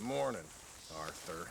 Morning, Arthur.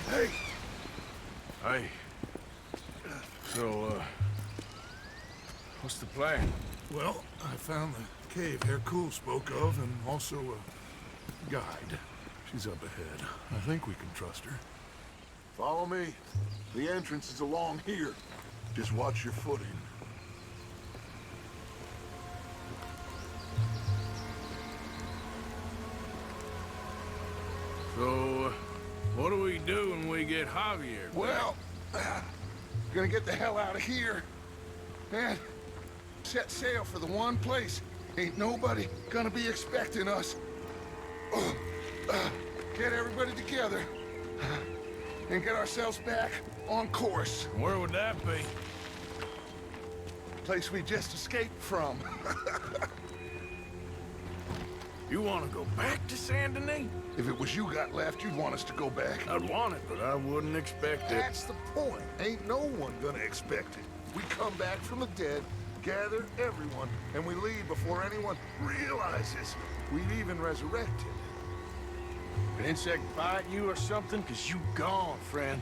Hey! Hey. So, what's the plan? Well, I found the cave Hercule spoke of, and also a guide. She's up ahead. I think we can trust her. Follow me. The entrance is along here. Just watch your footing. So, what do we do when we get Javier back? Well, gonna get the hell out of here. And set sail for the one place ain't nobody gonna be expecting us. Get everybody together and get ourselves back on course. Where would that be? Place we just escaped from. You want to go back to Saint Denis? If it was you got left, you'd want us to go back. I'd want it, but I wouldn't expect it. That's the point. Ain't no one gonna expect it. We come back from the dead, gather everyone, and we leave before anyone realizes we've even resurrected. An insect bite you or something? Cause you gone, friend.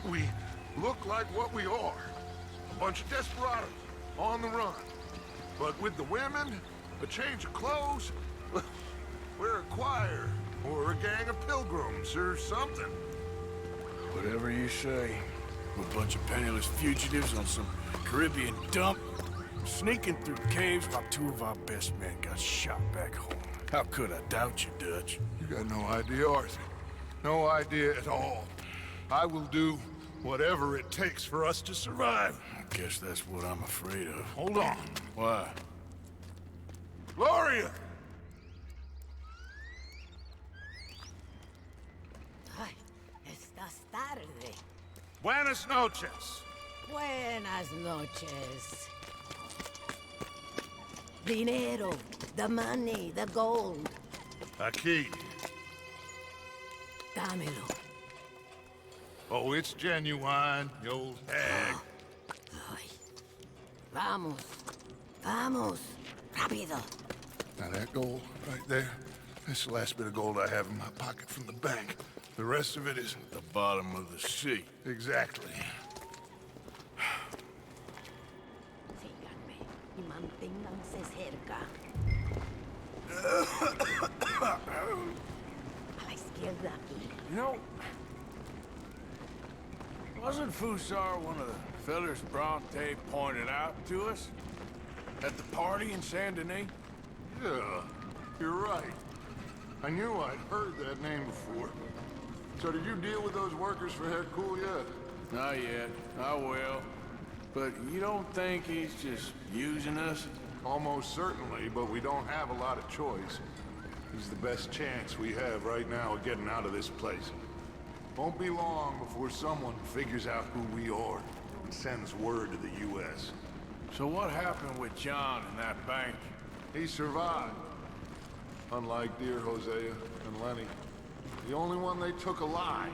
We look like what we are. A bunch of desperados on the run. But with the women, a change of clothes, we're a choir, or a gang of pilgrims, or something. Whatever you say. We're a bunch of penniless fugitives on some Caribbean dump, sneaking through caves while two of our best men got shot back home. How could I doubt you, Dutch? You got no idea, Arthur. No idea at all. I will do whatever it takes for us to survive. I guess that's what I'm afraid of. Hold on. Why? Gloria! Ay, estás tarde. Buenas noches. Buenas noches. Dinero, the money, the gold. Aquí. Dámelo. Oh, it's genuine, you old hag. Ay. Vamos. Vamos. Rápido. Now that gold right there, that's the last bit of gold I have in my pocket from the bank. The rest of it is... The bottom of the sea. Exactly. Síganme y manténganse cerca. A la izquierda aquí. You know, wasn't Fusar one of the fellers Bronte pointed out to us? At the party in Saint Denis? Yeah, you're right. I knew I'd heard that name before. So did you deal with those workers for Hercule yet? Not yet. I will. But you don't think he's just using us? Almost certainly, but we don't have a lot of choice. He's the best chance we have right now of getting out of this place. Won't be long before someone figures out who we are and sends word to the U.S. So what happened with John in that bank? He survived. Unlike dear Hosea and Lenny. The only one they took alive.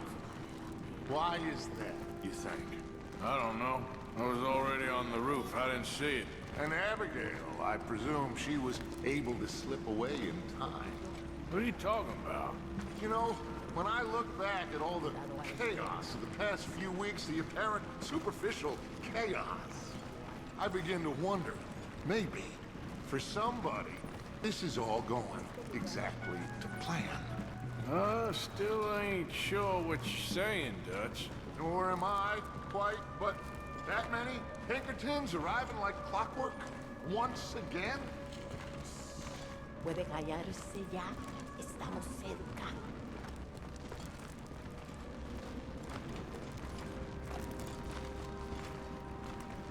Why is that, you think? I don't know. I was already on the roof. I didn't see it. And Abigail, I presume she was able to slip away in time. What are you talking about? You know, when I look back at all the chaos of the past few weeks, the apparent superficial chaos, I begin to wonder, maybe For somebody, this is all going exactly to plan. Still ain't sure what you're saying, Dutch. Nor am I, quite, but that many Pinkertons arriving like clockwork once again? Puede callarse ya. Estamos cerca.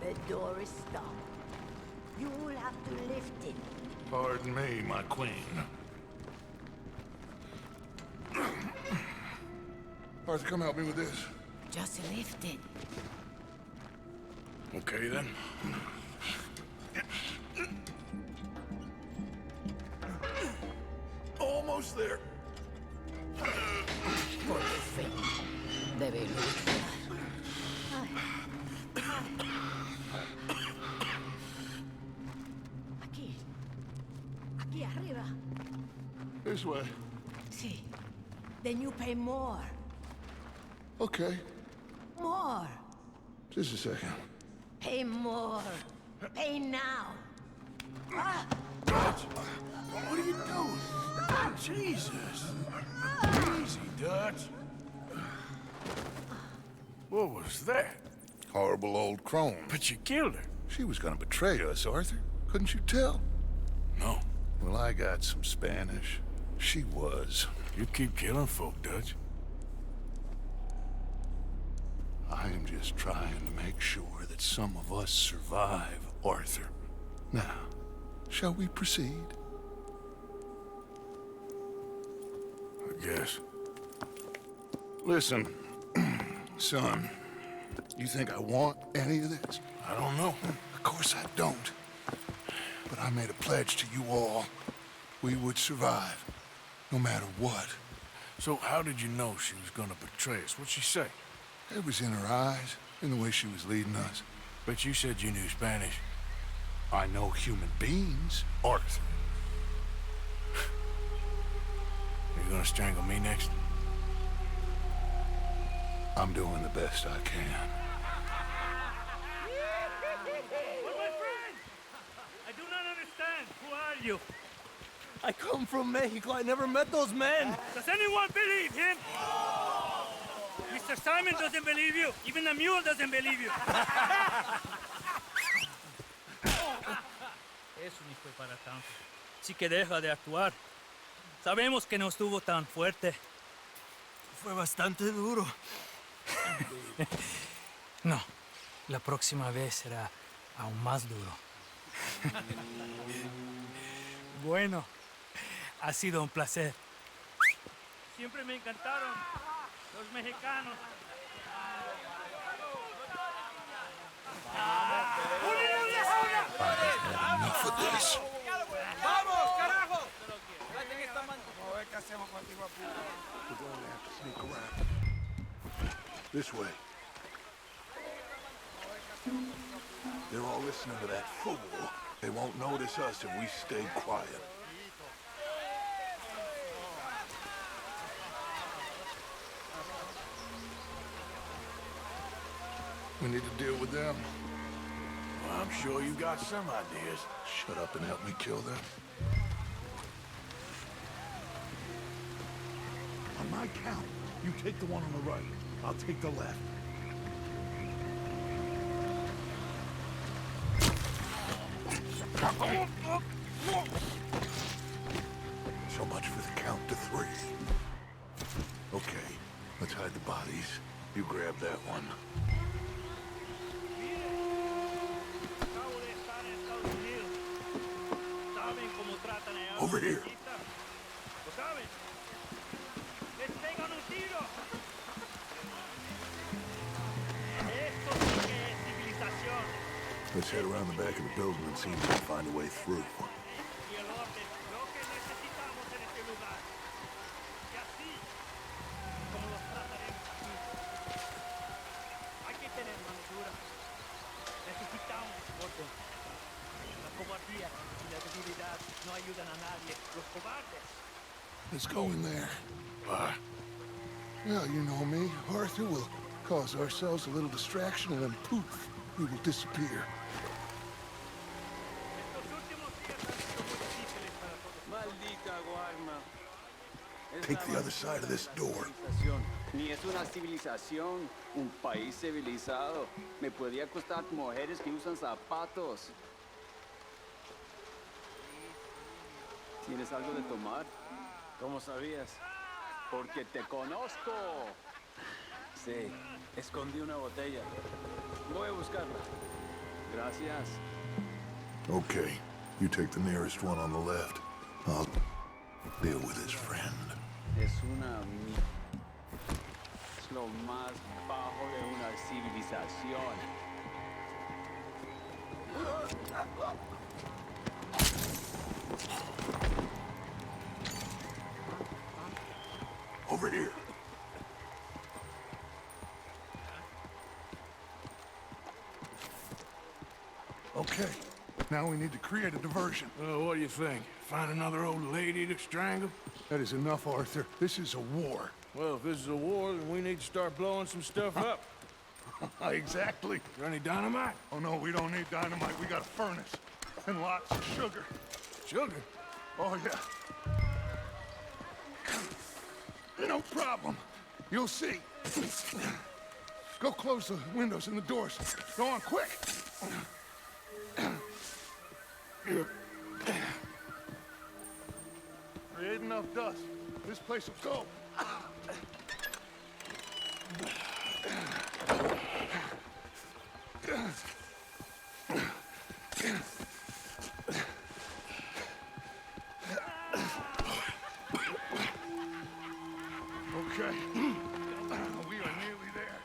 The door is stuck. You'll have to lift it. Pardon me, my queen. Arthur, come help me with this. Just lift it. Okay, then. Almost there. Por fin. Debe luchar. Aquí. Aquí arriba. This way. Sí. Then you pay more. Okay. More. Just a second. Pay more. Pay now. Ah! Dutch! What are you doing? Jesus! Easy, Dutch. What was that? Horrible old crone. But you killed her. She was gonna betray us, Arthur. Couldn't you tell? No. Well, I got some Spanish. She was. You keep killing folk, Dutch. I am just trying to make sure that some of us survive, Arthur. Now, shall we proceed? I guess. Listen, son, you think I want any of this? I don't know. Of course I don't. But I made a pledge to you all. We would survive, no matter what. So how did you know she was gonna betray us? What'd she say? It was in her eyes, in the way she was leading us. But you said you knew Spanish. I know human beings, Arthur. You gonna strangle me next? I'm doing the best I can. But my friend! I do not understand. Who are you? I come from Mexico. I never met those men. Does anyone believe him? Mr. Simon doesn't believe you. Even the mule doesn't believe you. Eso ni fue para tanto. Sí que deja de actuar. Sabemos que no estuvo tan fuerte. Fue bastante duro. No, la próxima vez será aún más duro. Bueno, ha sido un placer. Siempre me encantaron los mexicanos. Enough of this. ¡Vamos, carajo! We're going to have to sneak around. This way. They're all listening to that fool. They won't notice us if we stay quiet. We need to deal with them. Well, I'm sure you got some ideas. Shut up and help me kill them. On my count, you take the one on the right. I'll take the left. So much for the count to 3. Okay, let's hide the bodies. You grab that one. Acabo de estar en Estados Unidos. Saben cómo tratan a Over here. ¿Lo saben? Les pegan un tiro. Esto sí que es civilización. Let's head around the back of the building and see if we can find a way through. Y el orden, lo que necesitamos en este lugar. Y así, como los trataremos aquí. Hay que tener mano dura. Necesitamos orden. La cobardía y la debilidad no ayudan a nadie. Los cobardes. Let's go in there. Why? Well, you know me. Arthur will cause ourselves a little distraction and then poof, we will disappear. Estos últimos días han Take the other side of this door. Ni es una civilización, un país civilizado. Me podía costar mujeres que usan zapatos. ¿Tienes algo de tomar? ¿Cómo sabías? Porque te conozco. Sí, escondí una botella. Voy a buscarla. Gracias. Okay, you take the nearest one on the left. I'll deal with his friend. Es lo más bajo de una civilización. Over here. Okay, now we need to create a diversion. What do you think? Find another old lady to strangle? That is enough, Arthur. This is a war. Well, if this is a war, then we need to start blowing some stuff up. Exactly. Is there any dynamite? Oh no, we don't need dynamite. We got a furnace. And lots of sugar. Sugar? Oh yeah. No problem. You'll see. Go close the windows and the doors. Go on, quick. Create enough dust. This place will go. Okay. We are nearly there.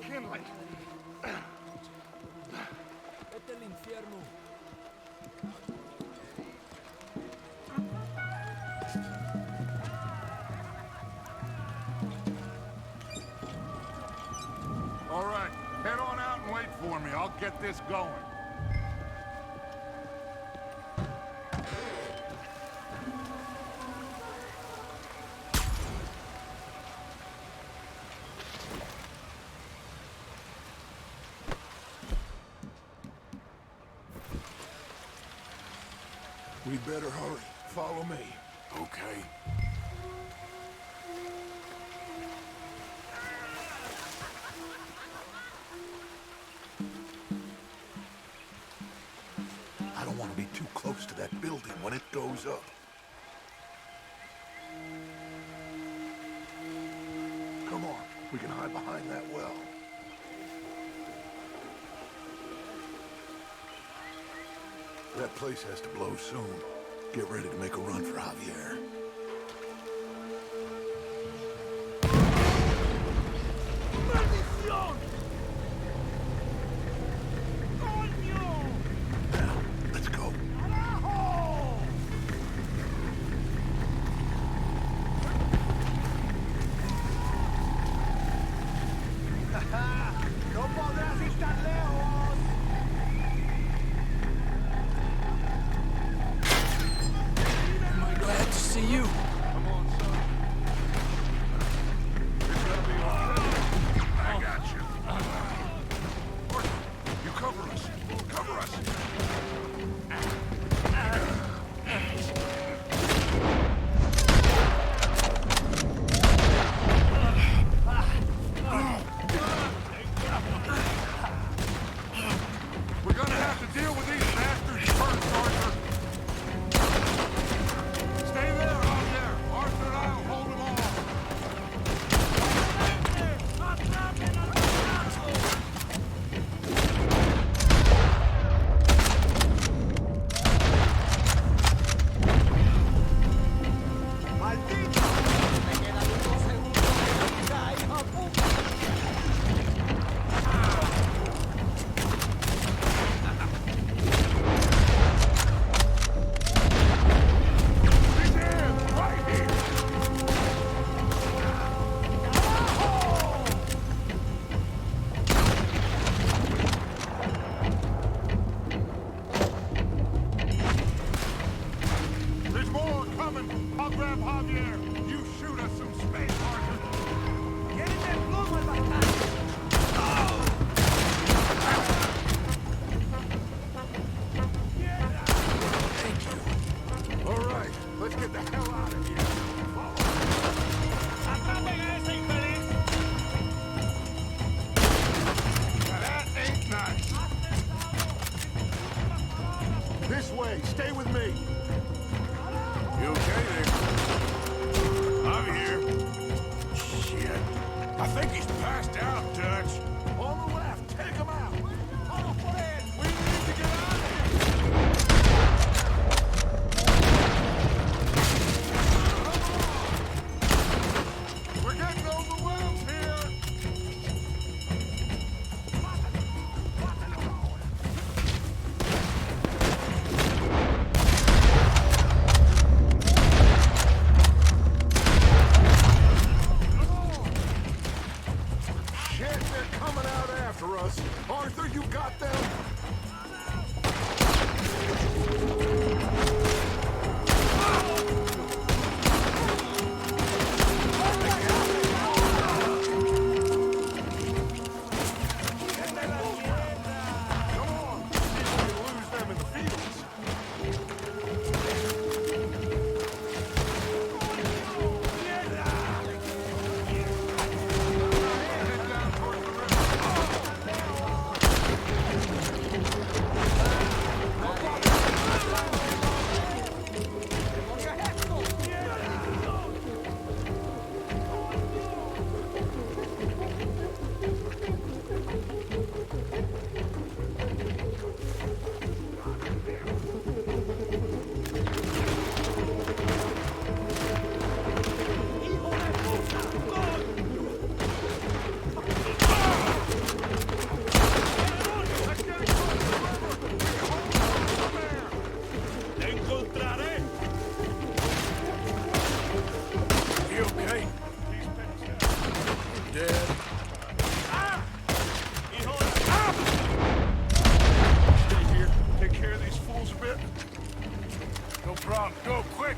Kindling. Vete al infierno. All right, head on out and wait for me. I'll get this going. We'd better hurry. Follow me. Okay. I don't want to be too close to that building when it goes up. Come on, we can hide behind that well. That place has to blow soon. Get ready to make a run for Javier. ¡Maldición! ¡Coño! Now, let's go. ¡Carajo! ¡No podrás estar lejos! Am I glad to see you? Come on, son. It's gonna be okay. I got you. Arthur, you cover us. Cover us. We're gonna have to deal with these bastards first, Arthur. Stay there, out there. Arthur and I'll hold them off. ¡Atrapen al carajo! ¡Maldito! ¡Me quedan unos segundos de vida, hijo de puta! His hands right here. There's more coming. I'll grab Javier. This way. Stay with me. You okay there? I'm here. Shit. I think he's passed out, Dutch. On the left. Take him out. We need to get out of here. We're getting overwhelmed here. Shit, they're coming out after us. Arthur, you got them? Come on. See if we can lose them in the fields. Head down toward the river. Let's get it close to the river. We can hold them from there. ¡Te encontraré! You okay? He's passed out. Dead. ¡Hijo de... Stay here. Take care of these fools a bit. No problem. Go, quick.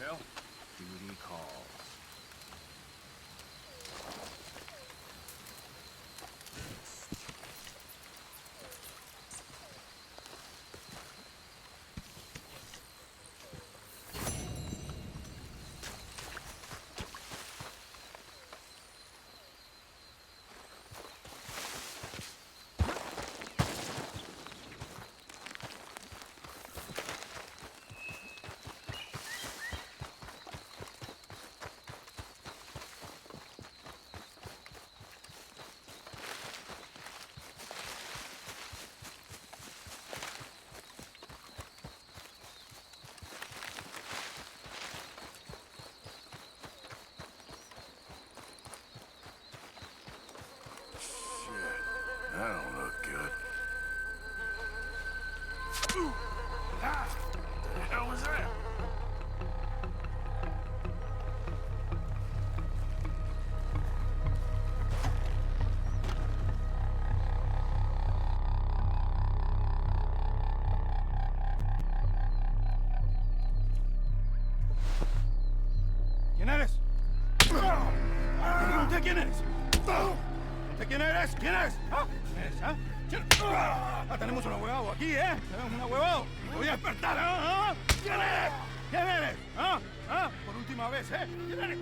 Well, duty calls. That don't look good. The hell was that? ¿Quién eres? Pregunté quién eres. Pregunté quién eres. ¿Quién eres? ¿Ah? ¿Quién eres? ¿Ah? ¿Quién? Ah, tenemos un huevado aquí, ¿eh? Tenemos un huevado. Te voy a despertar, ¿ah? ¿Quién eres? ¿Quién eres? ¿Ah? ¿Ah? Por última vez, ¿eh? ¿Quién eres?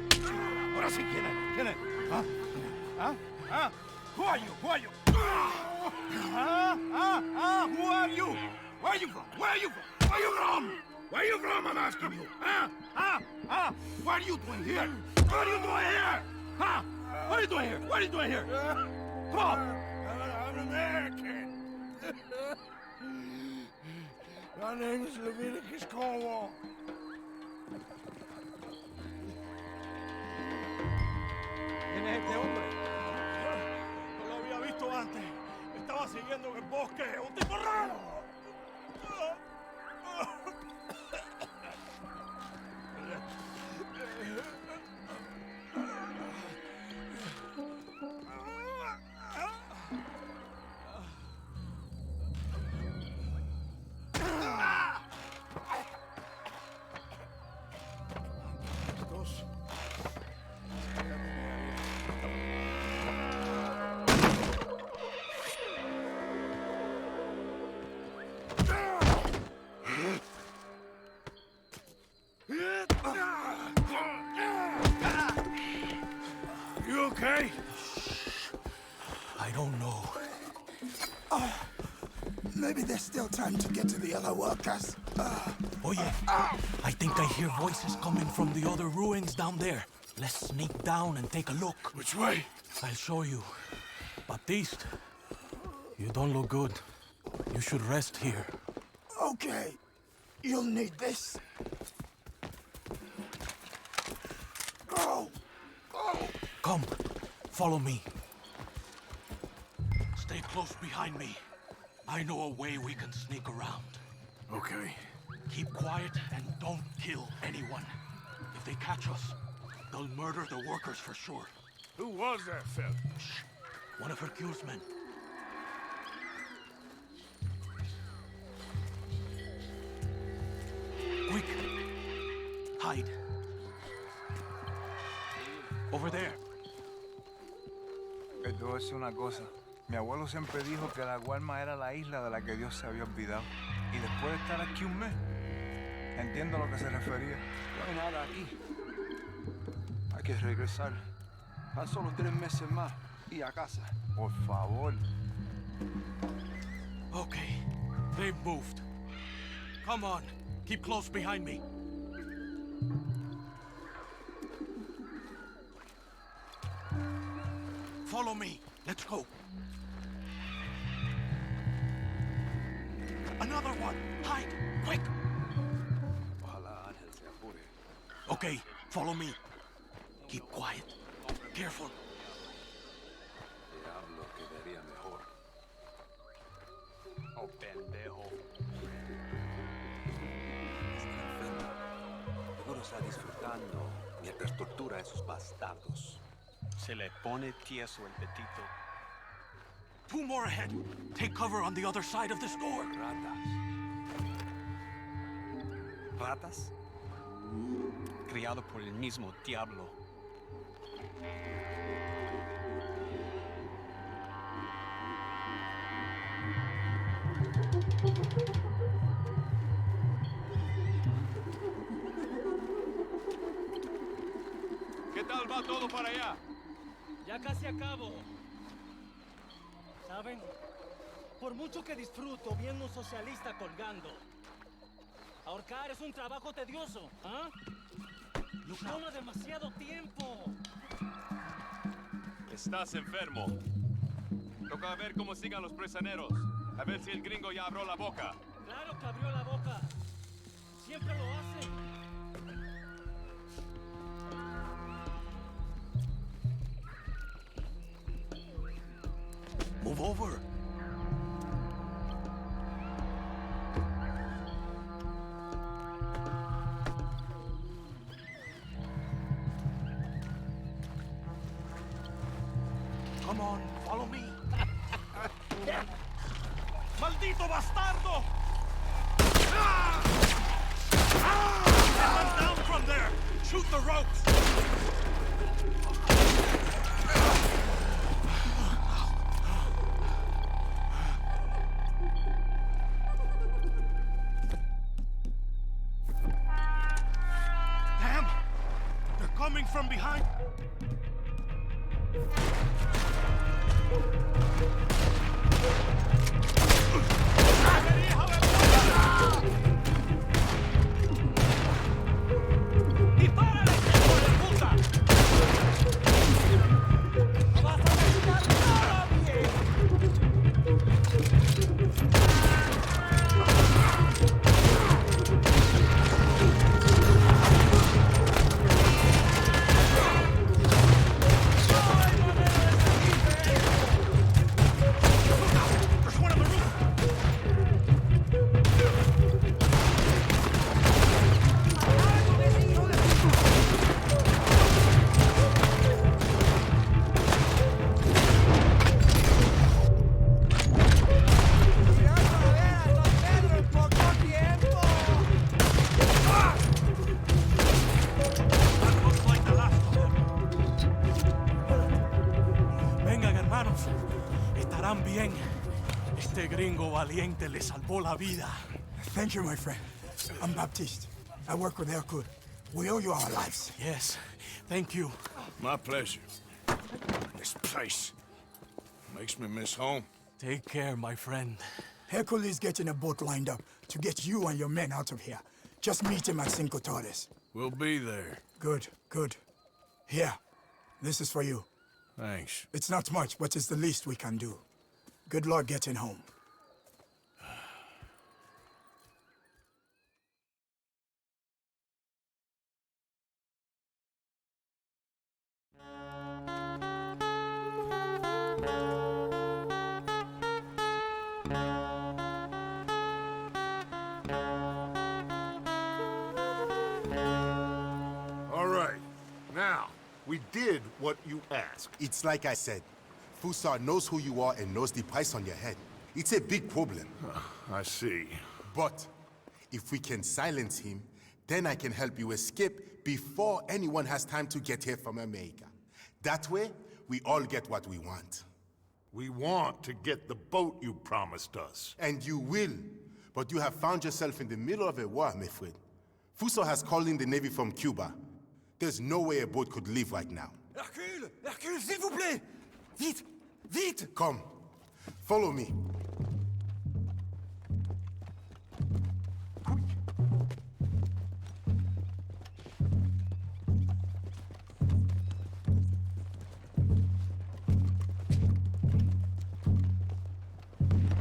Ahora sí, ¿quién eres? ¿Quién eres? ¿Ah? ¿Ah? ¿Ah? Who are you? Who are you? Who are you? Where are you from? Where are you from? Where are you from? Where are you from? I'm asking you. Huh? What are you doing here? What are you doing here? Huh? What are you doing here? What are you doing here? Come on! I'm American. My name is Leviticus Cornwall. ¿Quién es este hombre? No lo había visto antes. Me estaba siguiendo en el bosque. ¡Un tipo raro! You okay? I don't know. Maybe there's still time to get to the other workers. Oye, I think I hear voices coming from the other ruins down there. Let's sneak down and take a look. Which way? I'll show you. Baptiste, you don't look good. You should rest here. Okay. You'll need this. Go! Go! Come, follow me. Stay close behind me. I know a way we can sneak around. Okay. Keep quiet and don't kill anyone. If they catch us, they'll murder the workers for sure. Who was that fella? Shh. One of Hercule's men. Quick! Hide. Over there. Te voy a decir una cosa. Mi abuelo siempre dijo que la Guarma era la isla de la que Dios se había olvidado. Y después de estar aquí un mes, entiendo a lo que se refería. No hay nada aquí. Hay que regresar. Tan solo 3 meses más y a casa. Por favor. Okay, they've moved. Come on, keep close behind me. Follow me. Let's go. Another one. Hide. Quick. Ojalá Ángel se apure. Okay, follow me. Keep quiet. Careful. Diablo, quedaría mejor. Oh, pendejo. Está enfermo. Seguro está disfrutando mientras tortura a esos bastardos. Se le pone tieso el petito. 2 more ahead. Take cover on the other side of this door. Ratas. ¿Ratas? Criado por el mismo diablo. ¿Qué tal va todo para allá? Ya casi acabo. ¿Saben? Por mucho que disfruto viendo un socialista colgando, ahorcar es un trabajo tedioso, ¿ah? Toma demasiado tiempo. Estás enfermo. Toca ver cómo sigan los prisioneros. A ver si el gringo ya abrió la boca. Claro que abrió la boca. Siempre lo hace. Move over. Come on, follow me. ¡Maldito bastardo! Get them down from there. Shoot the ropes. Damn! They're coming from behind. ¡Dispara! Están bien. Este gringo valiente le salvó la vida. Thank you, my friend. I'm Baptiste. I work with Hercule. We owe you our lives. Yes, thank you. My pleasure. This place makes me miss home. Take care, my friend. Hercule is getting a boat lined up to get you and your men out of here. Just meet him at Cinco Torres. We'll be there. Good, good. Here, this is for you. Thanks. It's not much, but it's the least we can do. Good luck getting home. All right. Now, we did what you asked. It's like I said. Fusar knows who you are and knows the price on your head. It's a big problem. I see. But if we can silence him, then I can help you escape before anyone has time to get here from America. That way, we all get what we want. We want to get the boat you promised us. And you will. But you have found yourself in the middle of a war, my friend. Fusar has called in the Navy from Cuba. There's no way a boat could leave right now. Hercule! Hercule, s'il vous plaît! Vite! Vite! Come. Follow me.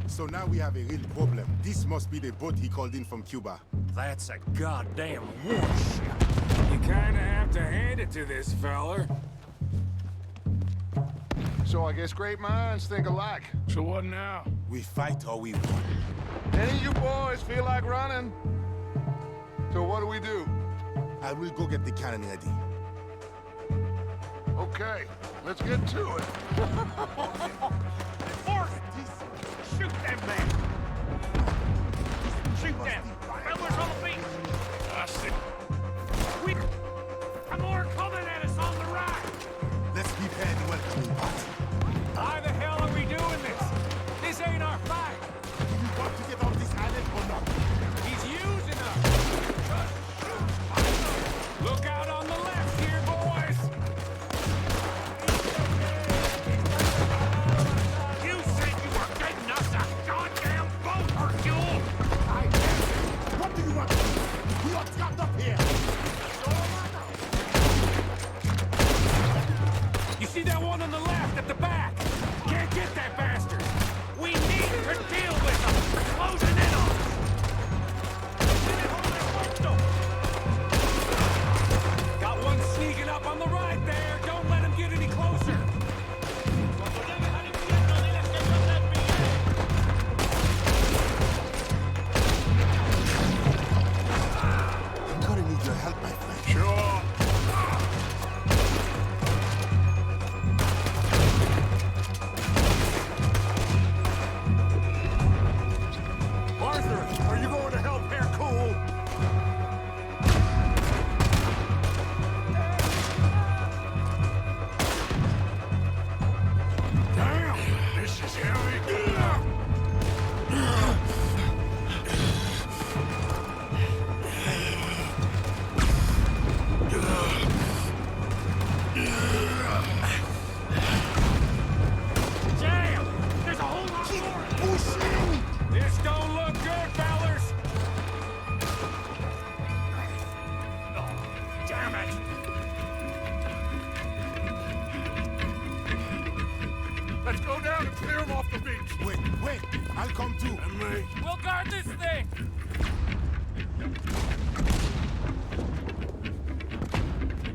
So now we have a real problem. This must be the boat he called in from Cuba. That's a goddamn warship. You kinda have to hand it to this feller. So I guess great minds think alike. So what now? We fight or we run. Any of you boys feel like running? So what do? I will go get the cannon ready. Okay, let's get to it. Shoot them, man! Shoot them! Fellas on the beat! I see. More coming at us on the right! Let's prepare the welcoming party. Why the hell are we doing this? This ain't our fight. Do you want to get off this island or not? He's using us. Look out on the left here, boys. You said you were getting us a goddamn boat, Hercule! What do you want to do? We are trapped up here. You see that one on the left at the back? Can't get that bastard. We need to deal with them! They're closing in on us! Got one sneaking up on the right there. Don't let him get any closer. I'm gonna need your help, my friend. Sure. Arthur, are you going to help Hercule? Damn, this is heavy. Damn! There's a whole lot more! This don't look good, fellers. Damn it! Let's go down and clear him off the beach. Wait, I'll come too. And me. We'll guard this thing.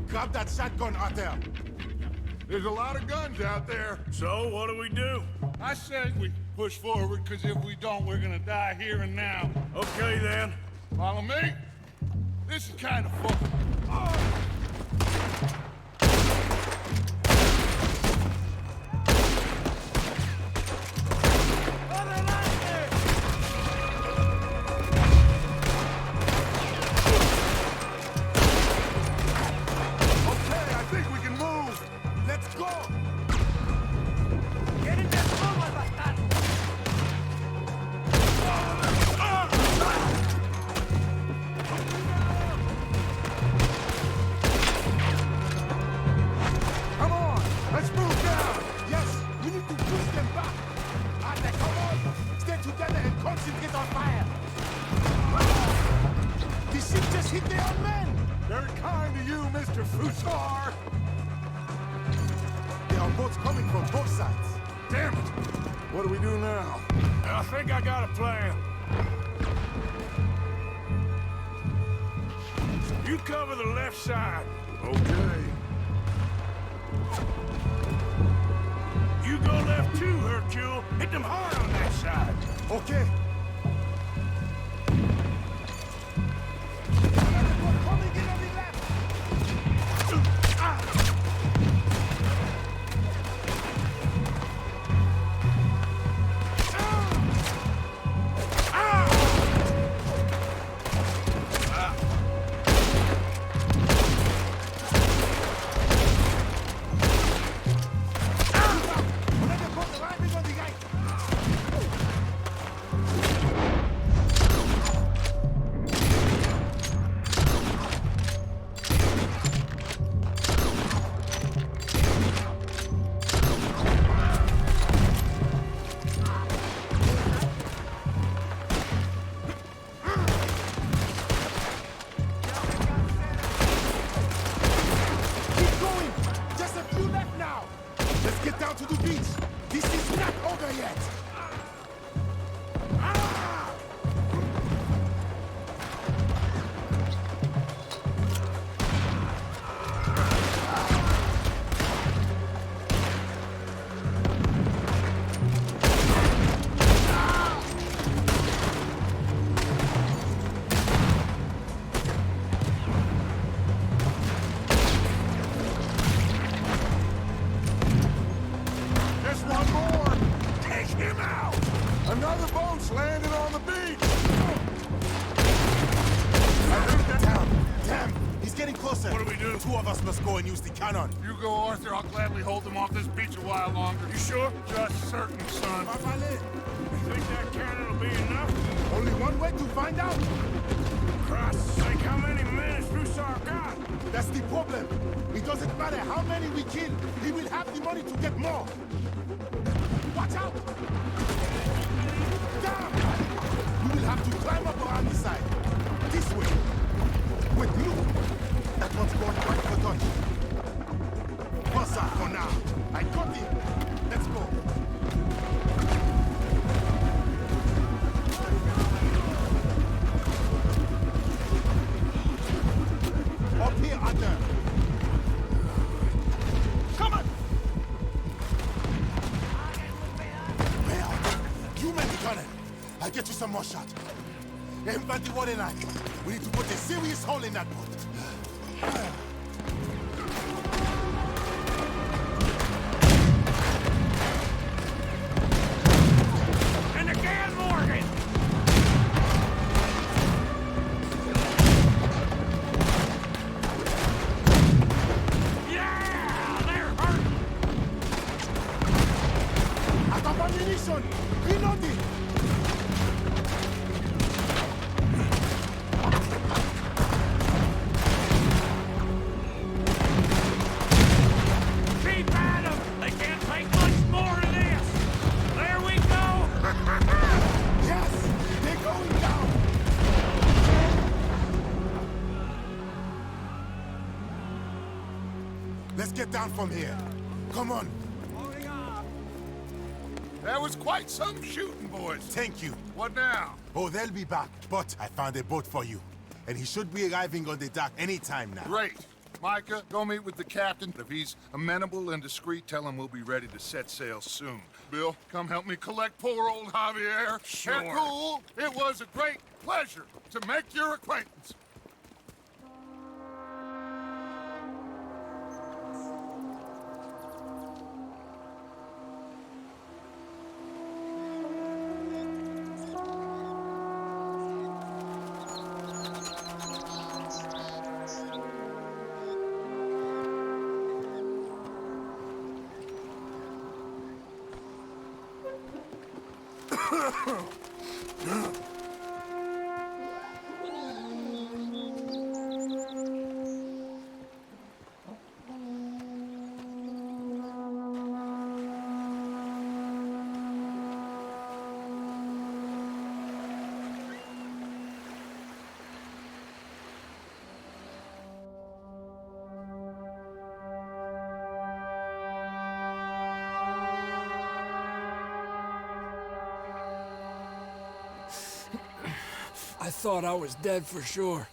Grab that shotgun, Arthur. There's a lot of guns out there. So what do? I said we push forward, because if we don't, we're gonna die here and now. Okay then. Follow me? This is kind of fun. Okay, I think we can move. Let's go! ¡Quieren de fuego, bastardo! Hussar! There are boats coming from both sides. Damn it! What do we do now? I think I got a plan. You cover the left side. Okay. You go left too, Hercule. Hit them hard on that side. Okay. Two of us must go and use the cannon. You go, Arthur. I'll gladly hold them off this beach a while longer. You sure? Just certain, son. You think that cannon will be enough? Only one way to find out. Christ's sake, how many men has Rockstar got? That's the problem. It doesn't matter how many we kill. He will have the money to get more. Watch out! Damn! We will have to climb up around the side. This way. Wait, look! That one's going right for Dutch. Pass out for now. I got him. Let's go. Up here, Arthur. Come on! Hey, Arthur. You make the cannon. I'll get you some more shots. Everybody, what a night. We need to put a serious hole in that boat. And again, Morgan! Yeah! They're hurt! Out of ammunition! Reloading! Keep at 'em! They can't take much more of this! There we go! Yes! They're going down! Let's get down from here. Come on. That was quite some shooting, boys. Thank you. What now? Oh, they'll be back. But I found a boat for you. And he should be arriving on the dock any time now. Great. Micah, go meet with the captain. If he's amenable and discreet, tell him we'll be ready to set sail soon. Bill, come help me collect poor old Javier. Sure. Hercule, it was a great pleasure to make your acquaintance. I thought I was dead for sure.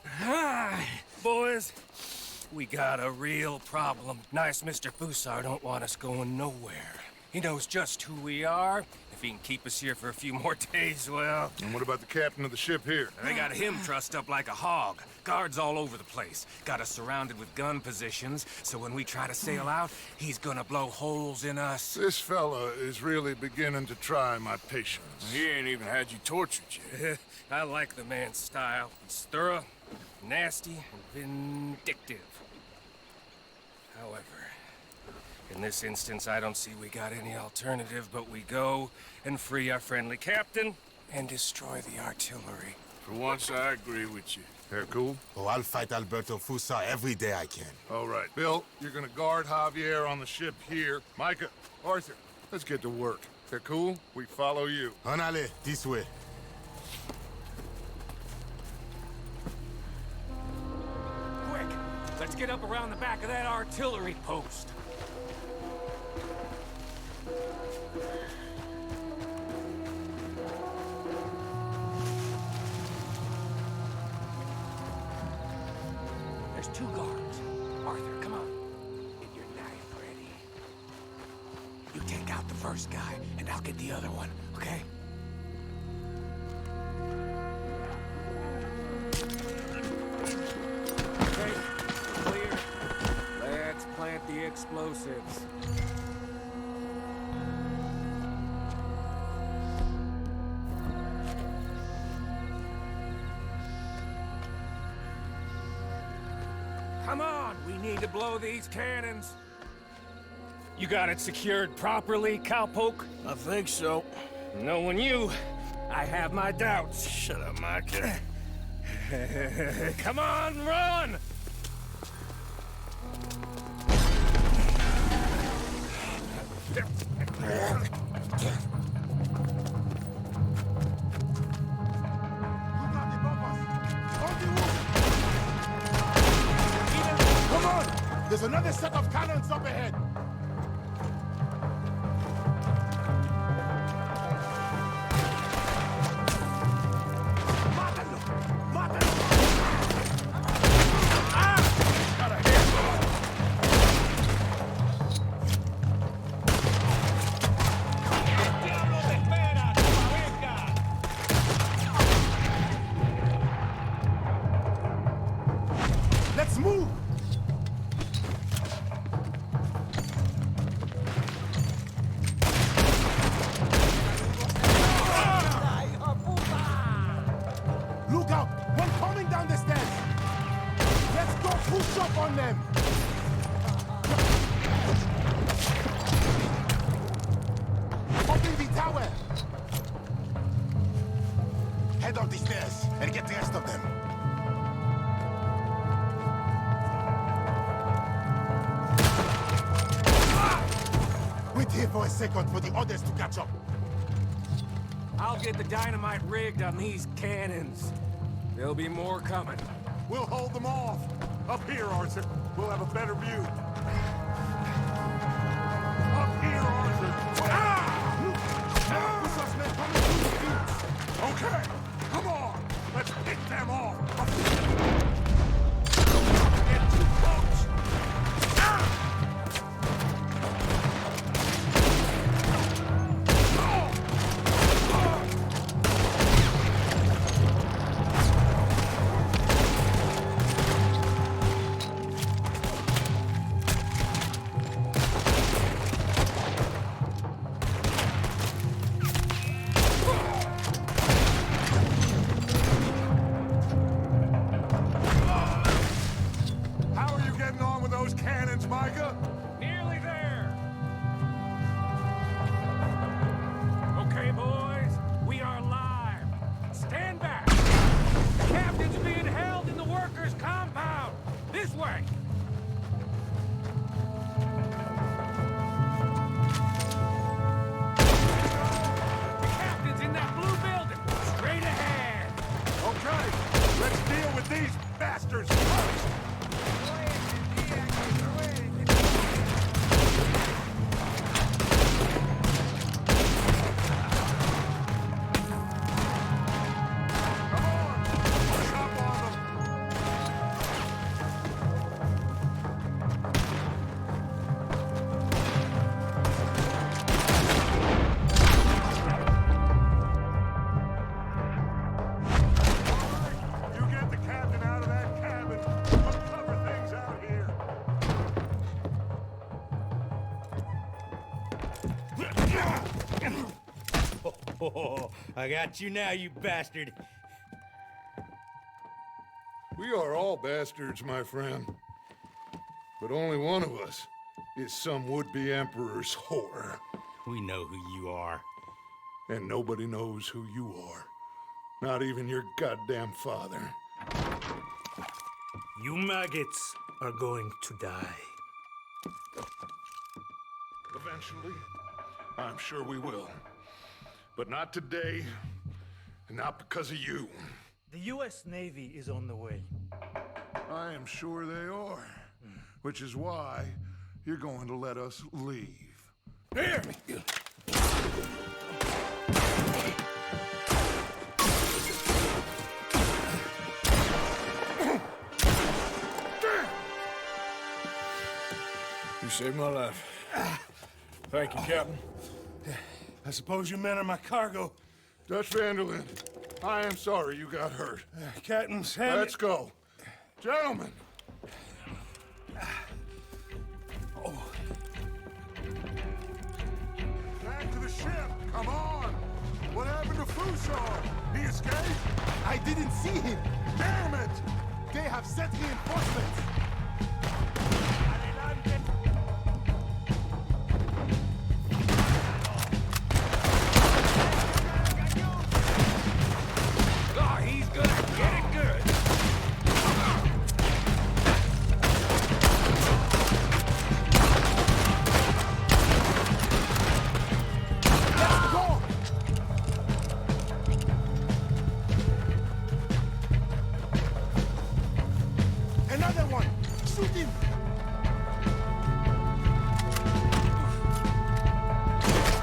Boys, we got a real problem. Nice Mr. Fusar don't want us going nowhere. He knows just who we are. If he can keep us here for a few more days, well... And what about the captain of the ship here? They got him trussed up like a hog. Guards all over the place. Got us surrounded with gun positions, so when we try to sail out, he's gonna blow holes in us. This fella is really beginning to try my patience. He ain't even had you tortured yet. I like the man's style. It's thorough, nasty, and vindictive. However, in this instance, I don't see we got any alternative, but we go and free our friendly captain and destroy the artillery. For once, I agree with you. They're cool? Oh, I'll fight Alberto Fusa every day I can. All right. Bill, you're gonna guard Javier on the ship here. Micah, Arthur, let's get to work. They're cool? We follow you. Honale, this way. Quick, let's get up around the back of that artillery post. There's 2 guards. Arthur, come on. Get your knife ready. You take out the first guy, and I'll get the other one, okay? Okay, clear. Let's plant the explosives. Come on, we need to blow these cannons. You got it secured properly, cowpoke? I think so. Knowing you, I have my doubts. Shut up, Micah. Come on, run! Come on! There's another set of cannons up ahead. Let's move! Look out! One coming down the stairs! Let's go push up on them! Open the tower! Head up the stairs and get the rest of them. Wait here for a second for the others to catch up. I'll get the dynamite rigged on these cannons. There'll be more coming. We'll hold them off. Up here, Arthur. We'll have a better view. Up here, Arthur. Okay, come on. Let's pick them off. Get too close. How are you getting on with those cannons, Micah? Nearly there. Okay, boys, we are live. Stand back. The captain's being held in the workers' compound. This way. The captain's in that blue building. Straight ahead. Okay, let's deal with these bastards first. Oh, I got you now, you bastard. We are all bastards, my friend. But only one of us is some would-be emperor's whore. We know who you are. And nobody knows who you are. Not even your goddamn father. You maggots are going to die. Eventually, I'm sure we will. But not today, and not because of you. The U.S. Navy is on the way. I am sure they are. Which is why you're going to let us leave. Here! You saved my life. Thank you, Captain. I suppose you men are my cargo. Dutch Vanderlyn, I am sorry you got hurt. Captain Sam. Let's go. Gentlemen. Back to the ship. Come on. What happened to Fusar? He escaped? I didn't see him. Damn it! They have sent reinforcements. Another one! Shoot him!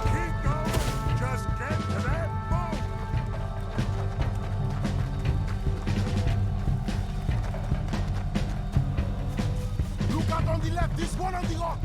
Keep going. Just get to that boat. Look out on the left, this one on the rock!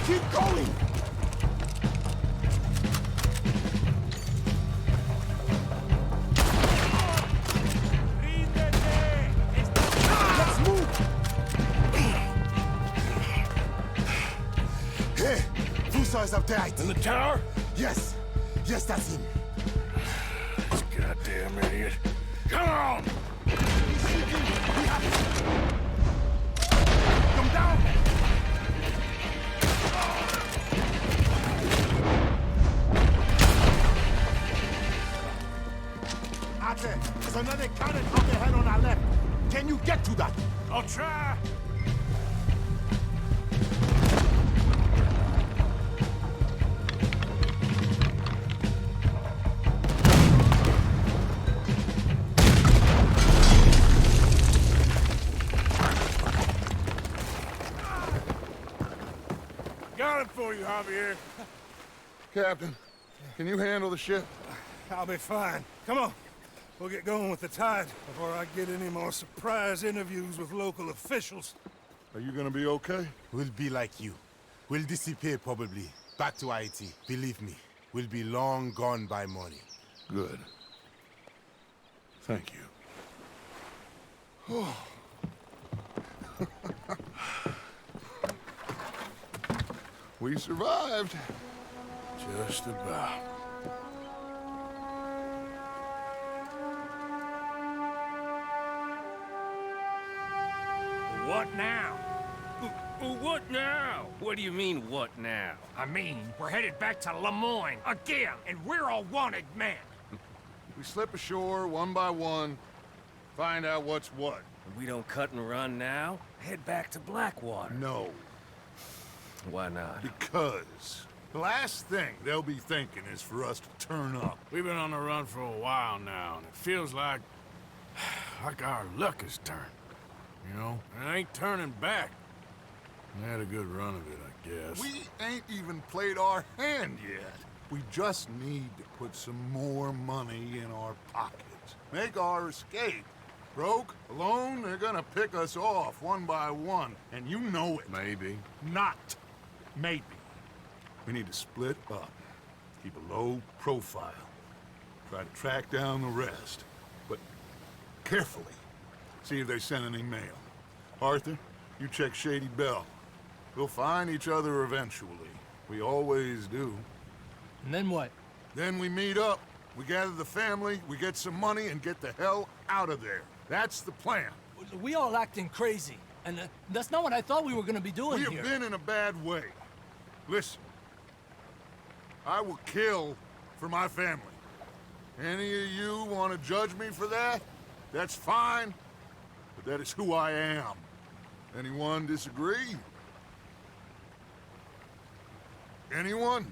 Keep going! Let's move! Hey! Fusar is up there, I think. In the tower? Yes. Yes, that's him. This goddamn idiot. Come on! He's shooting! We have to... Come down! Ate, there's another cannon out ahead on our left. Can you get to that? I'll try. Got it for you, Javier. Captain, can you handle the ship? I'll be fine. Come on. We'll get going with the tide before I get any more surprise interviews with local officials. Are you gonna be okay? We'll be like you. We'll disappear probably. Back to Haiti. Believe me, we'll be long gone by morning. Good. Thank you. We survived. Just about. What now? What now? What do you mean, what now? I mean, we're headed back to Lemoyne again, and we're all wanted men. We slip ashore one by one, find out what's what. If we don't cut and run now, head back to Blackwater. No, Why not? because the last thing they'll be thinking is for us to turn up. We've been on the run for a while now, and it feels like our luck has turned. you know? And I ain't turning back. I had a good run of it, I guess. We ain't even played our hand yet. We just need to put some more money in our pockets. Make our escape. Broke, alone, they're gonna pick us off one by one, and you know it. Maybe. Not maybe. We need to split up. Keep a low profile. Try to track down the rest. But carefully. See if they send any mail. Arthur, you check Shady Bell. We'll find each other eventually. We always do. And then what? Then we meet up. We gather the family, we get some money, and get the hell out of there. That's the plan. We all acting crazy. And that's not what I thought we were gonna be doing here. We have been in a bad way. Listen. I will kill for my family. Any of you want to judge me for that? That's fine. But that is who I am. Anyone disagree? Anyone?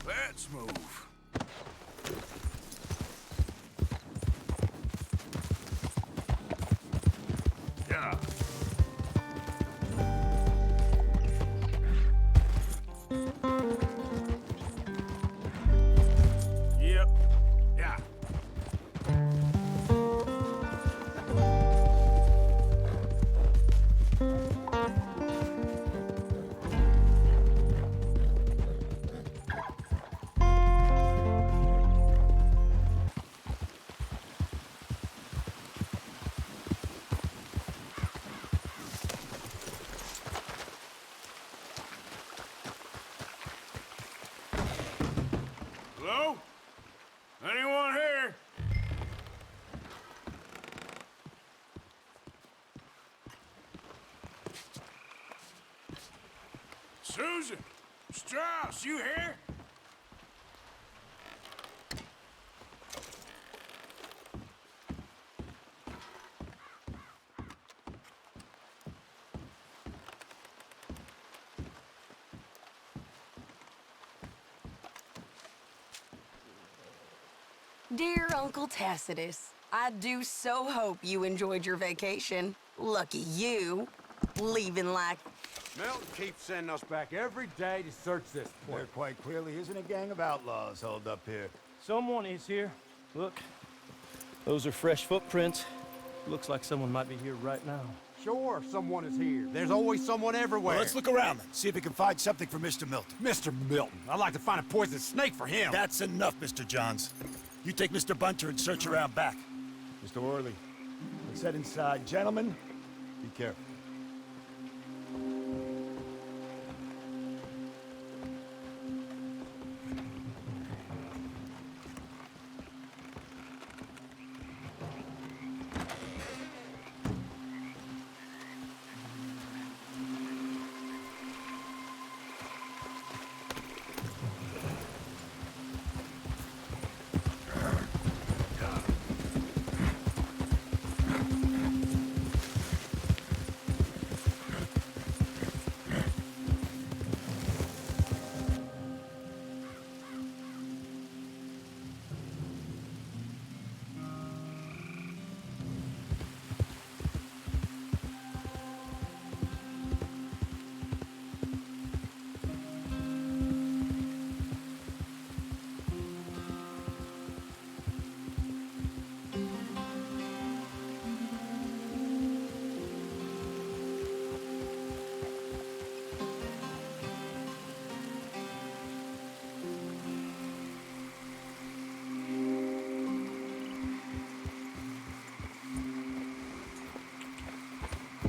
Let's move. Yeah. Yep. Yeah. Hello? Anyone here? Susan! Strauss, you here? Dear Uncle Tacitus, I do so hope you enjoyed your vacation. Lucky you. Leaving like... Milton keeps sending us back every day to search this place. There quite clearly isn't a gang of outlaws holed up here. Someone is here. Look, those are fresh footprints. Looks like someone might be here right now. Sure, someone is here. There's always someone everywhere. Well, let's look around then. See if we can find something for Mr. Milton. Mr. Milton. I'd like to find a poisonous snake for him. That's enough, Mr. Johns. You take Mr. Bunter and search around back. Mr. Worley, let's head inside. Gentlemen, be careful.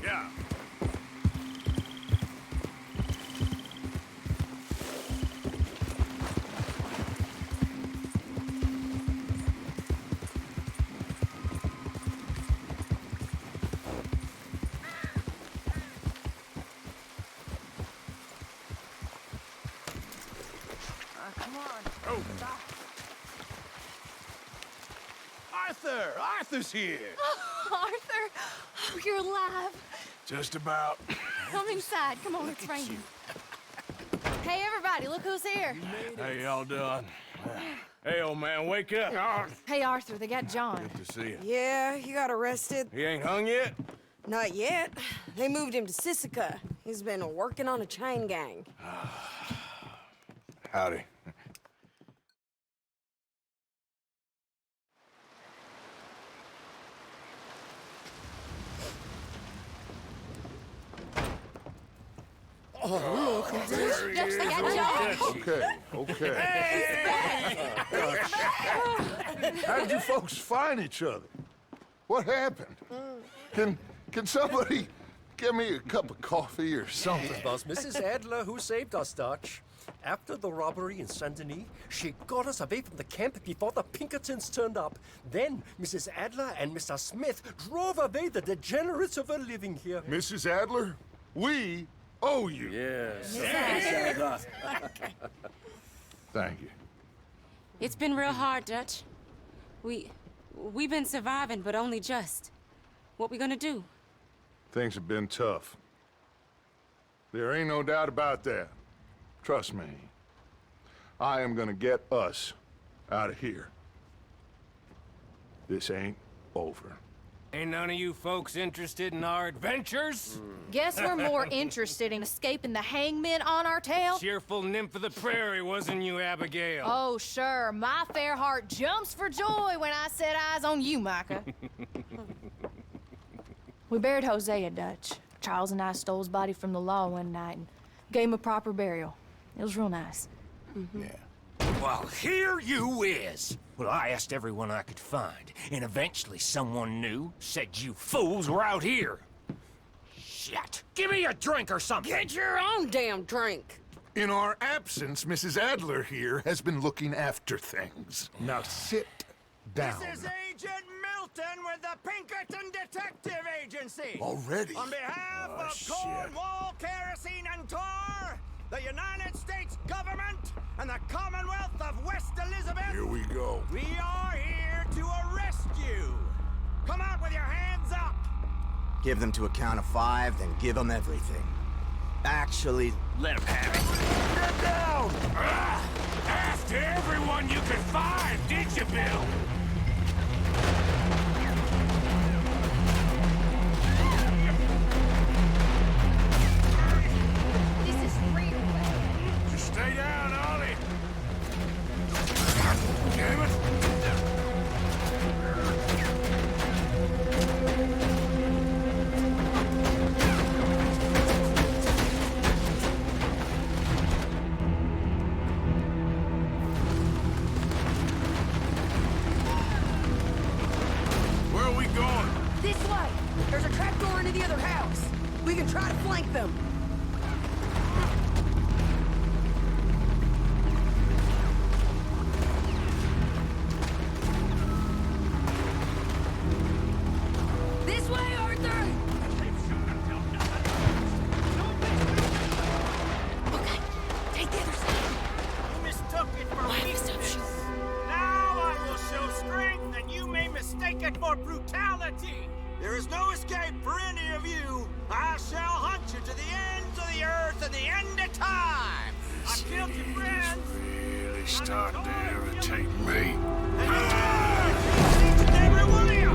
Yeah. Come on. Oh. Stop. Arthur! Arthur's here! Arthur! Oh, you're alive. Just about. Come inside. Come on, it's raining. Hey, everybody, look who's here. How y'all doing? Hey, old man, wake up. Hey, Arthur, they got John. Good to see you. Yeah, he got arrested. He ain't hung yet? Not yet. They moved him to Sisika. He's been working on a chain gang. Howdy. Oh, look. There he is. Okay. How did you folks find each other? What happened? Can somebody give me a cup of coffee or something? It was Mrs. Adler who saved us, Dutch. After the robbery in Saint Denis, she got us away from the camp before the Pinkertons turned up. Then Mrs. Adler and Mr. Smith drove away the degenerates who were living here. Mrs. Adler, we owe you. Yes. Thank you. It's been real hard, Dutch. We've been surviving, but only just. What we gonna do? Things have been tough. There ain't no doubt about that. Trust me. I am gonna get us out of here. This ain't over. Ain't none of you folks interested in our adventures? Guess we're more interested in escaping the hangmen on our tail. Cheerful nymph of the prairie, wasn't you, Abigail? Oh, sure. My fair heart jumps for joy when I set eyes on you, Micah. We buried Hosea, Dutch. Charles and I stole his body from the law one night and gave him a proper burial. It was real nice. Yeah. Well, here you is. Well, I asked everyone I could find, and eventually someone new said you fools were out here. Shit. Give me a drink or something. Get your own damn drink. In our absence, Mrs. Adler here has been looking after things. Now sit down. This is Agent Milton with the Pinkerton Detective Agency. Already? On behalf of Cornwall, Kerosene, and Tar, the United States government, and the Commonwealth of West Elizabeth. Here we go. We are here to arrest you. Come out with your hands up. Give them to a count of 5, then give them everything. Actually, let them have it. Get down! After everyone you could find, did you, Bill? This is real bad. Just stay down, Ollie. Damn it. Where are we going? This way. There's a trapdoor into the other house. We can try to flank them. This way, Arthur! Okay, take the other side. You mistook it for weakness. Now I will show strength, and you may mistake it for brutality. There is no escape for any of you. I shall hunt you to the ends of the earth and the end of time. I killed your friends. Really starting to irritate me. Every one of you.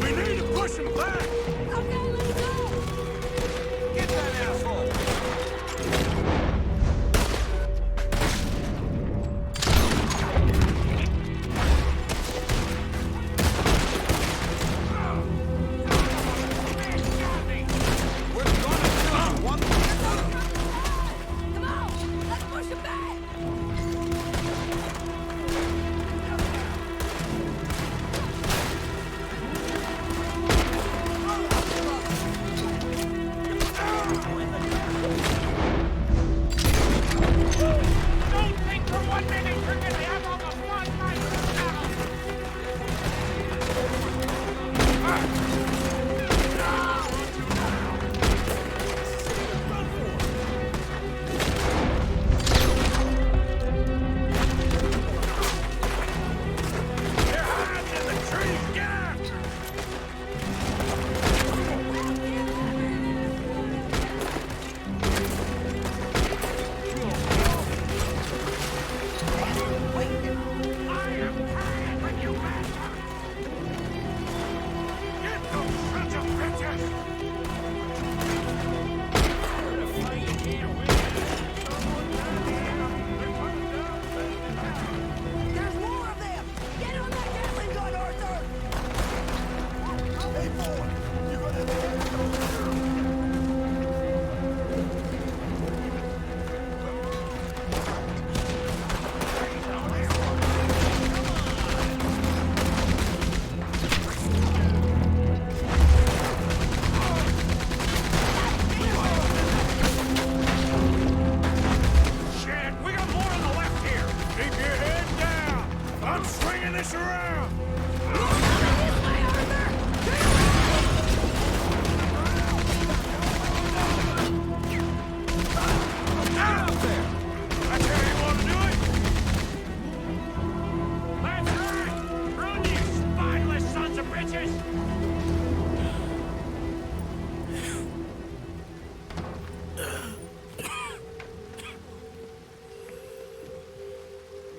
We need to push him back. Okay, let's go. Get that asshole.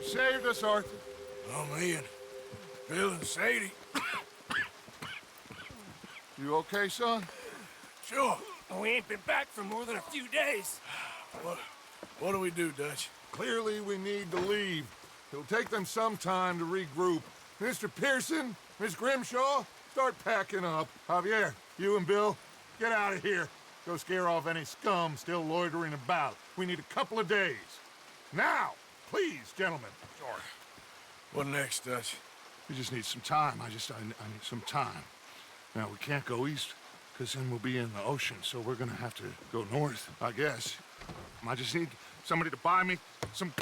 saved us, Arthur. Oh, me and Bill and Sadie. You okay, son? Sure. We ain't been back for more than a few days. What do we do, Dutch? Clearly, we need to leave. It'll take them some time to regroup. Mr. Pearson, Miss Grimshaw, start packing up. Javier, you and Bill, get out of here. Go scare off any scum still loitering about. We need a couple of days. Now, please, gentlemen. Sure. What next, Dutch? We just need some time. I need some time. Now, we can't go east, because then we'll be in the ocean, so we're gonna have to go north, I guess. I just need somebody to buy me some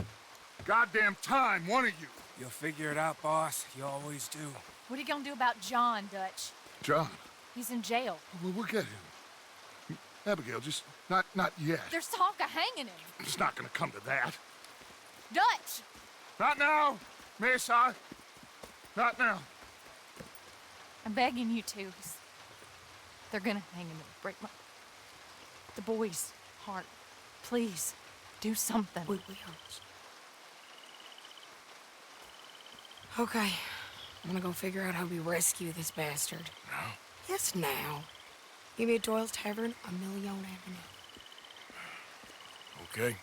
goddamn time, one of you. You'll figure it out, boss. You always do. What are you gonna do about John, Dutch? John? He's in jail. We'll get him. Abigail, just not yet. There's talk of hanging him. It's not gonna come to that. Dutch! Not now, Miss. Not now. I'm begging you to. They're gonna hang him and break the boy's heart. Please, do something. We Okay. I'm gonna go figure out how we rescue this bastard. Now? Yes, now. Meet me at Doyle's Tavern on Million Avenue. Okay.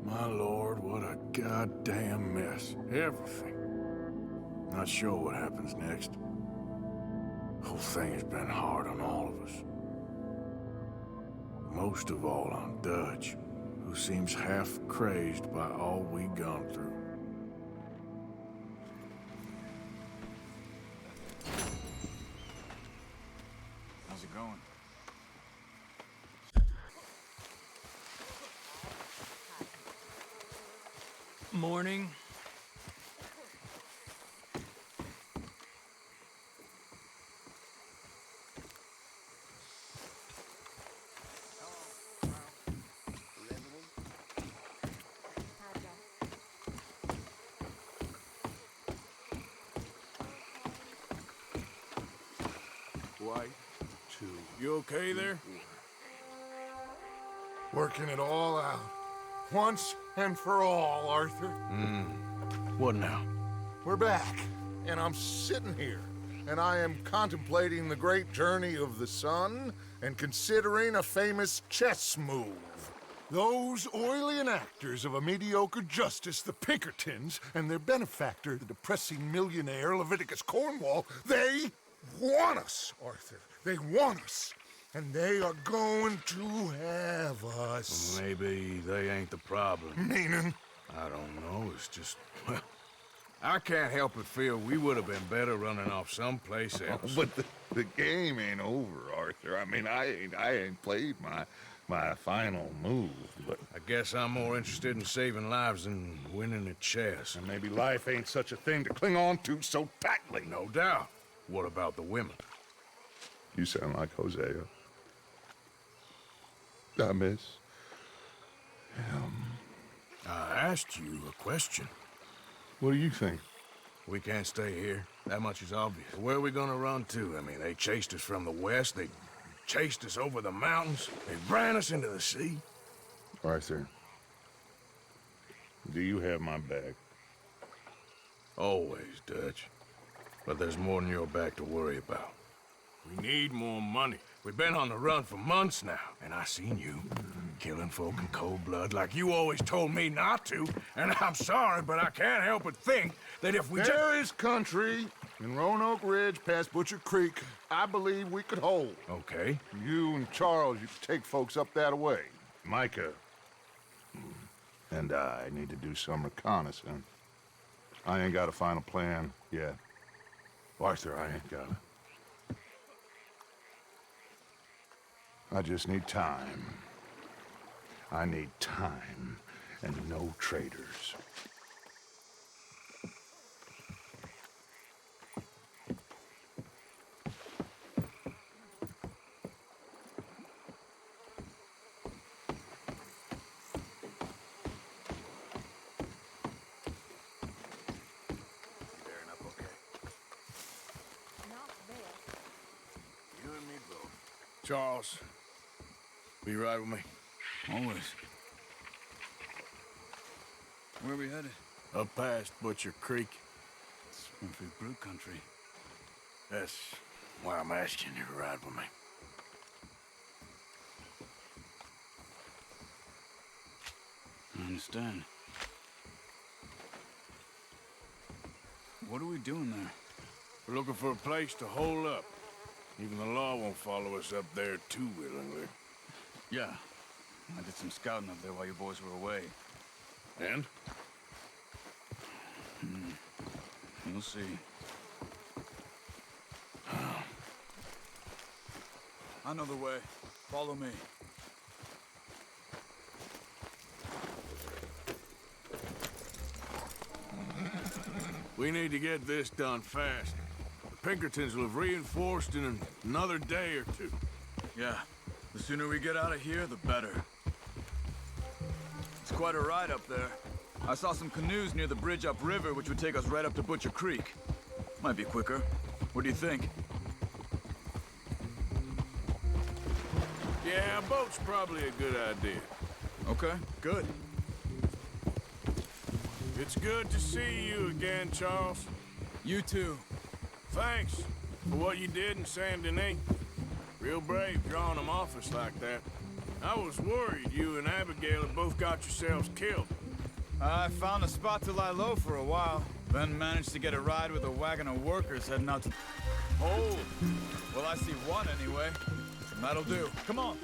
My lord, what a goddamn mess. Everything. Not sure what happens next. Whole thing has been hard on all of us. Most of all on Dutch, who seems half crazed by all we've gone through. How's it going? Morning. White, two. You okay there? Working it all out. Once and for all, Arthur. What now? We're back, and I'm sitting here, and I am contemplating the great journey of the sun and considering a famous chess move. Those oily enactors of a mediocre justice, the Pinkertons, and their benefactor, the depressing millionaire Leviticus Cornwall, they want us, Arthur. They want us. And they are going to have us. Maybe they ain't the problem. Meaning? I don't know. It's just, well, I can't help but feel we would have been better running off someplace else. But the game ain't over, Arthur. I mean, I ain't played my final move, but I guess I'm more interested in saving lives than winning at chess. And maybe life ain't such a thing to cling on to so tightly. No doubt. What about the women? You sound like Hosea. I miss him. I asked you a question. What do you think? We can't stay here. That much is obvious. Where are we gonna run to? I mean, they chased us from the west. They chased us over the mountains. They ran us into the sea. Arthur, do you have my back? Always, Dutch. But there's more than your back to worry about. We need more money. We've been on the run for months now, and I seen you killing folk in cold blood like you always told me not to. And I'm sorry, but I can't help but think that if we There is country in Roanoke Ridge past Butcher Creek I believe we could hold. Okay. You and Charles, you could take folks up that way. Micah and I need to do some reconnaissance. I ain't got a final plan yet. Arthur, I ain't got it. I just need time. I need time and no traitors. Charles, will you ride with me? Always. Where are we headed? Up past Butcher Creek. It's Murphy Brute country. That's why I'm asking you to ride with me. I understand. What are we doing there? We're looking for a place to hole up. Even the law won't follow us up there too willingly. Yeah. I did some scouting up there while you boys were away. And? You'll see. I know the way. Follow me. We need to get this done fast. The Pinkertons will have reinforced in another day or two. Yeah. The sooner we get out of here, the better. It's quite a ride up there. I saw some canoes near the bridge upriver, which would take us right up to Butcher Creek. Might be quicker. What do you think? Yeah, a boat's probably a good idea. Okay, good. It's good to see you again, Charles. You too. Thanks for what you did in Saint Denis. Real brave drawing them off us like that. I was worried you and Abigail had both got yourselves killed. I found a spot to lie low for a while, then managed to get a ride with a wagon of workers heading out to... Oh! Well, I see one anyway. That'll do. Come on!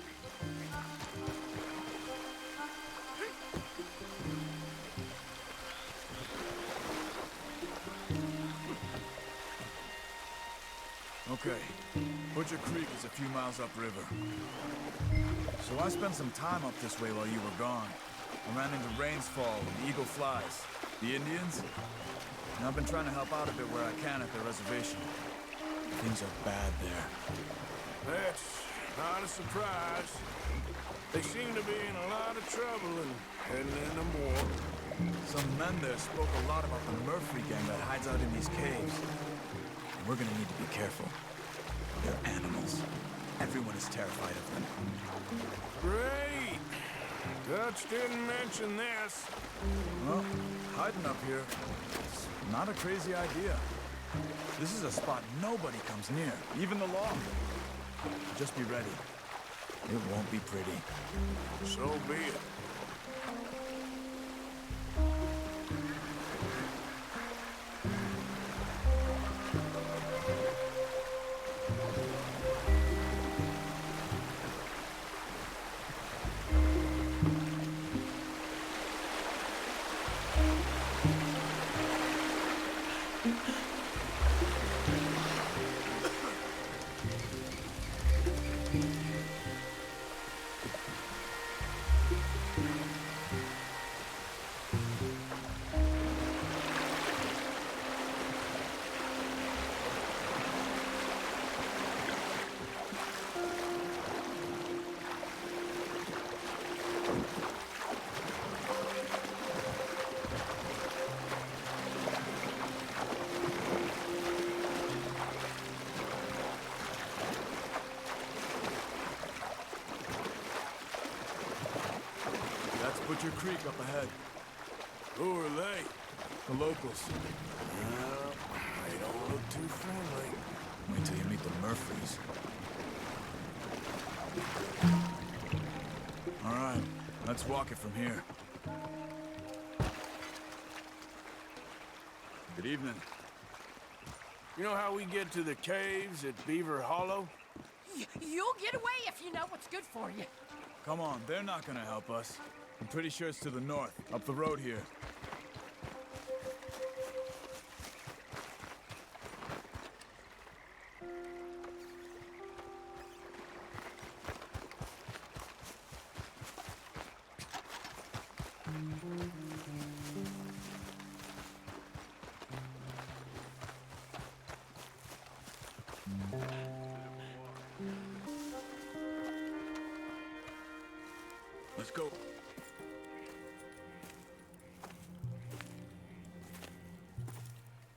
Okay. Butcher Creek is a few miles upriver. So I spent some time up this way while you were gone. I ran into Rains Fall and Eagle Flies. The Indians? And I've been trying to help out a bit where I can at their reservation. Things are bad there. That's not a surprise. They seem to be in a lot of trouble and heading into more. Some men there spoke a lot about the Murphy gang that hides out in these caves. And we're gonna need to be careful. They're animals. Everyone is terrified of them. Great! Dutch didn't mention this. Well, hiding up here is not a crazy idea. This is a spot nobody comes near, even the law. Just be ready. It won't be pretty. So be it. Butcher Creek up ahead. Who are they? The locals. They don't look too friendly. Wait till you meet the Murphys. All right, let's walk it from here. Good evening. You know how we get to the caves at Beaver Hollow? You'll get away if you know what's good for you. Come on, they're not gonna help us. I'm pretty sure it's to the north, up the road here. Let's go.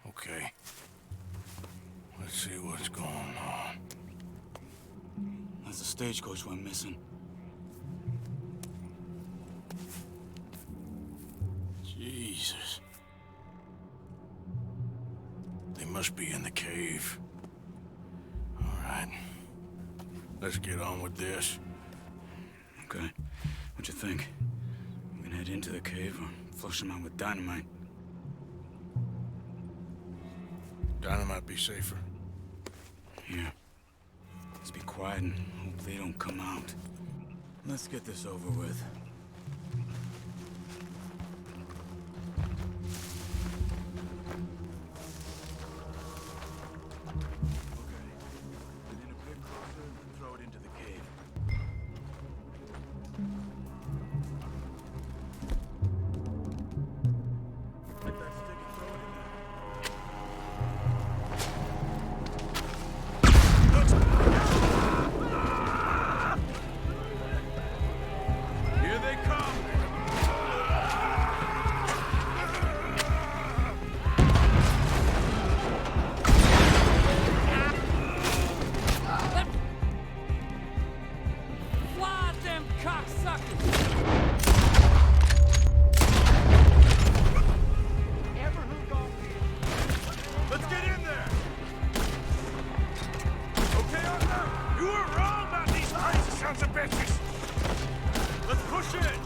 Okay. Let's see what's going on. The stagecoach went missing. Jesus. They must be in the cave. All right. Let's get on with this. Okay. What you think? We can head into the cave or flush them out with dynamite? Dynamite be safer. Here. Let's be quiet and hope they don't come out. Let's get this over with. Here they come! Fly them cocksuckers! Ever who gon' Let's get in there! Okay, Arthur? You were wrong about these crazy sons of bitches! Let's push in!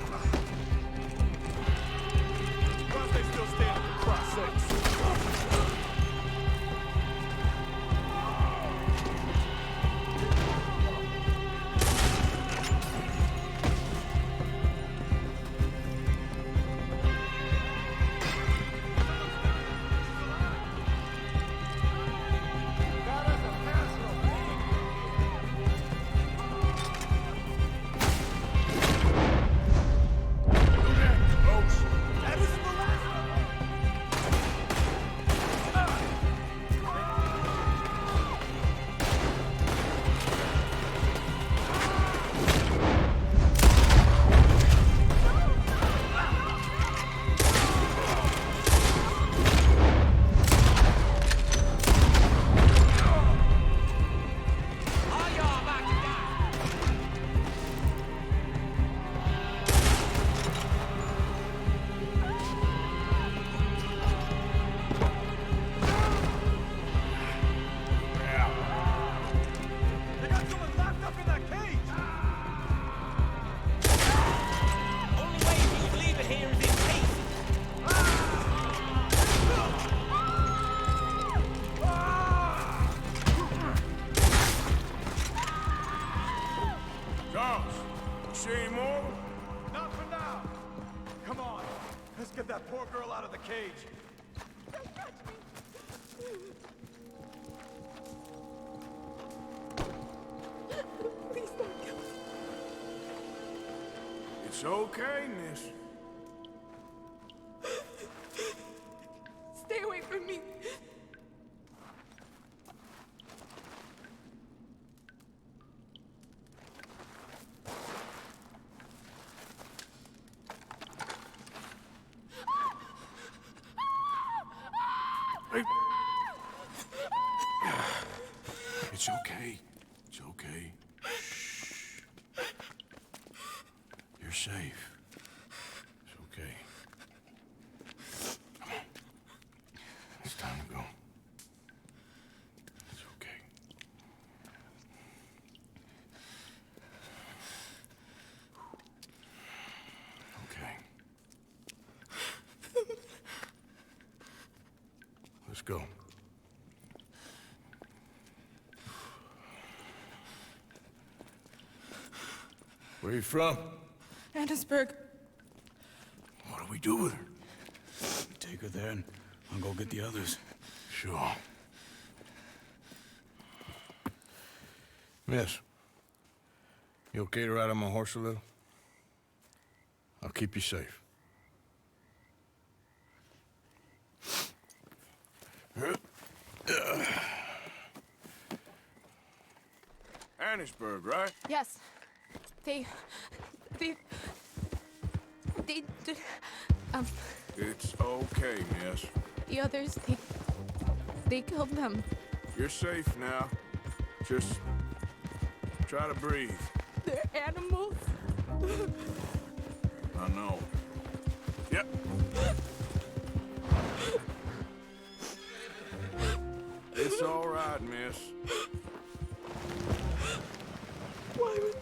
Why they still standing for Christ's sakes? Let's get that poor girl out of the cage. Please don't kill me. It's okay, miss. Stay away from me. It's okay. It's okay. Shh. You're safe. It's okay. Come on. It's time to go. It's okay. Okay. Let's go. Where you from? Annisburg. What do we do with her? Take her there and I'll go get the others. Sure. Miss, you okay to ride on my horse a little? I'll keep you safe. Annisburg, right? Yes. They It's okay, miss. the others, they killed them. You're safe now. Just Try to breathe. They're animals. I know. Yep. It's all right, miss. Why would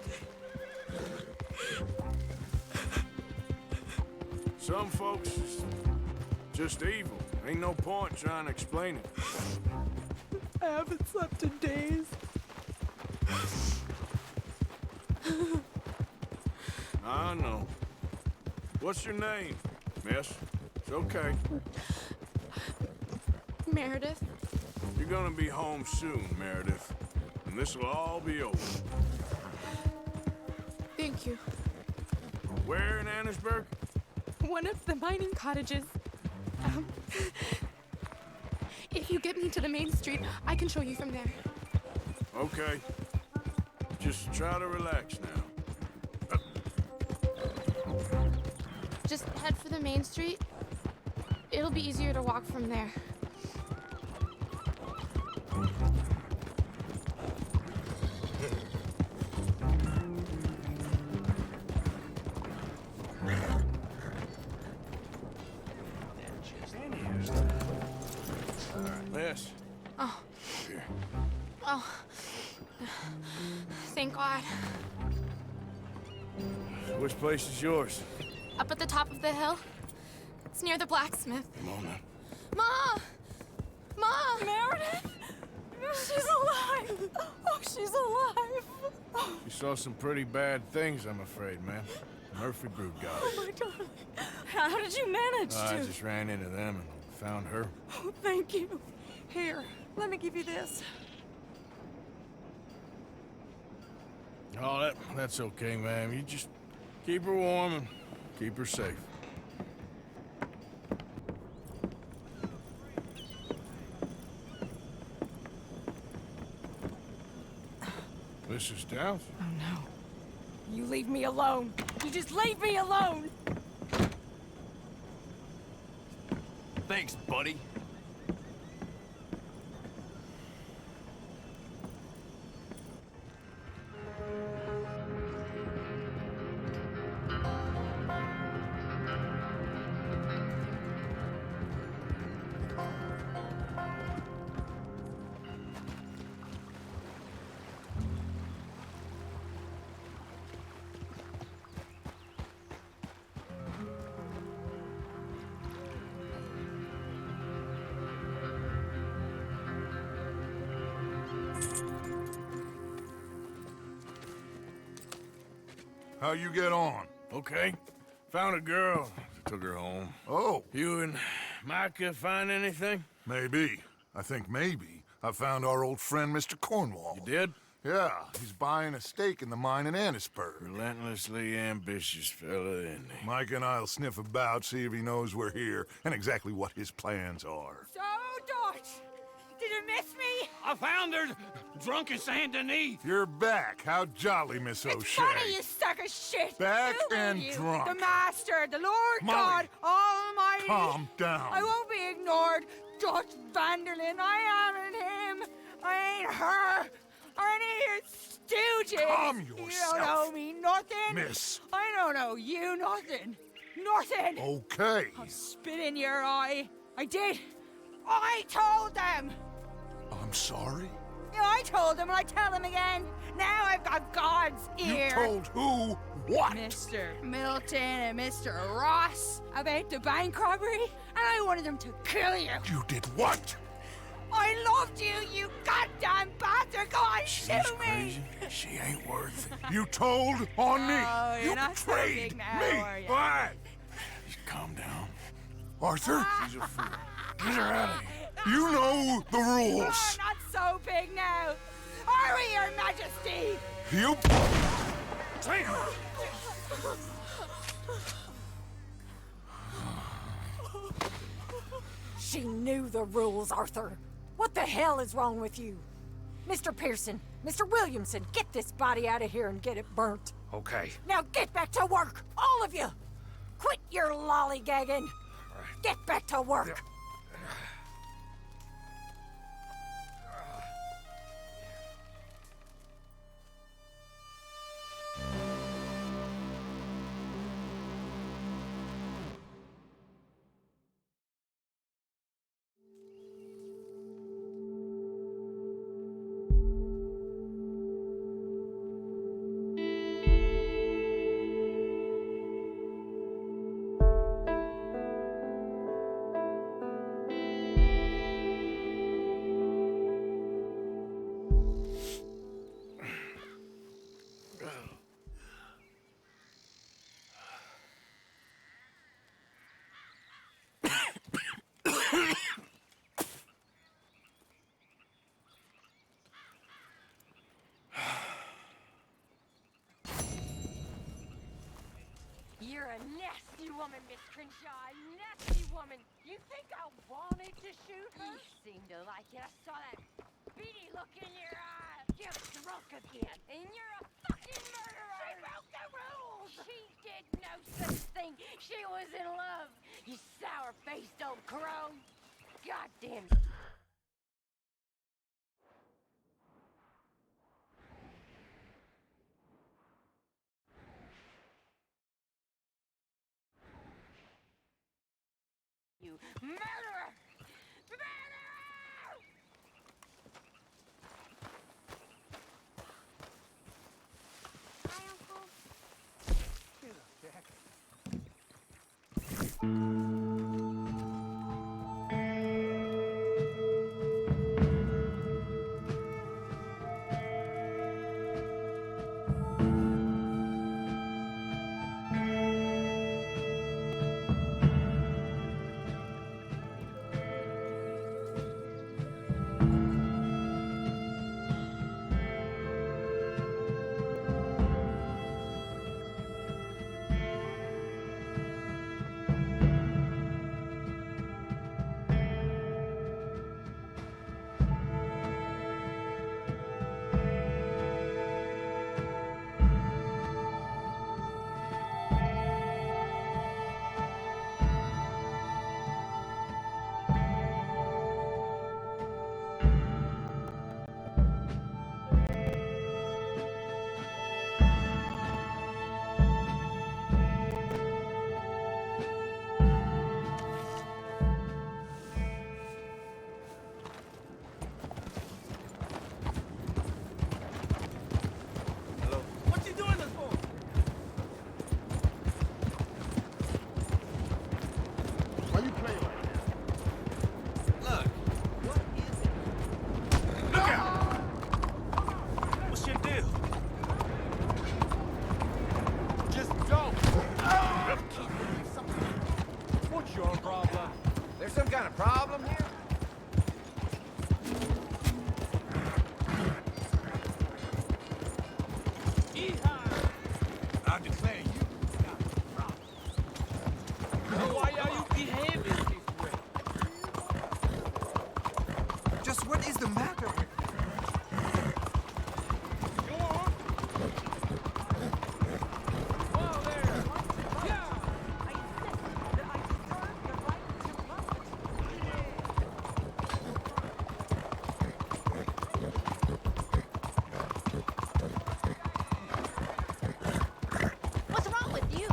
Some folks is just evil. Ain't no point trying to explain it. I haven't slept in days. I know. What's your name, miss? It's okay. Meredith? You're gonna be home soon, Meredith. And this'll all be over. Thank you. Where in Annisburg? One of the mining cottages. If you get me to the main street, I can show you from there. Okay. Just try to relax now. Just head for the main street. It'll be easier to walk from there. Miss. Oh. Here. Oh. Thank God. Which place is yours? Up at the top of the hill. It's near the blacksmith. Come on now. Mom! Mom! Meredith! She's alive! Oh, she's alive! You saw some pretty bad things, I'm afraid, man. Murphy brood got Oh, us. my darling. How did you manage to? I just ran into them and found her. Oh, thank you. Here, let me give you this. Oh, that's okay, ma'am. You just keep her warm and keep her safe. Mrs. Downs? Oh, no. You leave me alone. You just leave me alone. Thanks, buddy. How you get on? Okay. Found a girl. Took her home. Oh. You and Micah find anything? Maybe. I think maybe I found our old friend, Mr. Cornwall. You did? Yeah, he's buying a stake in the mine in Annisburg. Relentlessly ambitious fella, isn't he? Mike and I'll sniff about, see if he knows we're here, and exactly what his plans are. So, Dutch, did you miss me? I found her drunk in Saint Denis. You're back. How jolly, Miss O'Shea. It's funny, you suck of shit. Back Who are and you? drunk. The Master, the Lord Molly. God Almighty. Calm down. I won't be ignored. Dutch Vanderlyn, I am him. I ain't her. Or any of your stooges. Calm You yourself. don't owe me nothing. Miss. I don't owe you nothing. Nothing. Okay. I'll spit in your eye. I did. I told them. I'm sorry? Yeah, I told them, and I tell them again. Now I've got God's ear. You told who what? Mr. Milton and Mr. Ross about the bank robbery, and I wanted them to kill you. You did what? I loved you, you goddamn bastard! Go on, She's shoot crazy. me! She ain't worth it. You told on me. Oh, you're You not so betrayed big now, me. are you? What? Just calm down. Arthur? She's a fool. Get her out of here. You know the rules. You're not so big now. Are we, Your Majesty? You... She knew the rules, Arthur. What the hell is wrong with you? Mr. Pearson, Mr. Williamson, get this body out of here and get it burnt. Okay. Now get back to work, all of you! Quit your lollygagging! Get back to work! woman, Miss Crenshaw. A nasty woman. You think I wanted to shoot her? You seem to like it. I saw that beady look in your eye. You're drunk again, and you're a fucking murderer. She broke the rules. She did no such thing. She was in love. You sour-faced old crow. Goddamn. You murderer! Murderer! Hi, Uncle. Get up, Jack. What you doing this for? Why you playing like that? Look. What is it? Look out! What's your deal? Just don't. What's your problem? There's some kind of problem here? I declare you got a problem. Why are you behaving this way? Just what is the matter with you? Go on. Whoa there. Yeah. I insist that I deserve the right to vote. What's wrong with you?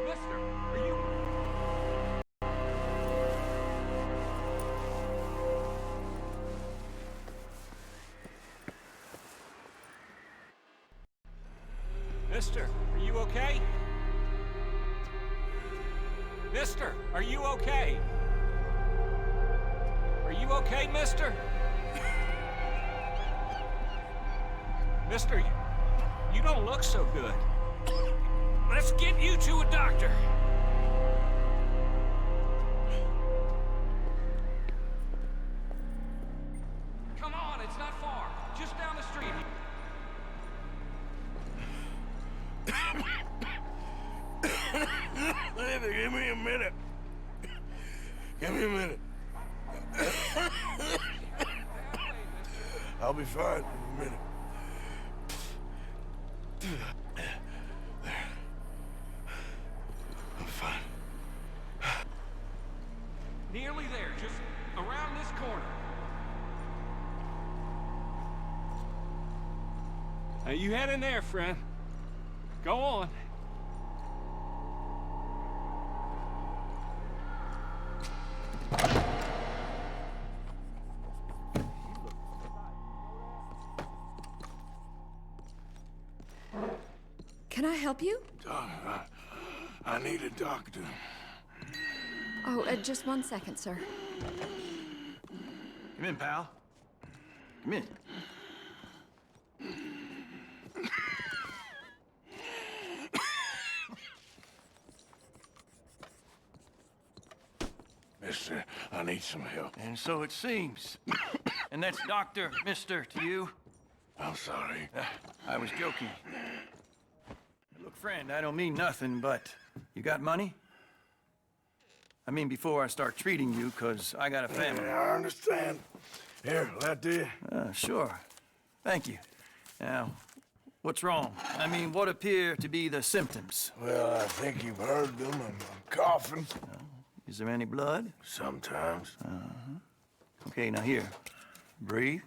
Mister, are you... Mister, are you okay? Mister, are you okay? Are you okay, mister? Mister, you don't look so good. Let's get you to a doctor. Come on, it's not far. Just down the street. Give me a minute. Give me a minute. I'll be fine in a minute. I'm fine. Nearly there, just around this corner. Now you head in there, friend. Go on. help you? I need a doctor. Oh, just 1 second, sir. Come in, pal. Come in. Mister, I need some help. And so it seems. And that's Dr. Mister to you? I'm sorry. I was joking. Look, friend, I don't mean nothing, but you got money? I mean, before I start treating you, 'cause I got a family. Yeah, I understand. Here, that do you? Sure. Thank you. Now, what's wrong? I mean, what appear to be the symptoms? Well, I think you've heard them. I'm coughing. Is there any blood? Sometimes. Okay, now here. Breathe.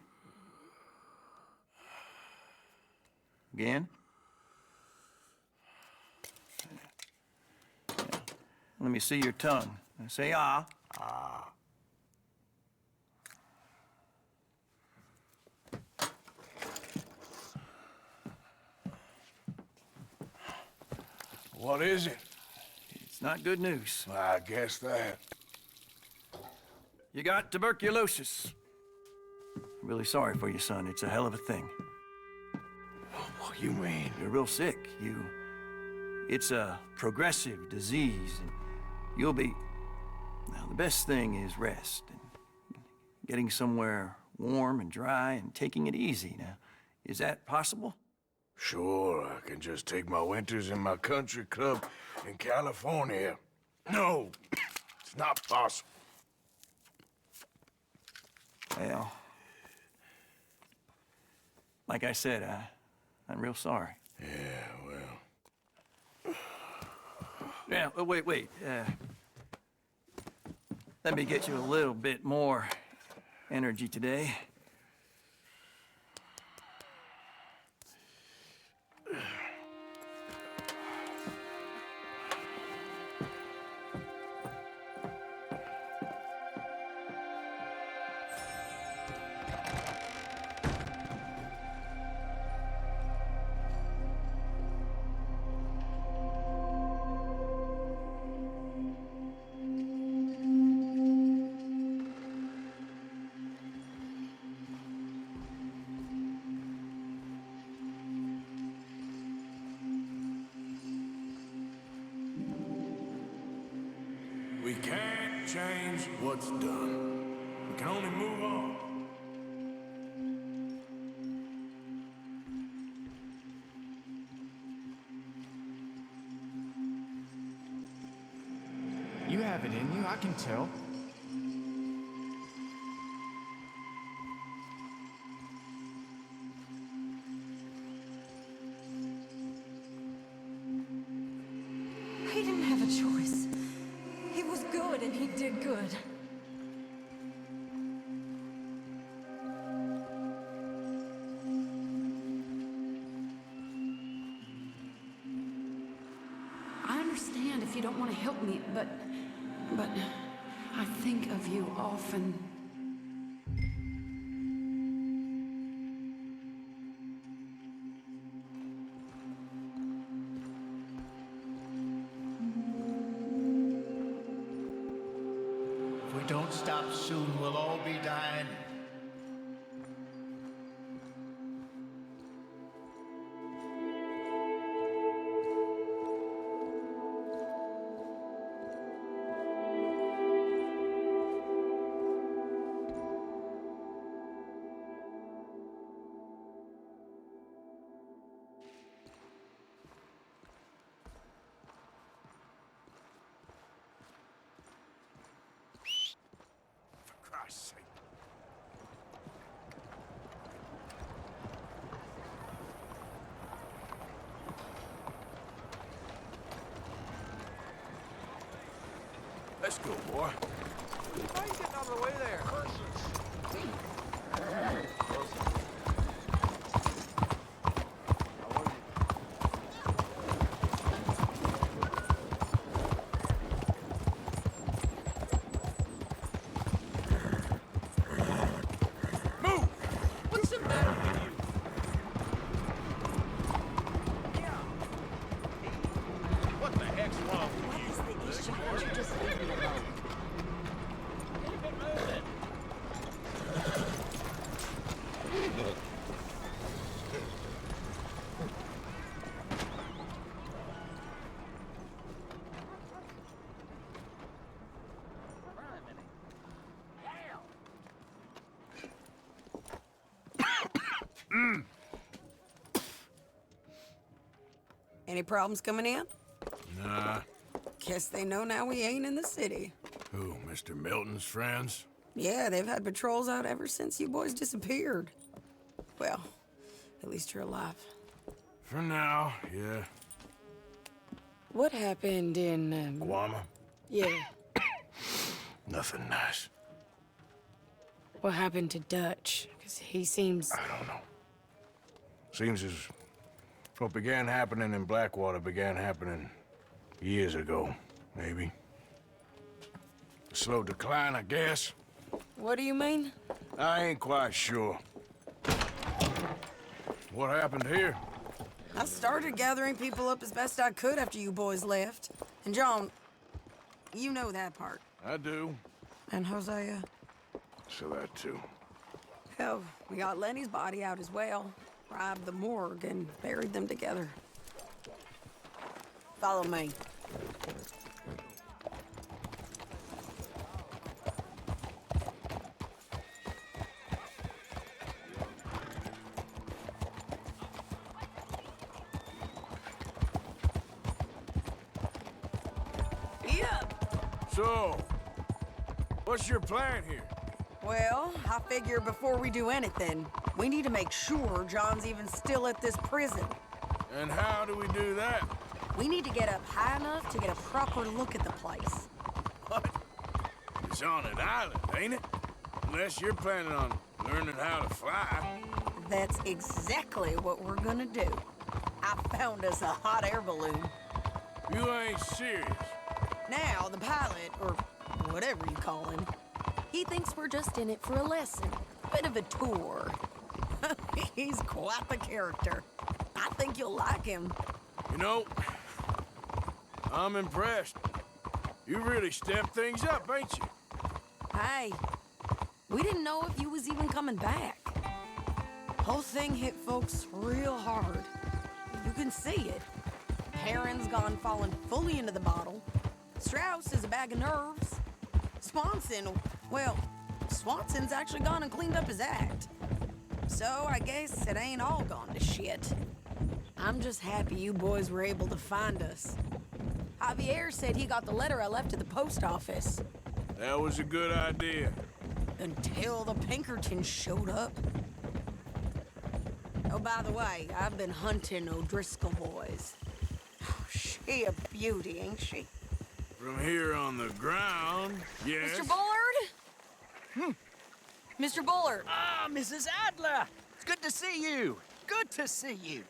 Again. Let me see your tongue. Say ah. Ah. What is it? It's not good news. I guess that. You got tuberculosis. Really sorry for you, son. It's a hell of a thing. What do you mean? You're real sick. It's a progressive disease, and you'll be... Now, the best thing is rest, and getting somewhere warm and dry and taking it easy. Now, is that possible? Sure, I can just take my winters in my country club in California. No, it's not possible. Well, like I said, I'm real sorry. Yeah, well... Yeah, wait. Let me get you a little bit more energy today. We can't change what's done. We can only move on. You have it in you, I can tell. He didn't have a choice. He was good and he did good. I understand if you don't want to help me, but I think of you often. If we don't stop soon, we'll all be dying. For Christ's sake. Let's go, boy. Why are you getting out of the way there? Move! What's the matter with you? Christian, why don't you just leave me alone? Any problems coming in? Nah. Guess they know now we ain't in the city. Who, Mr. Milton's friends? Yeah, they've had patrols out ever since you boys disappeared. Well, at least you're alive. For now, yeah. What happened in, Guama? Yeah. Nothing nice. What happened to Dutch? Because he seems... I don't know. Seems as what began happening in Blackwater began happening years ago, maybe. A slow decline, I guess. What do you mean? I ain't quite sure. What happened here? I started gathering people up as best I could after you boys left. And John, you know that part. I do. And Hosea? So that too. Hell, we got Lenny's body out as well. Robbed the morgue and buried them together. Follow me. Yeah. So, what's your plan here? Well, I figure before we do anything, we need to make sure John's even still at this prison. And how do we do that? We need to get up high enough to get a proper look at the place. What? It's on an island, ain't it? Unless you're planning on learning how to fly. That's exactly what we're gonna do. I found us a hot air balloon. You ain't serious. Now, the pilot, or whatever you call him, he thinks we're just in it for a lesson. Bit of a tour. He's quite the character. I think you'll like him. You know, I'm impressed. You really stepped things up, ain't you? Hey, we didn't know if you was even coming back. Whole thing hit folks real hard. You can see it. Heron's gone falling fully into the bottle. Strauss is a bag of nerves. Swanson, well, Swanson's actually gone and cleaned up his act. So I guess it ain't all gone to shit. I'm just happy you boys were able to find us. Javier said he got the letter I left at the post office. That was a good idea. Until the Pinkertons showed up. Oh, by the way, I've been hunting O'Driscoll boys. She a beauty, ain't she? From here on the ground, yes. Mr. Bullard? Mr. Bullard. Ah, Mrs. Adler! It's good to see you. Good to see you.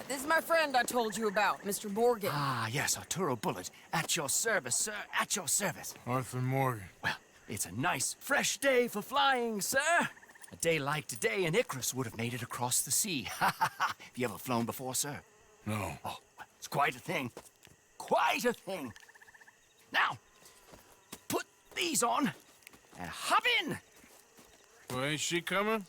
This is my friend I told you about, Mr. Morgan. Ah, yes, Arturo Bullard. At your service, sir. At your service. Arthur Morgan. Well, it's a nice, fresh day for flying, sir. A day like today, an Icarus would have made it across the sea. Ha ha ha! Have you ever flown before, sir? No. Oh, it's quite a thing. Quite a thing. Now, put these on and hop in. Well, ain't she coming?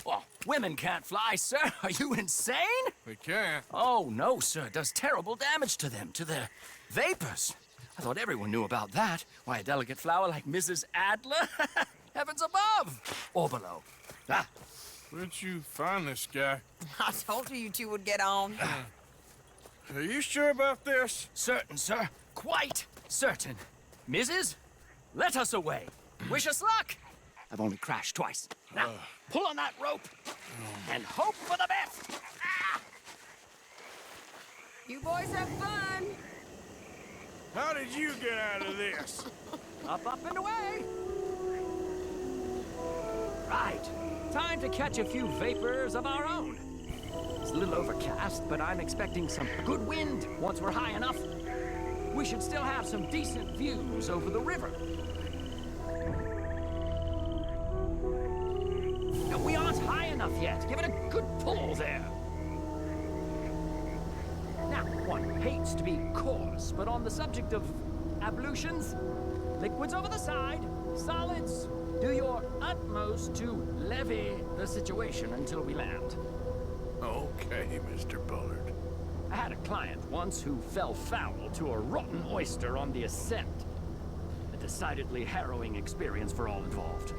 Well, women can't fly, sir. Are you insane? They can't. Oh, no, sir. It does terrible damage to them, to their vapors. I thought everyone knew about that. Why, a delicate flower like Mrs. Adler? Heavens above. Or below. Where'd you find this guy? I told you two would get on. Are you sure about this? Certain, sir. Quite certain. Mrs., let us away. Wish us luck. I've only crashed twice. Now, pull on that rope and hope for the best. You boys have fun. How did you get out of this? Up, and away. Right. Time to catch a few vapors of our own. It's a little overcast, but I'm expecting some good wind once we're high enough. We should still have some decent views over the river. No, we aren't high enough yet. Give it a good pull there. Now, one hates to be coarse, but on the subject of ablutions. Liquids over the side. Solids. Do your utmost to levy the situation until we land. Okay, Mr. Bullard. I had a client once who fell foul to a rotten oyster on the ascent. A decidedly harrowing experience for all involved.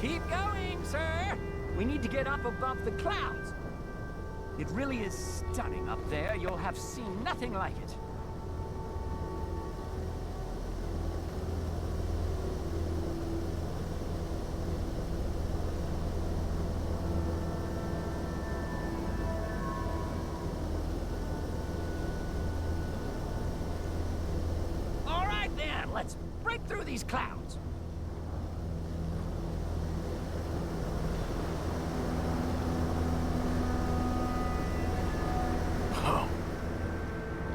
Keep going, sir! We need to get up above the clouds. It really is stunning up there. You'll have seen nothing like it. All right, then. Let's break through these clouds.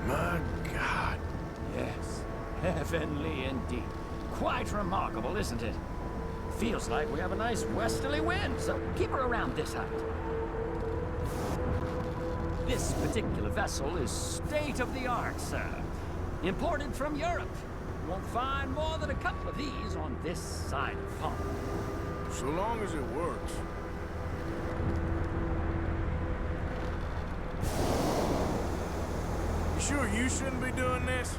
My God. Yes, heavenly indeed. Quite remarkable, isn't it? Feels like we have a nice westerly wind, so keep her around this height. This particular vessel is state-of-the-art, sir. Imported from Europe. You won't find more than a couple of these on this side of the pond. So long as it works. You sure you shouldn't be doing this?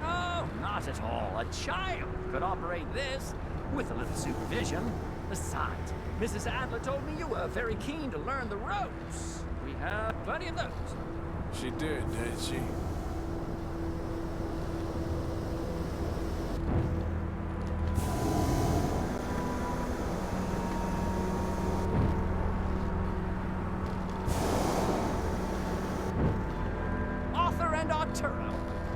Oh, not at all. A child could operate this with a little supervision. Besides, Mrs. Adler told me you were very keen to learn the ropes. We have plenty of those. She did, didn't she? Arthur and Arturo.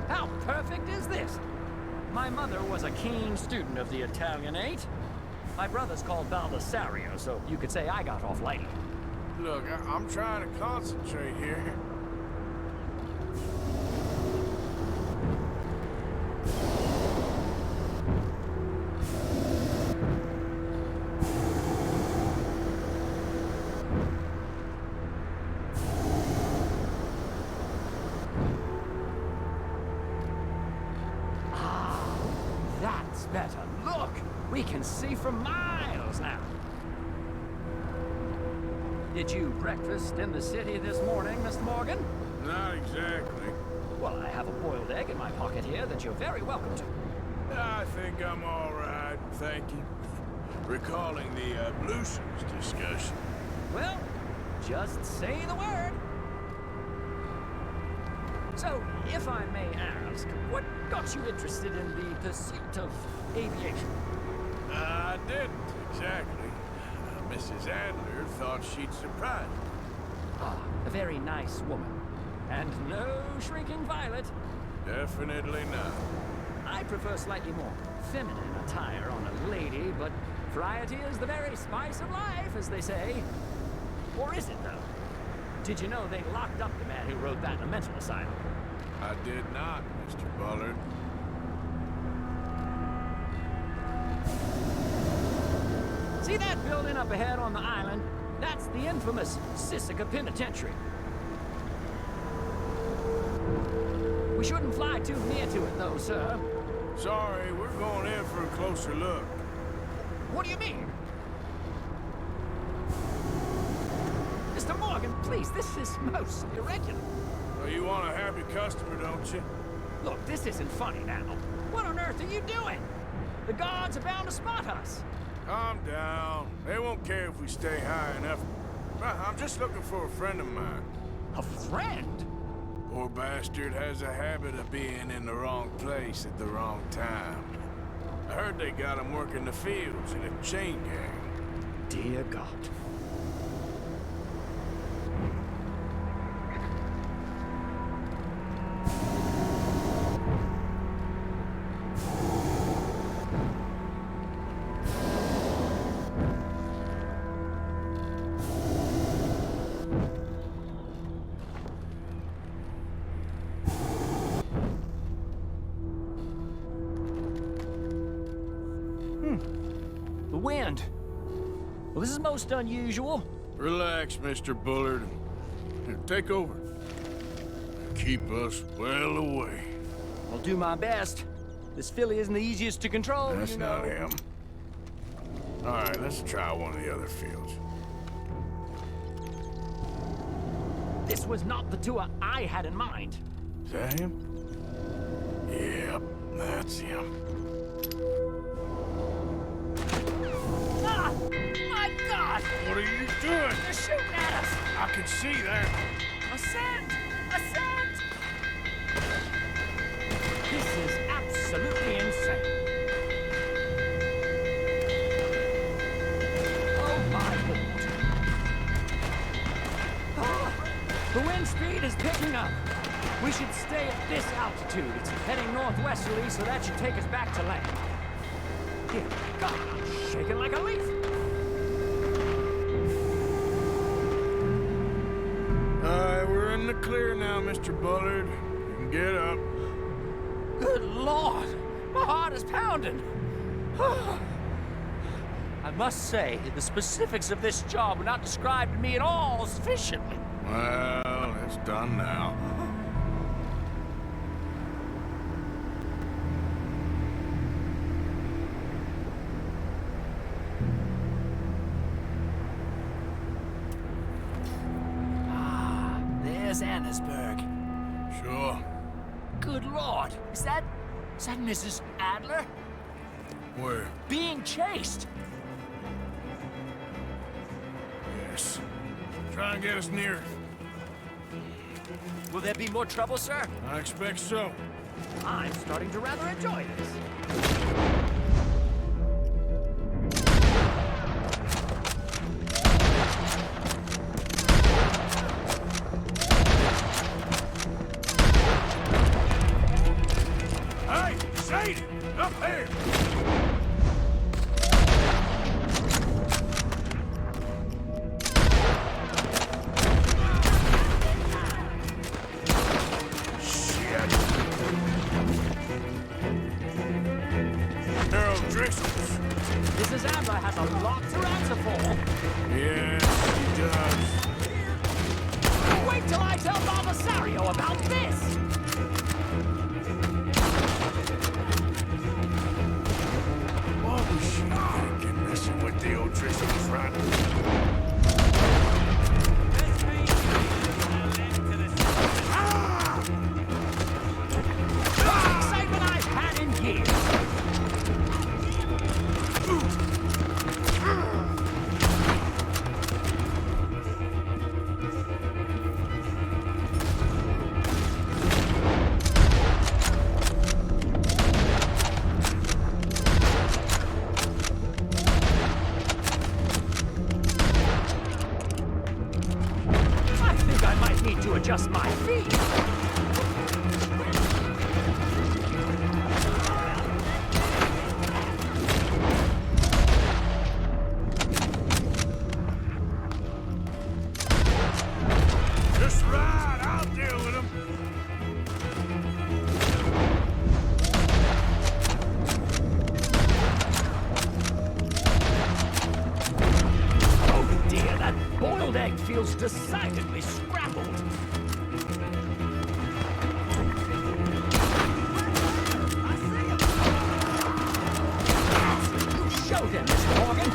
How perfect is this? My mother was a keen student of the Italianate. My brother's called Baldessario, so you could say I got off lightly. Look, I'm trying to concentrate here. That's better. Look! We can see for miles now. Did you breakfast in the city this morning, Mr. Morgan? Not exactly. Well, I have a boiled egg in my pocket here that you're very welcome to. I think I'm all right, thank you. Recalling the ablutions discussion. Well, just say the word. So, if I may ask, what got you interested in the pursuit of aviation? I didn't, exactly. Mrs. Adler thought she'd surprise me. Ah, a very nice woman. And no shrinking violet. Definitely not. I prefer slightly more feminine attire on a lady, but variety is the very spice of life, as they say. Or is it, though? Did you know they locked up the man who wrote that in a mental asylum? I did not, Mr. Bullard. See that building up ahead on the island? That's the infamous Sisika Penitentiary. We shouldn't fly too near to it, though, sir. Sorry, we're going in for a closer look. What do you mean? Mr. Morgan, please, this is most irregular. Well, you want a happy customer, don't you? Look, this isn't funny now. What on earth are you doing? The guards are bound to spot us. Calm down. They won't care if we stay high enough. I'm just looking for a friend of mine. A friend? Poor bastard has a habit of being in the wrong place at the wrong time. I heard they got him working the fields in a chain gang. Dear God. The wind. Well, this is most unusual. Relax, Mr. Bullard. Here, take over. Keep us well away. I'll do my best. This filly isn't the easiest to control, That's you know. not him. All right, let's try one of the other fields. This was not the tour I had in mind. Is that him? Yep, that's him. Ah! My God! What are you doing? They're shooting at us! I can see that. Ascend! Ascend! This is absolutely insane. Oh my Lord. Ah, the wind speed is picking up. We should stay at this altitude. It's heading northwesterly, so that should take us back to land. Dear God, I'm shaking like a leaf. We're in the clear now, Mr. Bullard. You can get up. Good Lord! My heart is pounding! I must say, the specifics of this job were not described to me at all sufficiently. Well, it's done now. There's Annesburg. Sure. Good Lord! Is that Mrs. Adler? Where? Being chased! Yes. Try and get us near. Will there be more trouble, sir? I expect so. I'm starting to rather enjoy this. Hey, Sadie! Up there! Mrs. Adler has a lot to answer for. Yes, he does. Wait till I tell Baldasario about this! What was she thinking, messing with the old Trishul's right? Excitement I've had in years. I think I might need to adjust my feet. Just right, I'll deal with him. Oh dear, that boiled egg feels decidedly scrambled. Show them, Mr. Morgan.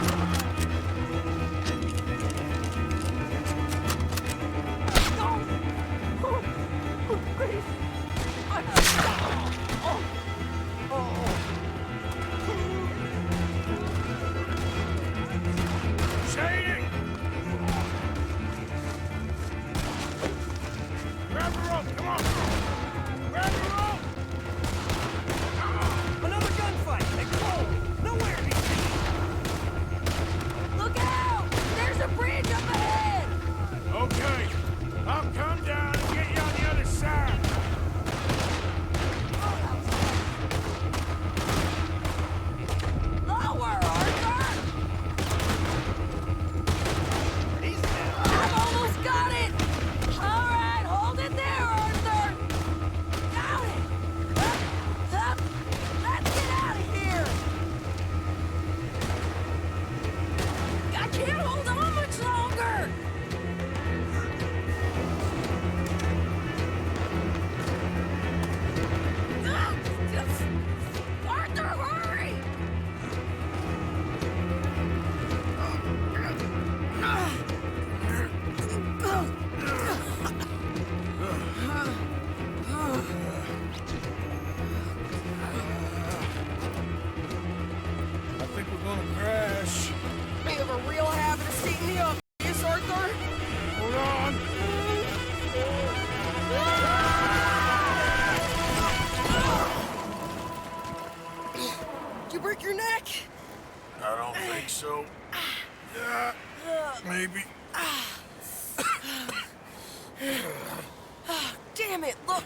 Damn it, look!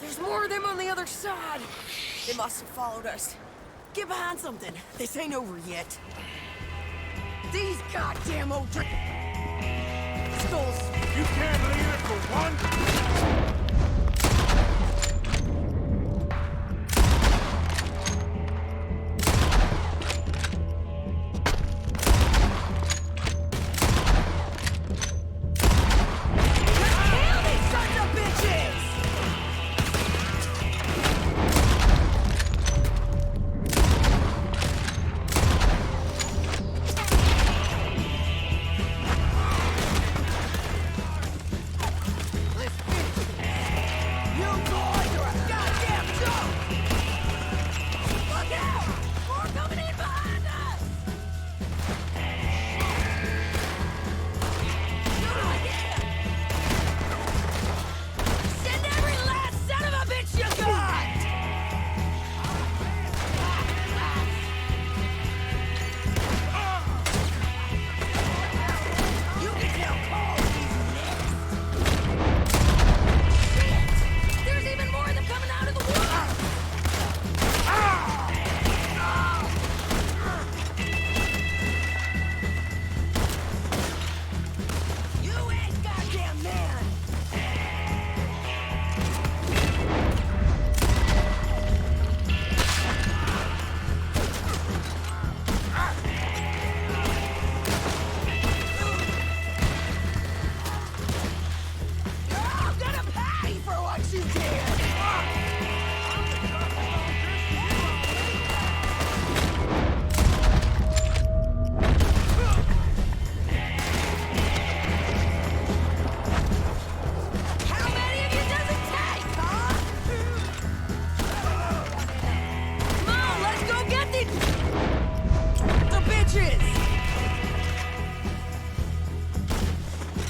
There's more of them on the other side. They must have followed us. Get behind something. This ain't over yet. These goddamn old skulls. You can't leave it for one.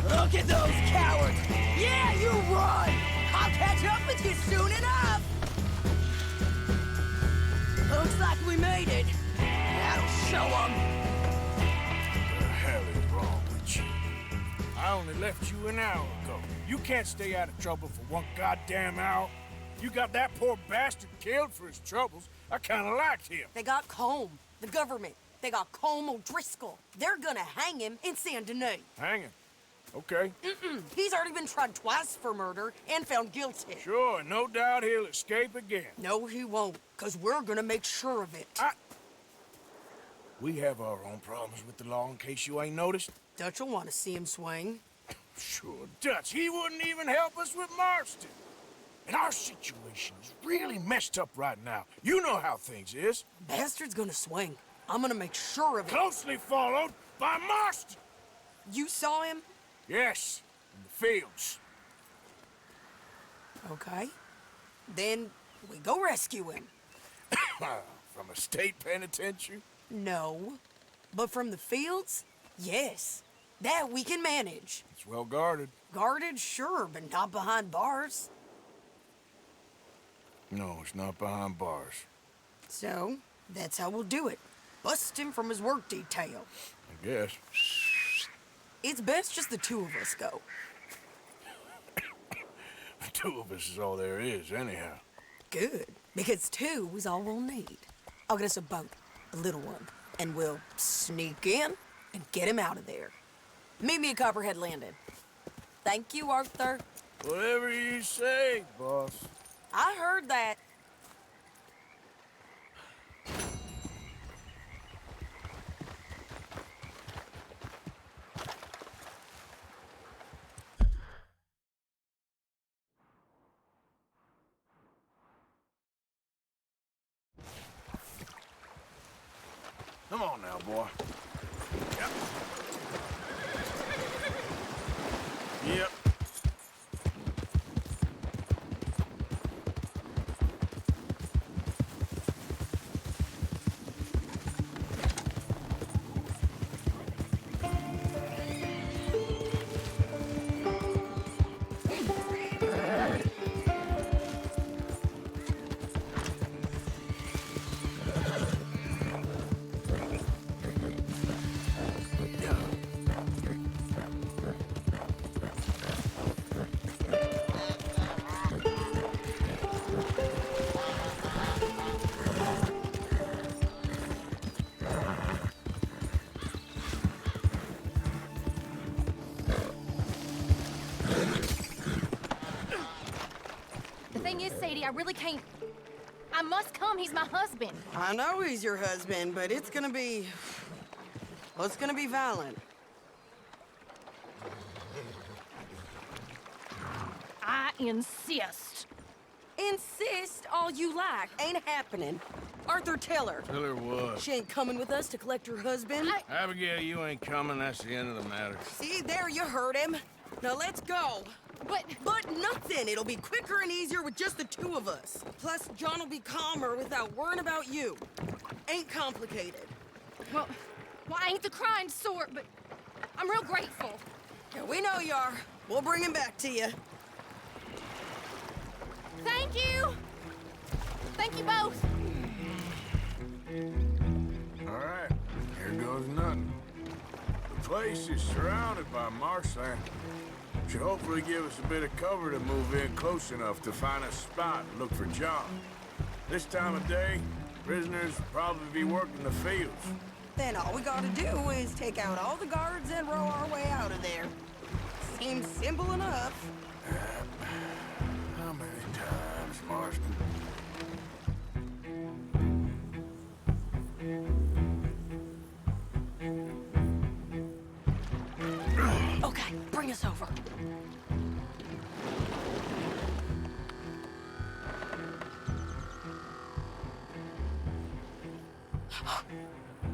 Look at those cowards! Yeah, you run! I'll catch up with you soon enough! Looks like we made it. That'll show them. What the hell is wrong with you? I only left you an hour ago. You can't stay out of trouble for one goddamn hour. You got that poor bastard killed for his troubles. I kinda liked him. They got Combe, the government. They got Combe O'Driscoll. They're gonna hang him in Saint Denis. Hang him? Okay. He's already been tried twice for murder and found guilty. Sure, no doubt he'll escape again. No, he won't, because we're gonna make sure of it. We have our own problems with the law, in case you ain't noticed. Dutch will want to see him swing. Sure, Dutch. He wouldn't even help us with Marston. And our situation is really messed up right now. You know how things is. Bastard's gonna swing. I'm gonna make sure of it. Closely followed by Marston. You saw him? Yes, in the fields. Okay. Then we go rescue him. From a state penitentiary? No. But from the fields? Yes. That we can manage. It's well guarded. Guarded, sure, but not behind bars. No, it's not behind bars. So, that's how we'll do it. Bust him from his work detail. I guess. It's best just the two of us go. The two of us is all there is, anyhow. Good, because two is all we'll need. I'll get us a boat, a little one, and we'll sneak in and get him out of there. Meet me at Copperhead Landing. Thank you, Arthur. Whatever you say, boss. I heard that. Come on now, boy. Yep. Yep. thing is, Sadie, I really can't. I must come. He's my husband. I know he's your husband, but it's gonna be... Well, it's gonna be violent. I insist. Insist all you like. Ain't happening. Arthur, tell her. Tell her what? She ain't coming with us to collect her husband. Abigail, you ain't coming. That's the end of the matter. See, there you heard him. Now let's go. But nothing. It'll be quicker and easier with just the two of us. Plus, John will be calmer without worrying about you. Ain't complicated. Well, I ain't the crying sort, but I'm real grateful. Yeah, we know you are. We'll bring him back to you. Thank you. Thank you both. All right, here goes nothing. The place is surrounded by marshland. Should hopefully give us a bit of cover to move in close enough to find a spot and look for John. This time of day, prisoners will probably be working the fields. Then all we gotta do is take out all the guards and row our way out of there. Seems simple enough. How many times, Marston? Okay, bring us over.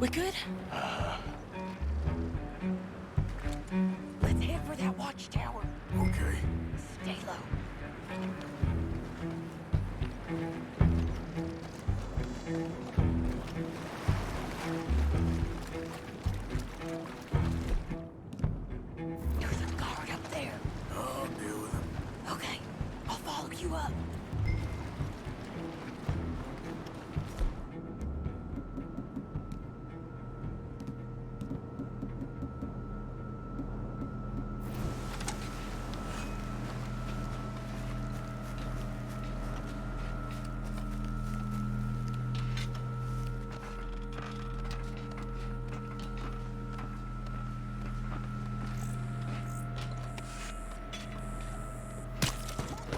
We good? Let's head for that watchtower. Okay. Stay low. There's a guard up there. I'll deal with him. Okay, I'll follow you up.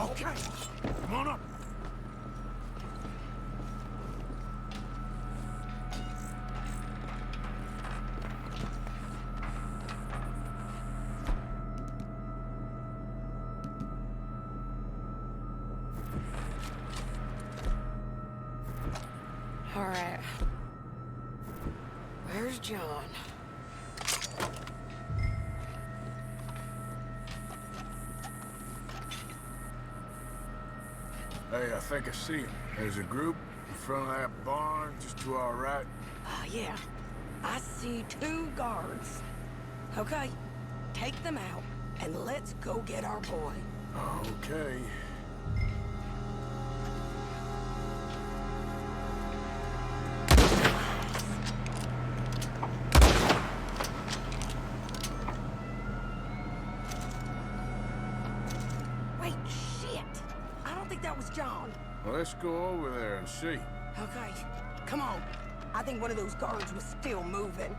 Okay, come on up. All right. Where's John? Hey, I think I see him. There's a group in front of that barn, just to our right. Yeah. I see 2 guards. Okay, take them out, and let's go get our boy. Okay. Wait, shit! I don't think that was John. Well, let's go over there and see. Okay, come on. I think one of those guards was still moving.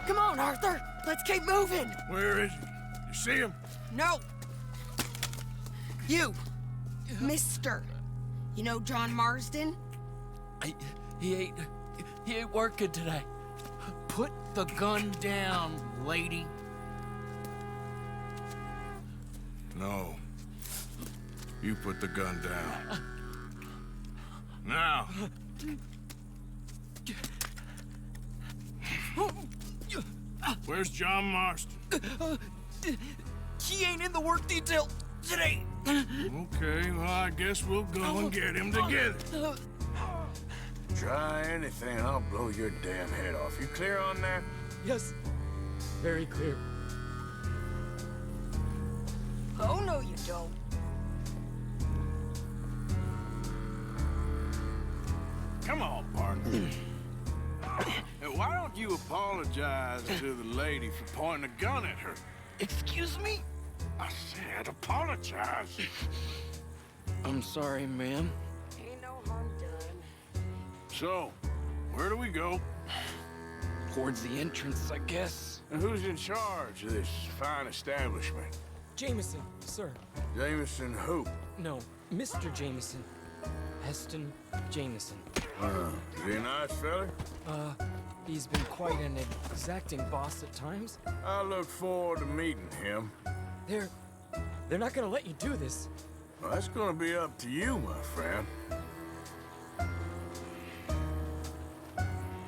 Come on, Arthur. Let's keep moving. Where is he? You see him? No. You. Mister. You know John Marsden? He ain't working today. Put the gun down, lady. No. You put the gun down. Now. Where's John Marston? He ain't in the work detail today. Okay, well, I guess we'll go and get him together. Try anything, I'll blow your damn head off. You clear on that? Yes, very clear. Oh, no, you don't. Come on, partner. why don't you apologize to the lady for pointing a gun at her? Excuse me? I said apologize. I'm sorry, ma'am. Ain't no harm done. So, where do we go? Towards the entrance, I guess. And who's in charge of this fine establishment? Jameson, sir. Jameson who? No, Mr. Jameson. Heston Jameson. Is he a nice fella? He's been quite an exacting boss at times. I look forward to meeting him. They're not gonna let you do this. Well, that's gonna be up to you, my friend.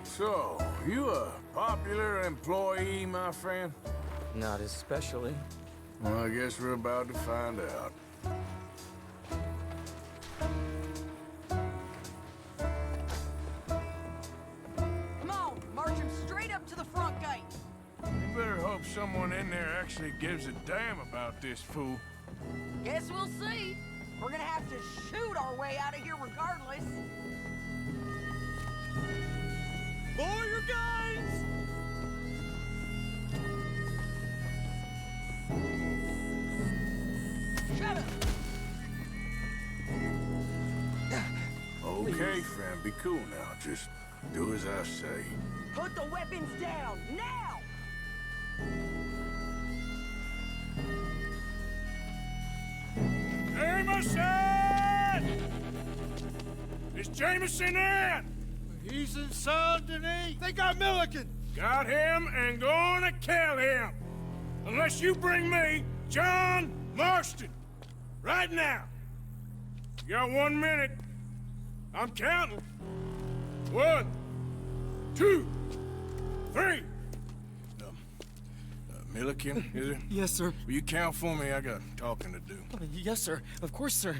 So, you a popular employee, my friend? Not especially. Well, I guess we're about to find out. Come on, march him straight up to the front gate. You better hope someone in there actually gives a damn about this fool. Guess we'll see. We're gonna have to shoot our way out of here regardless. For your guys! Shut up! Okay, friend, be cool now. Just do as I say. Put the weapons down, now! Jameson! Is Jameson in? He's in Saint Denis. They got Milliken. Got him and gonna kill him. Unless you bring me John Marston. Right now. You got 1 minute. I'm counting. 1, 2, 3. Milliken, is it? Yes, sir. Will you count for me? I got talking to do. Yes, sir. Of course, sir.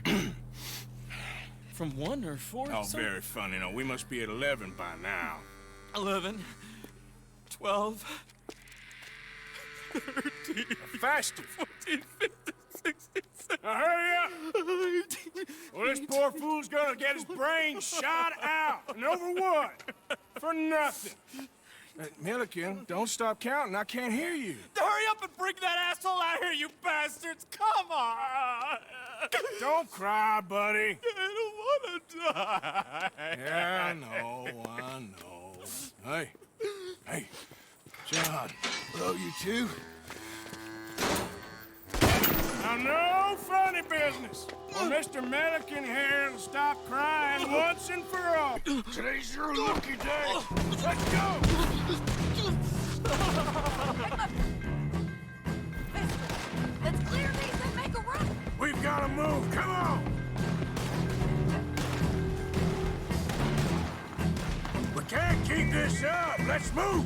From 1 or 4? Oh, sir? very funny. No, we must be at 11 by now. 11, 12, 13, faster. 14, 15, 16, 17. Now hurry up! Well, this poor fool's gonna get his brains shot out. And over what? For nothing. Milliken, don't stop counting. I can't hear you. Hurry up and bring that asshole out here, you bastards! Come on! Don't cry, buddy. I don't want to die. Yeah, I know. Hey, John. Love you too. Now, no funny business. Well, Mr. Milliken here will stop crying once and for all. Today's your lucky day. Let's go. Let's clear these and make a run. We've got to move. Come on. We can't keep this up. Let's move.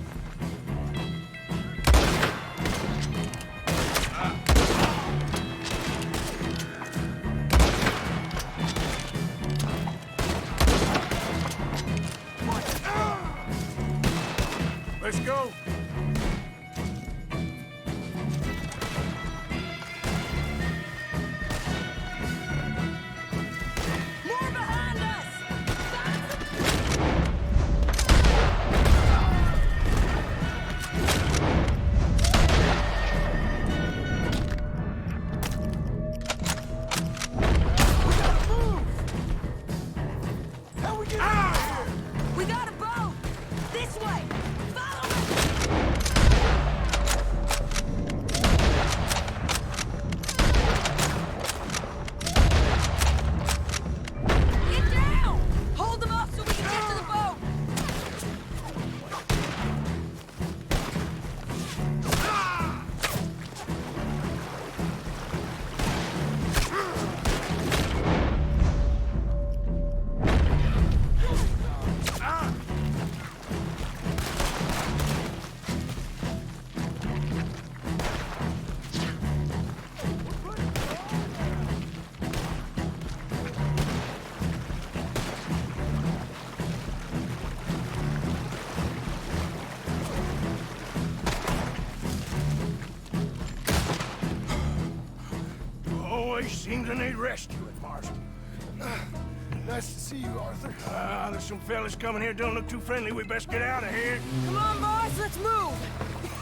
Let's go. More behind us! How we get out of here? We got a boat! This way! Follow me! Get down! Hold them up so we can get to the boat! Always seem to need rescuing, Marston. Nice to see you, Arthur. There's some fellas coming here. Don't look too friendly. We best get out of here. Come on, boys, let's move.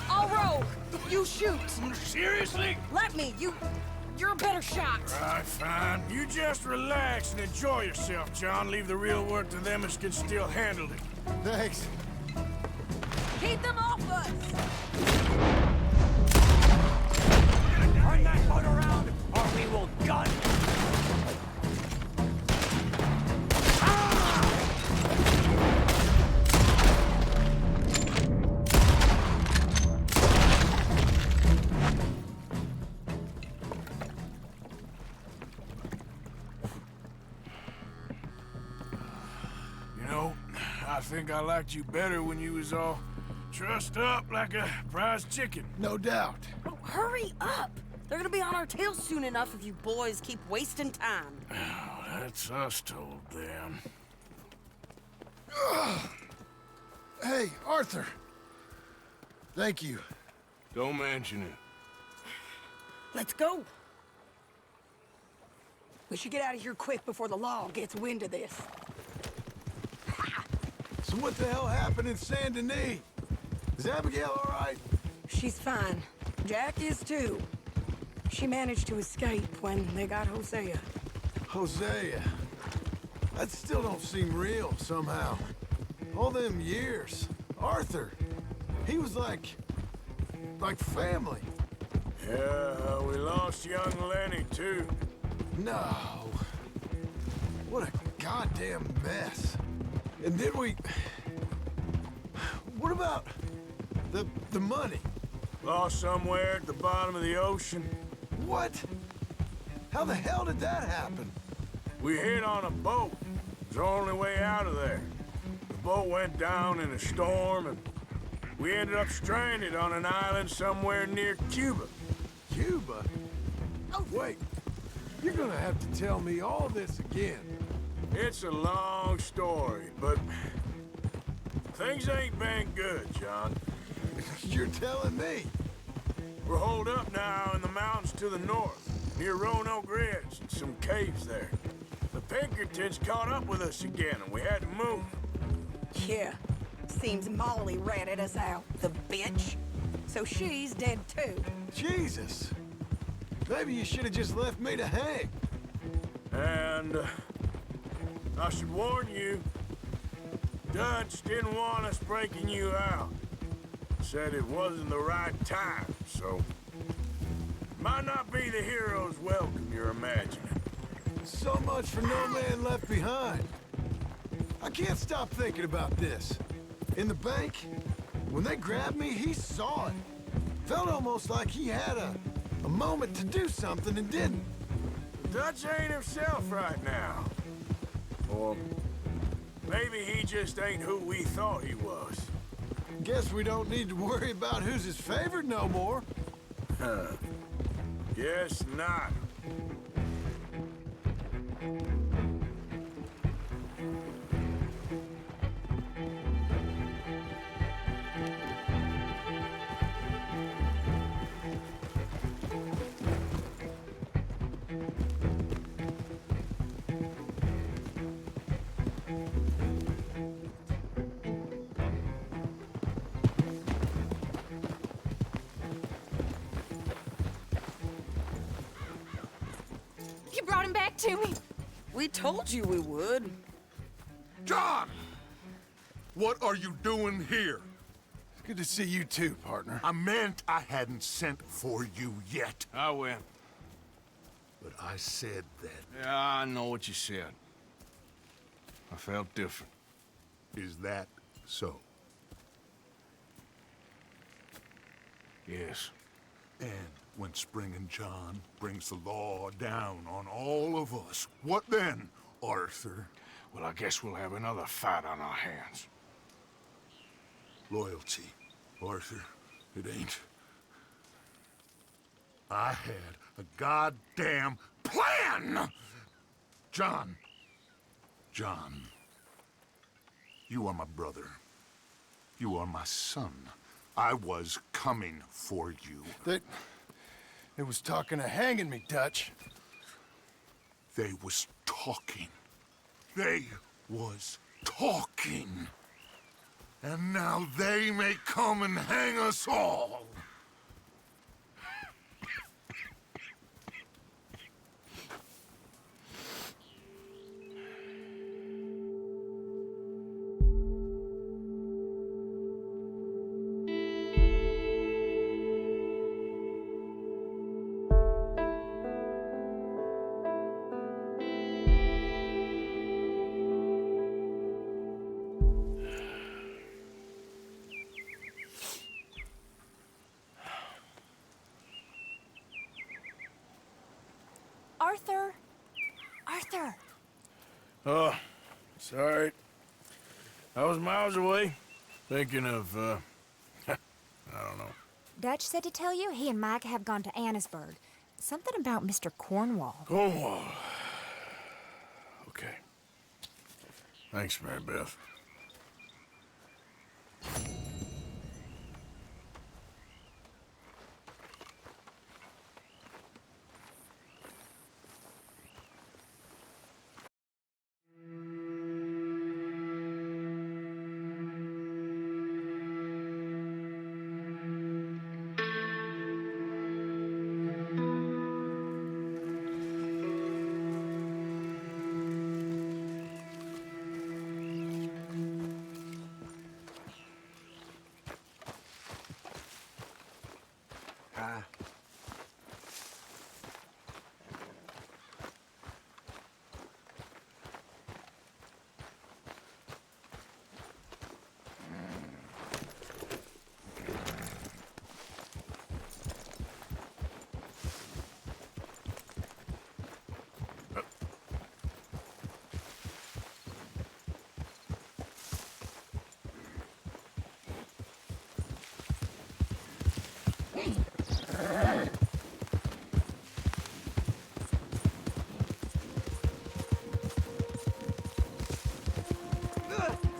I'll row. You shoot. Seriously? Let me. You're a better shot. Right, fine. You just relax and enjoy yourself, John. Leave the real work to them as can still handle it. Thanks. Keep them off us. Turn that boat around, or we will gun. You know, I think I liked you better when you was all trussed up like a prize chicken. No doubt. Oh, hurry up. They're gonna be on our tails soon enough if you boys keep wasting time. Oh, that's us told them. Hey, Arthur. Thank you. Don't mention it. Let's go. We should get out of here quick before the law gets wind of this. So what the hell happened in Saint Denis? Is Abigail all right? She's fine. Jack is too. She managed to escape when they got Hosea. Hosea. That still don't seem real, somehow. All them years. Arthur. He was like family. Yeah, we lost young Lenny, too. No. What a goddamn mess. And then we... What about the money? Lost somewhere at the bottom of the ocean. What? How the hell did that happen? We hit on a boat. It was the only way out of there. The boat went down in a storm, and we ended up stranded on an island somewhere near Cuba. Cuba? Oh, wait. You're gonna have to tell me all this again. It's a long story, but things ain't been good, John. You're telling me? We're holed up now in the mountains to the north, near Roanoke Ridge and some caves there. The Pinkertons caught up with us again, and we had to move. Yeah. Seems Molly ratted us out, the bitch. So she's dead too. Jesus. Maybe you should have just left me to hang. And I should warn you, Dutch didn't want us breaking you out. Said it wasn't the right time, so might not be the hero's welcome you're imagining. So much for no man left behind. I can't stop thinking about this. In the bank, when they grabbed me, he saw it. Felt almost like he had a moment to do something and didn't. Dutch ain't himself right now. Or maybe he just ain't who we thought he was. Guess we don't need to worry about who's his favorite no more. Guess not. You brought him back to me. We told you we would. John! What are you doing here? It's good to see you too, partner. I meant I hadn't sent for you yet. I went. But I said that. Yeah, I know what you said. I felt different. Is that so? Yes. And when Spring and John brings the law down on all of us, what then, Arthur? Well, I guess we'll have another fight on our hands. Loyalty, Arthur, it ain't. I had a goddamn plan! John, you are my brother. You are my son. I was coming for you. They was talking of hanging me, Dutch. They was talking. They was talking. And now they may come and hang us all. Arthur! Arthur! Oh, sorry. I was miles away, thinking of, I don't know. Dutch said to tell you he and Mike have gone to Annisburg. Something about Mr. Cornwall. Cornwall. Okay. Thanks, Mary Beth.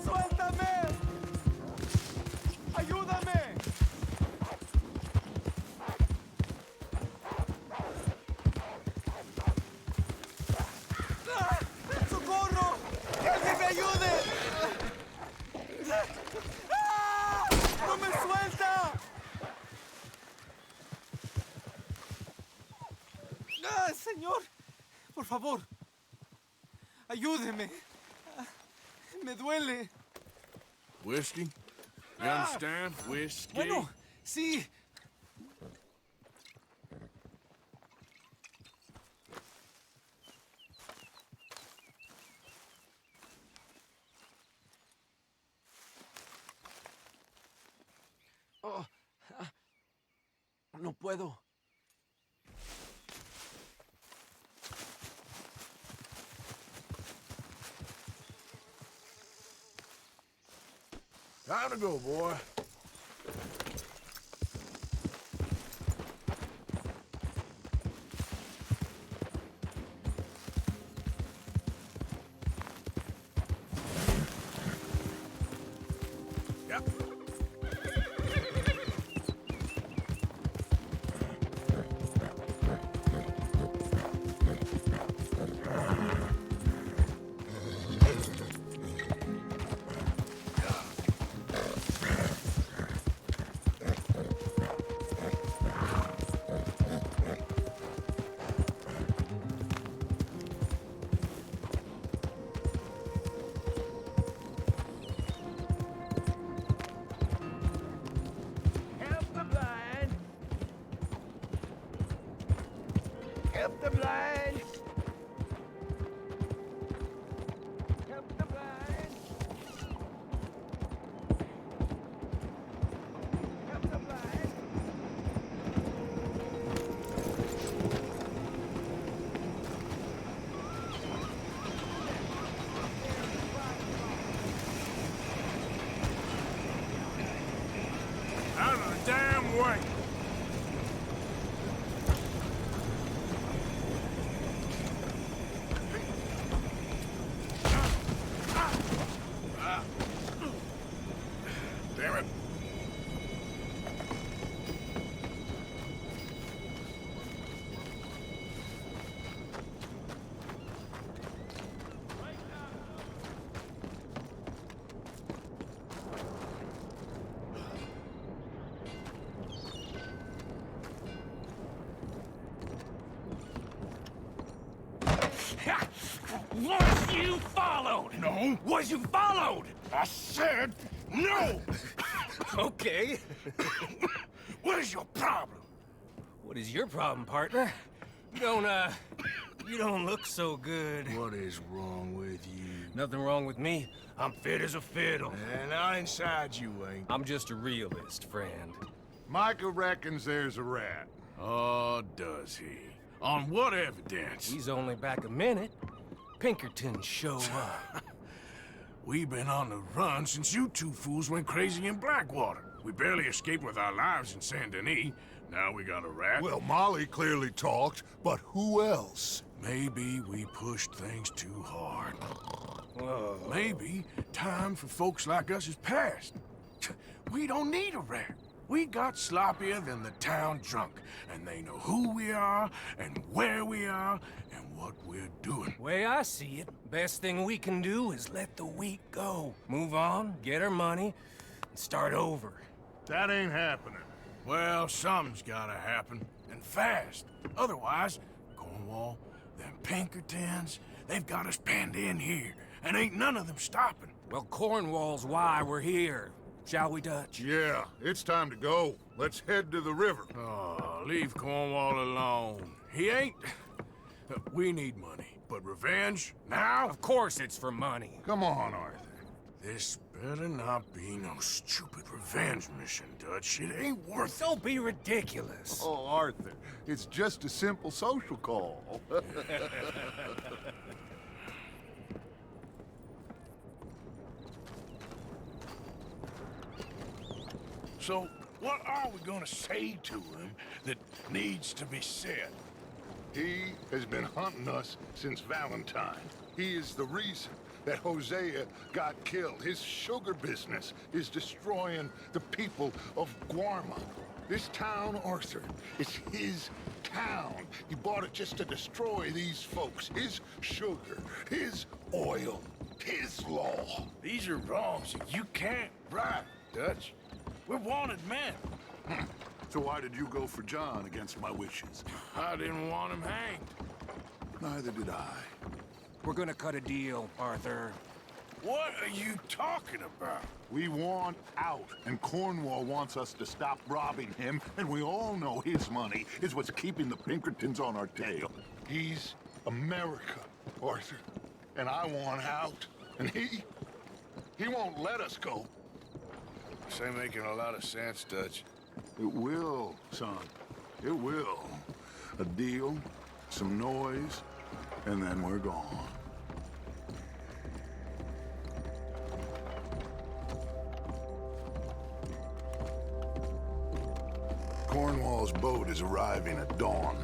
¡Suéltame! ¡Ayúdame! ¡Socorro! ¡Que alguien me ayude! ¡Ah! ¡No me suelta! ¡Ah, señor! Por favor, ayúdeme. Me duele. Whiskey? You understand? Whiskey? Bueno, sí. Oh, no puedo. Time to go, boy. Yep. Help the blind! Help the blind! Help the blind! Out of the damn way! Was you followed? No. Was you followed? I said no! Okay. What is your problem? What is your problem, partner? You don't look so good. What is wrong with you? Nothing wrong with me. I'm fit as a fiddle. And not inside you ain't. I'm just a realist, friend. Micah reckons there's a rat. Oh, does he? On what evidence? He's only back a minute. Pinkerton show up. We've been on the run since you two fools went crazy in Blackwater. We barely escaped with our lives in Saint Denis. Now we got a rat. Well, Molly clearly talked, but who else? Maybe we pushed things too hard. Whoa. Maybe time for folks like us is past. We don't need a rat. We got sloppier than the town drunk, and they know who we are, and where we are, and what we're doing. Way I see it, best thing we can do is let the week go. Move on, get our money, and start over. That ain't happening. Well, something's gotta happen, and fast. Otherwise, Cornwall, them Pinkertons, they've got us penned in here, and ain't none of them stopping. Well, Cornwall's why we're here. Shall we, Dutch? Yeah, it's time to go. Let's head to the river. Oh, leave Cornwall alone. He ain't... We need money, but revenge, now? Of course it's for money. Come on, Arthur. This better not be no stupid revenge mission, Dutch. It ain't worth it. Don't be ridiculous. Oh, Arthur, it's just a simple social call. So, what are we gonna say to him that needs to be said? He has been hunting us since Valentine. He is the reason that Hosea got killed. His sugar business is destroying the people of Guarma. This town, Arthur, is his town. He bought it just to destroy these folks. His sugar, his oil, his law. These are wrongs that you can't right, Dutch. We're wanted men. So why did you go for John against my wishes? I didn't want him hanged. Neither did I. We're gonna cut a deal, Arthur. What are you talking about? We want out, and Cornwall wants us to stop robbing him, and we all know his money is what's keeping the Pinkertons on our tail. He's America, Arthur, and I want out, and he won't let us go. This ain't making a lot of sense, Dutch. It will, son. It will. A deal, some noise, and then we're gone. Cornwall's boat is arriving at dawn.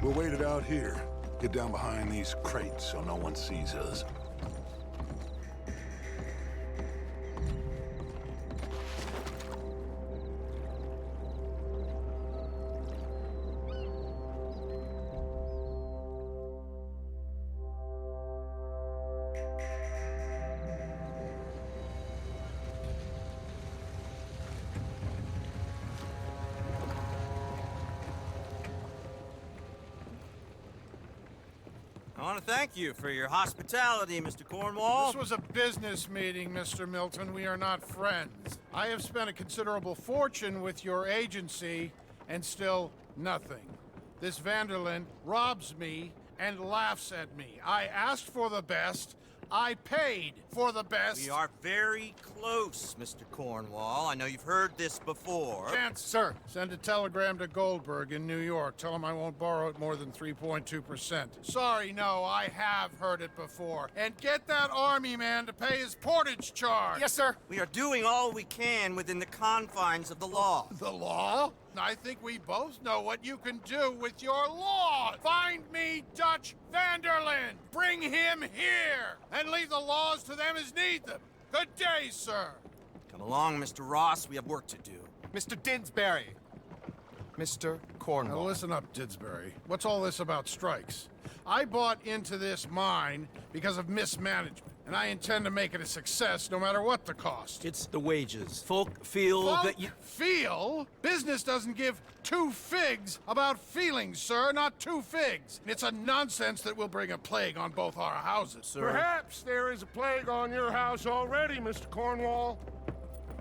We'll wait it out here. Get down behind these crates so no one sees us. I want to thank you for your hospitality, Mr. Cornwall. This was a business meeting, Mr. Milton. We are not friends. I have spent a considerable fortune with your agency, and still nothing. This Vanderlyn robs me and laughs at me. I asked for the best. I paid for the best. We are very close, Mr. Cornwall. I know you've heard this before. Chance, sir, send a telegram to Goldberg in New York. Tell him I won't borrow it more than 3.2%. Sorry, no, I have heard it before. And get that army man to pay his portage charge. Yes, sir. We are doing all we can within the confines of the law. The law? I think we both know what you can do with your law. Find me Dutch Vanderlyn. Bring him here. And leave the laws to them as need them. Good day, sir. Come along, Mr. Ross. We have work to do. Mr. Didsbury. Mr. Cornwall. Now listen up, Didsbury. What's all this about strikes? I bought into this mine because of mismanagement. and I intend to make it a success no matter what the cost. It's the wages. Folk feel that you... Feel? Business doesn't give two figs about feelings, sir, not two figs. It's a nonsense that will bring a plague on both our houses, sir. Perhaps there is a plague on your house already, Mr. Cornwall.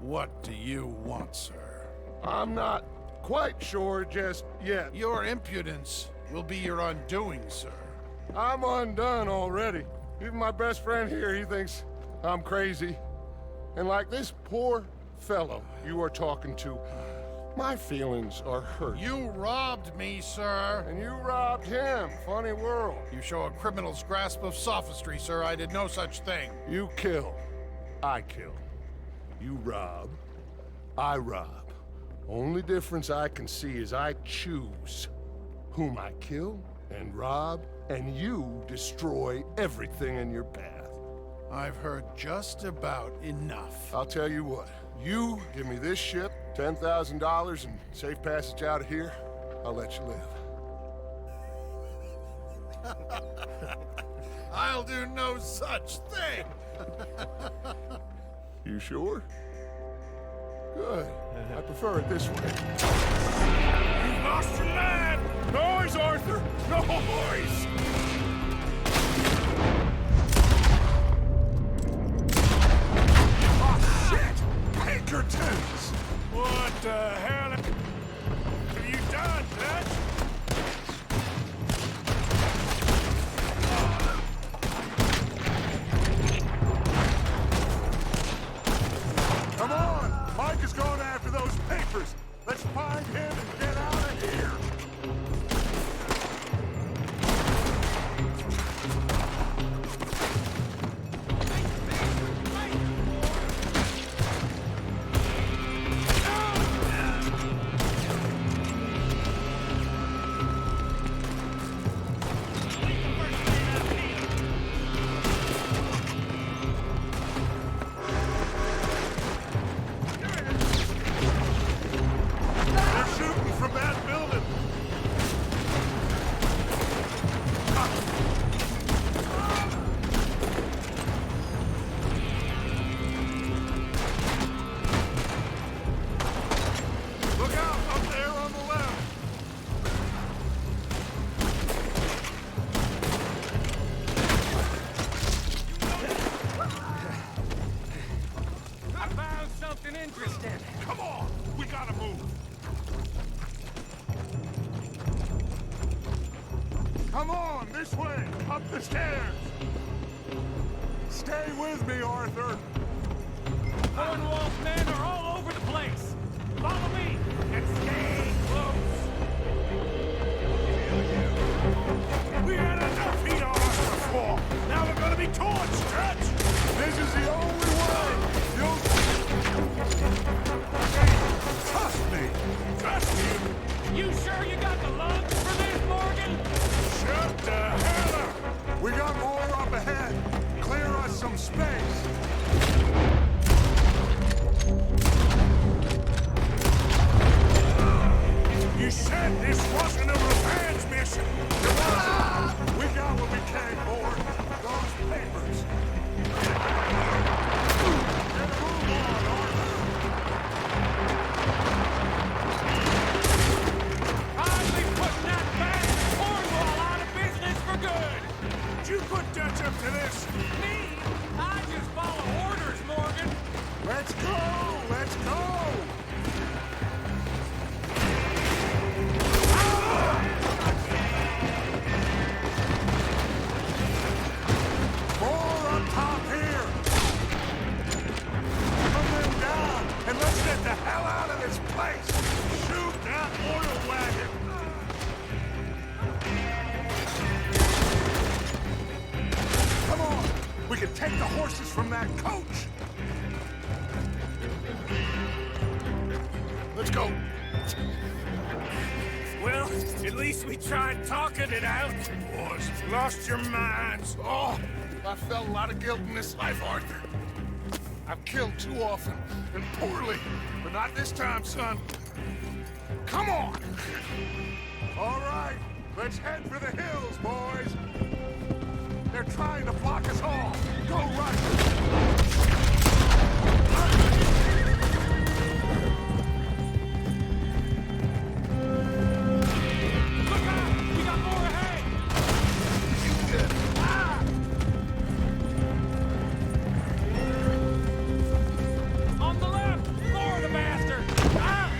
What do you want, sir? I'm not quite sure just yet. Your impudence will be your undoing, sir. I'm undone already. Even my best friend here, he thinks I'm crazy. And like this poor fellow you are talking to, my feelings are hurt. You robbed me, sir. And you robbed him. Funny world. You show a criminal's grasp of sophistry, sir. I did no such thing. You kill. I kill. You rob. I rob. Only difference I can see is I choose whom I kill and rob, and you destroy everything in your path. I've heard just about enough. I'll tell you what. You give me this ship, $10,000, and safe passage out of here, I'll let you live. I'll do no such thing. You sure? Good. I prefer it this way. You lost your mind! Noise, Arthur! Noise! Oh, shit! Pinkertons! What the hell have you done, Dutch? Come on! Mike is going after those papers. Let's find him and get out of here. Come on, this way, up the stairs. Stay with me, Arthur. Cornwall's men are all over the place. Follow me and stay close. We had enough heat on us before. Now we're gonna be torched, Dutch. This is the only way. Trust me. Trust you? You sure you got the lungs for this, Morgan? Shut the hell up! We got more up ahead. Clear us some space. You said this wasn't a revenge mission. It wasn't. We got what we came for. Those papers. Get a move on, Arthur. Hardly putting that bad Cornwall out of business for good. Did you put Dutch up to this? Me? I just follow orders, Morgan. Let's go! Let's go! More up top here! Run them down, and let's get the hell out of this place! Shoot that oil wagon! Come on! We can take the horses from that coach! Let's go. Well, at least we tried talking it out. Boys, lost your minds. Oh, I felt a lot of guilt in this life, Arthur. I've killed too often, and poorly, but not this time, son. Come on! All right, let's head for the hills, boys. They're trying to block us all. Go right. On the left! Lower the bastard! Ah!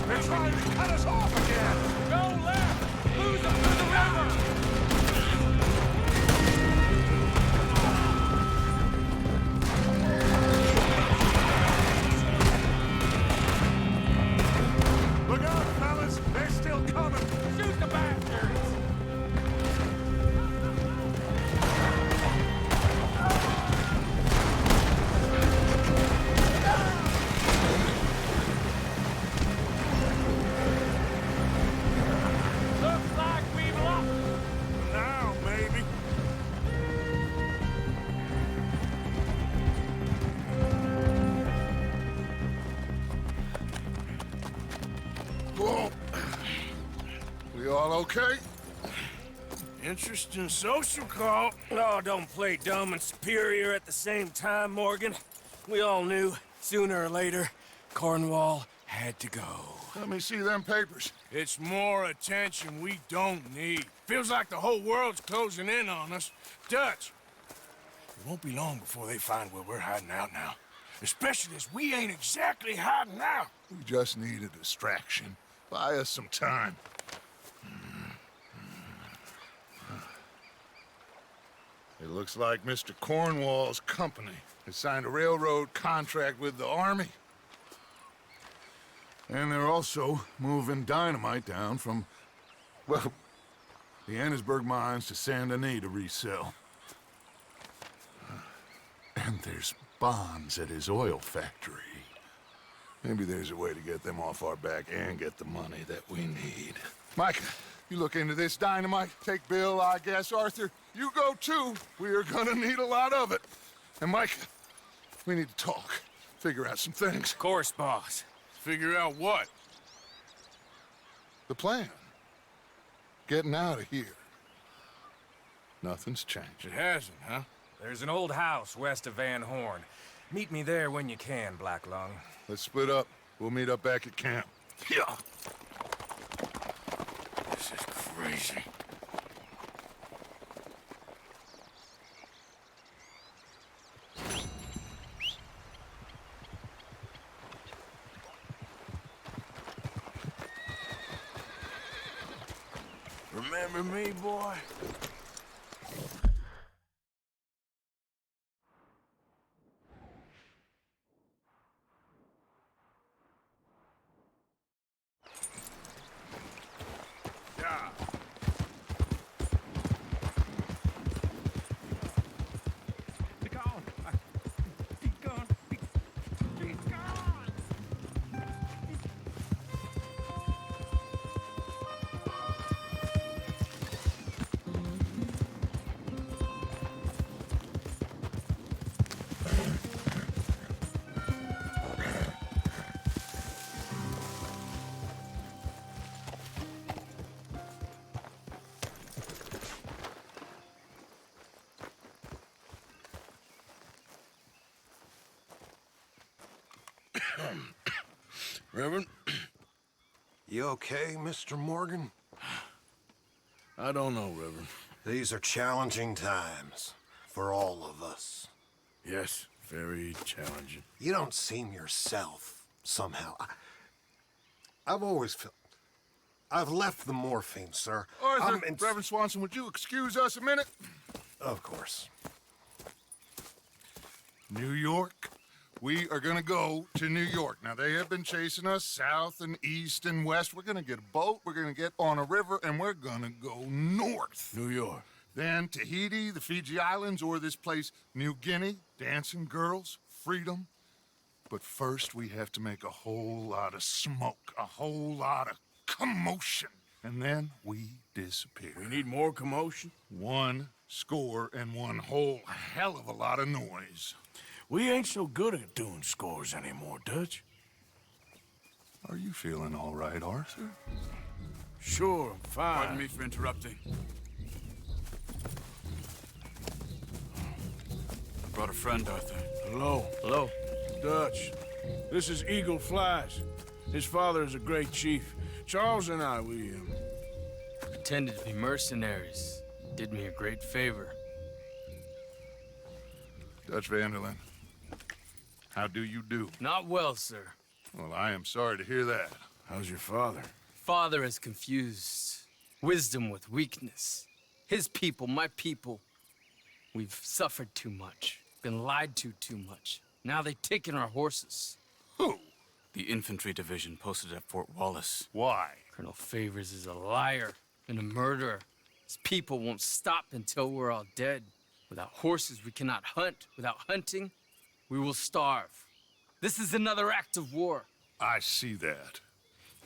They're trying to cut us off again. Go left! Lose them to the river! Look out, fellas. They're still coming. Shoot the bastards! Looks like we've lost. Now, maybe. Whoa. We all okay? Interesting social call. Oh, don't play dumb and superior at the same time, Morgan. We all knew, sooner or later, Cornwall had to go. Let me see them papers. It's more attention we don't need. Feels like the whole world's closing in on us. Dutch, it won't be long before they find where we're hiding out now. Especially as we ain't exactly hiding out. We just need a distraction. Buy us some time. It looks like Mr. Cornwall's company has signed a railroad contract with the army. And they're also moving dynamite down from, well, the Annesburg mines to Saint Denis to resell. And there's bonds at his oil factory. Maybe there's a way to get them off our back and get the money that we need. Micah, you look into this dynamite. Take Bill, I guess. Arthur, you go too. We are gonna need a lot of it. And Micah, we need to talk. Figure out some things. Of course, boss. Figure out what? The plan. Getting out of here. Nothing's changed. It hasn't, huh? There's an old house west of Van Horn. Meet me there when you can, Black Lung. Let's split up. We'll meet up back at camp. Yeah. This is crazy. Remember me, boy? Reverend? You okay, Mr. Morgan? I don't know, Reverend. These are challenging times for all of us. Yes, very challenging. You don't seem yourself, somehow. I've always felt... I've left the morphine, sir. Arthur, Reverend Swanson, would you excuse us a minute? Of course. New York? We are gonna go to New York. Now, they have been chasing us south and east and west. We're gonna get a boat, we're gonna get on a river, and we're gonna go north. New York. Then Tahiti, the Fiji Islands, or this place, New Guinea, dancing girls, freedom. But first, we have to make a whole lot of smoke, a whole lot of commotion. And then we disappear. We need more commotion? 1 score and 1 whole hell of a lot of noise. We ain't so good at doing scores anymore, Dutch. Are you feeling all right, Arthur? Sure, I'm fine. Pardon me for interrupting. I brought a friend, Arthur. Hello. Hello. Dutch. This is Eagle Flies. His father is a great chief. Charles and I, we pretended to be mercenaries. Did me a great favor. Dutch Vanderlyn, how do you do? Not well, sir. Well, I am sorry to hear that. How's your father? Father has confused wisdom with weakness. His people, my people. We've suffered too much. Been lied to too much. Now they've taken our horses. Who? The infantry division posted at Fort Wallace. Why? Colonel Favors is a liar and a murderer. His people won't stop until we're all dead. Without horses, we cannot hunt. Without hunting, we will starve. This is another act of war. I see that.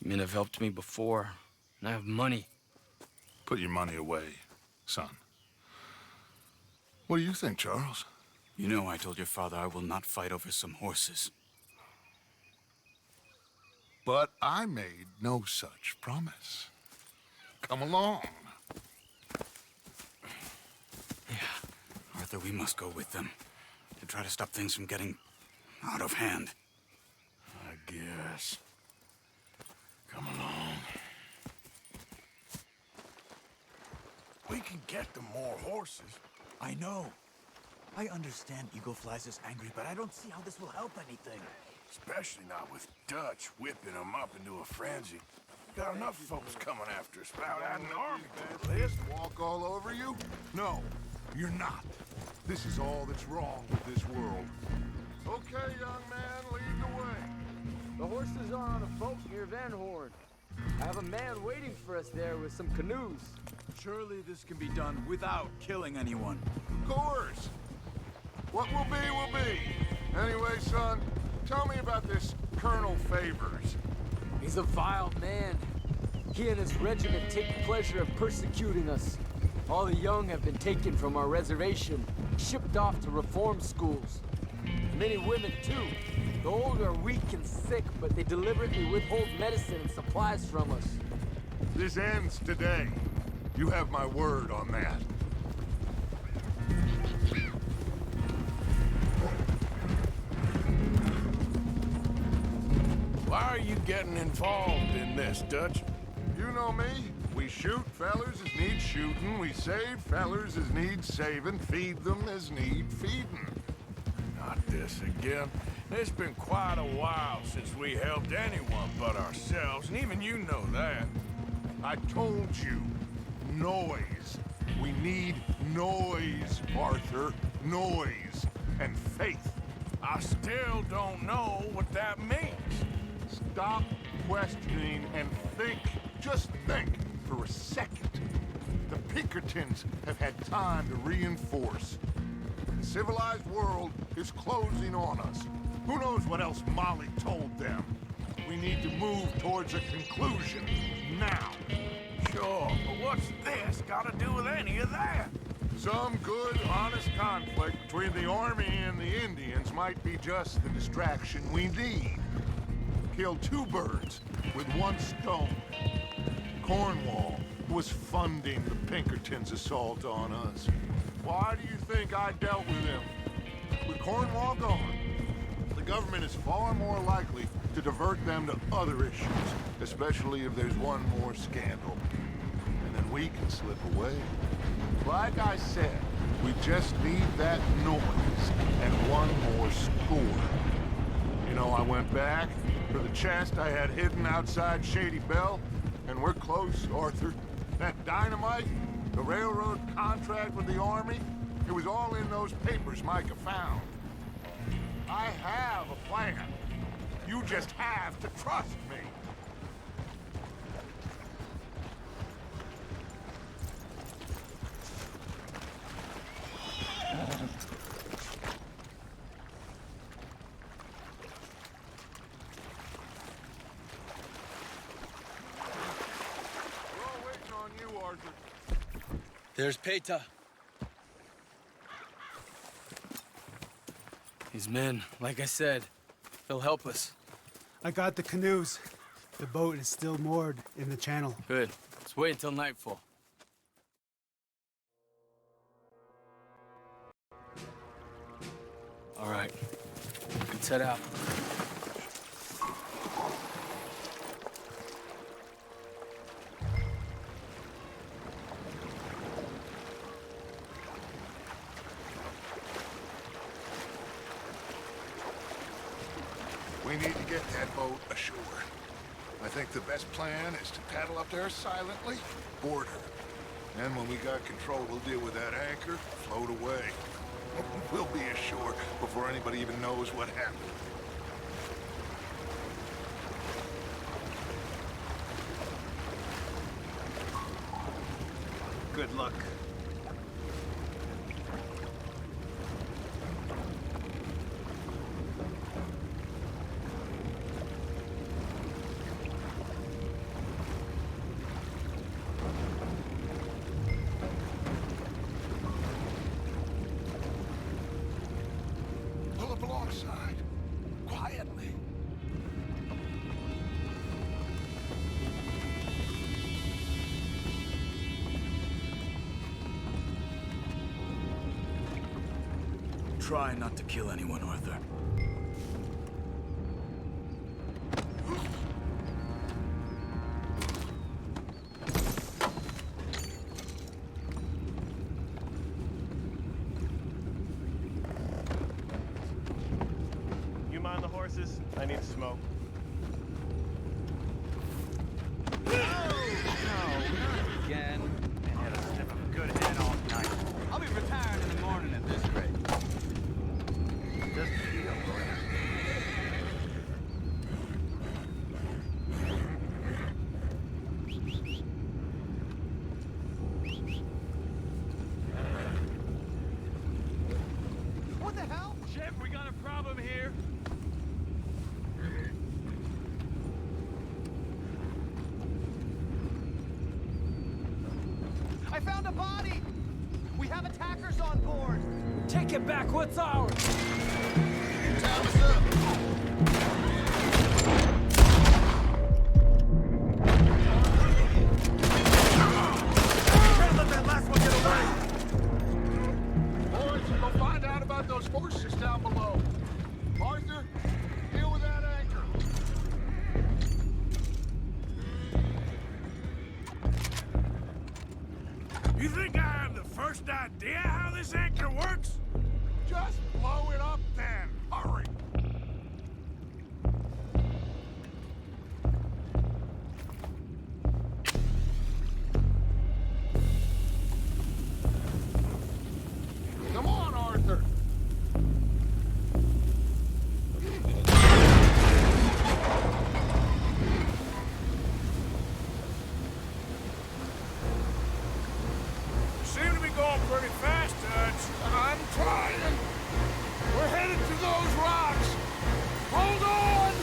Men have helped me before, and I have money. Put your money away, son. What do you think, Charles? You know I told your father I will not fight over some horses. But I made no such promise. Come along. Arthur, we must go with them to try to stop things from getting out of hand. I guess. Come along. We can get them more horses. I know. I understand Eagle Flies is angry, but I don't see how this will help anything. Especially not with Dutch whipping them up into a frenzy. Got enough folks coming after us without adding an army to the list. Walk all over you? No, you're not. This is all that's wrong with this world. Okay, young man, lead the way. The horses are on a boat near Van Horn. I have a man waiting for us there with some canoes. Surely this can be done without killing anyone. Of course. What will be. Anyway, son, tell me about this Colonel Favors. He's a vile man. He and his regiment take pleasure in persecuting us. All the young have been taken from our reservation, shipped off to reform schools. Many women, too. The old are weak and sick, but they deliberately withhold medicine and supplies from us. This ends today. You have my word on that. Why are you getting involved in this, Dutch? You know me. We shoot fellers as need shooting. We save fellers as need saving. Feed them as need feeding. Not this again. It's been quite a while since we helped anyone but ourselves, and even you know that. I told you. Noise. We need noise, Arthur. Noise. And faith. I still don't know what that means. Stop questioning and think. Just think for a second. The Pinkertons have had time to reinforce. The civilized world is closing on us. Who knows what else Molly told them? We need to move towards a conclusion now. Sure, but what's this got to do with any of that? Some good, honest conflict between the army and the Indians might be just the distraction we need. Kill 2 birds with 1 stone. Cornwall was funding the Pinkertons' assault on us. Why do you think I dealt with him? With Cornwall gone, the government is far more likely to divert them to other issues, especially if there's one more scandal. And then we can slip away. Like I said, we just need that noise and 1 more score. You know, I went back for the chest I had hidden outside Shady Bell, and we're close, Arthur. That dynamite, the railroad contract with the army, it was all in those papers Micah found. I have a plan. You just have to trust me. There's Peta. His men, like I said, they'll help us. I got the canoes. The boat is still moored in the channel. Good. Let's wait until nightfall. All right. Let's head out. We need to get that boat ashore. I think the best plan is to paddle up there silently, board her. Then when we got control, we'll deal with that anchor, float away. We'll be ashore before anybody even knows what happened. Good luck. Pull up alongside, quietly. Try not to kill anyone, Arthur. You mind the horses? I need to smoke. No, not again. Man had a sniff of a good head all night. I'll be retired in the morning at this rate. Just feel good. What the hell? Chef, we got a problem here. I found a body! We have attackers on board! Take it back, what's ours? Time is up! Can't let that last one get away! Boys, go find out about those horses down below. Arthur, deal with that anchor. You think I have the first idea how this anchor works? Just blow it up then. Hurry. Come on, Arthur. You seem to be going pretty fast, Dutch. I'm trying. We're headed to those rocks. Hold on!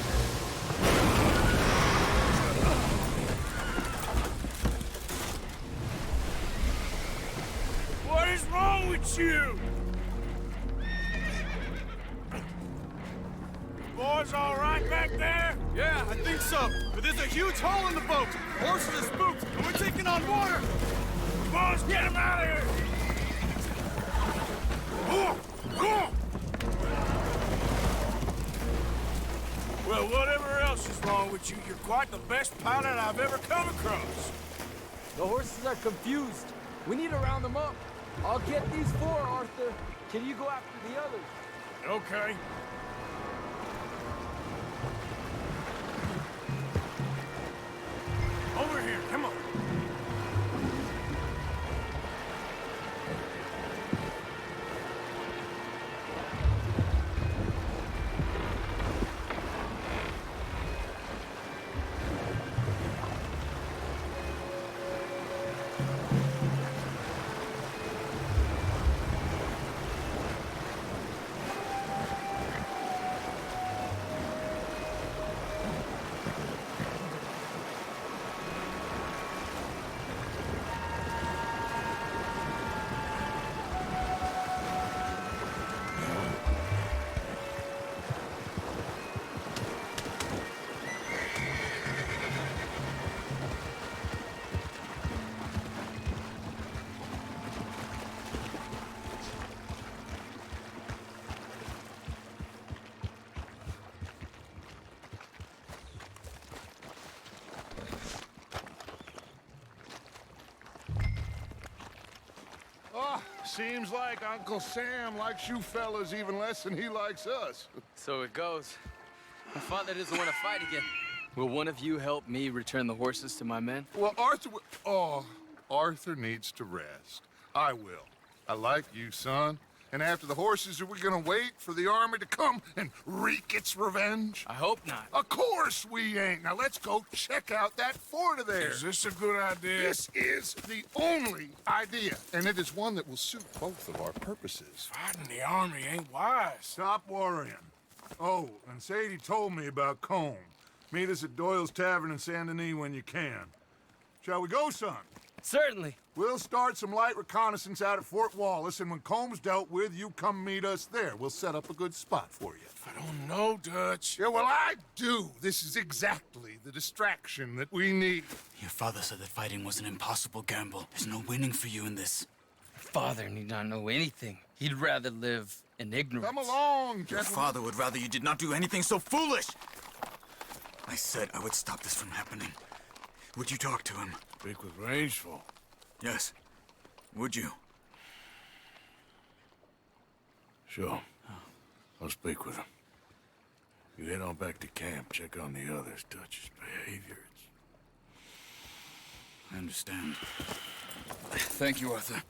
What is wrong with you? Boys all right back there? Yeah, I think so. But there's a huge hole in the boat. Horses are spooked, and we're taking on water. Boys, get him out of here! Well, whatever else is wrong with you, you're quite the best pilot I've ever come across. The horses are confused. We need to round them up. I'll get these four, Arthur. Can you go after the others? Okay. Over here, come on. Seems like Uncle Sam likes you fellas even less than he likes us. So it goes. My father doesn't want to fight again. Will one of you help me return the horses to my men? Well, Arthur needs to rest. I will. I like you, son. And after the horses, are we gonna wait for the army to come and wreak its revenge? I hope not. Of course we ain't. Now let's go check out that fort of theirs. Is this a good idea? This is the only idea, and it is one that will suit both of our purposes. Fighting the army ain't wise. Stop worrying. Oh, and Sadie told me about Combe. Meet us at Doyle's Tavern in Saint Denis when you can. Shall we go, son? Certainly. We'll start some light reconnaissance out at Fort Wallace, and when Comb's dealt with, you come meet us there. We'll set up a good spot for you. I don't know, Dutch. Yeah, well, I do. This is exactly the distraction that we need. Your father said that fighting was an impossible gamble. There's no winning for you in this. Father need not know anything. He'd rather live in ignorance. Come along, Your gentlemen. father would rather you did not do anything so foolish. I said I would stop this from happening. Would you talk to him? Speak with Rangeful. Yes. Would you? Sure. I'll speak with him. You head on back to camp, check on the others. Dutch's behavior. I understand. Thank you, Arthur.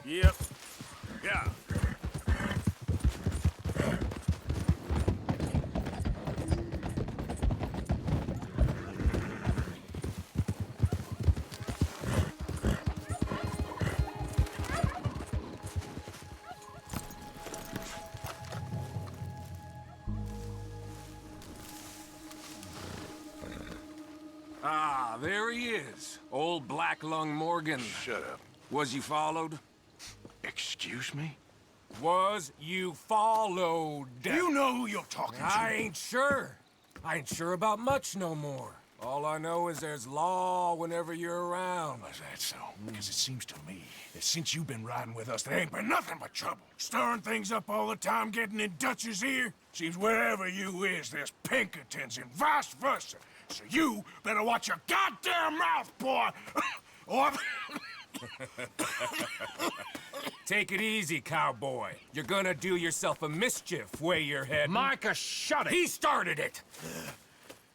Yep. Yeah. Ah, there he is. Old Black Lung Morgan. Shut up. Was you followed? Excuse me? Was you followed? You know who you're talking to. I ain't sure. I ain't sure about much no more. All I know is there's law whenever you're around. Is that so? Because it seems to me that since you've been riding with us, there ain't been nothing but trouble. Stirring things up all the time, getting in Dutch's ear. Seems wherever you is, there's Pinkertons and vice versa. So you better watch your goddamn mouth, boy! Or... Take it easy, cowboy. You're gonna do yourself a mischief where you're heading. Micah, shut it! He started it!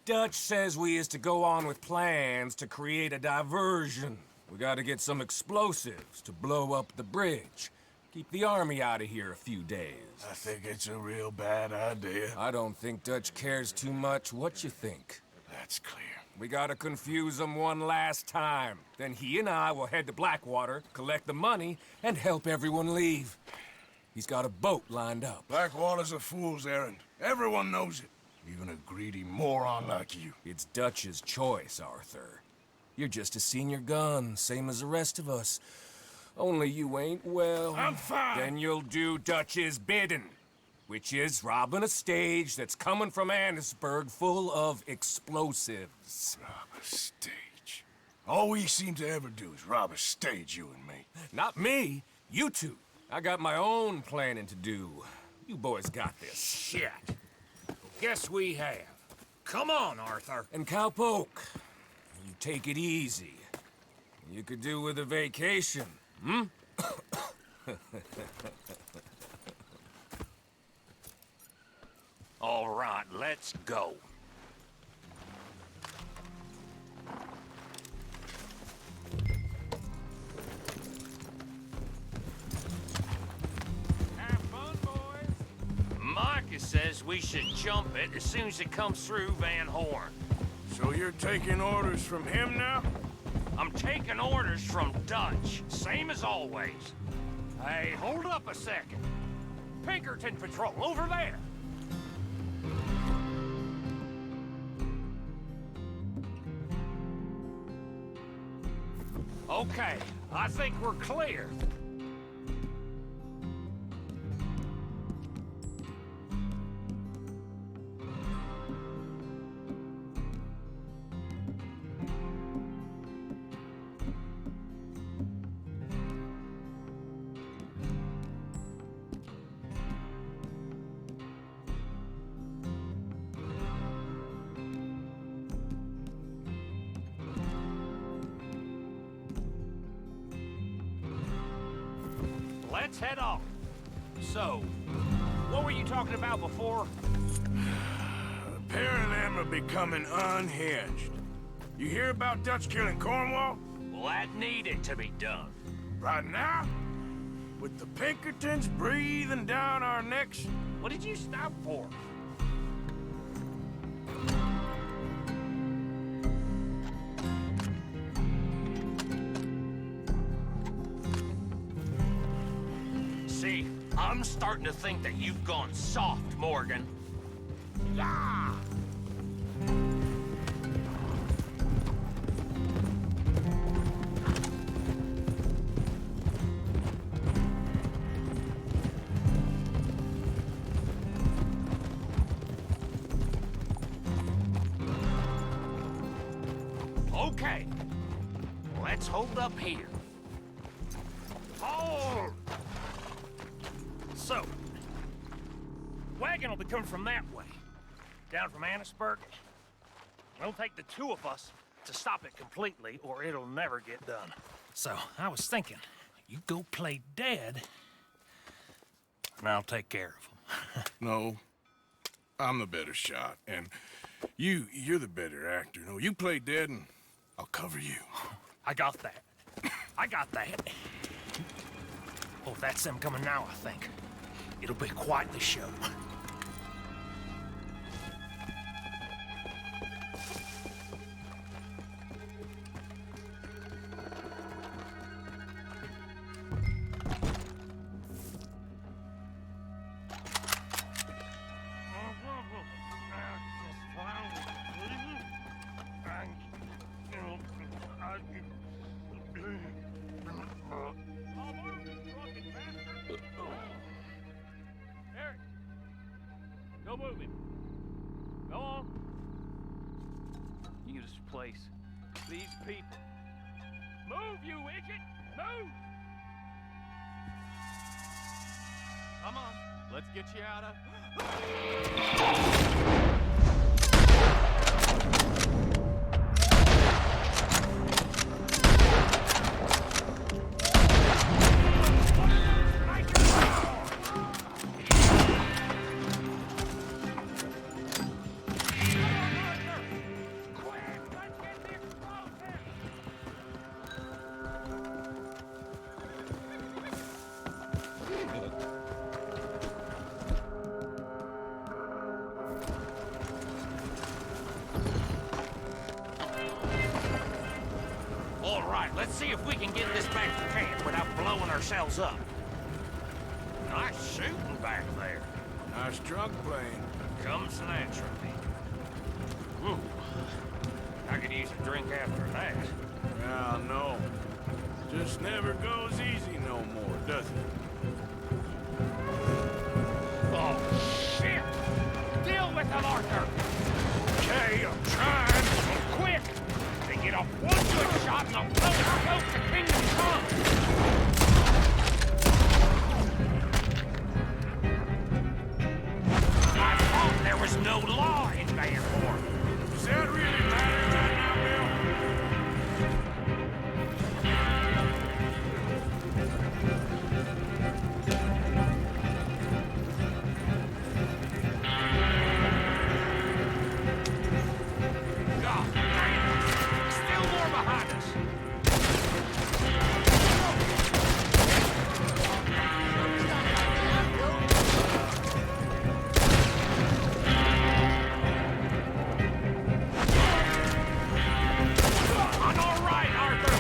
Dutch says we is to go on with plans to create a diversion. We gotta get some explosives to blow up the bridge. Keep the army out of here a few days. I think it's a real bad idea. I don't think Dutch cares too much what you think. That's clear. We gotta confuse him one last time. Then he and I will head to Blackwater, collect the money, and help everyone leave. He's got a boat lined up. Blackwater's a fool's errand. Everyone knows it. Even a greedy moron like you. It's Dutch's choice, Arthur. You're just a senior gun, same as the rest of us. Only you ain't well. I'm fine. Then you'll do Dutch's bidding, which is robbing a stage that's coming from Annisburg full of explosives. Rob a stage. All we seem to ever do is rob a stage, you and me. Not me, you two. I got my own planning to do. You boys got this. Shit. Guess we have. Come on, Arthur. And Cowpoke, you take it easy. You could do with a vacation, hmm? All right, let's go. Have fun, boys. Micah says we should jump it as soon as it comes through Van Horn. So you're taking orders from him now? I'm taking orders from Dutch, same as always. Hey, hold up a second. Pinkerton Patrol, over there. Okay, I think we're clear. let's head on. So, what were you talking about before? A pair of them are becoming unhinged. You hear about Dutch killing Cornwall? Well, that needed to be done. Right now? With the Pinkertons breathing down our necks? What did you stop for? See, I'm starting to think that you've gone soft, Morgan. Yeah! Okay, let's hold up here. Hold! So, wagon will be coming from that way, down from Annisburg. It'll take the two of us to stop it completely, or it'll never get done. So, I was thinking, you go play dead, and I'll take care of them. No, I'm the better shot, and you're the better actor. No, you play dead, and I'll cover you. I got that. I got that. Oh, that's them coming now, I think. It'll be quite the show. Go moving. Go on. You this place. These people. Move, you idiot! Move! Come on. Let's get you out of... All right, let's see if we can get this back to camp without blowing ourselves up. Nice shooting back there. Nice drunk playing. Comes naturally. Ooh, I could use a drink after that. Yeah, no. Just never goes easy no more, does it? Oh, shit! Deal with them, Arthur! Okay, I'm trying. Well, quick! They get off one good shot and I'll blow it close to Kingdom Come! I thought there was no law in Vanport. Does that really matter right now, God damn! Still more behind us! I'm all right, Arthur!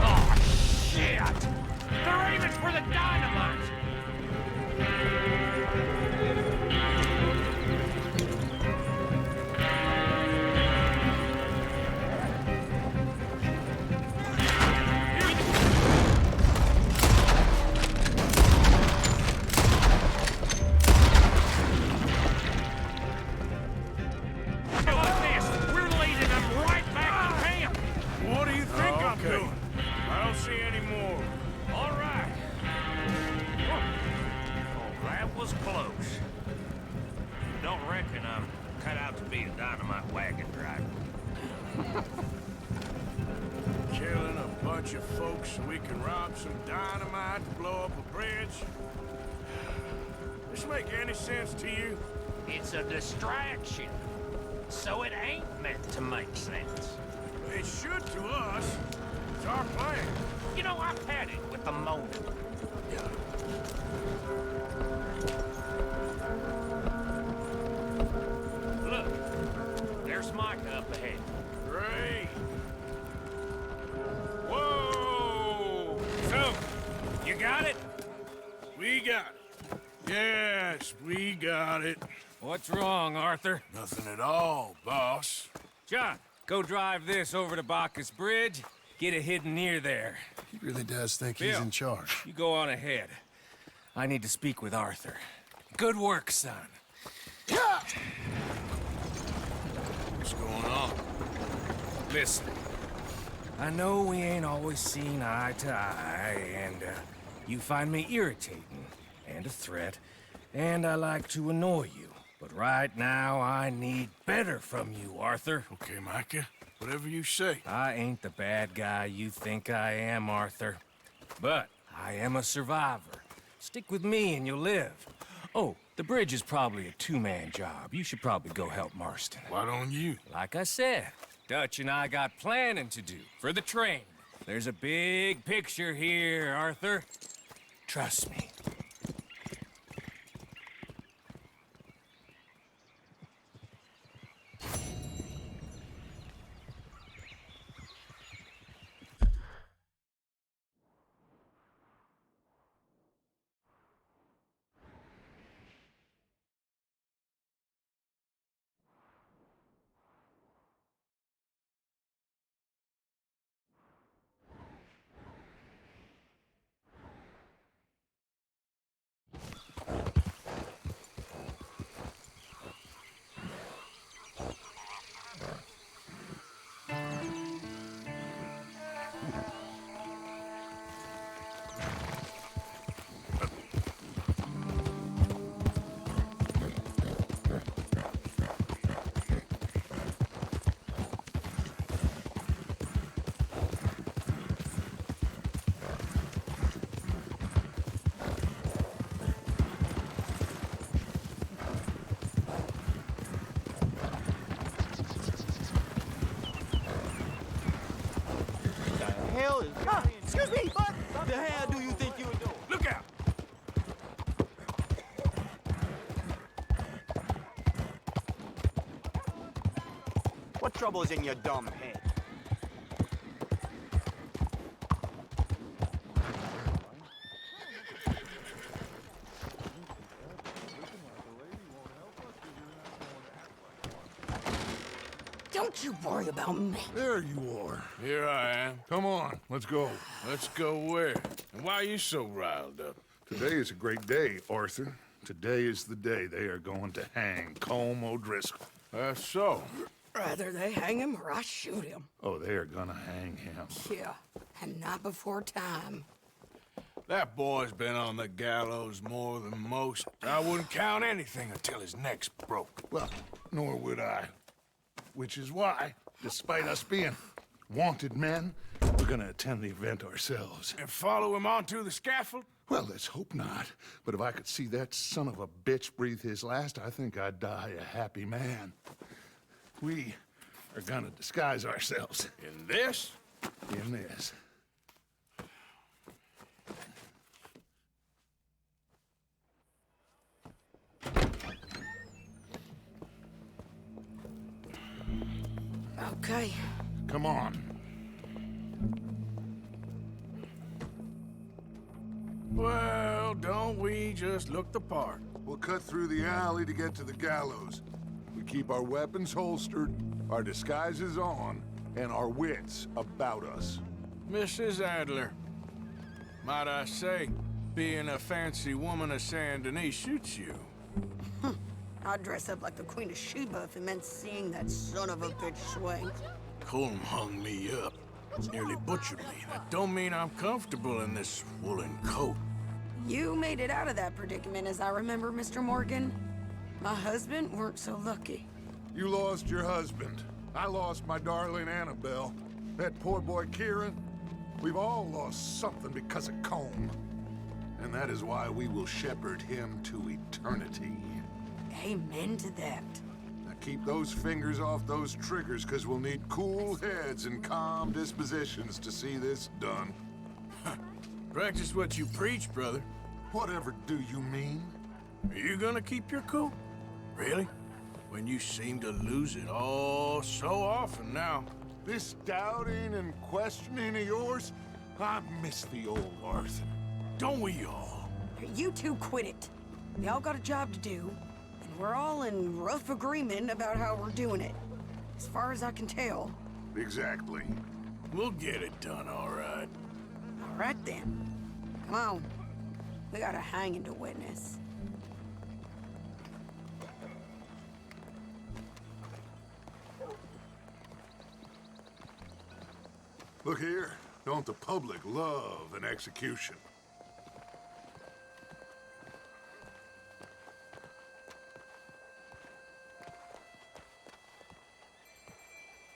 Oh, shit! They're aiming for the dynamite! Look at this! We're leading them right back to camp! What do you think I'm Okay. doing? I don't see any more. All right. drunk so we can rob some dynamite to blow up a bridge? This make any sense to you? It's a distraction. So it ain't meant to make sense. It should to us. It's our plan. You know, I've had it with the moment. Look, there's Micah up ahead. Great. Whoa! So, you got it? We got it. Yes, we got it. What's wrong, Arthur? Nothing at all, boss. John, go drive this over to Bacchus Bridge. Get it hidden near there. He really does think he's Bill, in charge. You go on ahead. I need to speak with Arthur. Good work, son. What's going on? Listen, I know we ain't always seen eye to eye, and you find me irritating and a threat, and I like to annoy you. But right now, I need better from you, Arthur. Okay, Micah. Whatever you say. I ain't the bad guy you think I am, Arthur. But I am a survivor. Stick with me and you'll live. Oh, the bridge is probably a two-man job. You should probably go help Marston. Why don't you? Like I said, Dutch and I got planning to do for the train. There's a big picture here, Arthur. Trust me. Excuse me, but what the hell do you think you're doing? Look out! What trouble's in your dumb head? Don't you worry about me. There you are. Here I am. Come on, let's go. Let's go where? And why are you so riled up? Today is a great day, Arthur. Today is the day they are going to hang Colm O'Driscoll. That's so. Rather they hang him or I shoot him. Oh, they are gonna hang him. Yeah, and not before time. That boy's been on the gallows more than most. I wouldn't count anything until his neck's broke. Well, nor would I. Which is why, despite us being wanted men, we're gonna attend the event ourselves. And follow him onto the scaffold? Well, let's hope not. But if I could see that son of a bitch breathe his last, I think I'd die a happy man. We are gonna disguise ourselves. In this? In this. Okay. Come on. Well, don't we just look the part? We'll cut through the alley to get to the gallows. We keep our weapons holstered, our disguises on, and our wits about us. Mrs. Adler, might I say, being a fancy woman of Saint Denis suits you. I'd dress up like the Queen of Sheba if it meant seeing that son of a bitch swing. Colm hung me up. Nearly butchered me. That don't mean I'm comfortable in this woolen coat. You made it out of that predicament, as I remember, Mr. Morgan. My husband weren't so lucky. You lost your husband. I lost my darling Annabelle. That poor boy Kieran, We've all lost something because of Combe. And that is why we will shepherd him to eternity. Amen to that. Now keep those fingers off those triggers, because we'll need cool heads and calm dispositions to see this done. Practice what you preach, brother. Whatever do you mean? Are you gonna keep your cool? Really? When you seem to lose it all so often now. This doubting and questioning of yours, I miss the old Arthur. Don't we all? You two quit it. We all got a job to do, and we're all in rough agreement about how we're doing it. As far as I can tell. Exactly. We'll get it done, all right. All right, then. Come on. We got a hanging to witness. Look here. Don't the public love an execution?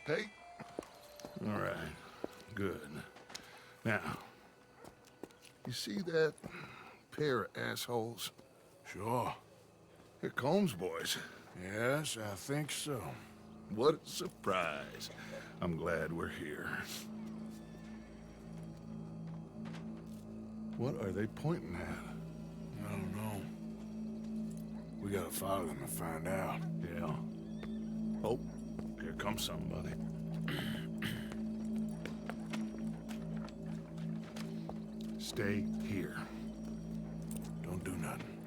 Hey? All right. Good. Now, you see that pair of assholes? Sure. They're Combs boys. Yes, I think so. What a surprise. I'm glad we're here. What are they pointing at? I don't know. We gotta follow them and find out. Yeah. Oh, here comes somebody. Stay here. Don't do nothing.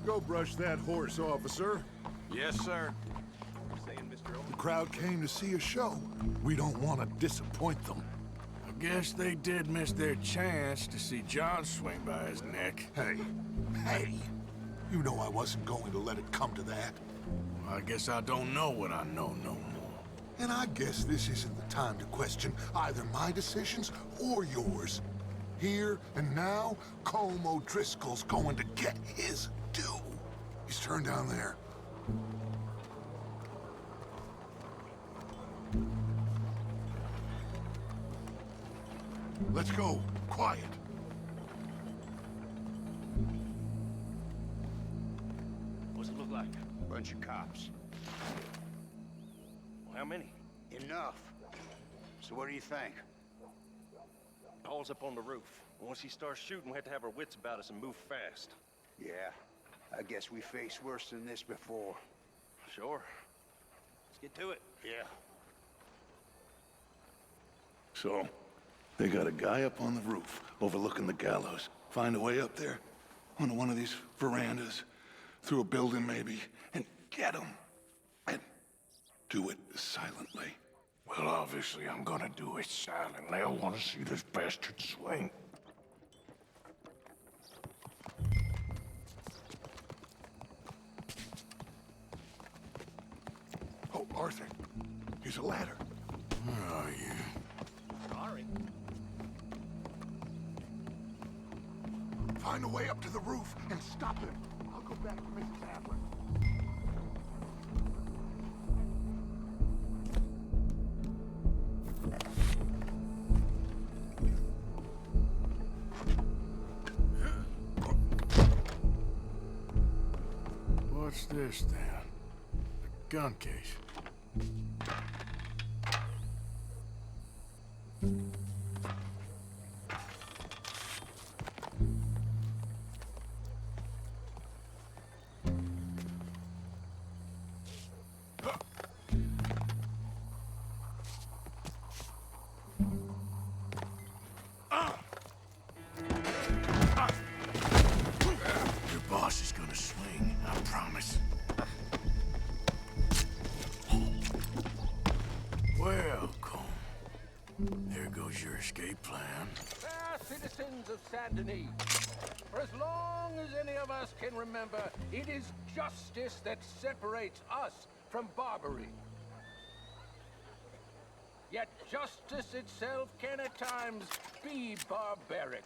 Go brush that horse, officer. Yes, sir. The crowd came to see a show. We don't want to disappoint them. I guess they did miss their chance to see John swing by his neck. Hey, you know I wasn't going to let it come to that. I guess I don't know what I know no more. And I guess this isn't the time to question either my decisions or yours. Here and now, Colm O'Driscoll's going to get his due. He's turned down there. Let's go. Quiet. What's it look like? Bunch of cops. Well, how many? Enough. So what do you think? Paul's up on the roof. Once he starts shooting, we have to have our wits about us and move fast. Yeah, I guess we faced worse than this before. Sure. Let's get to it. Yeah. So, they got a guy up on the roof, overlooking the gallows. Find a way up there, onto one of these verandas, through a building maybe, and get him. And do it silently. Well, obviously, I'm gonna do it silently. I want to see this bastard swing. Oh, Arthur, here's a ladder. Where are you? Sorry. Find a way up to the roof and stop him. I'll go back to Mrs. Adler. What's this, then? A gun case. Your boss is gonna swing, I promise. Well, Colm, there goes your escape plan. Fair citizens of Saint Denis, for as long as any of us can remember, it is justice that separates us from Barbary. Yet justice itself can at times be barbaric.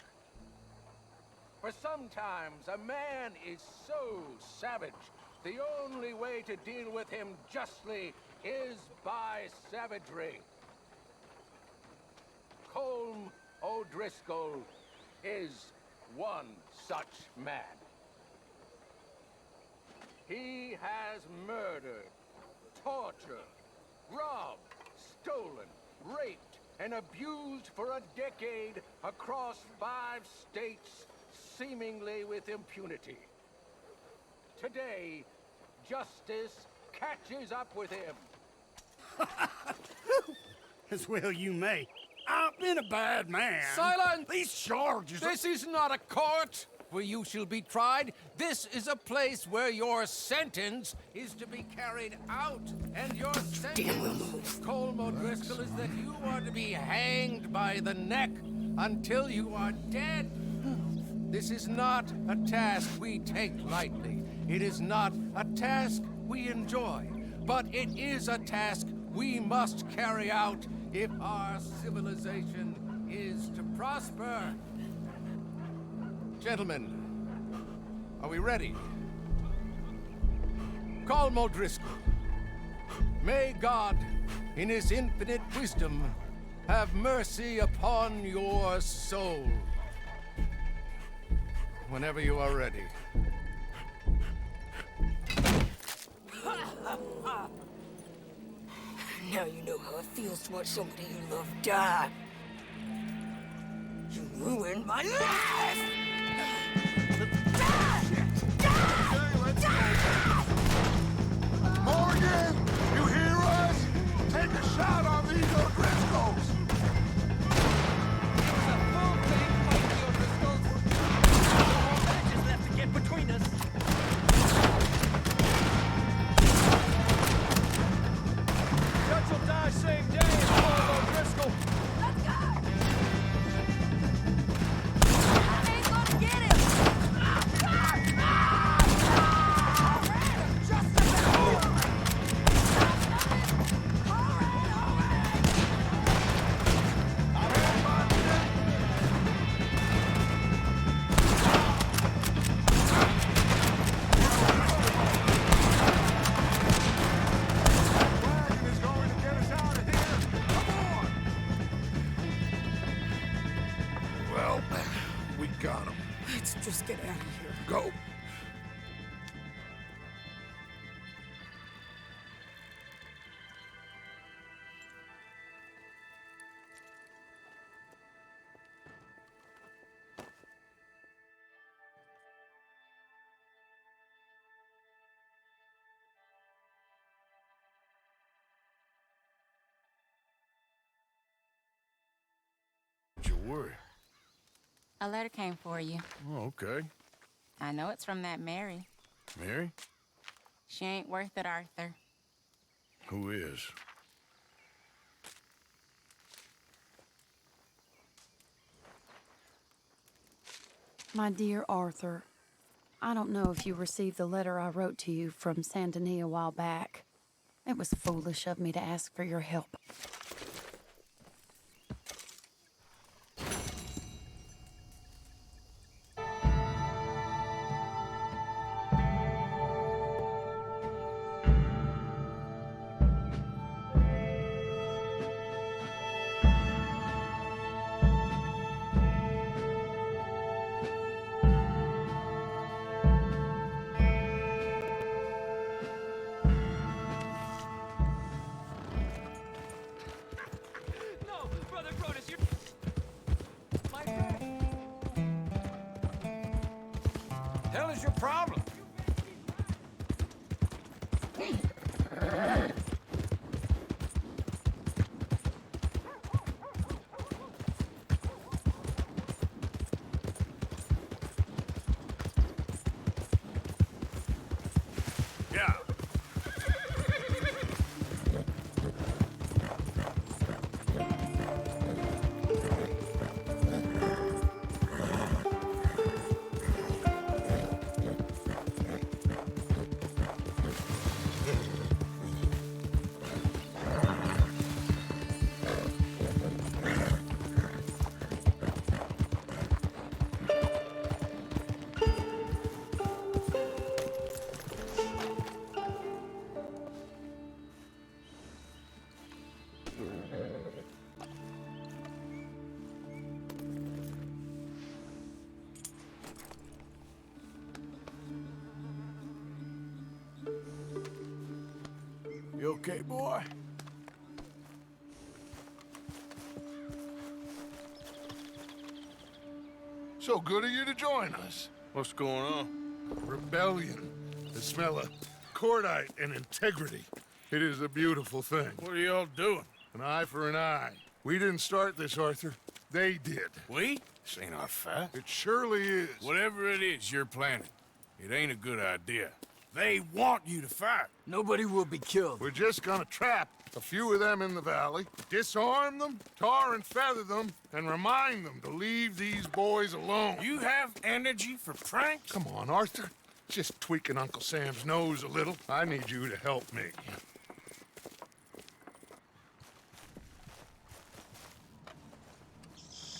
For sometimes a man is so savage, the only way to deal with him justly is by savagery. Colm O'Driscoll is one such man. He has murdered, tortured, robbed, stolen, raped, and abused for a decade across 5 states, seemingly with impunity. Today, justice catches up with him. As well you may. I've been a bad man. Silence! These charges... This is not a court where you shall be tried. This is a place where your sentence is to be carried out. And your sentence, Colm O'Driscoll, is that you are to be hanged by the neck until you are dead. This is not a task we take lightly. It is not a task we enjoy. But it is a task we must carry out if our civilization is to prosper. Gentlemen, are we ready? Colm O'Driscoll, may God, in his infinite wisdom, have mercy upon your soul. Whenever you are ready. Now you know how it feels to watch somebody you love die. You ruined my life! Morgan, you hear us? Take a shot on these O'Driscolls. Just left to get between us. Judge will die same day as Colm O'Driscoll. Let's go! I ain't gonna get him! Well, we got him. Let's just get out of here. Go. Don't you worry. A letter came for you. Oh, okay. I know it's from that Mary. Mary? She ain't worth it, Arthur. Who is? My dear Arthur, I don't know if you received the letter I wrote to you from Saint Denis a while back. It was foolish of me to ask for your help. Hell is your problem? Yeah. Okay, boy? So good of you to join us. What's going on? Rebellion. The smell of cordite and integrity. It is a beautiful thing. What are y'all doing? An eye for an eye. We didn't start this, Arthur. They did. We? This ain't our fight. It surely is. Whatever it is you're planning, it ain't a good idea. They want you to fight. Nobody will be killed. We're just gonna trap a few of them in the valley, disarm them, tar and feather them, and remind them to leave these boys alone. You have energy for pranks? Come on, Arthur. Just tweaking Uncle Sam's nose a little. I need you to help me.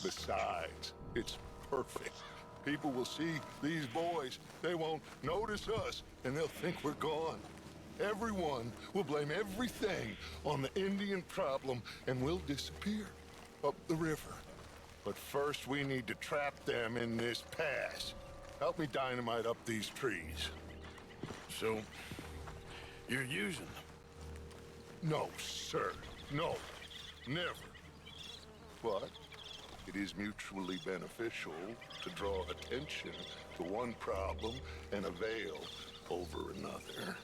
Besides, it's perfect. People will see these boys. They won't notice us, and they'll think we're gone. Everyone will blame everything on the Indian problem, and we'll disappear up the river. But first, we need to trap them in this pass. Help me dynamite up these trees. So, you're using them? No, sir. No. Never. But it is mutually beneficial to draw attention to one problem and avail over another.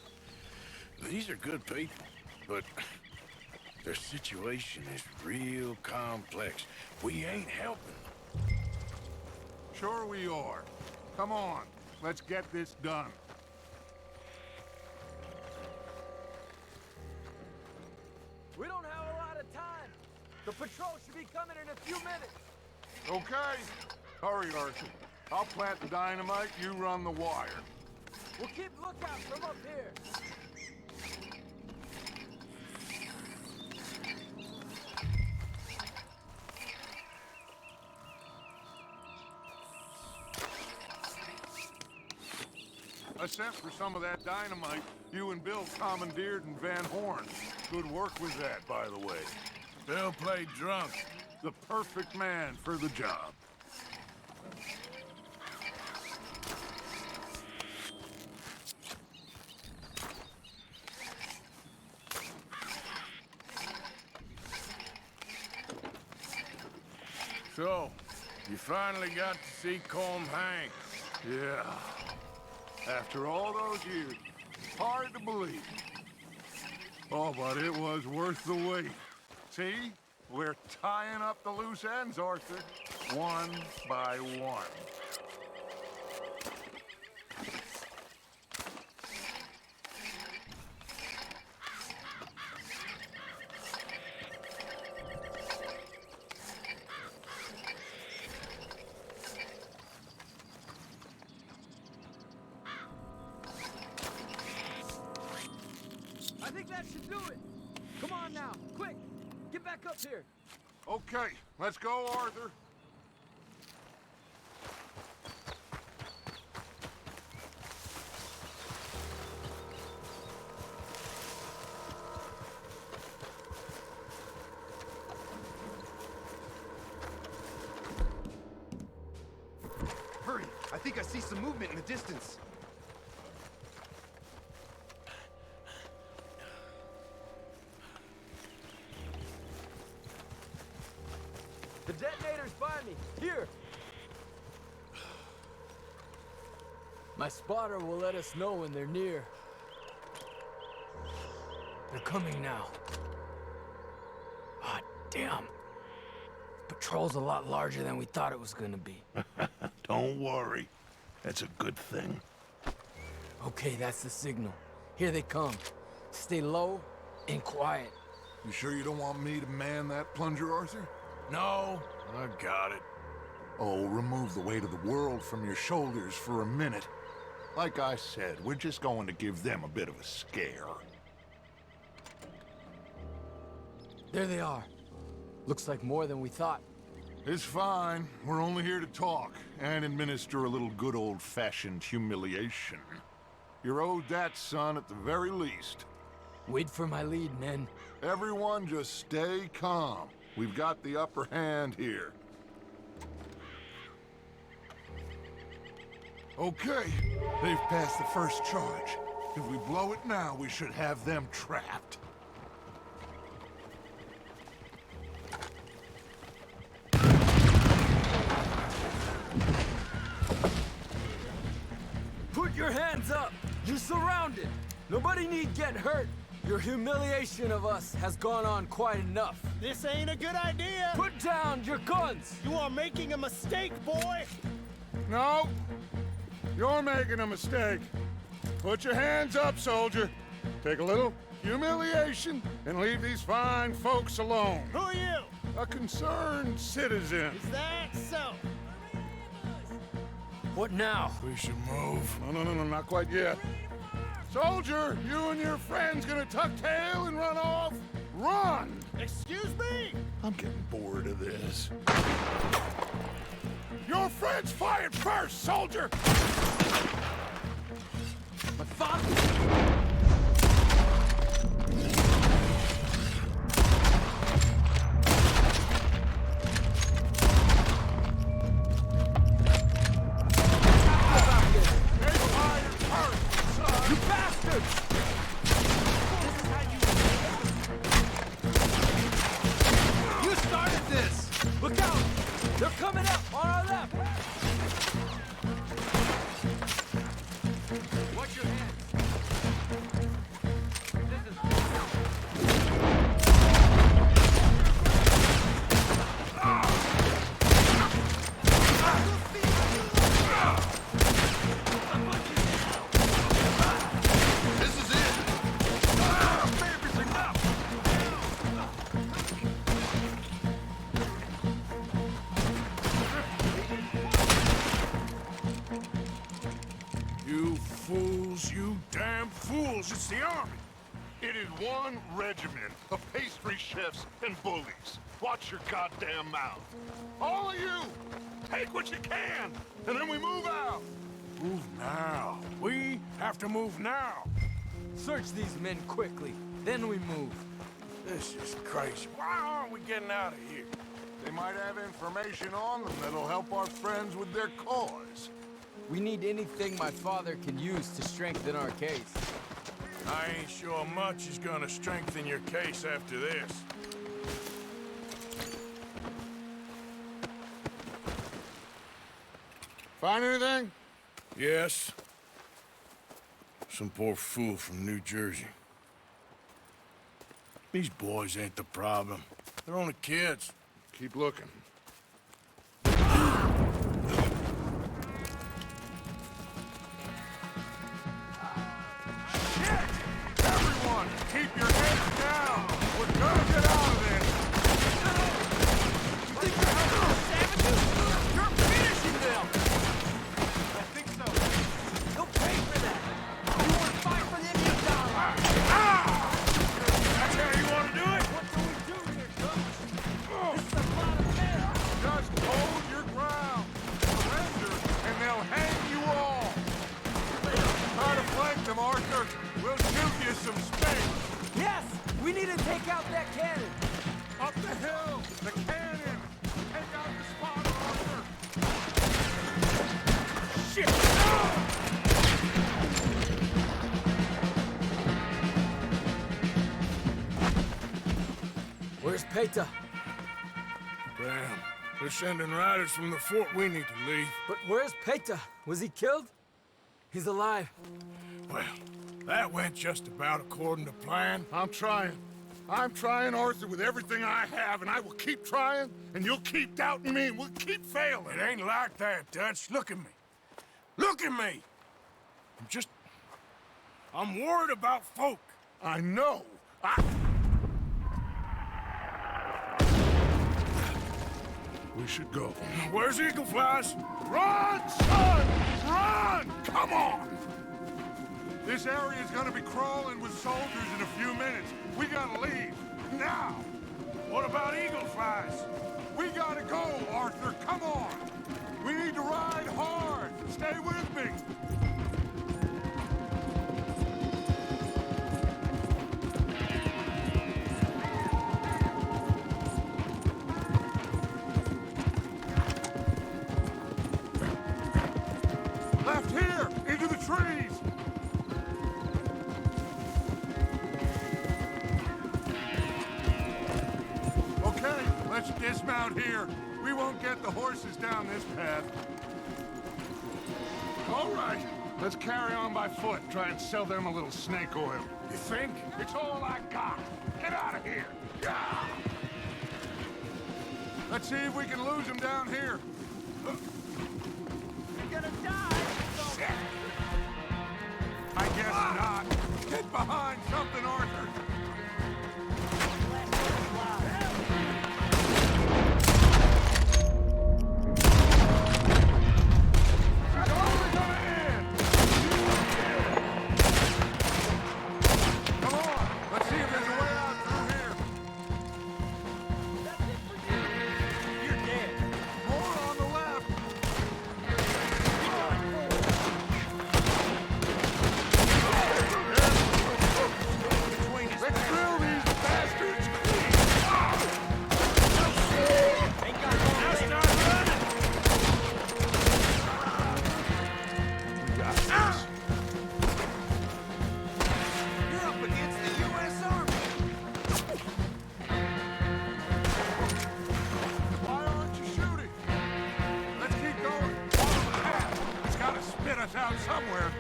These are good people, but their situation is real complex. We ain't helping them. Sure we are. Come on, let's get this done. We don't have a lot of time. The patrol should be coming in a few minutes. Okay. Hurry, Arthur. I'll plant the dynamite, you run the wire. We'll keep lookout from up here. I sent for some of that dynamite you and Bill commandeered in Van Horn. Good work with that, by the way. Bill played drunk. The perfect man for the job. So, you finally got to see Colm hang. Yeah. After all those years, hard to believe. Oh, but it was worth the wait. See? We're tying up the loose ends, Arthur. One by one. I think that should do it. Come on now, quick. Get back up here. Okay, let's go, Arthur. Hurry! I think I see some movement in the distance. The detonator's by me. Here. My spotter will let us know when they're near. They're coming now. Ah, damn. Patrol's a lot larger than we thought it was gonna be. Don't worry. That's a good thing. Okay, that's the signal. Here they come. Stay low and quiet. You sure you don't want me to man that plunger, Arthur? No, I got it. Oh, remove the weight of the world from your shoulders for a minute. Like I said, we're just going to give them a bit of a scare. There they are. Looks like more than we thought. It's fine. We're only here to talk and administer a little good old-fashioned humiliation. You're owed that, son, at the very least. Wait for my lead, men. Everyone just stay calm. We've got the upper hand here. Okay, they've passed the first charge. If we blow it now, we should have them trapped. your hands up! You're surrounded! Nobody need get hurt! Your humiliation of us has gone on quite enough. This ain't a good idea! Put down your guns! You are making a mistake, boy! No! You're making a mistake. Put your hands up, soldier. Take a little humiliation and leave these fine folks alone. Who are you? A concerned citizen. Is that so? What now? We should move. No, not quite yet. Soldier, you and your friends gonna tuck tail and run off? Run! Excuse me? I'm getting bored of this. Your friends fired first, soldier! My father! Look out! They're coming up on our left! Watch your hands. This is it! Baby's enough! You fools, you damn fools, it's the army. It is one regiment of pastry chefs and bullies. Watch your goddamn mouth. All of you, take what you can, and then we move out. Move now. We have to move now. Search these men quickly, then we move. This is crazy. Why aren't we getting out of here? They might have information on them that'll help our friends with their cause. We need anything my father can use to strengthen our case. I ain't sure much is gonna strengthen your case after this. Find anything? Yes. Some poor fool from New Jersey. These boys ain't the problem. They're only kids. Keep looking. Everyone, keep your heads down! We're gonna get out of this! You think you're helping the savages? You're finishing them! I think so. They'll pay for that! You want to fight for the Indian dollar? That's how you want to do it? What do we do here, Cook? This is a lot of men! Just hold your ground! Surrender, and they'll hang you all! Try to flank them, Arthur! We'll shoot you some space! Yes! We need to take out that cannon! Up the hill! The cannon! Take out the spot, Arthur! Shit! Where's Peta? Damn. They're sending riders from the fort. We need to leave. But where's Peta? Was he killed? He's alive. Well, that went just about according to plan. I'm trying. I'm trying, Arthur, with everything I have, and I will keep trying, and you'll keep doubting me, and we'll keep failing. It ain't like that, Dutch. Look at me. Look at me! I'm worried about folk. I know. We should go. Where's Eagle Flies? Run, son! Run! Come on! This area is gonna be crawling with soldiers in a few minutes. We gotta leave. Now! What about Eagle Flies? We gotta go, Arthur. Come on! We need to ride hard. Stay with me. Left here! Into the trees! Okay, let's dismount here. We won't get the horses down this path. All right, Let's carry on by foot and try and sell them a little snake oil. You think? It's all I got. Get out of here. Yeah. Let's see if we can lose him down here. You're gonna die! Shit! I guess not. Get behind something, Arthur. Out somewhere.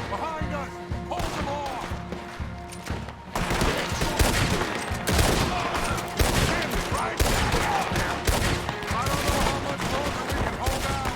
Behind us! Hold them off! Stand right down there! I don't know how much longer we can hold out.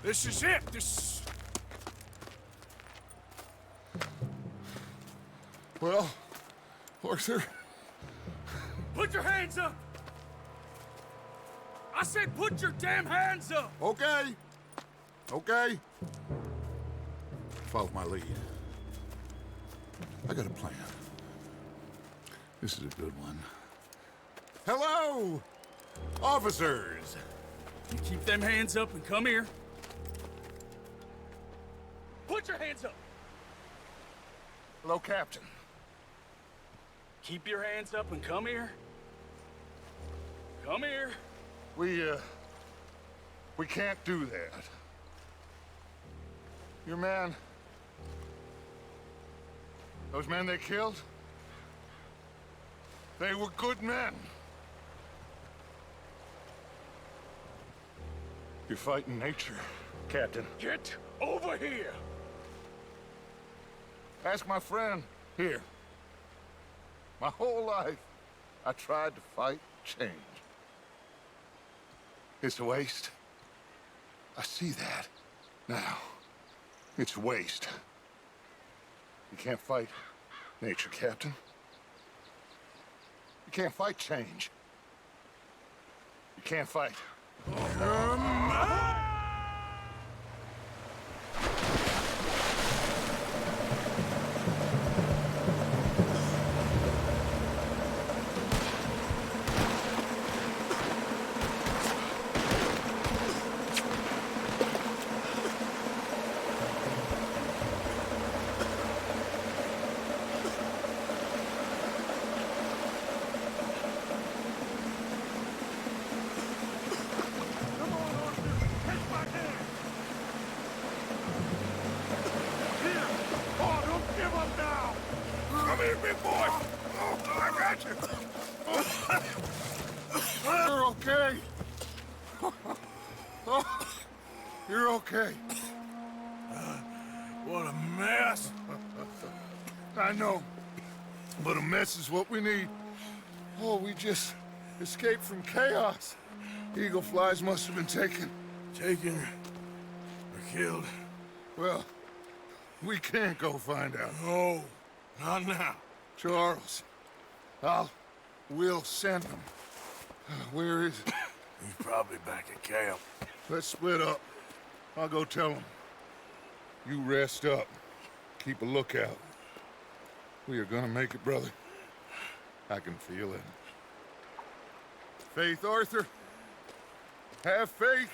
This is it. This. Well, Arthur. Put your hands up! I said put your damn hands up! Okay. Okay. Follow my lead. I got a plan. This is a good one. Hello, officers. You keep them hands up and come here. Put your hands up! Hello, Captain. Keep your hands up and come here. Come here. We can't do that. Your man... Those men they killed? They were good men. You're fighting nature, Captain. Get over here! Ask my friend here. My whole life, I tried to fight change. It's a waste. I see that now. It's waste. You can't fight nature, Captain. You can't fight change. You can't fight. You're okay. Oh, you're okay. What a mess. I know, but a mess is what we need. Oh, we just escaped from chaos. Eagle flies must have been taken. Taken or killed? Well, we can't go find out. No, not now. Charles, we'll send him. Where is he? He's probably back at camp. Let's split up. I'll go tell him. You rest up. Keep a lookout. We are gonna make it, brother. I can feel it. Faith, Arthur. Have faith.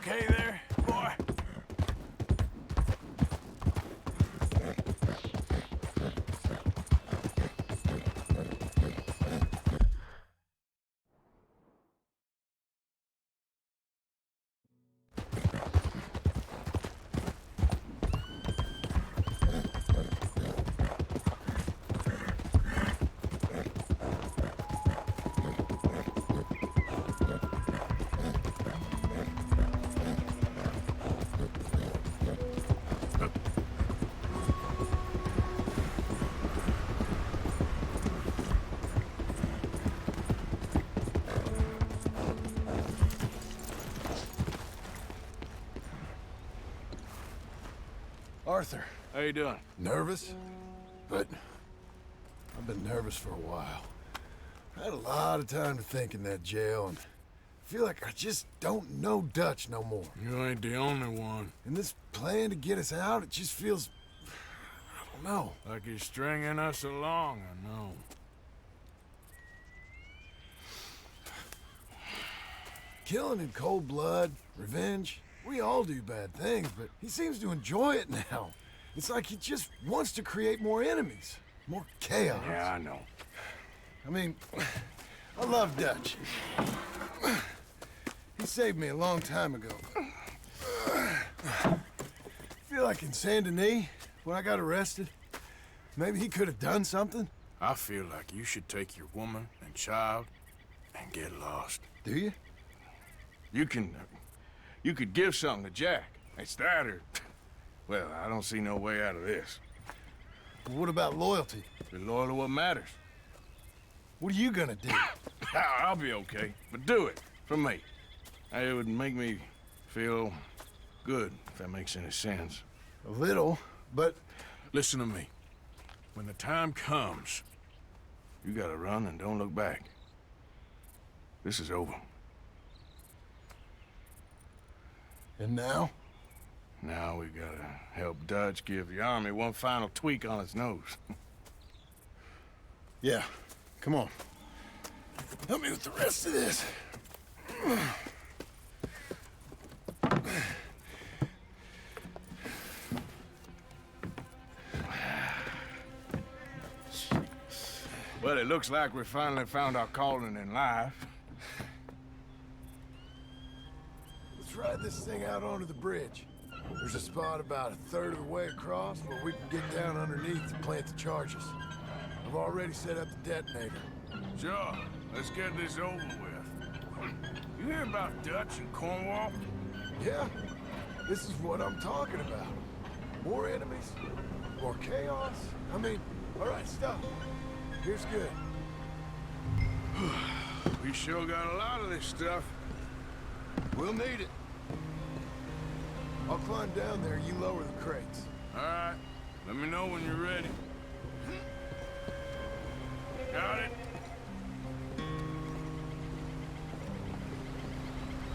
Okay there, boy? Arthur. How you doing? Nervous? But I've been nervous for a while. I had a lot of time to think in that jail, and I feel like I just don't know Dutch no more. You ain't the only one. And this plan to get us out, it just feels... I don't know. Like he's stringing us along, I know. Killing in cold blood, revenge, we all do bad things, but he seems to enjoy it now. It's like he just wants to create more enemies, more chaos. Yeah, I know. I mean, I love Dutch. He saved me a long time ago. I feel like in Saint Denis, when I got arrested, maybe he could have done something. I feel like you should take your woman and child and get lost. Do you? You could give something to Jack. It's that or... Well, I don't see no way out of this. But what about loyalty? Be loyal to what matters. What are you gonna do? I'll be okay, but do it, for me. It would make me feel good, if that makes any sense. A little, but... Listen to me. When the time comes, you gotta run and don't look back. This is over. And now? Now we gotta help Dutch give the army one final tweak on its nose. Yeah, come on. Help me with the rest of this. Well, it looks like we finally found our calling in life. Let's ride this thing out onto the bridge. There's a spot about a third of the way across where we can get down underneath to plant the charges. I've already set up the detonator. Sure, let's get this over with. You hear about Dutch and Cornwall? Yeah, this is what I'm talking about. More enemies, more chaos. I mean, all right, stop. Here's good. We sure got a lot of this stuff. We'll need it. I'll climb down there, you lower the crates. All right, let me know when you're ready. Got it?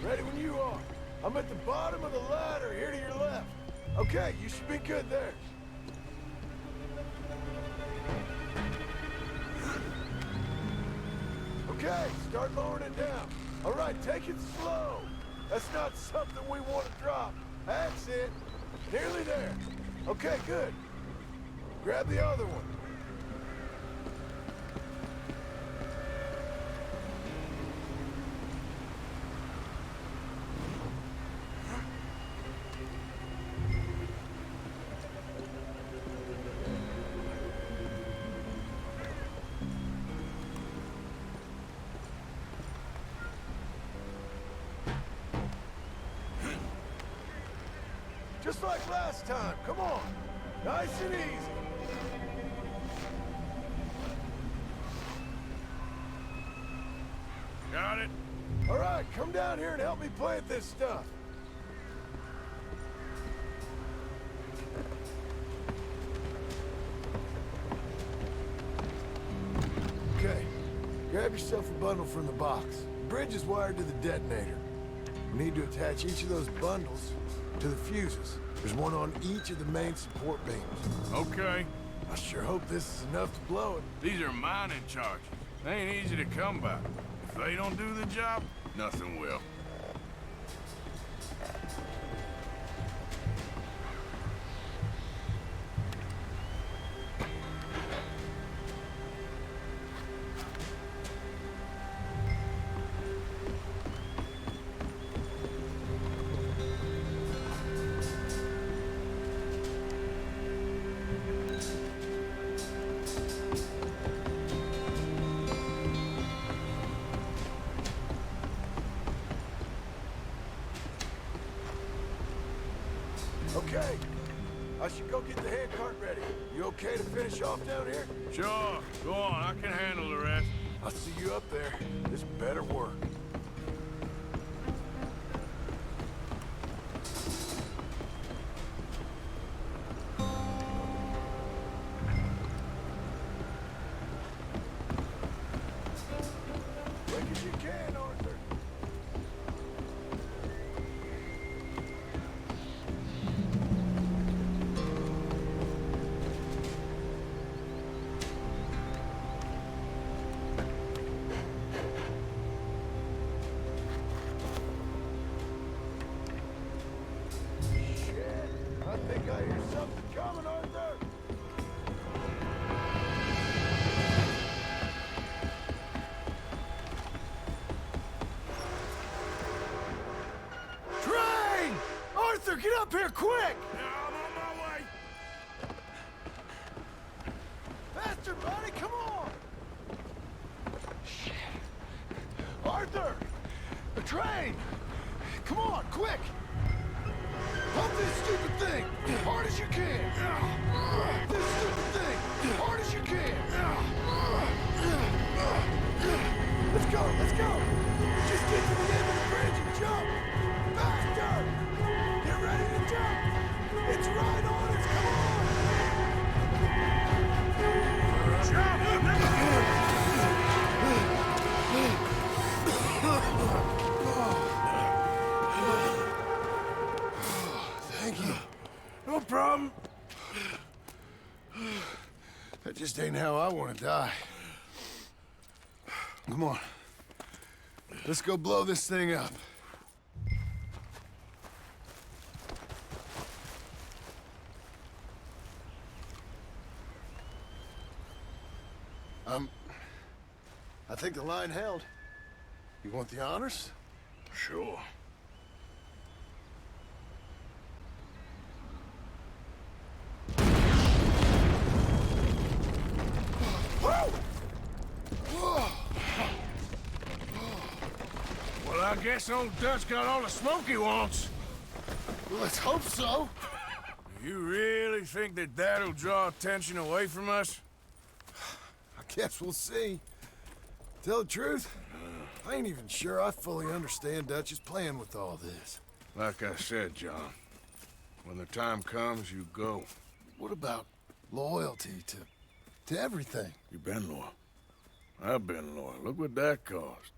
Ready when you are. I'm at the bottom of the ladder, here to your left. Okay, you should be good there. Okay, start lowering it down. All right, take it slow. That's not something we want to drop. That's it. Nearly there. Okay, good. Grab the other one. Just like last time, come on. Nice and easy. Got it? All right, come down here and help me plant this stuff. Okay, grab yourself a bundle from the box. The bridge is wired to the detonator. We need to attach each of those bundles to the fuses. There's one on each of the main support beams. Okay. I sure hope this is enough to blow it. These are mining charges. They ain't easy to come by. If they don't do the job, nothing will. Okay. I should go get the handcart ready. You okay to finish off down here? Sure. Go on. I can handle the rest. I'll see you up there. This better work. Quick as you can, Arthur. I think I hear something coming, Arthur! Train! Arthur, get up here, quick! I'm on my way. Faster, buddy, come on! Shit. Arthur! The train! Come on, quick! Pump this stupid thing! Hard as you can! This stupid thing! Hard as you can! Let's go, let's go! Just get to the end of the bridge and jump! Faster! Get ready to jump! It's right on us, come on! Jump! Just ain't how I want to die. Come on. Let's go blow this thing up. I think the line held. You want the honors? Sure. Well, I guess old Dutch got all the smoke he wants. Well, let's hope so. You really think that that'll draw attention away from us? I guess we'll see. Tell the truth, I ain't even sure I fully understand Dutch's plan with all this. Like I said, John, when the time comes, you go. What about loyalty to everything? You've been loyal. I've been loyal. Look what that cost.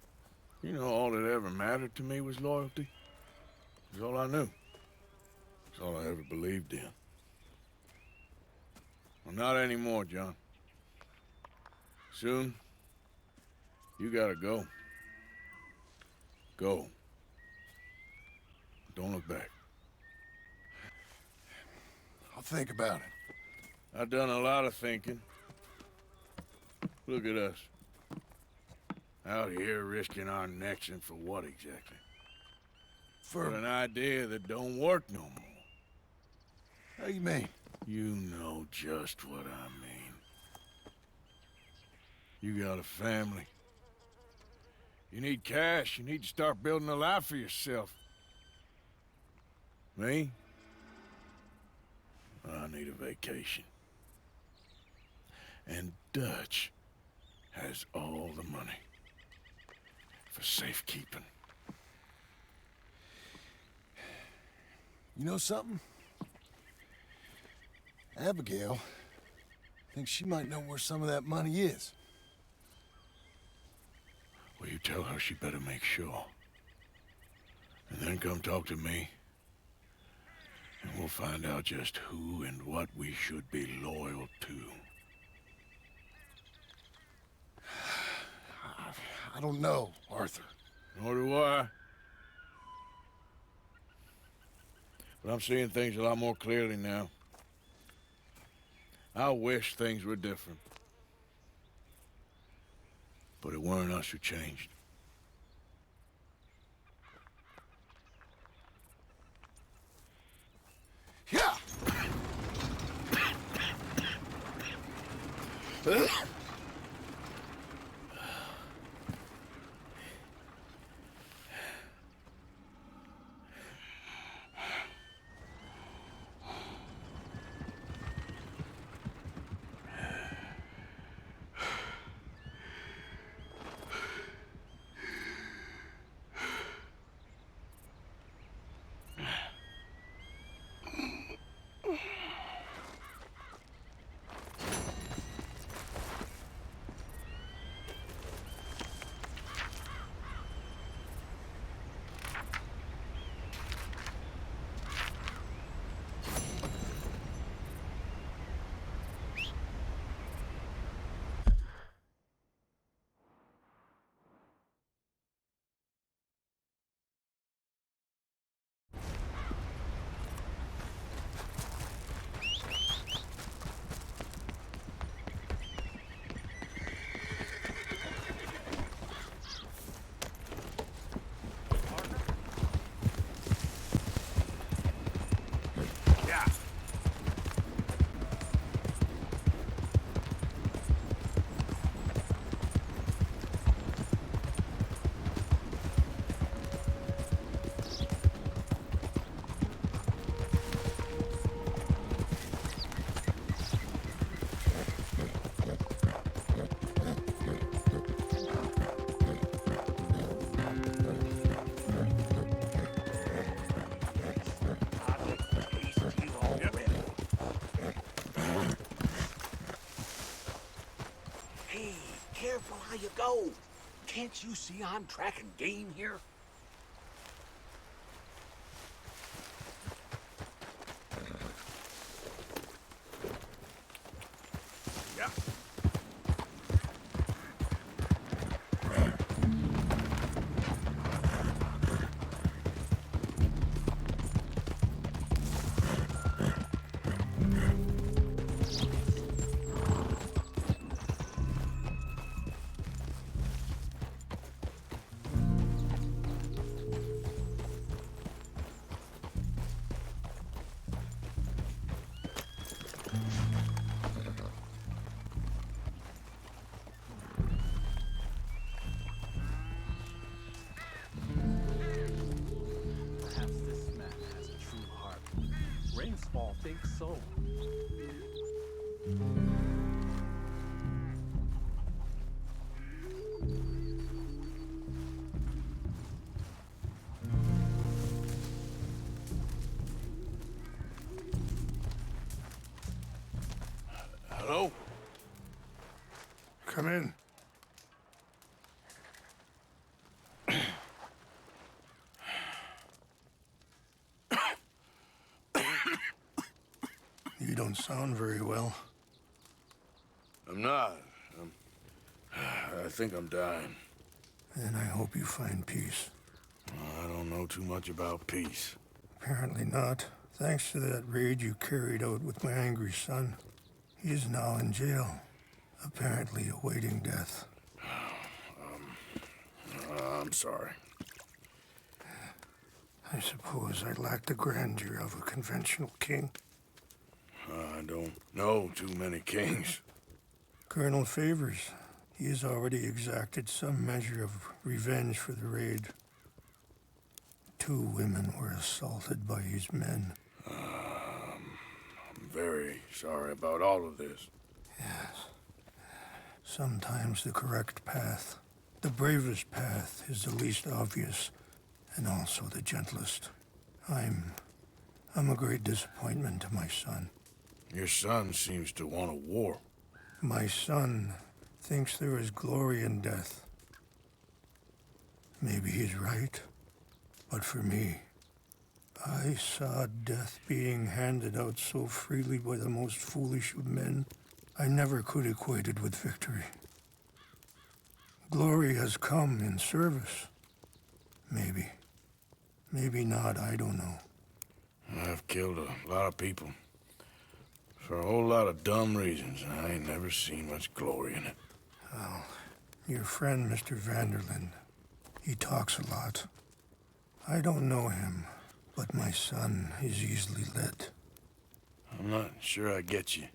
You know, all that ever mattered to me was loyalty. It's all I knew. It's all I ever believed in. Well, not anymore, John. Soon, you gotta go. Go. Don't look back. I'll think about it. I've done a lot of thinking. Look at us. Out here risking our necks, and for what exactly? For an idea that don't work no more. How you mean? You know just what I mean. You got a family. You need cash. You need to start building a life for yourself. Me? I need a vacation. And Dutch has all the money for safekeeping. You know something? Abigail thinks she might know where some of that money is. Well, you tell her she better make sure. And then come talk to me. And we'll find out just who and what we should be loyal to. I don't know, Arthur. Nor do I. But I'm seeing things a lot more clearly now. I wish things were different. But it weren't us who changed. Yeah! Careful how you go. Can't you see I'm tracking game here? Yeah. soul. Hello? Come in. You don't sound very well. I'm not. I think I'm dying. And I hope you find peace. I don't know too much about peace. Apparently not. Thanks to that raid you carried out with my angry son. He is now in jail, apparently awaiting death. I'm sorry. I suppose I lack the grandeur of a conventional king. I don't know too many kings. Colonel Favors, he has already exacted some measure of revenge for the raid. 2 women were assaulted by his men. I'm very sorry about all of this. Yes. Sometimes the correct path, the bravest path, is the least obvious and also the gentlest. I'm a great disappointment to my son. Your son seems to want a war. My son thinks there is glory in death. Maybe he's right, but for me, I saw death being handed out so freely by the most foolish of men, I never could equate it with victory. Glory has come in service. Maybe. Maybe not, I don't know. I've killed a lot of people. For a whole lot of dumb reasons, and I ain't never seen much glory in it. Well, your friend, Mr. Vanderlyn, he talks a lot. I don't know him, but my son is easily led. I'm not sure I get you.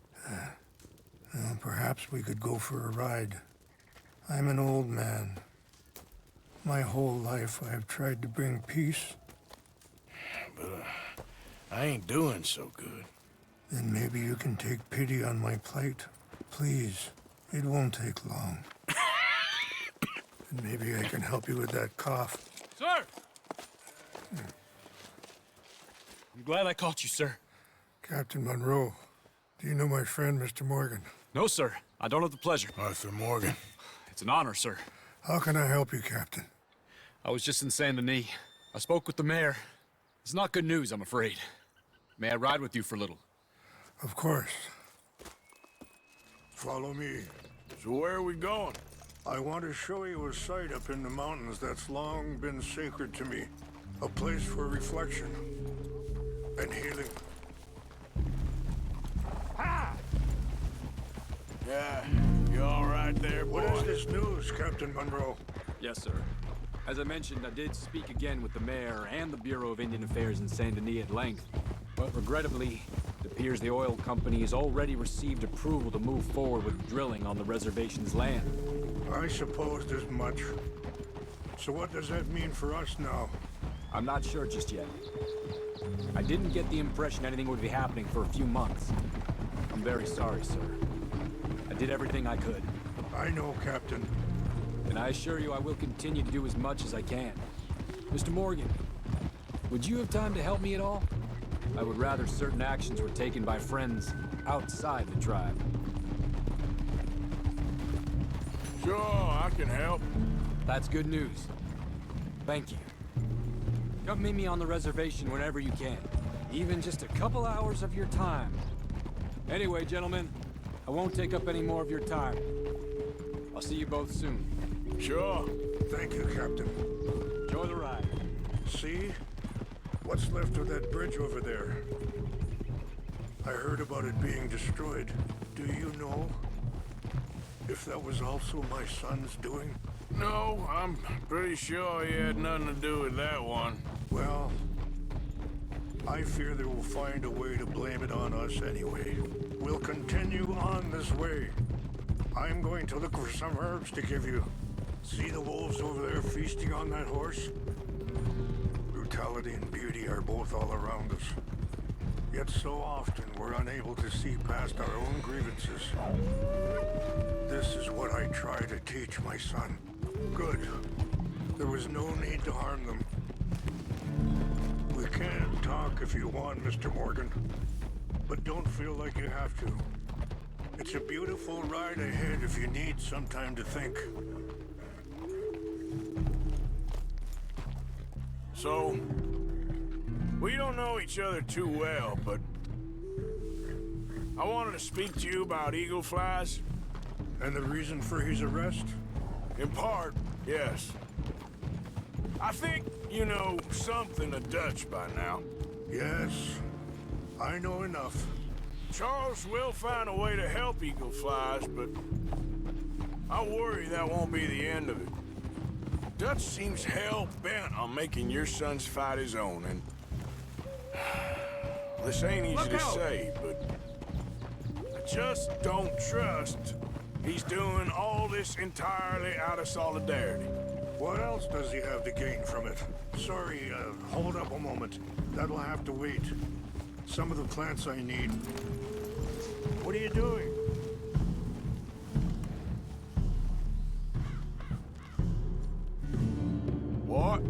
Well, perhaps we could go for a ride. I'm an old man. My whole life I have tried to bring peace. But I ain't doing so good. Then maybe you can take pity on my plight. Please, it won't take long. And maybe I can help you with that cough. Sir! I'm glad I caught you, sir. Captain Monroe, do you know my friend, Mr. Morgan? No, sir. I don't have the pleasure. Arthur Morgan. It's an honor, sir. How can I help you, Captain? I was just in Saint Denis. I spoke with the mayor. It's not good news, I'm afraid. May I ride with you for a little? Of course. Follow me. So where are we going? I want to show you a site up in the mountains that's long been sacred to me. A place for reflection and healing. Ha! Yeah, you all right there, boy? What is this news, Captain Monroe? Yes, sir. As I mentioned, I did speak again with the mayor and the Bureau of Indian Affairs in Saint Denis at length. But regrettably, it appears the oil company has already received approval to move forward with drilling on the reservation's land. I supposed as much. So what does that mean for us now? I'm not sure just yet. I didn't get the impression anything would be happening for a few months. I'm very sorry, sir. I did everything I could. I know, Captain. And I assure you I will continue to do as much as I can. Mr. Morgan, would you have time to help me at all? I would rather certain actions were taken by friends outside the tribe. Sure, I can help. That's good news. Thank you. Come meet me on the reservation whenever you can. Even just a couple hours of your time. Anyway, gentlemen, I won't take up any more of your time. I'll see you both soon. Sure. Thank you, Captain. Enjoy the ride. See? What's left of that bridge over there? I heard about it being destroyed. Do you know if that was also my son's doing? No, I'm pretty sure he had nothing to do with that one. Well, I fear they will find a way to blame it on us anyway. We'll continue on this way. I'm going to look for some herbs to give you. See the wolves over there feasting on that horse? Brutality and beauty are both all around us. Yet so often we're unable to see past our own grievances. This is what I try to teach my son. Good. There was no need to harm them. We can talk if you want, Mr. Morgan. But don't feel like you have to. It's a beautiful ride ahead if you need some time to think. So, we don't know each other too well, but I wanted to speak to you about eagle flies. And the reason for his arrest? In part, yes. I think you know something of Dutch by now. Yes, I know enough. Charles will find a way to help eagle flies, but I worry that won't be the end of it. Dutch seems hell-bent on making your son's fight his own, and this ain't easy to say, but I just don't trust he's doing all this entirely out of solidarity. What else does he have to gain from it? Sorry, hold up a moment. That'll have to wait. Some of the plants I need. What are you doing? What?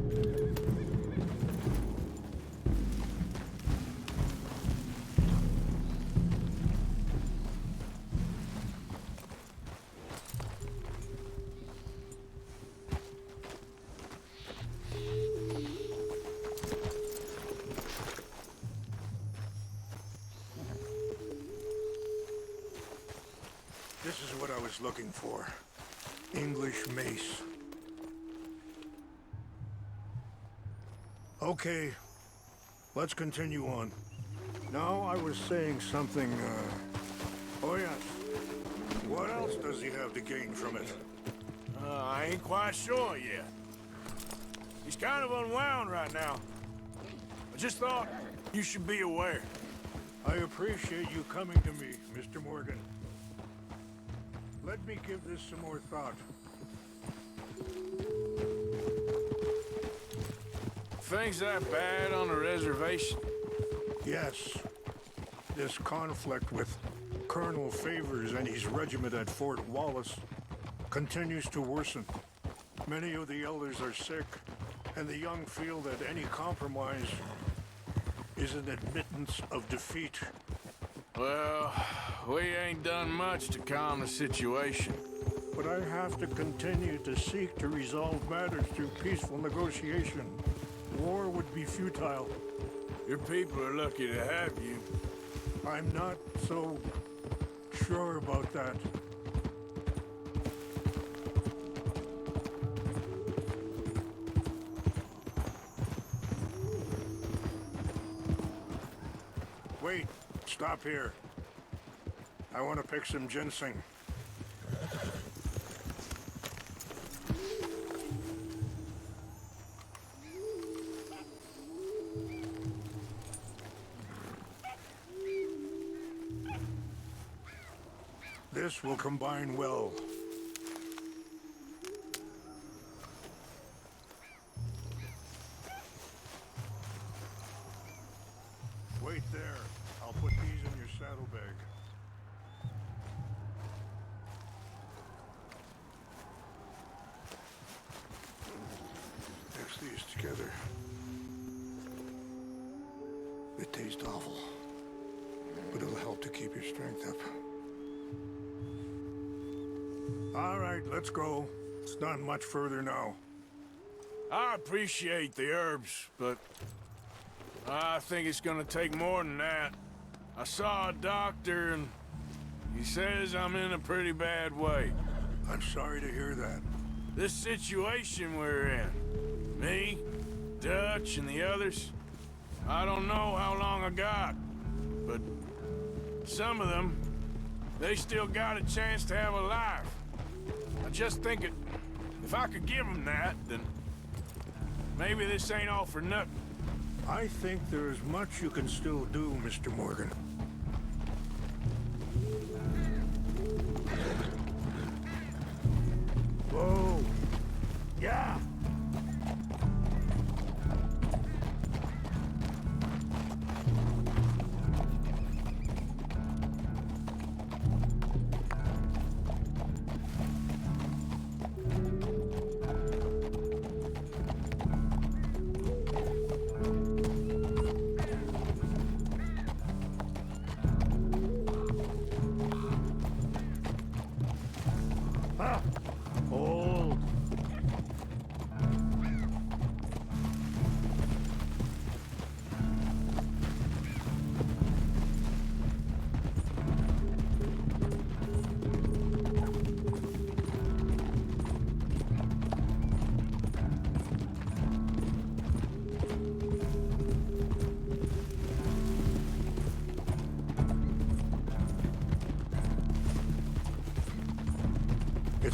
This is what I was looking for. English mace. Okay, let's continue on. Now I was saying something, oh yes. What else does he have to gain from it? I ain't quite sure yet. He's kind of unwound right now. I just thought you should be aware. I appreciate you coming to me, Mr. Morgan. Let me give this some more thought. Things that bad on the reservation? Yes. This conflict with Colonel Favors and his regiment at Fort Wallace continues to worsen. Many of the elders are sick, and the young feel that any compromise is an admittance of defeat. Well, we ain't done much to calm the situation. But I have to continue to seek to resolve matters through peaceful negotiation. War would be futile. Your people are lucky to have you. I'm not so sure about that. Wait, stop here. I want to pick some ginseng. This will combine well. Wait there. I'll put these in your saddlebag. Mix these together. They taste awful, but it'll help to keep your strength up. All right, let's go. It's not much further now. I appreciate the herbs, but I think it's gonna take more than that. I saw a doctor and he says I'm in a pretty bad way. I'm sorry to hear that. This situation we're in, me, Dutch, and the others, I don't know how long I got, but some of them, they still got a chance to have a life. I just think if I could give them that, then maybe this ain't all for nothing. I think there is much you can still do, Mr. Morgan. Whoa! Yeah!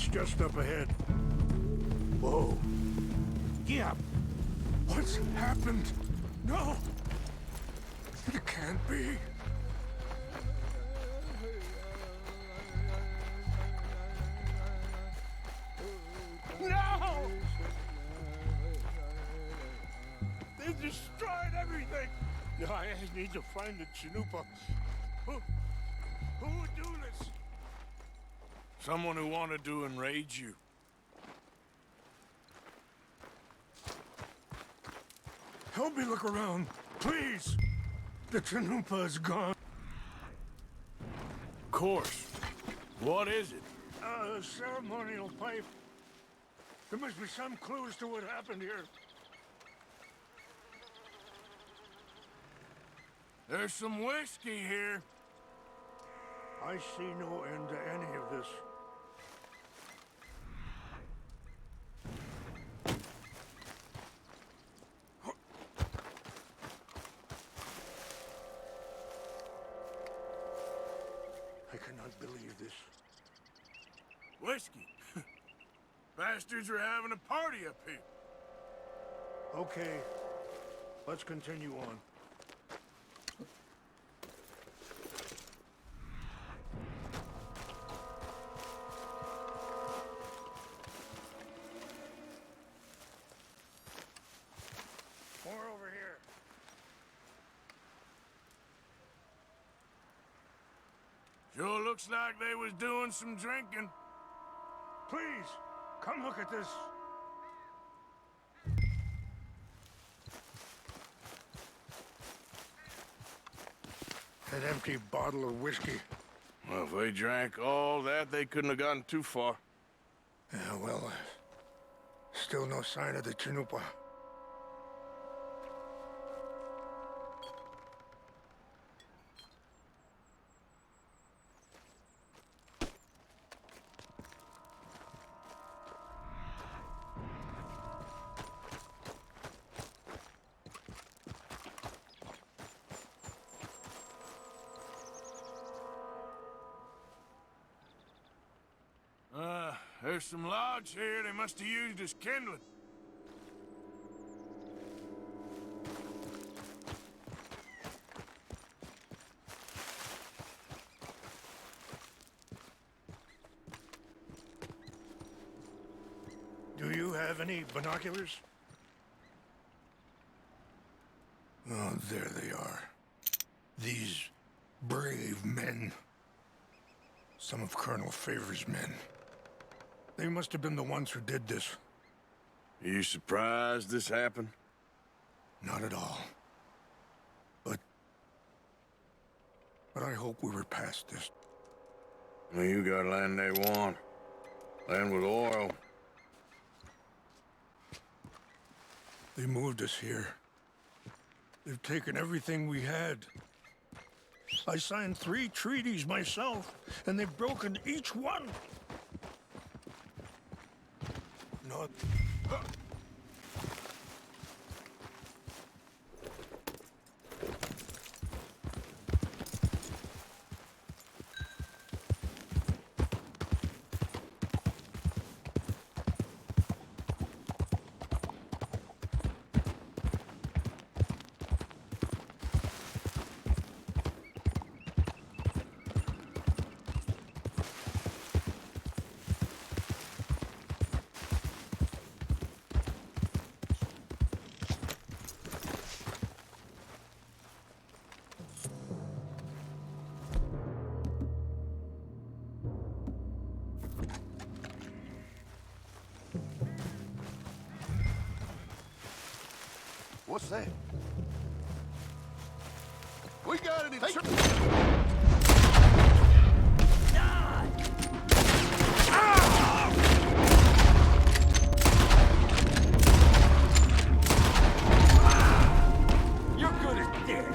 It's just up ahead. Whoa. Yeah. What's happened? No! It can't be. No! They destroyed everything! I need to find the Chanupa. Who would do this? Someone who wanted to enrage you. Help me look around, please! The Chanupa is gone. Of course. What is it? A ceremonial pipe. There must be some clues to what happened here. There's some whiskey here. I see no end to any of this. I cannot believe this. Whiskey? Bastards are having a party up here. Okay, let's continue on. More over here. Sure looks like they was doing some drinking. Please, come look at this. An empty bottle of whiskey. Well, if they drank all that, they couldn't have gotten too far. Yeah, well, still no sign of the Chanupa. There's some logs here they must have used as kindling. Do you have any binoculars? Oh, there they are. These brave men. Some of Colonel Favor's men. They must have been the ones who did this. Are you surprised this happened? Not at all. But I hope we were past this. Well, you got land they want. Land with oil. They moved us here. They've taken everything we had. I signed 3 treaties myself, and they've broken each one. Not... What's that? We got it in You're good as dead.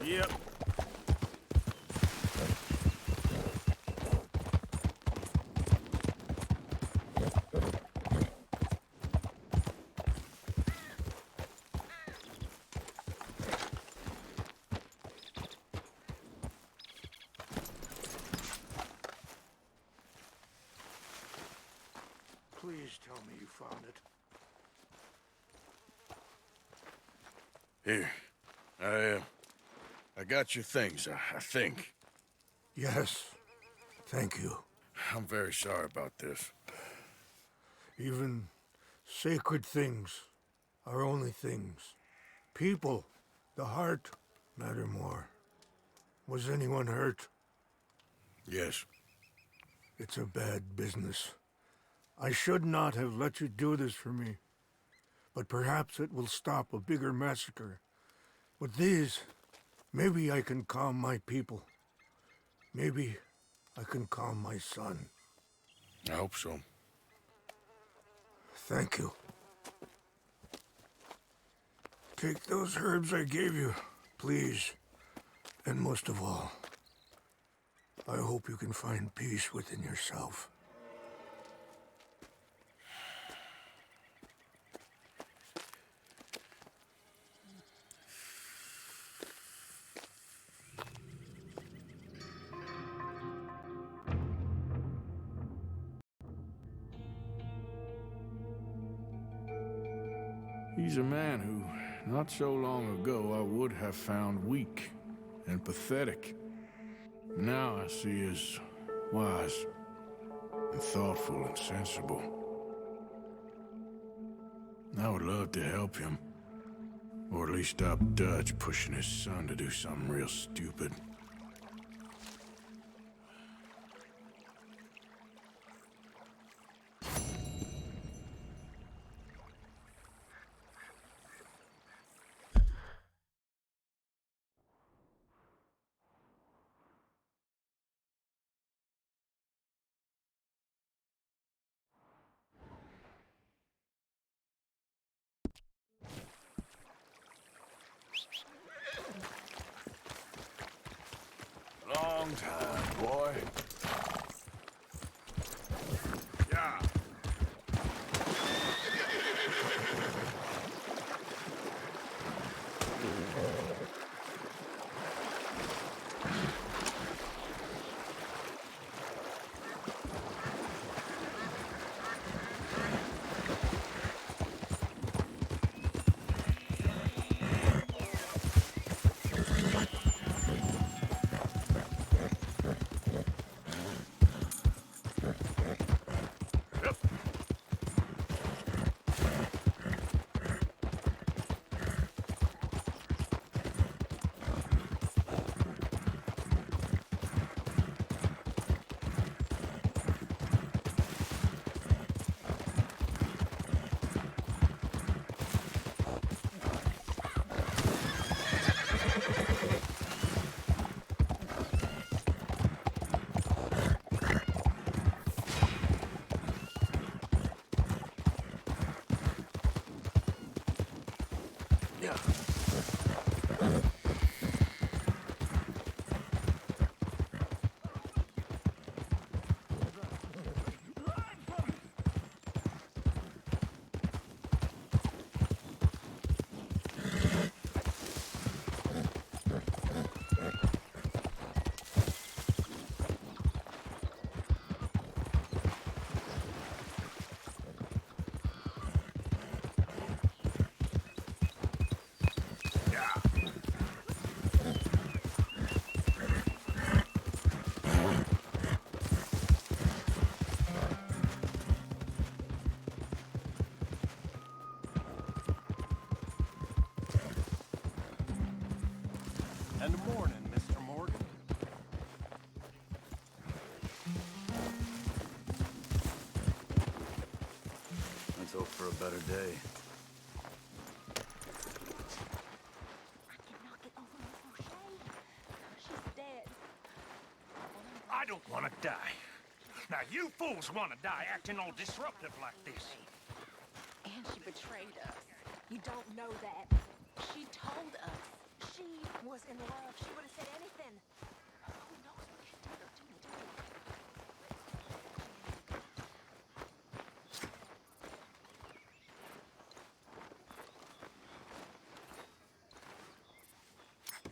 Yep. Please tell me you found it. Here. I got your things, I think. Yes. Thank you. I'm very sorry about this. Even sacred things are only things. People, the heart, matter more. Was anyone hurt? Yes. It's a bad business. I should not have let you do this for me. But perhaps it will stop a bigger massacre. With these, maybe I can calm my people. Maybe I can calm my son. I hope so. Thank you. Take those herbs I gave you, please. And most of all, I hope you can find peace within yourself. He's a man who, not so long ago, I would have found weak and pathetic. Now I see as wise and thoughtful and sensible. I would love to help him, or at least stop Dutch pushing his son to do something real stupid. Long time, boy. Yeah. And good morning, Mr. Morgan. Let's hope for a better day. I don't want to die. Now, you fools want to die acting all disruptive like this. And she betrayed us. You don't know that. She told us she was in love, she would have said anything. Who knows what she did or didn't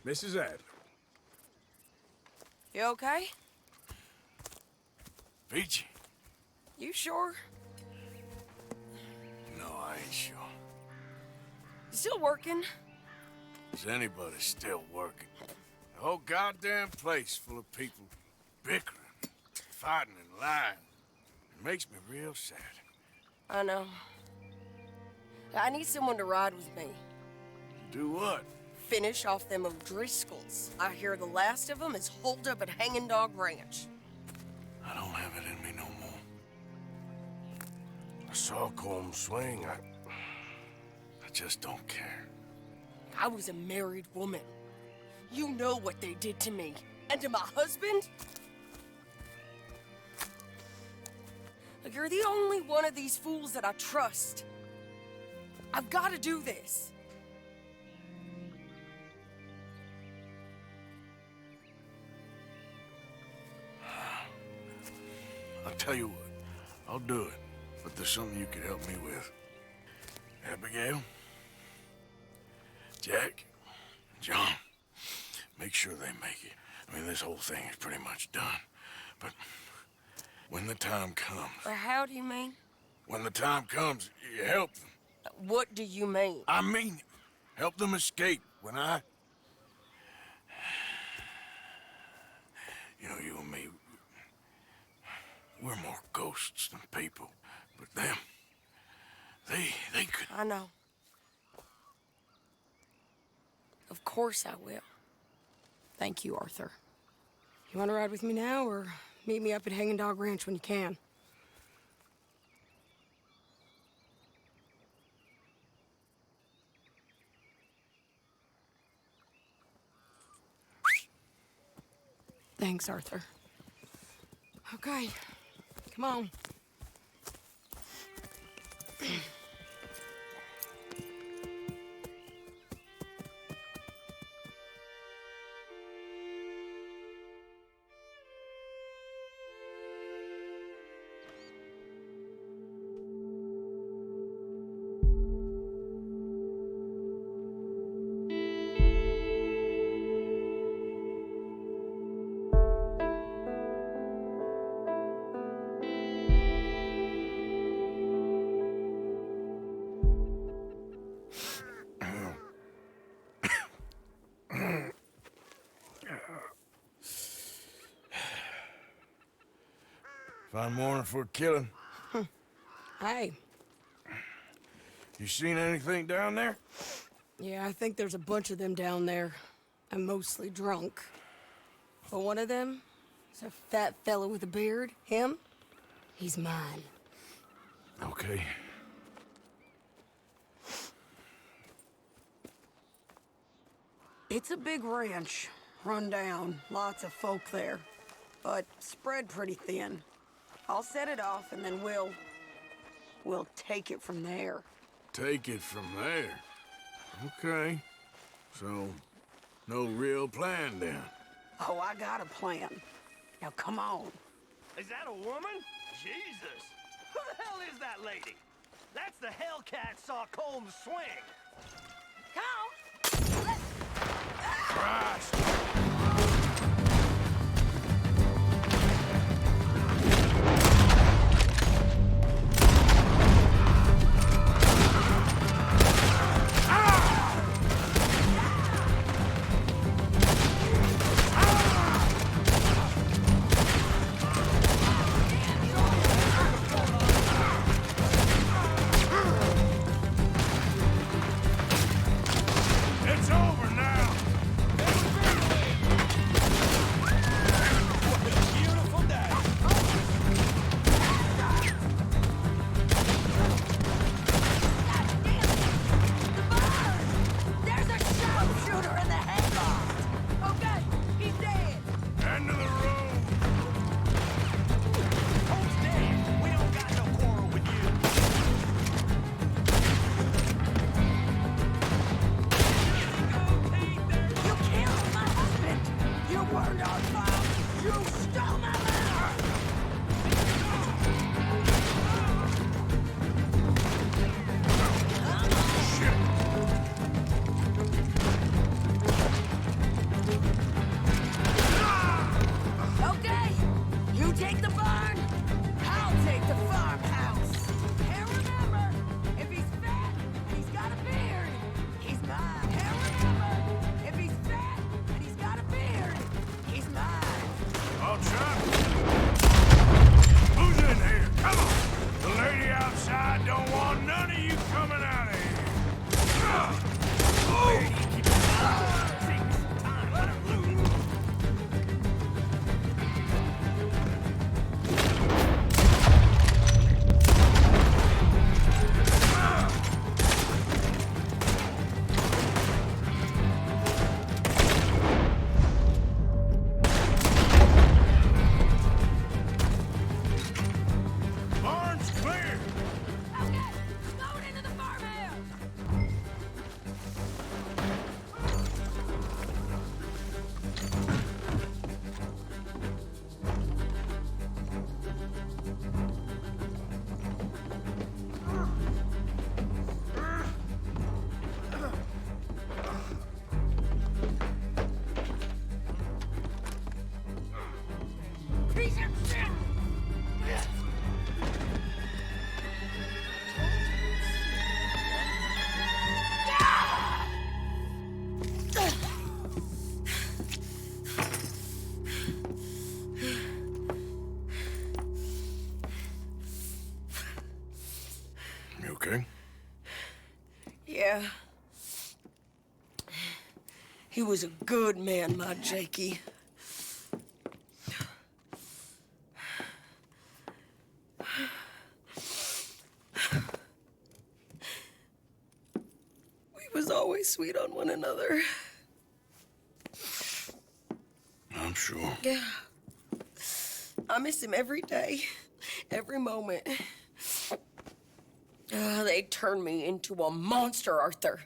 do? Mrs. Adler. You okay? Peachy? You sure? No, I ain't sure. You still working? Is anybody still working? The whole goddamn place full of people bickering, fighting and lying. It makes me real sad. I know. I need someone to ride with me. Do what? Finish off them O'Driscolls. I hear the last of them is holed up at Hanging Dog Ranch. I don't have it in me no more. I saw Colm swing. I just don't care. I was a married woman. You know what they did to me. And to my husband? Look, you're the only one of these fools that I trust. I've got to do this. I'll tell you what, I'll do it, but there's something you could help me with. Abigail, Jack, John, make sure they make it. I mean, this whole thing is pretty much done, but when the time comes... How do you mean? When the time comes, you help them. What do you mean? I mean, help them escape. When I... You know, you and me, we're more ghosts than people, but them, they could... I know. Of course I will. Thank you, Arthur. You want to ride with me now, or meet me up at Hanging Dog Ranch when you can? Thanks, Arthur. Okay, come on. Fine morning for a killing. Hey. You seen anything down there? Yeah, I think there's a bunch of them down there. I'm mostly drunk. But one of them is a fat fella with a beard. Him, he's mine. Okay. It's a big ranch, run down, lots of folk there, but spread pretty thin. I'll set it off and then we'll take it from there. Take it from there? Okay. So, no real plan then? Oh, I got a plan. Now come on. Is that a woman? Jesus! Who the hell is that lady? That's the Hellcat saw Colm swing. Come! Christ! It's over now! Yeah. He was a good man, my Jakey. We was always sweet on one another. I'm sure. Yeah. I miss him every day, every moment. They turned me into a monster, Arthur.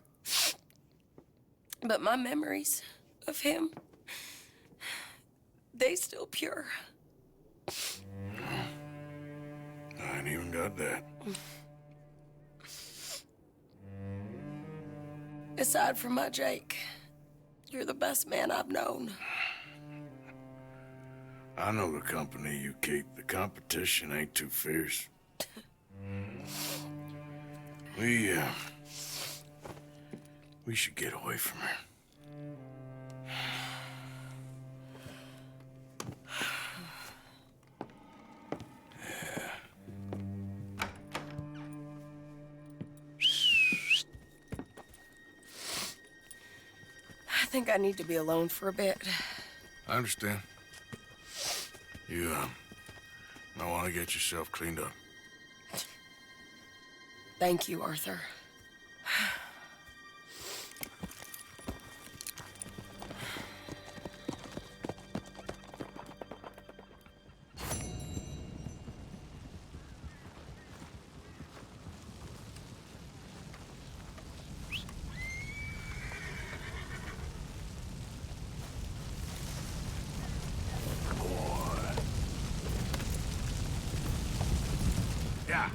But my memories of him, they still pure. I ain't even got that. Aside from my Jake, you're the best man I've known. I know the company you keep. The competition ain't too fierce. We should get away from her. I think I need to be alone for a bit. I understand. You, might want to get yourself cleaned up. Thank you, Arthur. Yeah.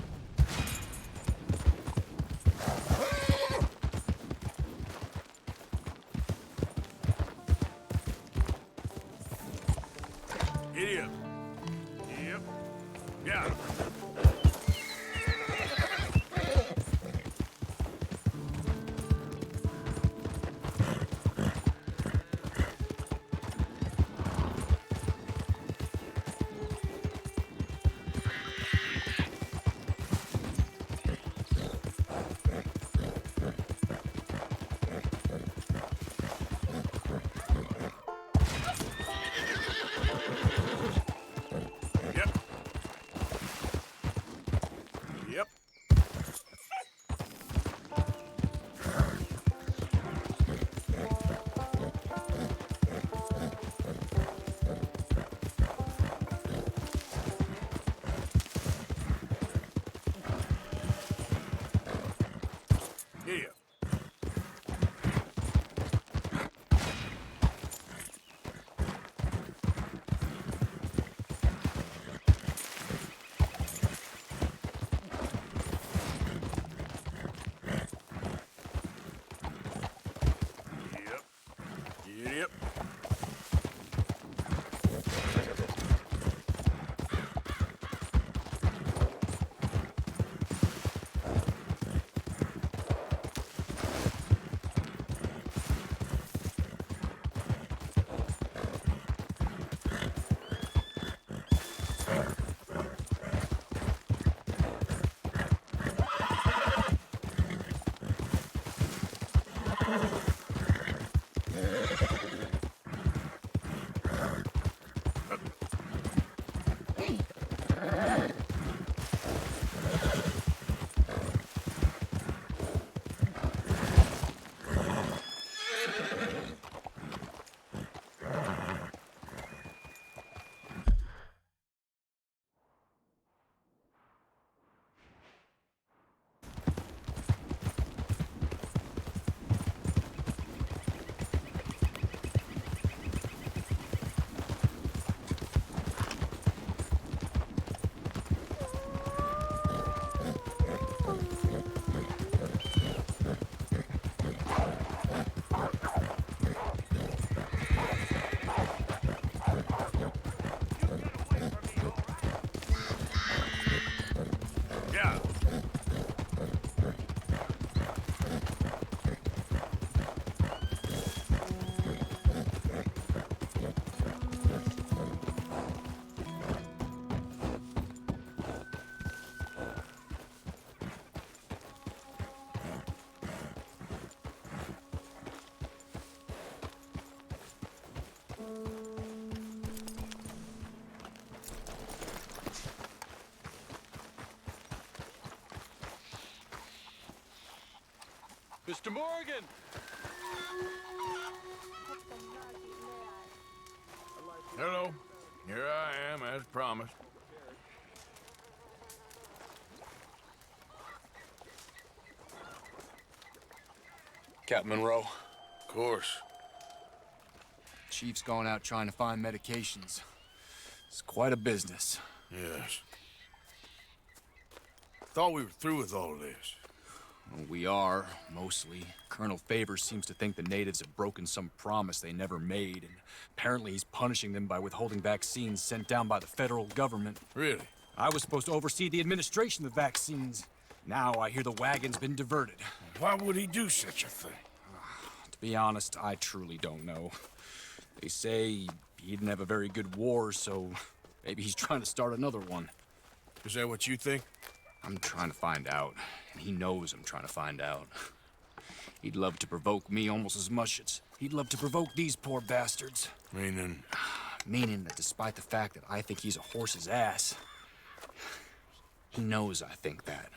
Idiot. Yep. Yeah. Yep. Yeah. Yep. Mr. Morgan! Hello. Here I am, as promised. Captain Monroe. Of course. Chief's gone out trying to find medications. It's quite a business. Yes. Thought we were through with all of this. Well, we are, mostly. Colonel Favors seems to think the natives have broken some promise they never made, and apparently he's punishing them by withholding vaccines sent down by the federal government. Really? I was supposed to oversee the administration of the vaccines. Now I hear the wagon's been diverted. Why would he do such a thing? To be honest, I truly don't know. They say he didn't have a very good war, so maybe he's trying to start another one. Is that what you think? I'm trying to find out, and he knows I'm trying to find out. He'd love to provoke me almost as much as he'd love to provoke these poor bastards. Meaning? Meaning that despite the fact that I think he's a horse's ass, he knows I think that.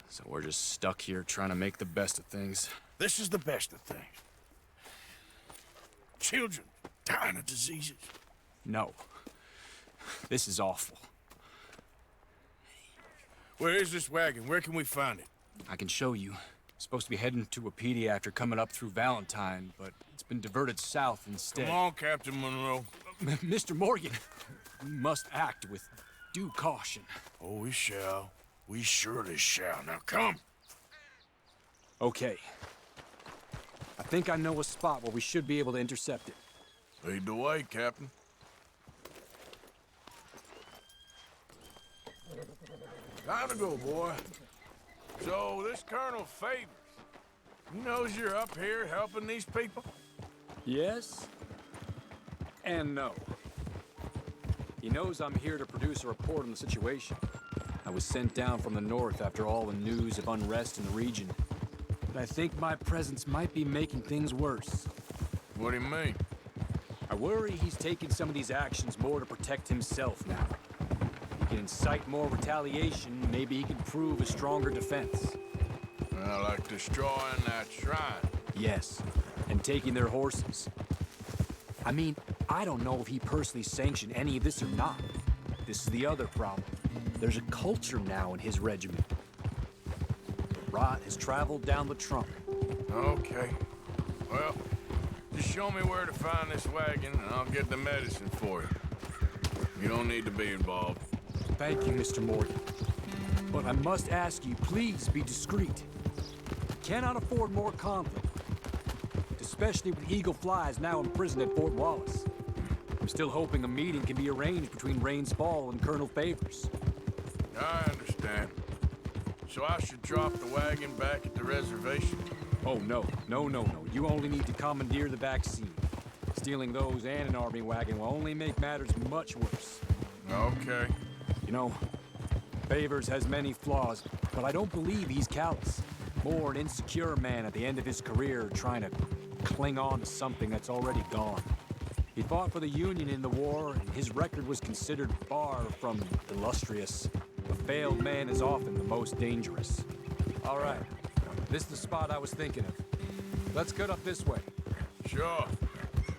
So we're just stuck here trying to make the best of things. This is the best of things. Children dying of diseases. No. This is awful. Where is this wagon? Where can we find it? I can show you. Supposed to be heading to Wapiti after coming up through Valentine, but it's been diverted south instead. Come on, Captain Monroe. Mr. Morgan, we must act with due caution. Oh, we shall. We surely shall. Now come. Okay. I think I know a spot where we should be able to intercept it. Lead the way, Captain. Time to go, boy. So, this Colonel Favors, he knows you're up here helping these people? Yes. And no. He knows I'm here to produce a report on the situation. I was sent down from the north after all the news of unrest in the region. But I think my presence might be making things worse. What do you mean? I worry he's taking some of these actions more to protect himself now. He can incite more retaliation, maybe he can prove a stronger defense. Like destroying that shrine. Yes, and taking their horses. I mean, I don't know if he personally sanctioned any of this or not. This is the other problem. There's a culture now in his regiment. The rot has traveled down the trunk. Okay. Well, just show me where to find this wagon, and I'll get the medicine for you. You don't need to be involved. Thank you, Mr. Morgan. But I must ask you, please be discreet. Cannot afford more conflict. Especially with Eagle Flies now imprisoned at Fort Wallace. I'm still hoping a meeting can be arranged between Rains Fall and Colonel Favors. I understand. So I should drop the wagon back at the reservation? Oh, no. No. You only need to commandeer the vaccine. Stealing those and an army wagon will only make matters much worse. Okay. You know, Favors has many flaws, but I don't believe he's callous. More an insecure man at the end of his career trying to cling on to something that's already gone. He fought for the Union in the war, and his record was considered far from illustrious. A failed man is often the most dangerous. All right, this is the spot I was thinking of. Let's cut up this way. Sure.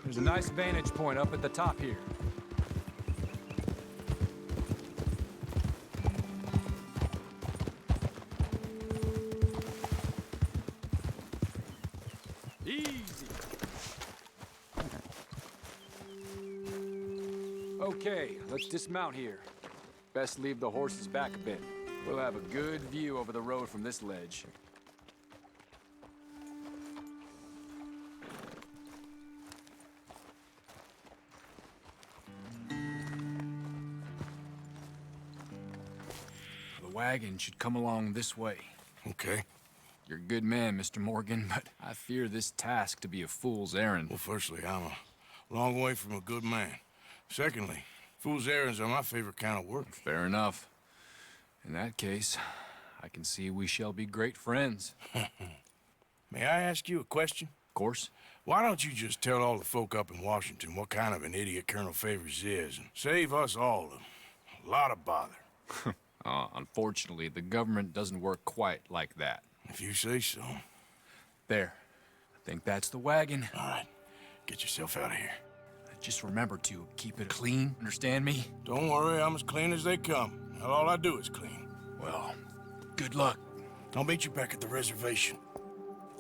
There's a nice vantage point up at the top here. Easy. Okay, let's dismount here. Best leave the horses back a bit. We'll have a good view over the road from this ledge. The wagon should come along this way. Okay. You're a good man, Mr. Morgan, but I fear this task to be a fool's errand. Well, firstly, I'm a long way from a good man. Secondly, fool's errands are my favorite kind of work. Fair enough. In that case, I can see we shall be great friends. May I ask you a question? Of course. Why don't you just tell all the folk up in Washington what kind of an idiot Colonel Favors is and save us all a lot of bother? Unfortunately, the government doesn't work quite like that. If you say so. There. I think that's the wagon. All right, get yourself out of here. Just remember to keep it clean, understand me? Don't worry, I'm as clean as they come. Hell, all I do is clean. Well, good luck. I'll meet you back at the reservation.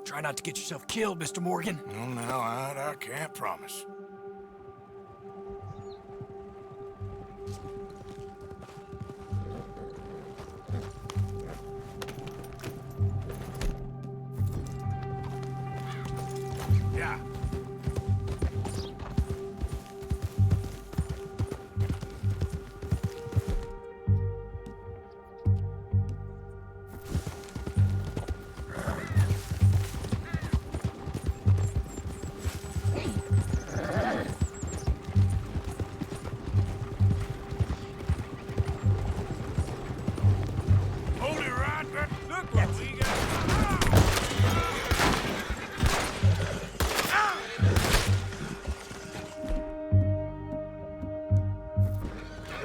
Try not to get yourself killed, Mr. Morgan. No, now, I can't promise. Yeah. Hold it right there. Look what we got.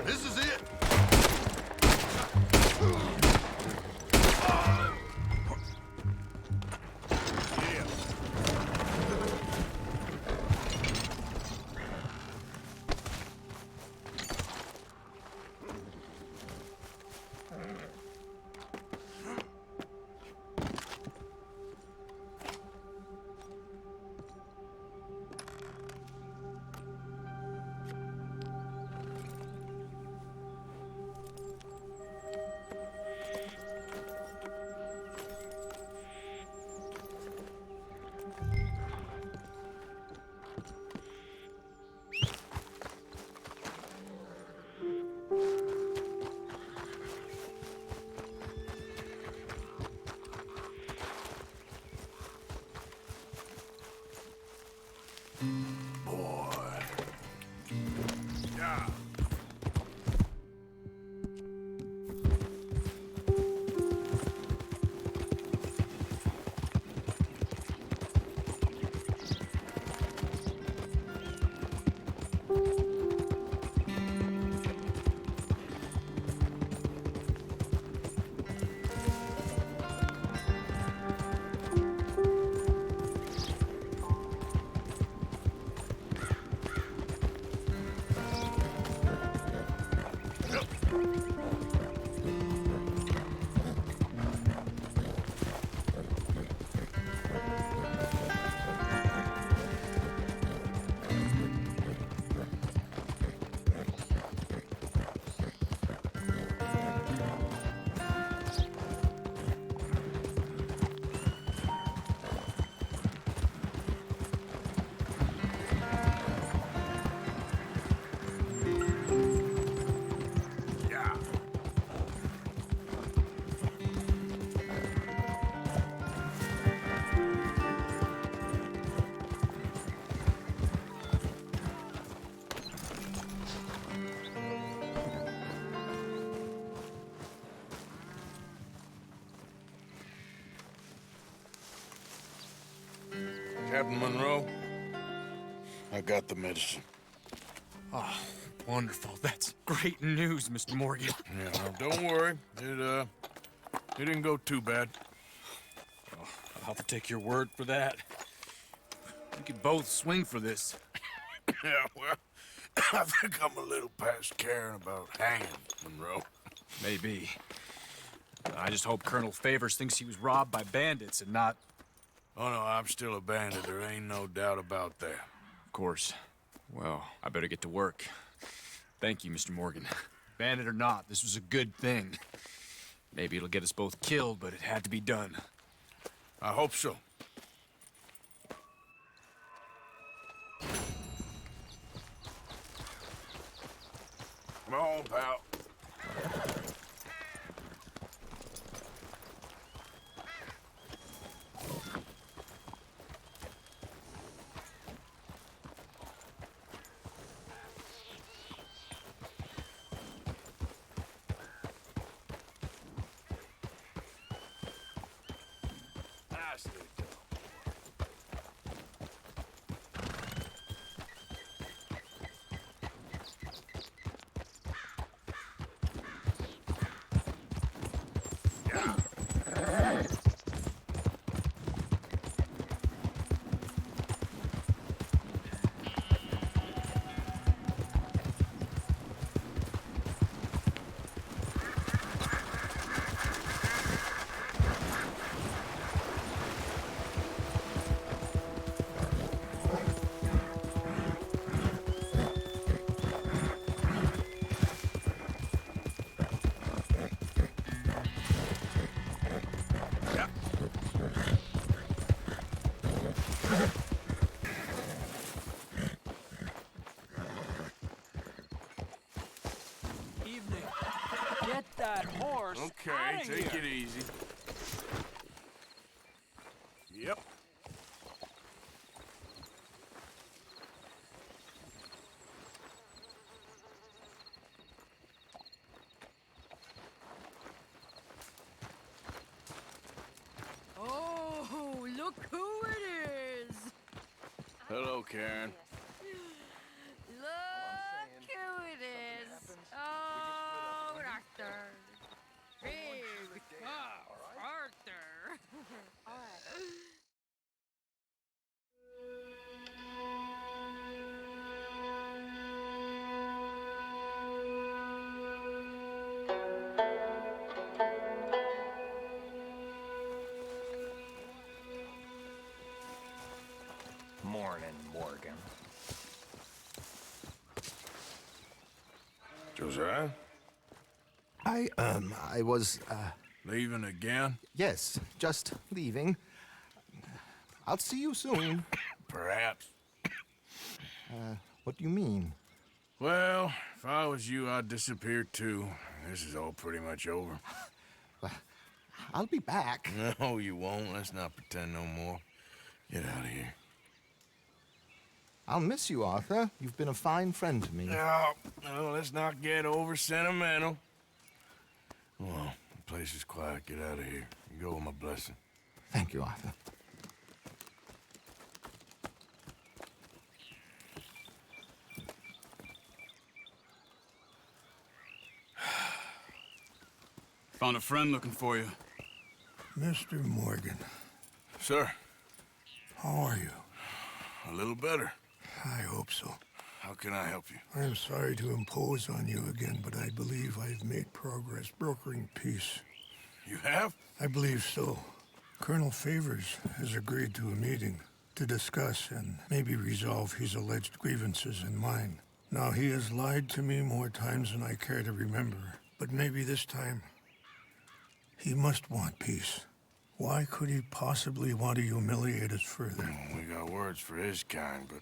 This is it. Yeah. Captain Monroe, I got the medicine. Oh, wonderful. That's great news, Mr. Morgan. Yeah, well, don't worry. It didn't go too bad. Oh, I'll have to take your word for that. We could both swing for this. Yeah, well, I think I'm a little past caring about hanging, Monroe. Maybe. I just hope Colonel Favors thinks he was robbed by bandits and not... Oh, no, I'm still a bandit. There ain't no doubt about that. Of course. Well, I better get to work. Thank you, Mr. Morgan. Bandit or not, this was a good thing. Maybe it'll get us both killed, but it had to be done. I hope so. Come on, pal. Nicely done. Yep. Oh, look who it is! Hello, Karen. Look who it is! Oh, Arthur. Big tough Arthur. All right. Morning, Morgan. Josiah? I was, Leaving again? yes, just leaving. I'll see you soon. Perhaps. What do you mean? Well, if I was you, I'd disappear too. This is all pretty much over. I'll be back. No, you won't. Let's not pretend no more. Get out of here. I'll miss you, Arthur. You've been a fine friend to me. No, let's not get over sentimental. Well, the place is quiet. Get out of here. You go with my blessing. Thank you, Arthur. Found a friend looking for you. Mr. Morgan, Sir, how are you? a little better. I hope so. How can I help you? I'm sorry to impose on you again, but I believe I've made progress brokering peace. You have? I believe so. Colonel Favors has agreed to a meeting to discuss and maybe resolve his alleged grievances and mine. Now, he has lied to me more times than I care to remember, but maybe this time he must want peace. Why could he possibly want to humiliate us further? We got words for his kind, but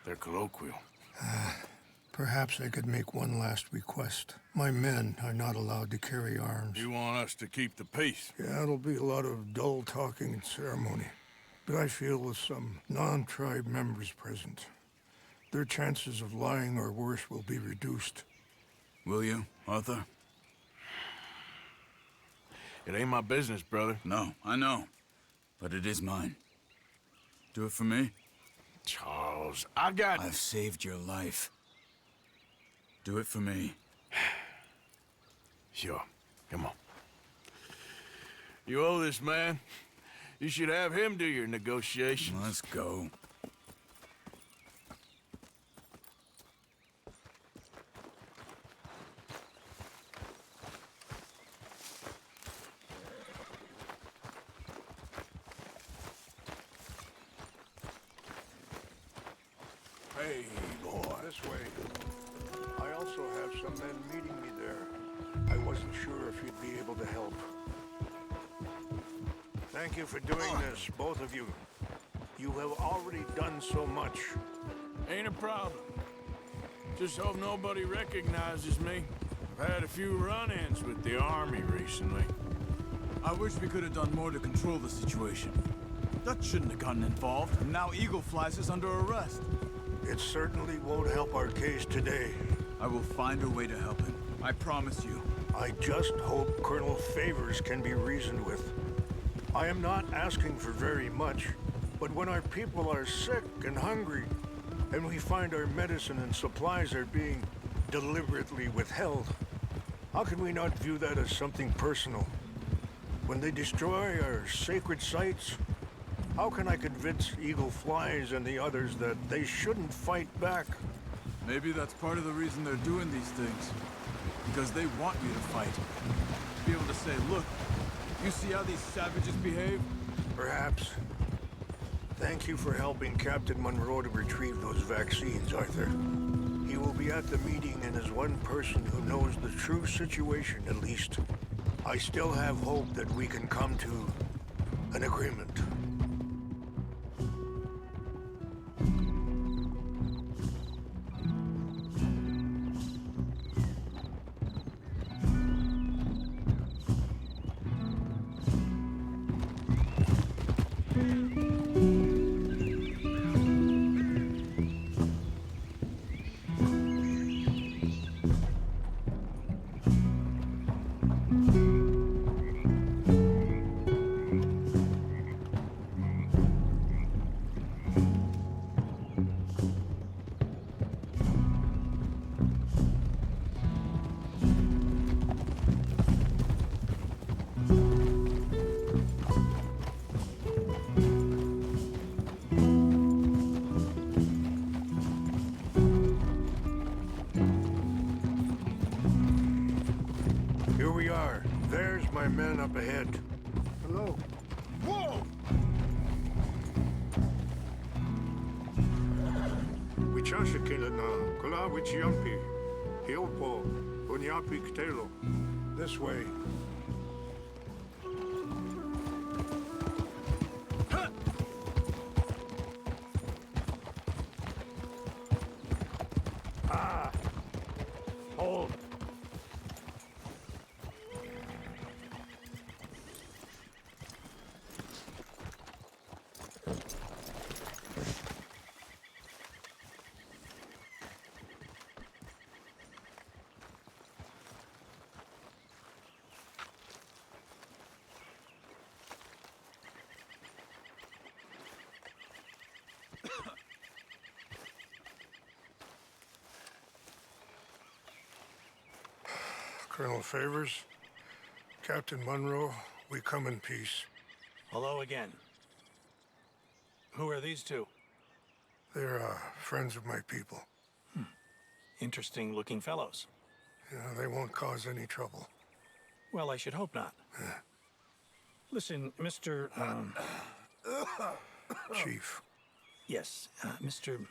they're colloquial. Perhaps I could make one last request. My men are not allowed to carry arms. You want us to keep the peace? Yeah, it'll be a lot of dull talking and ceremony. But I feel with some non-tribe members present, their chances of lying or worse will be reduced. Will you, Arthur? It ain't my business, brother. No, I know. But it is mine. Do it for me? Charles, I've saved your life. Do it for me. Sure. Come on. You owe this man. You should have him do your negotiations. Let's go. Hey, boy. This way. I also have some men meeting me there. I wasn't sure if you'd be able to help. Thank you for doing this, both of you. You have already done so much. Ain't a problem. Just hope nobody recognizes me. I've had a few run-ins with the army recently. I wish we could have done more to control the situation. Dutch shouldn't have gotten involved, and now Eagle Flies is under arrest. It certainly won't help our case today. I will find a way to help him. I promise you. I just hope Colonel Favors can be reasoned with. I am not asking for very much, but when our people are sick and hungry, and we find our medicine and supplies are being deliberately withheld, how can we not view that as something personal? When they destroy our sacred sites, how can I convince Eagle Flies and the others that they shouldn't fight back? Maybe that's part of the reason they're doing these things. Because they want you to fight. Be able to say, look, you see how these savages behave? Perhaps. Thank you for helping Captain Monroe to retrieve those vaccines, Arthur. He will be at the meeting and is one person who knows the true situation, at least. I still have hope that we can come to an agreement. up ahead. Hello. Whoa! Wichasha kilana, kula wichiampi, hiopo, bunyapi ktelo. This way. Hold. Colonel Favors, Captain Monroe, we come in peace. Hello again. Who are these two? They're friends of my people. Interesting looking fellows. Yeah, they won't cause any trouble. Well, I should hope not. Listen, Mr. Chief. Yes, Mr.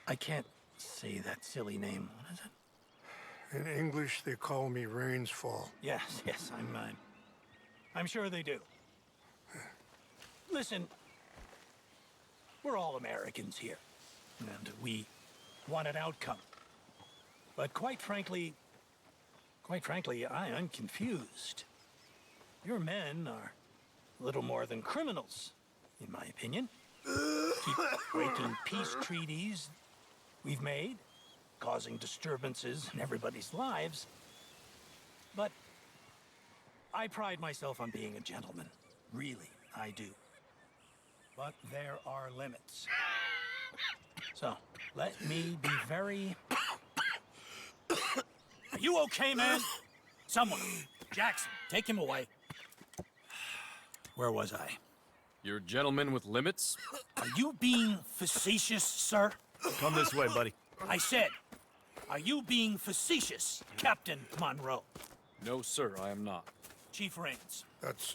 I can't say that silly name. What is it? In English, they call me Rains Fall. Yes, I'm sure they do. Listen, we're all Americans here, and we want an outcome. But quite frankly, I am confused. Your men are a little more than criminals, in my opinion. Keep breaking peace treaties we've made, causing disturbances in everybody's lives. But I pride myself on being a gentleman. Really, I do. But there are limits. So, let me be very... Are you okay, man? Someone. Jackson, take him away. Where was I? You're a gentleman with limits? Are you being facetious, sir? Come this way, buddy. I said, are you being facetious, Captain Monroe? No, sir, I am not. Chief Rains. That's,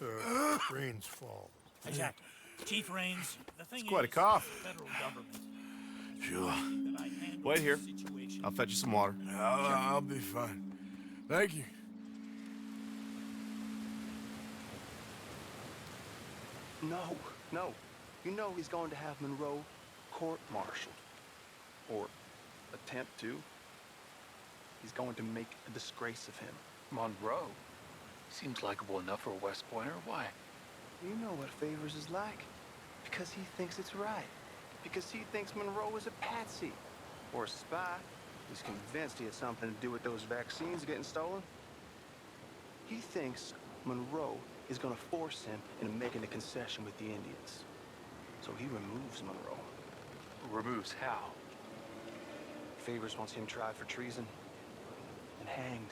Rains Fall. Exactly. Chief Rains, the thing It's quite a is, cough. the federal government. Sure. That I handle Wait here. the situation. I'll fetch you some water. I'll be fine. Thank you. No. You know he's going to have Monroe court-martialed. Or attempt to. He's going to make a disgrace of him. Monroe? Seems likable enough for a West Pointer. Why? You know what Favors is like. Because he thinks it's right. Because he thinks Monroe is a patsy. Or a spy. He's convinced he had something to do with those vaccines getting stolen. He thinks Monroe is going to force him into making a concession with the Indians. So he removes Monroe. Removes how? Favors wants him tried for treason and hanged.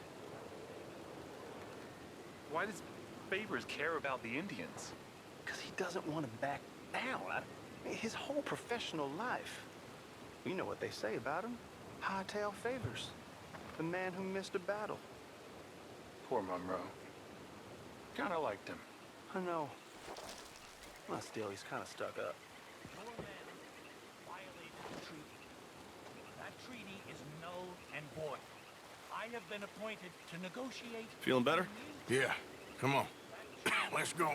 Why does Favors care about the Indians? Because he doesn't want to back down. His whole professional life. You know what they say about him. Hightail Favors. The man who missed a battle. Poor Monroe. Kinda liked him. I know. Well, still, he's kind of stuck up. Your men violated the treaty. That treaty is null and void. I have been appointed to negotiate... Feeling better? Yeah, come on. Let's go.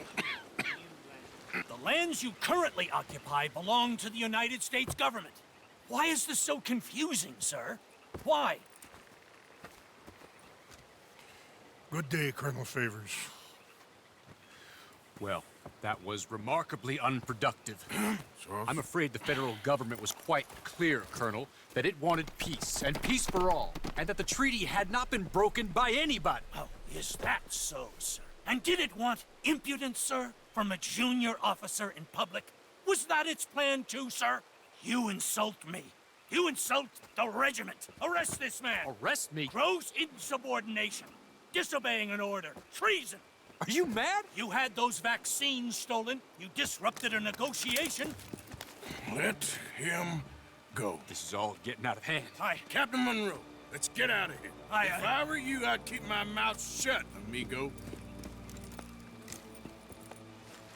The lands you currently occupy belong to the United States government. Why is this so confusing, sir? Why? Good day, Colonel Favors. Well, that was remarkably unproductive. I'm afraid the federal government was quite clear, Colonel, that it wanted peace, and peace for all, and that the treaty had not been broken by anybody. Oh, is that so, sir? And did it want impudence, sir, from a junior officer in public? Was that its plan too, sir? You insult me. You insult the regiment. Arrest this man. Arrest me? Gross insubordination. Disobeying an order. Treason. Are you mad? You had those vaccines stolen. You disrupted a negotiation. Let him go. This is all getting out of hand. Aye. Captain Monroe, let's get out of here. Aye, If aye. I were you, I'd keep my mouth shut, amigo.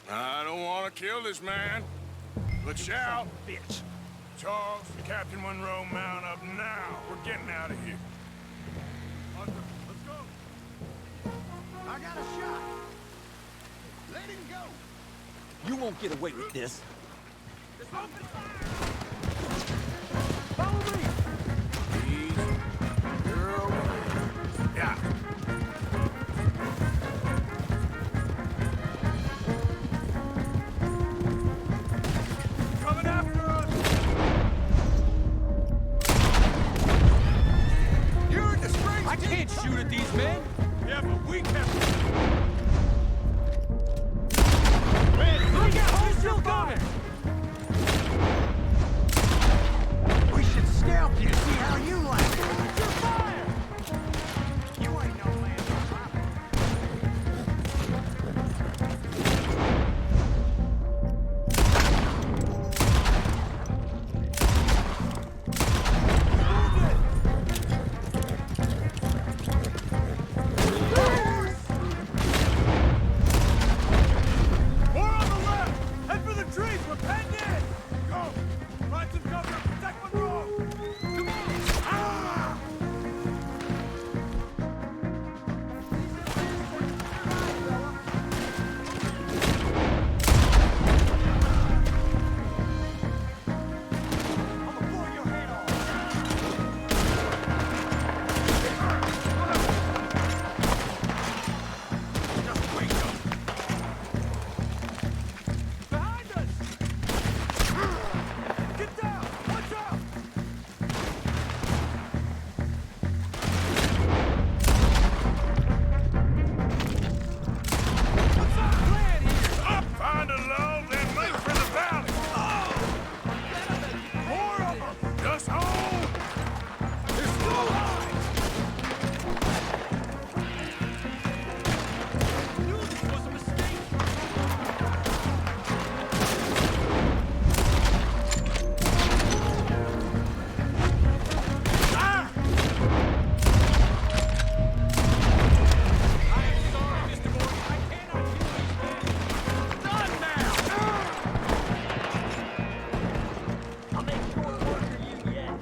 I don't want to kill this man. But shall. Bitch. Charles, Captain Monroe, mount up now. We're getting out of here. Arthur, let's go. I got a shot. Let him go. You won't get away with this. Open fire! Follow me! Easy. Girl. Yeah. Coming after us! You're in the springs! I can't shoot at these men! Yeah, but we kept... Look out! He's still coming! We should scalp you to see how you like it. Your fire! You ain't no man to stop More on the left! Head for the trees! We're penned in! Go! Find some cover! Protect Monroe! Come on! Ah! I'ma blow your head off! Just wait up! Behind us! Get down! Watch out! What's our plan here? Up, find a lull, then make for the valley. More of them! Just hold. They're still alive! Knew this was a mistake! Ah! I am sorry, Mr. Morgan. I cannot kill these men. Done now! I'll make short work of you yet.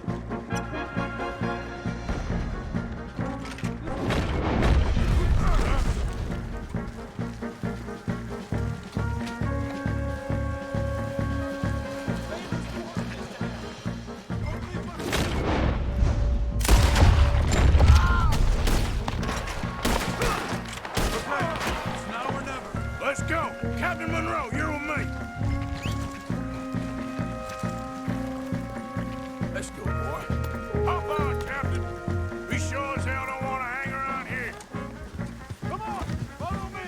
It's now or never. Let's go. Captain Monroe, you're with me. Let's go, boy. Hop on, Captain. We sure as hell don't want to hang around here. Come on, follow me.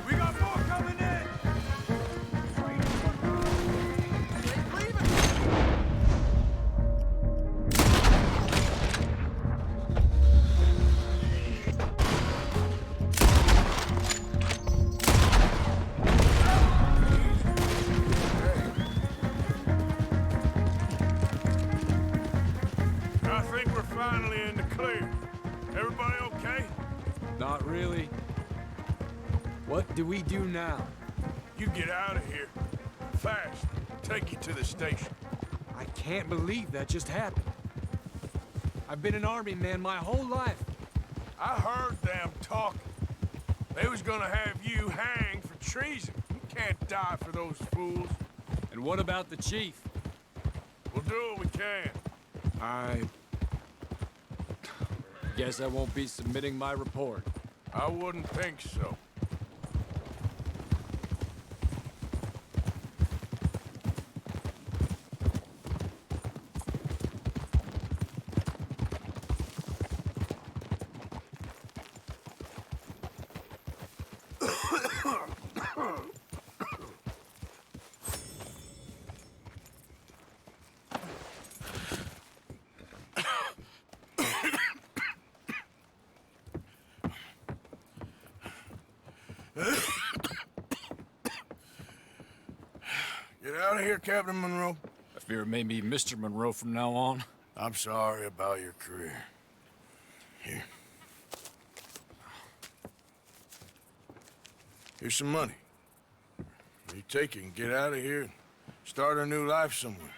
We got more coming in. Ain't leaving. I think we're finally in the clear. Everybody okay? Not really. What do we do now? You get out of here. Fast. Take you to the station. I can't believe that just happened. I've been an army man my whole life. I heard them talking. They was gonna have you hanged for treason. You can't die for those fools. And what about the chief? We'll do what we can. I guess I won't be submitting my report. I wouldn't think so. Get out of here, Captain Monroe. I fear it may be Mr. Monroe from now on. I'm sorry about your career. Here. Here's some money. You take it and get out of here and start a new life somewhere.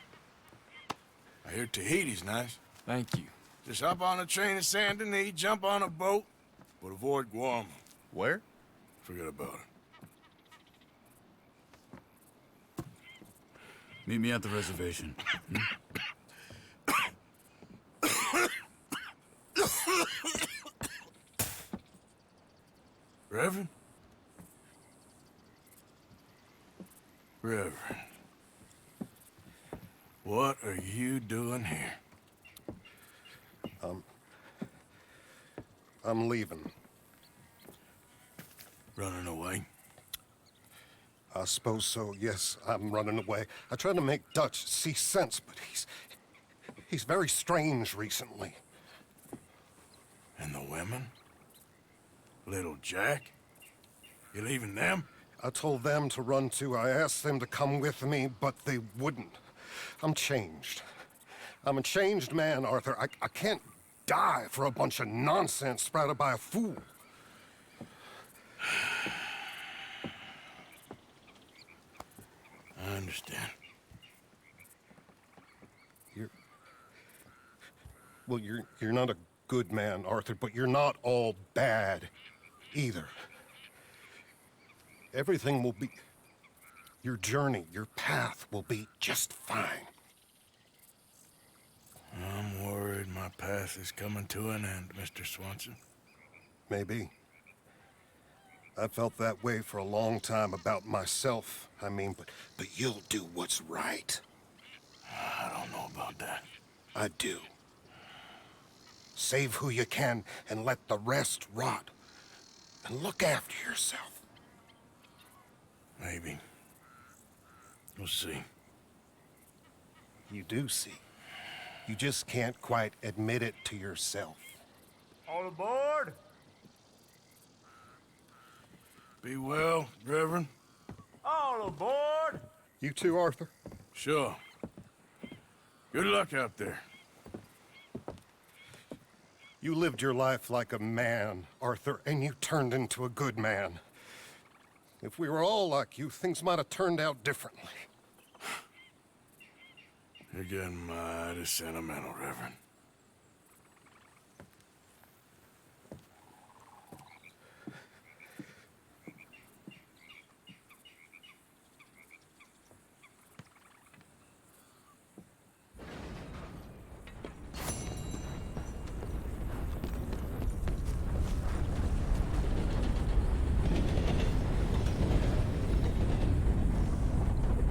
I hear Tahiti's nice. Thank you. Just hop on a train to Saint Denis, jump on a boat, but avoid Guam. Where? Forget about it. Meet me at the reservation. Reverend? Reverend. What are you doing here? I'm leaving. Running away? I suppose so, yes. I'm running away. I tried to make Dutch see sense, but he's very strange recently. And the women? Little Jack? You leaving them? I told them to run too. I asked them to come with me, but they wouldn't. I'm changed. I'm a changed man, Arthur. I can't die for a bunch of nonsense sprouted by a fool. I understand. You're not a good man, Arthur, but you're not all bad either. Everything will be... Your journey, your path will be just fine. I'm worried my path is coming to an end, Mr. Swanson. Maybe. I felt that way for a long time about myself. I mean, but you'll do what's right. I don't know about that. I do. Save who you can and let the rest rot. And look after yourself. Maybe. We'll see. You do see. You just can't quite admit it to yourself. All aboard! Be well, Reverend. All aboard! You too, Arthur? Sure. Good luck out there. You lived your life like a man, Arthur, and you turned into a good man. If we were all like you, things might have turned out differently. You're getting mighty sentimental, Reverend.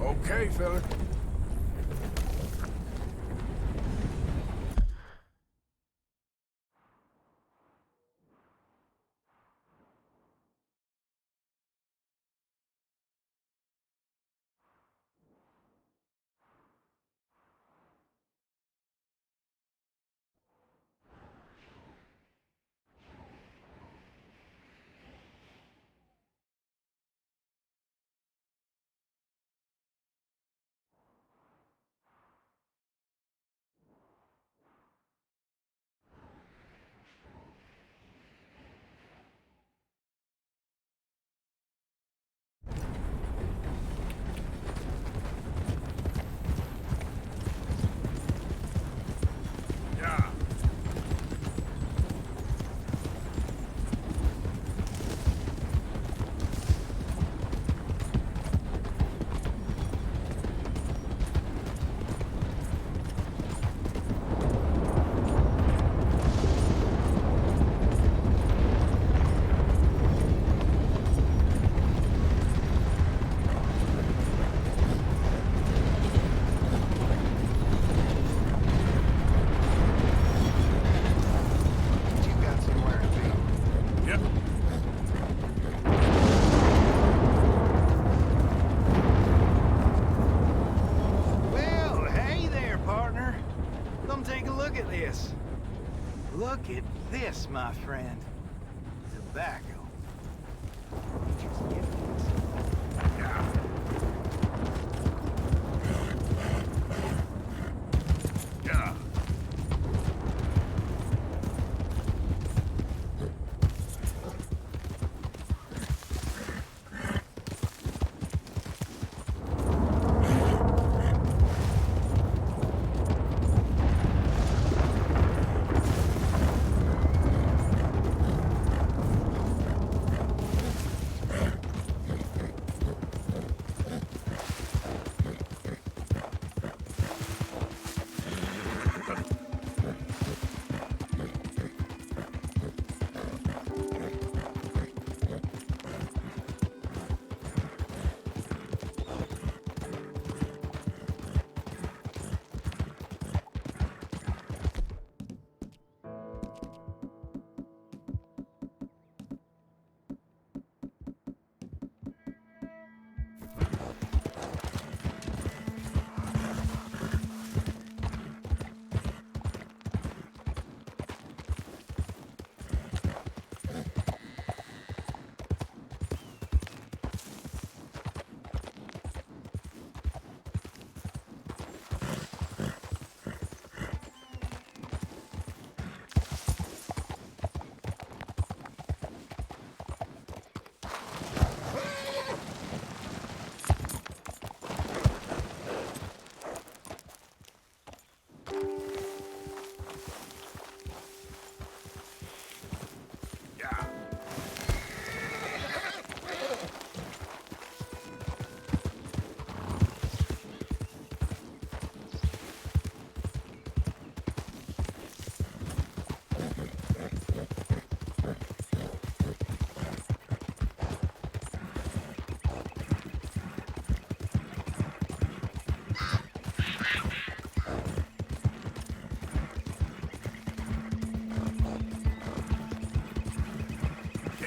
Okay, fella. Look at this, my friend. Tobacco. Just get this. Yeah.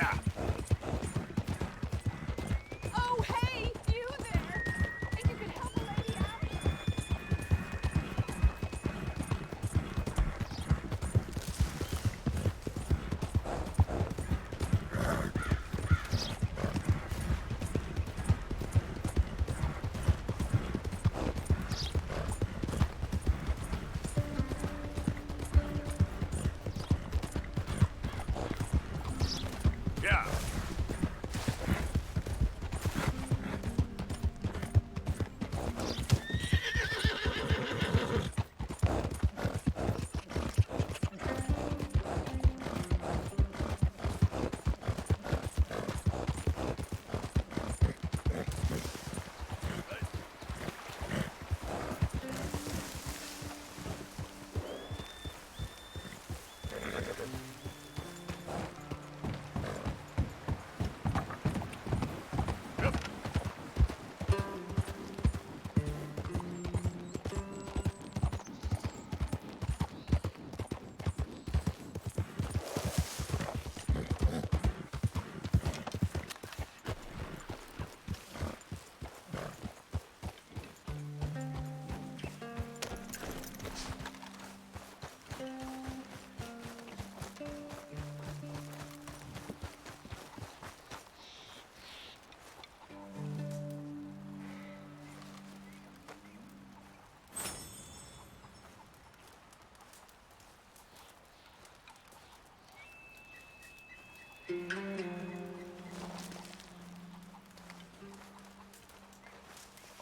Yeah. Oh, hey, you there! If you could help a lady out. Yeah.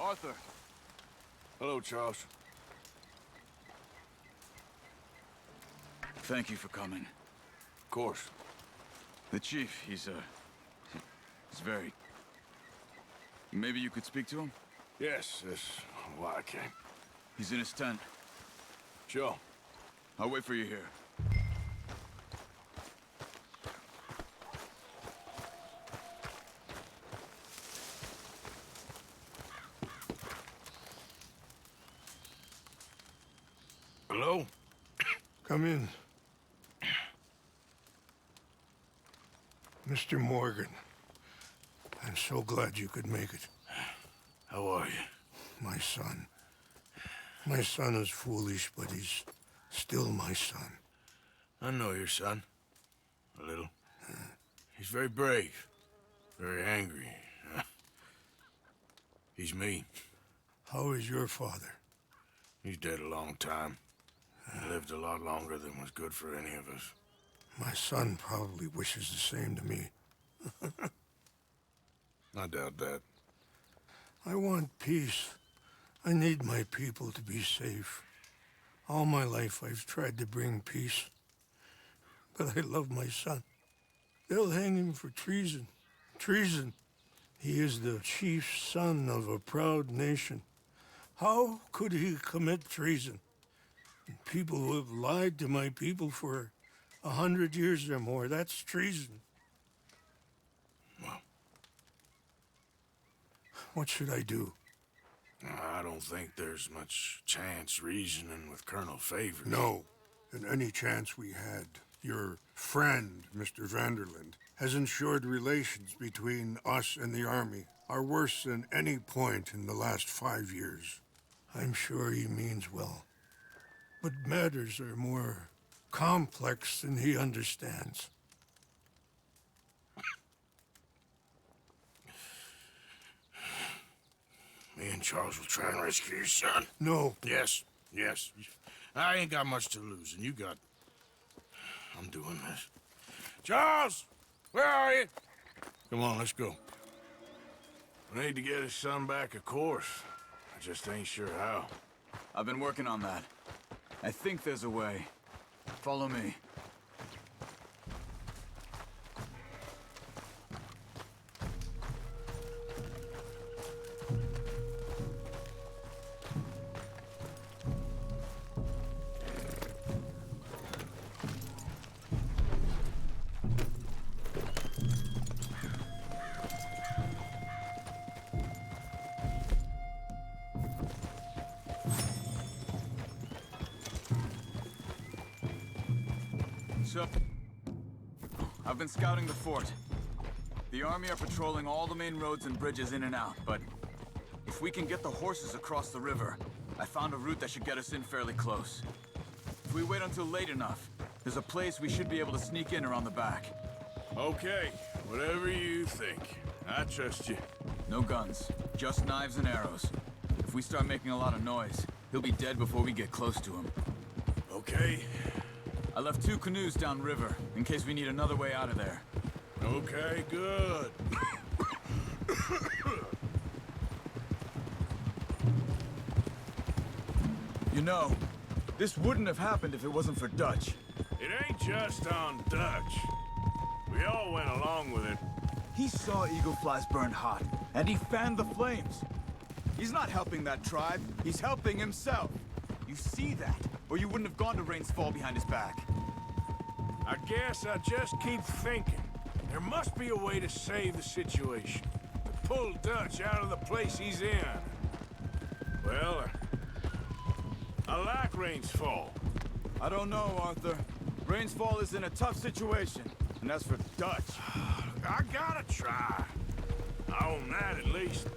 Arthur. Hello, Charles. Thank you for coming. Of course. The chief, he's very... Maybe you could speak to him? Yes, that's why I came. He's in his tent. Sure. I'll wait for you here. Hello? Come in. Mr. Morgan, I'm so glad you could make it. How are you? My son. My son is foolish, but he's still my son. I know your son. A little. He's very brave. Very angry. He's me. How is your father? He's dead a long time. He lived a lot longer than was good for any of us. My son probably wishes the same to me. I doubt that. I want peace. I need my people to be safe. All my life I've tried to bring peace. But I love my son. They'll hang him for treason. Treason. He is the chief son of a proud nation. How could he commit treason? People who have lied to my people for 100 years or more, that's treason. Well. What should I do? I don't think there's much chance reasoning with Colonel Favors. No. And any chance we had, your friend, Mr. Vanderland, has ensured relations between us and the Army are worse than any point in the last 5 years. I'm sure he means well. But matters are more complex than he understands. Me and Charles will try and rescue your son. No. Yes, yes. I ain't got much to lose, and you got... I'm doing this. Charles! Where are you? Come on, let's go. We need to get his son back, of course. I just ain't sure how. I've been working on that. I think there's a way. Follow me. So, I've been scouting the fort. The army are patrolling all the main roads and bridges in and out, but if we can get the horses across the river, I found a route that should get us in fairly close. If we wait until late enough, there's a place we should be able to sneak in around the back. Okay, whatever you think. I trust you. No guns, just knives and arrows. If we start making a lot of noise, he'll be dead before we get close to him. Okay. I left 2 canoes downriver, in case we need another way out of there. Okay, good. You know, this wouldn't have happened if it wasn't for Dutch. It ain't just on Dutch. We all went along with it. He saw eagle flies burn hot, and he fanned the flames. He's not helping that tribe, he's helping himself. You see that, or you wouldn't have gone to Rain's Fall behind his back. I guess I just keep thinking. There must be a way to save the situation. To pull Dutch out of the place he's in. Well, I like Rain's Fall. I don't know, Arthur. Rain's Fall is in a tough situation, and as for Dutch... I gotta try. I own that at least.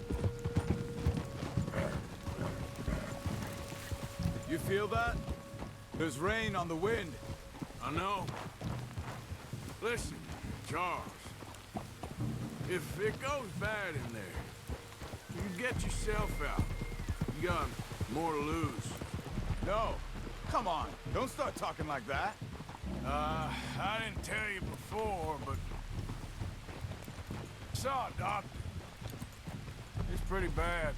You feel that? There's rain on the wind. I know. Listen, Charles. If it goes bad in there, you get yourself out. You got more to lose. No. Come on. Don't start talking like that. I didn't tell you before, but... I saw a doctor. It's pretty bad.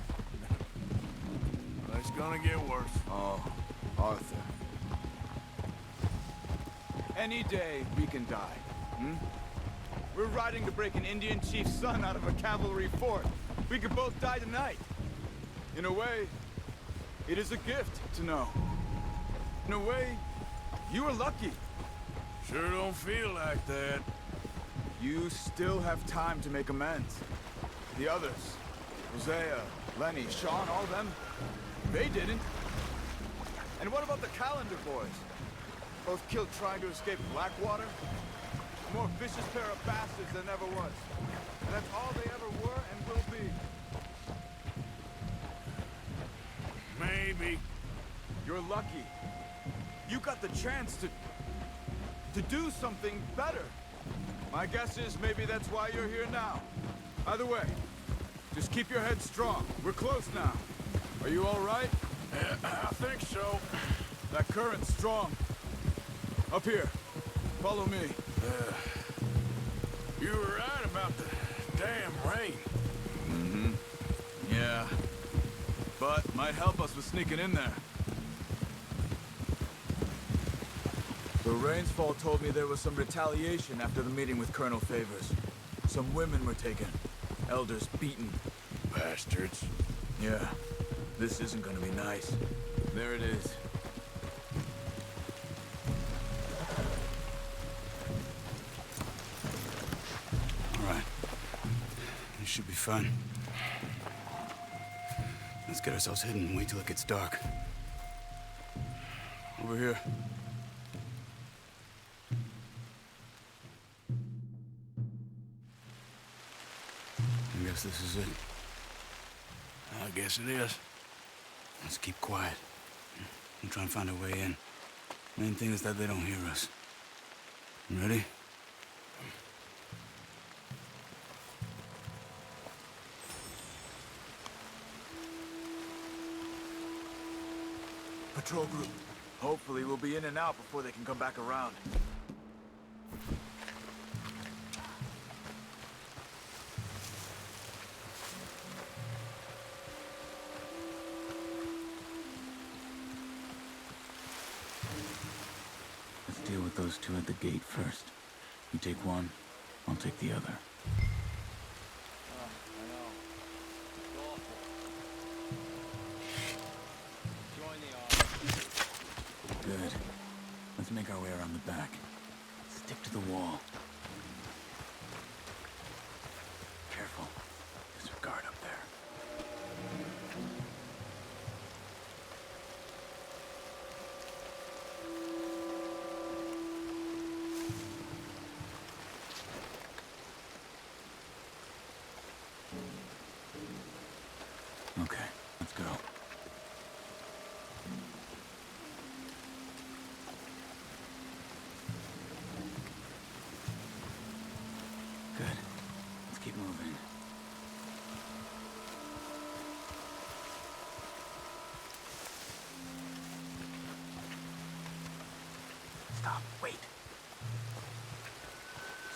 But it's gonna get worse. Oh, Arthur. Any day we can die, hmm? We're riding to break an Indian chief's son out of a cavalry fort. We could both die tonight. In a way, it is a gift to know. In a way, you were lucky. Sure don't feel like that. You still have time to make amends. The others, Hosea, Lenny, Sean, all them, they didn't. And what about the Calendar boys? Both killed trying to escape Blackwater? A more vicious pair of bastards than ever was. And that's all they ever were and will be. Maybe. You're lucky. You got the chance to do something better. My guess is maybe that's why you're here now. Either way, just keep your head strong. We're close now. Are you all right? Yeah, I think so. That current's strong. Up here. Follow me. You were right about the damn rain. Mm-hmm. Yeah. But might help us with sneaking in there. The Rain's Fall told me there was some retaliation after the meeting with Colonel Favors. Some women were taken. Elders beaten. Bastards. Yeah. This isn't gonna be nice. There it is. All right. This should be fun. Let's get ourselves hidden and wait till it gets dark. Over here. I guess this is it. I guess it is. Let's keep quiet. We'll try and find a way in. Main thing is that they don't hear us. You ready? Patrol group. Hopefully we'll be in and out before they can come back around. Let's deal with those two at the gate first. You take one, I'll take the other. Good. Let's make our way around the back. Stick to the wall. Careful. There's a guard up there.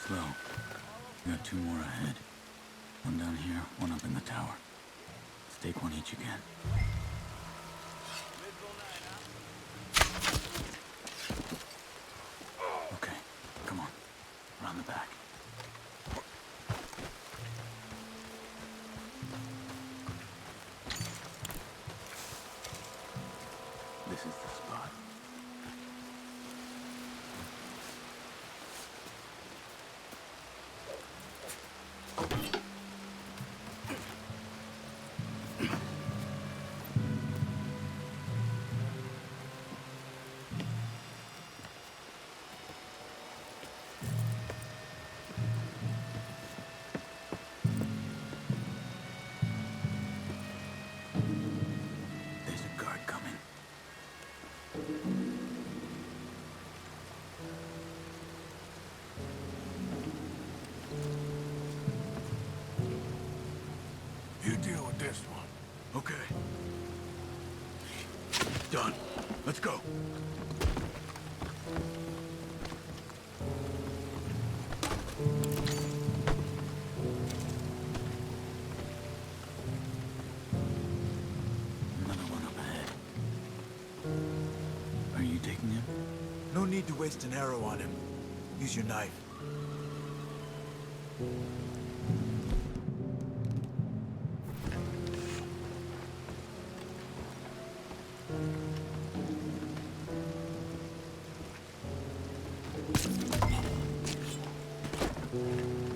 slow. We got 2 more ahead. One down here, one up in the tower. Let's take one each again. Okay, come on. Around the back. This is the spot. There's a guard coming. You deal with this one. Okay. Done. Let's go. Another one up ahead. Are you taking him? No need to waste an arrow on him. Use your knife.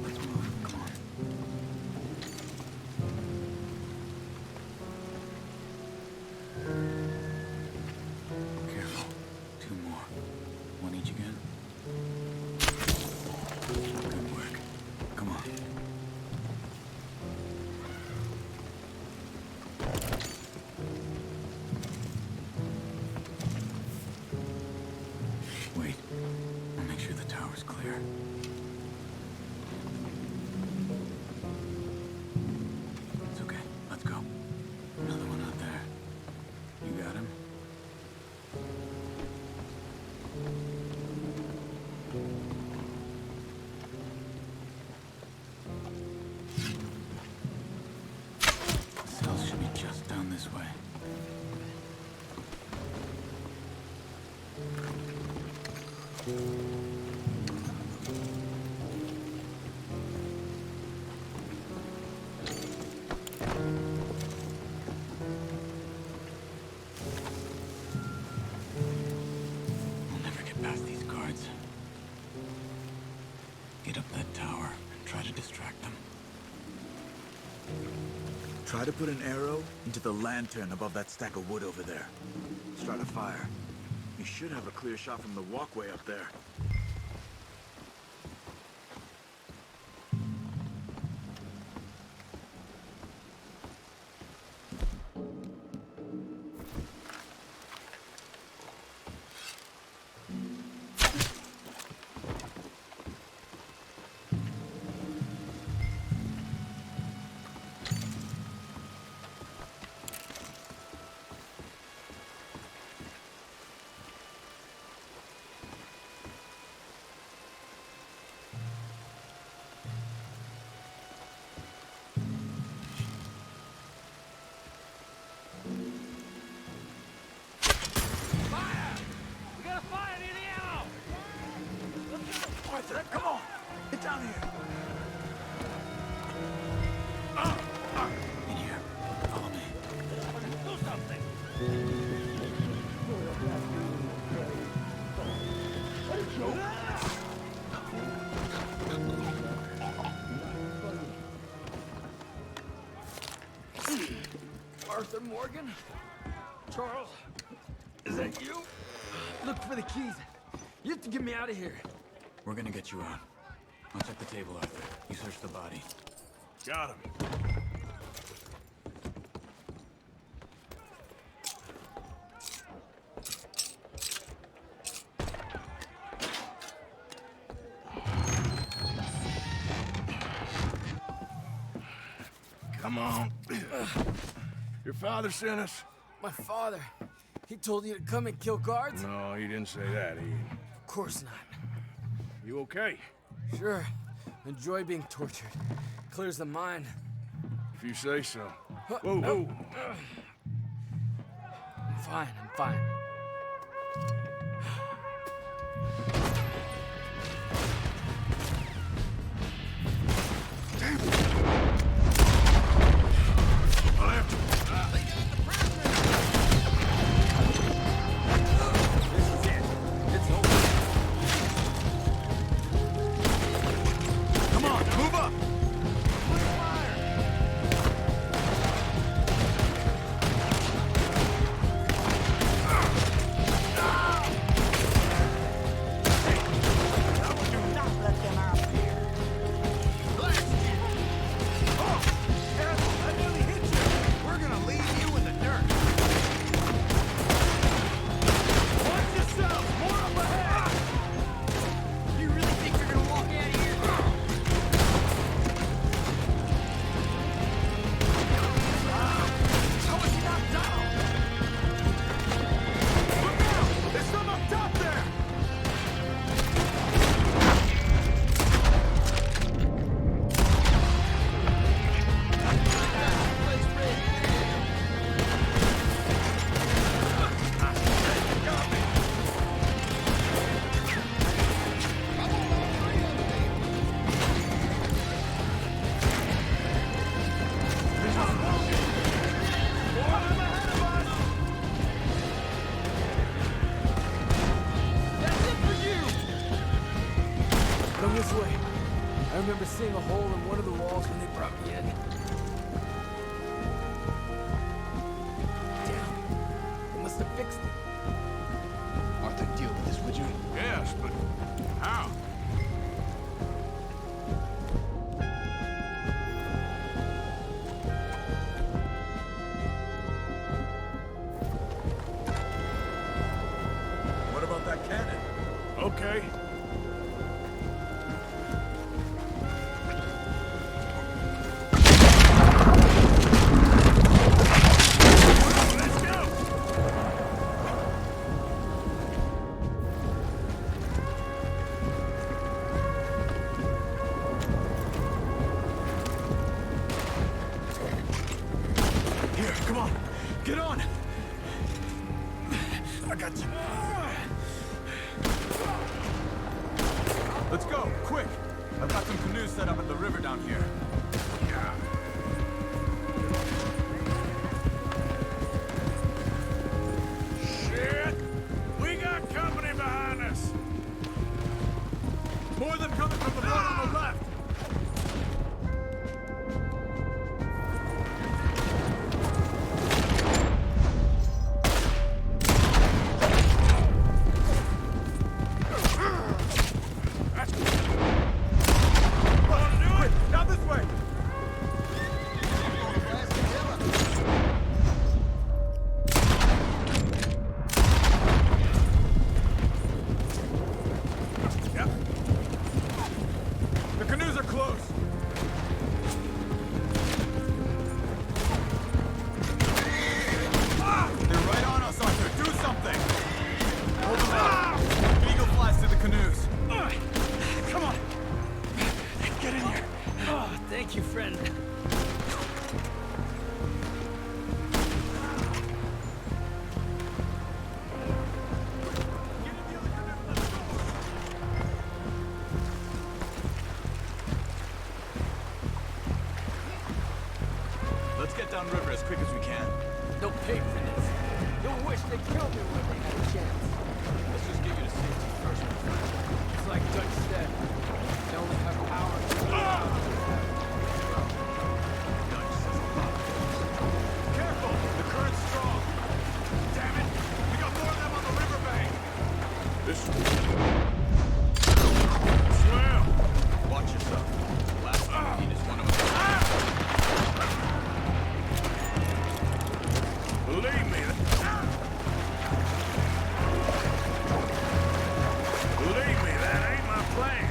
Let's move. Come on. Careful. 2 more. One each again. Good work. Come on. Wait. I'll make sure the tower's clear. It's okay. Let's go. Another one out there. You got him? The cells should be just down this way. We'll never get past these guards. Get up that tower and try to distract them. Try to put an arrow into the lantern above that stack of wood over there. Start a fire. You should have a clear shot from the walkway up there. Arthur, come on! Get down here! In here. Follow me. Do something! Arthur Morgan? Charles? Is that you? Look for the keys. You have to get me out of here. We're gonna get you out. I'll check the table, Arthur. You search the body. Got him. Come on. Your father sent us? My father. He told you to come and kill guards? No, he didn't say that. Of course not. He You okay? Sure. Enjoy being tortured. Clears the mind. If you say so. Whoa, whoa. I'm fine, I'm fine. This way. I remember seeing a hole in one of the walls when they brought me in. Damn. They must have fixed it. Arthur, deal with this, would you? Yes, but how? What about that cannon? Okay. Get on! I got you. Let's go, quick! I've got some canoes set up at the river down here. Shit! We got company behind us! More of them coming from the boat on the left! Thank you, friend. Let's get downriver as quick as we can. No pay for this. You'll wish they killed me when they had a chance. Let's just get you to safety first. It's like Dutch said. They only have power to Careful! The current's strong. Damn it! We got more of them on the riverbank. This swell. Watch yourself. The last thing we need is one of us. Believe me. Believe me, that ain't my plan.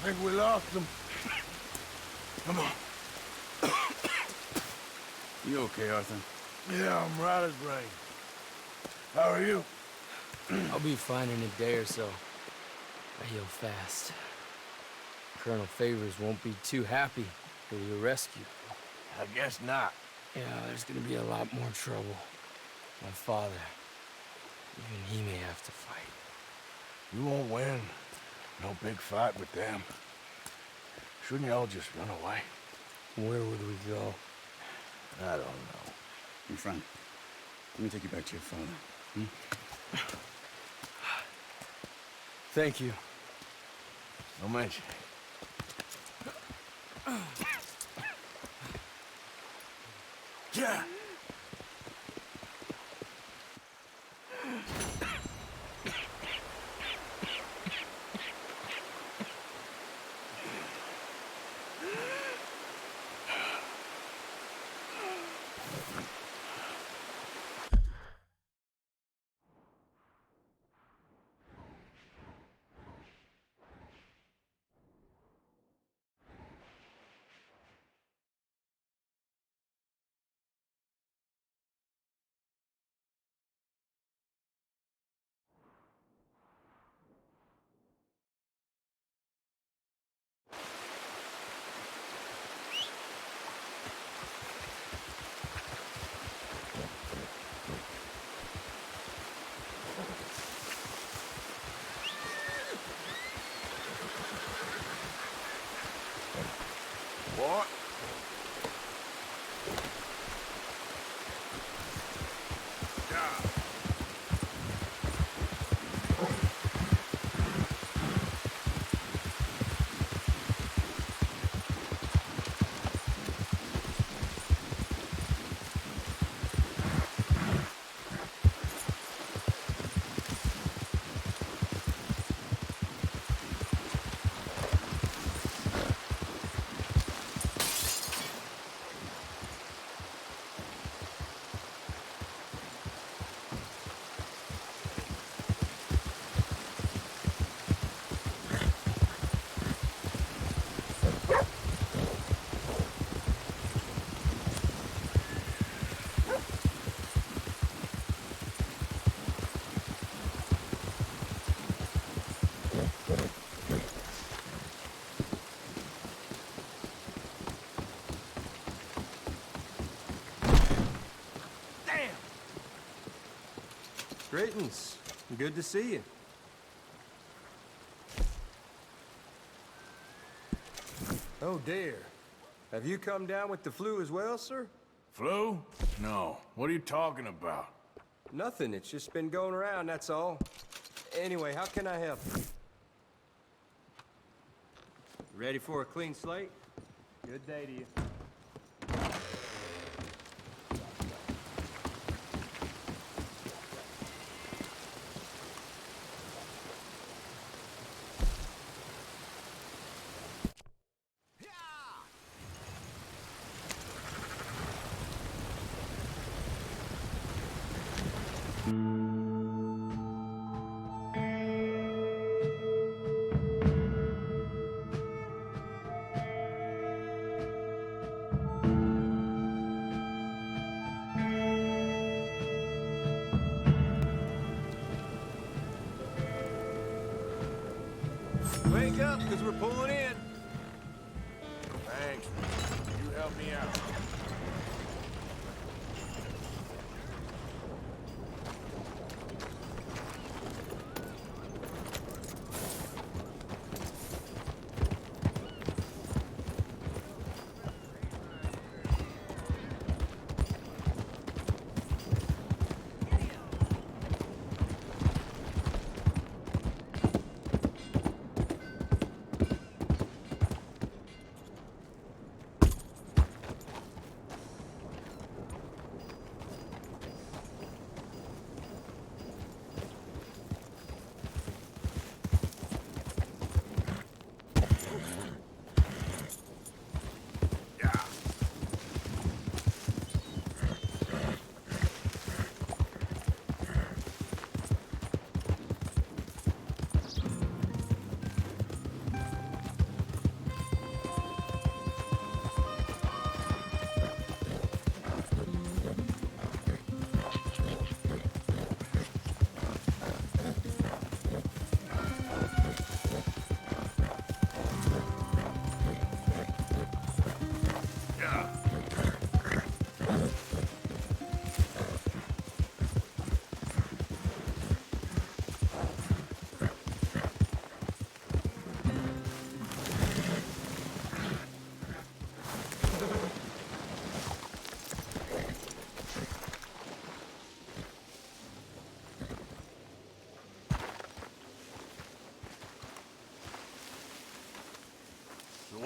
think we lost them. Come on. You okay, Arthur? Yeah, I'm right as rain. How are you? I'll be fine in a day or so. I heal fast. Colonel Favors won't be too happy for your rescue. I guess not. Yeah, there's gonna be a lot more trouble. My father, even he may have to fight. You won't win. No big fight with them. Shouldn't y'all just run away? Where would we go? I don't know. My friend, let me take you back to your father. Hmm? Thank you. No mention. Yeah. What? Greetings. Good to see you. Oh dear. Have you come down with the flu as well, sir? Flu? No. What are you talking about? Nothing. It's just been going around, that's all. Anyway, how can I help you? Ready for a clean slate? Good day to you. Wake up, because we're pulling in. Thanks. You help me out.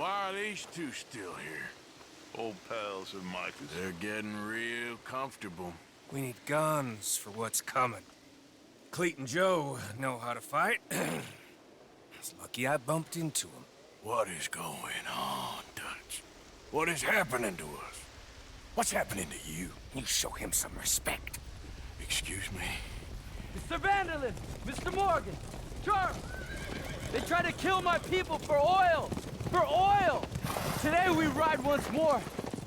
Why are these two still here? Old pals of Micah's. They're getting real comfortable. We need guns for what's coming. Cleet and Joe know how to fight. It's lucky I bumped into them. What is going on, Dutch? What is happening to us? What's happening to you? You show him some respect. Excuse me? Mr. Vanderlyn! Mr. Morgan! Charles! They try to kill my people for oil! For oil! Today we ride once more.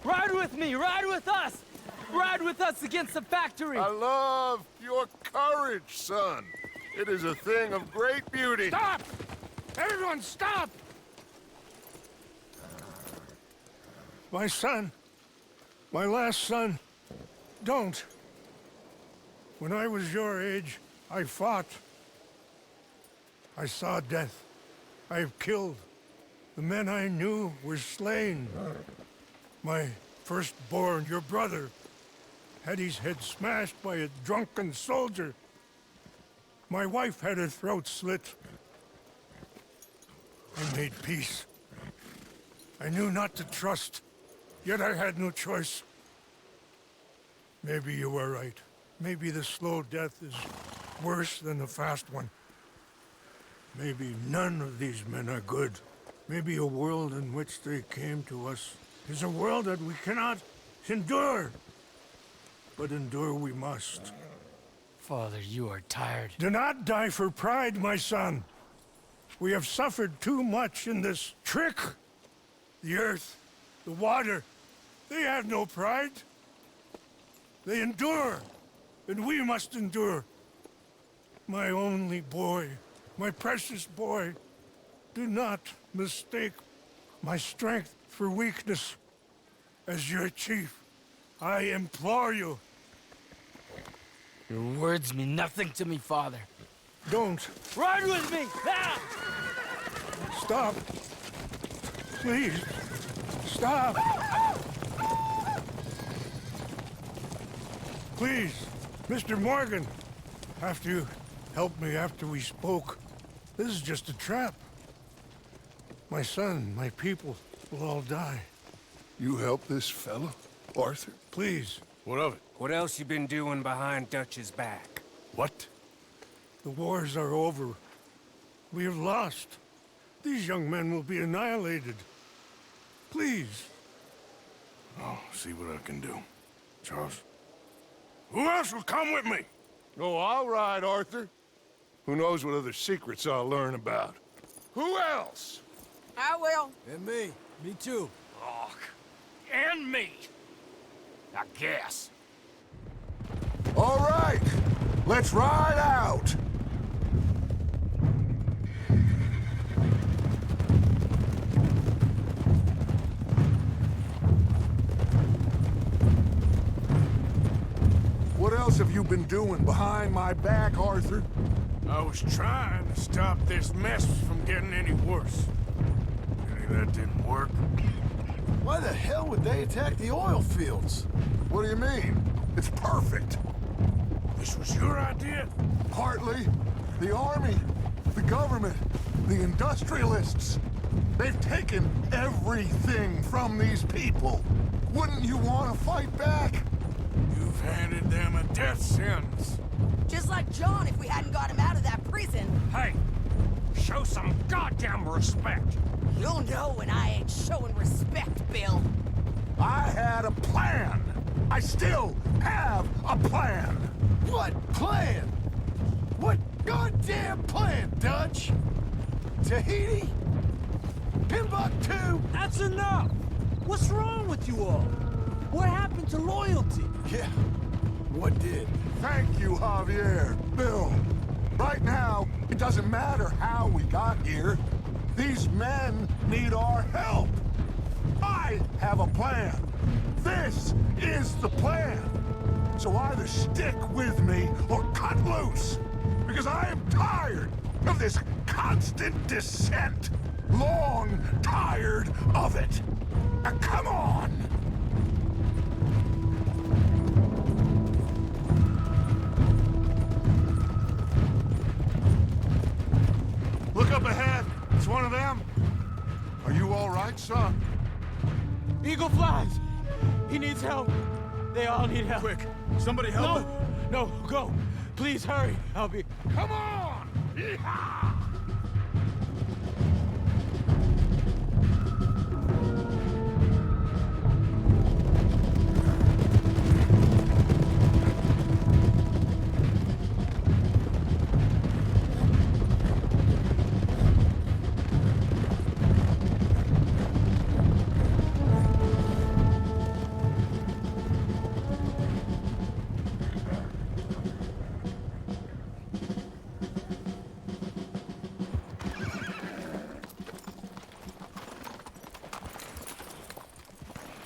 Ride with me! Ride with us! Ride with us against the factory! I love your courage, son. It is a thing of great beauty. Stop! Everyone stop! My son, my last son, don't. When I was your age, I fought. I saw death. I have killed. The men I knew were slain. My firstborn, your brother, had his head smashed by a drunken soldier. My wife had her throat slit. I made peace. I knew not to trust, yet I had no choice. Maybe you were right. Maybe the slow death is worse than the fast one. Maybe none of these men are good. Maybe a world in which they came to us is a world that we cannot endure. But endure we must. Father, you are tired. Do not die for pride, my son. We have suffered too much in this trick. The earth, the water, they have no pride. They endure, and we must endure. My only boy, my precious boy, do not mistake my strength for weakness. As your chief, I implore you. Your words mean nothing to me, Father. Don't. Ride with me! Now! Stop. Please. Stop. Please, Mr. Morgan, after you helped me after we spoke, this is just a trap. My son, my people will all die. You help this fellow, Arthur? Please. What of it? What else you been doing behind Dutch's back? What? The wars are over. We have lost. These young men will be annihilated. Please. I'll see what I can do. Charles? Who else will come with me? Oh, all right, Arthur. Who knows what other secrets I'll learn about? Who else? I will. And me. Me too. Oh, and me. I guess. All right, let's ride out. What else have you been doing behind my back, Arthur? I was trying to stop this mess from getting any worse. Maybe that didn't work. Why the hell would they attack the oil fields? What do you mean? It's perfect. This was your idea? Partly. The army, the government, the industrialists. They've taken everything from these people. Wouldn't you want to fight back? You've handed them a death sentence. Just like John if we hadn't got him out of that prison. Hey, show some goddamn respect. You'll know when I ain't showing respect, Bill. I had a plan. I still have a plan. What plan? What goddamn plan, Dutch? Tahiti? Timbuktu? That's enough! What's wrong with you all? What happened to loyalty? Yeah, what did? Thank you, Javier. Bill, right now, it doesn't matter how we got here. These men need our help. I have a plan. This is the plan. So either stick with me or cut loose. Because I am tired of this constant descent. Long tired of it. Now come on! Look up ahead. It's one of them. Are Are you all right, son? Eagle flies! He needs help. They all need help. Quick, somebody help him. No, go. Please hurry. I'll be... Come on! Yeehaw!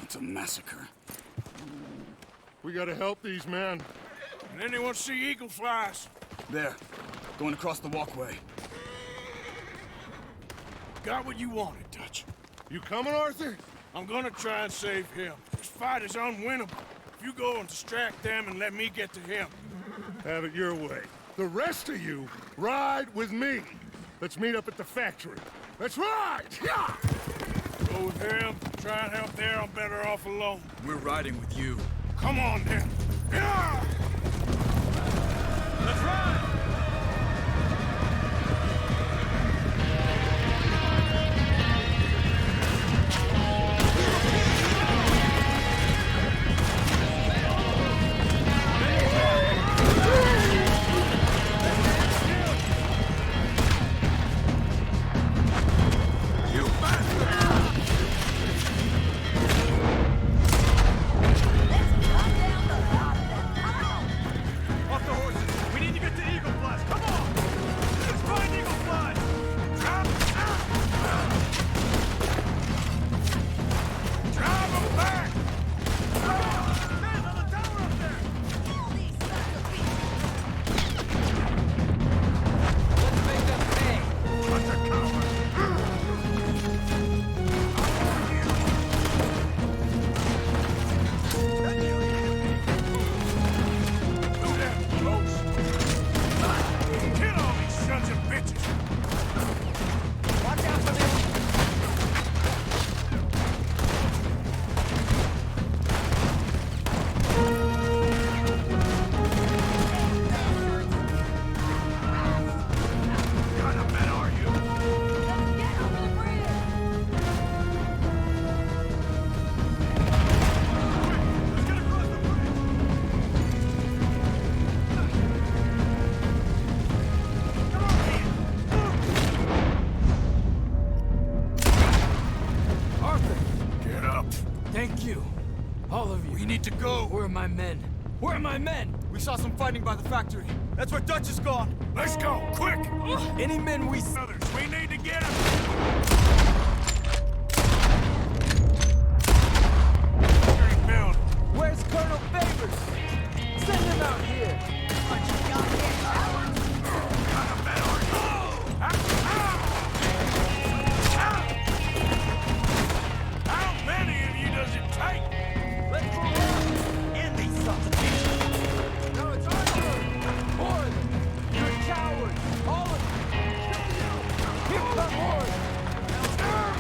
It's a massacre. We gotta help these men. Can anyone see eagle flies? There. Going across the walkway. Got what you wanted, Dutch. You coming, Arthur? I'm gonna try and save him. This fight is unwinnable. If you go and distract them and let me get to him. Have it your way. The rest of you, ride with me. Let's meet up at the factory. Let's ride! Yeah! Go with him. Try and help there. I'm better off alone. We're riding with you. Come on, then. Yeah! Let's ride! Off the horses! We need to get to Eagle Flies! Come on! Let's find Eagle Flies! Drive them back! There's on the tower up there! Let's make them pay. Bunch of cowards! Do that, folks. Kill all these sons of bitches! Watch out for them. What kind of men are you? Let's get across the bridge! Arthur, Get up. thank you. All of you. We need to go. Where are my men? Where are my men? We saw some fighting by the factory. That's where Dutch is gone. Let's go, quick! Any men we... Others, we need to get them! Where's Colonel Favors? Send him out here. How many of you does it take? Let's move on. End these sons of bitches. No, it's Arthur. More of them. You're cowards. All of you. Here come more. Look out.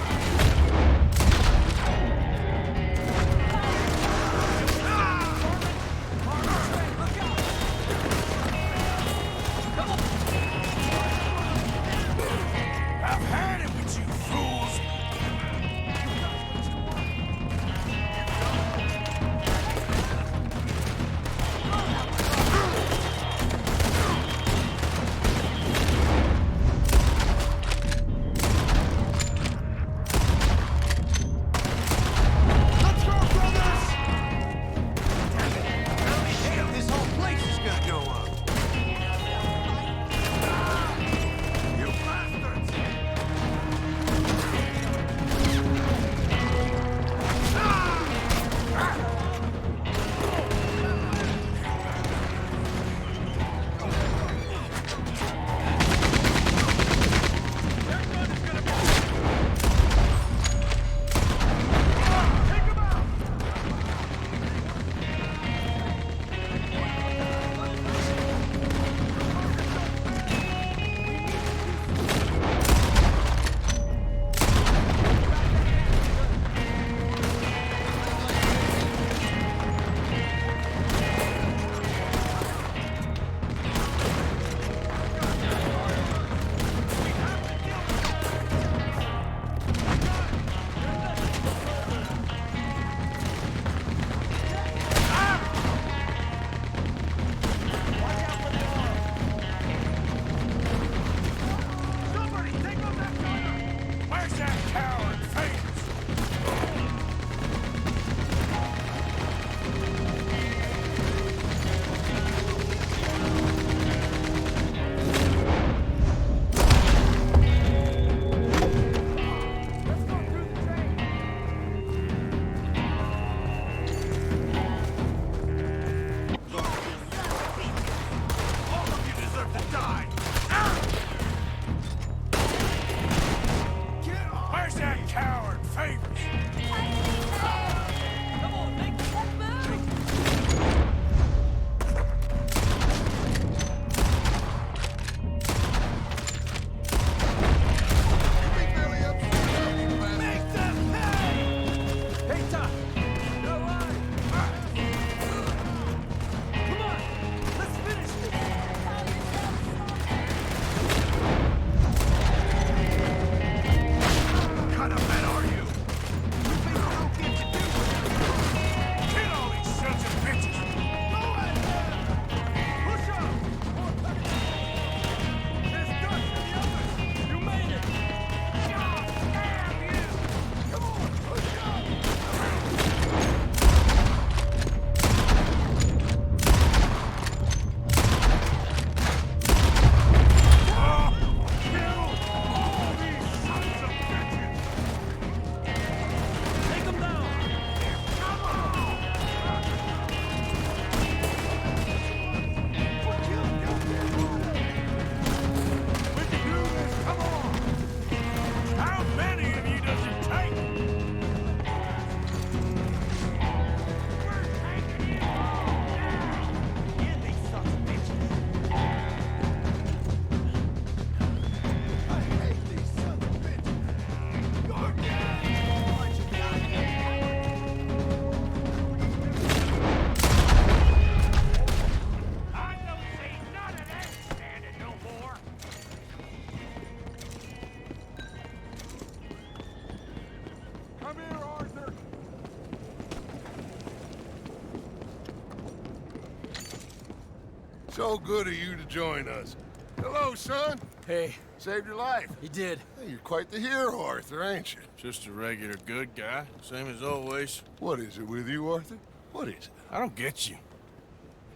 So good of you to join us. Hello, son. Hey. Saved your life. He did. Hey, you're quite the hero, Arthur, ain't you? Just a regular good guy, same as always. What is it with you, Arthur? What is it? I don't get you.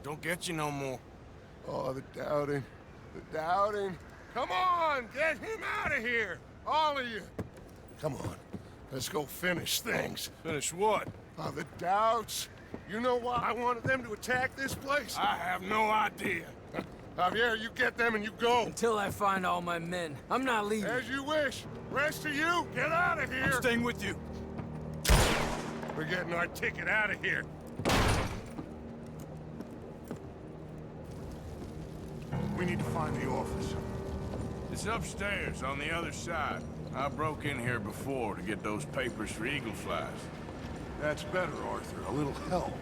Don't get you no more. Oh, the doubting. The doubting. Come on, get him out of here. All of you. Come on. Let's go finish things. Finish what? Oh, the doubts. You know why I wanted them to attack this place? I have no idea. Javier, you get them and you go. Until I find all my men. I'm not leaving. As you wish. Rest of you, get out of here. I'm staying with you. We're getting our ticket out of here. We need to find the office. It's upstairs on the other side. I broke in here before to get those papers for Eagle Flies. That's better, Arthur. A little help.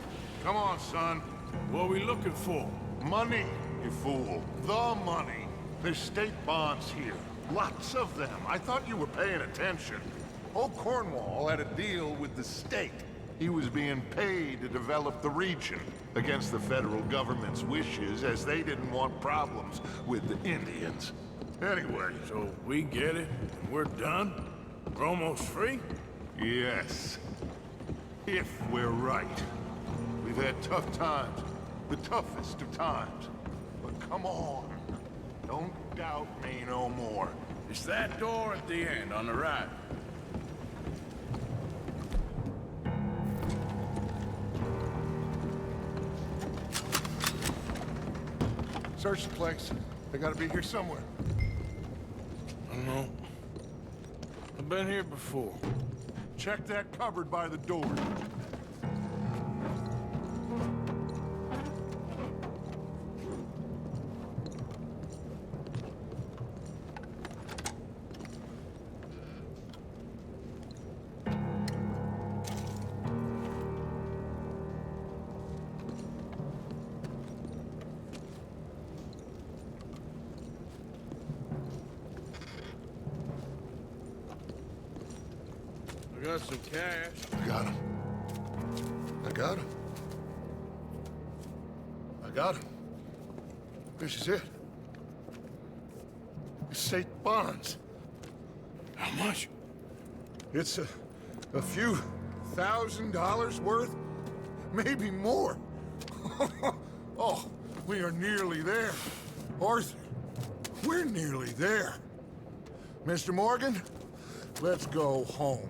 Come on, son. What are we looking for? Money, you fool. The money. There's state bonds here. Lots of them. I thought you were paying attention. Old Cornwall had a deal with the state. He was being paid to develop the region against the federal government's wishes, as they didn't want problems with the Indians. Anyway. So we get it, and we're done? We're almost free? Yes. If we're right. We've had tough times. The toughest of times. But come on. Don't doubt me no more. It's that door at the end, on the right. Search the place. They gotta be here somewhere. I don't know. I've been here before. Check that cupboard by the door. I got some cash. I got him. I got him. I got him. This is it. It's state bonds. How much? It's a few $1,000s worth, maybe more. Oh, we are nearly there. Arthur, we're nearly there. Mr. Morgan, let's go home.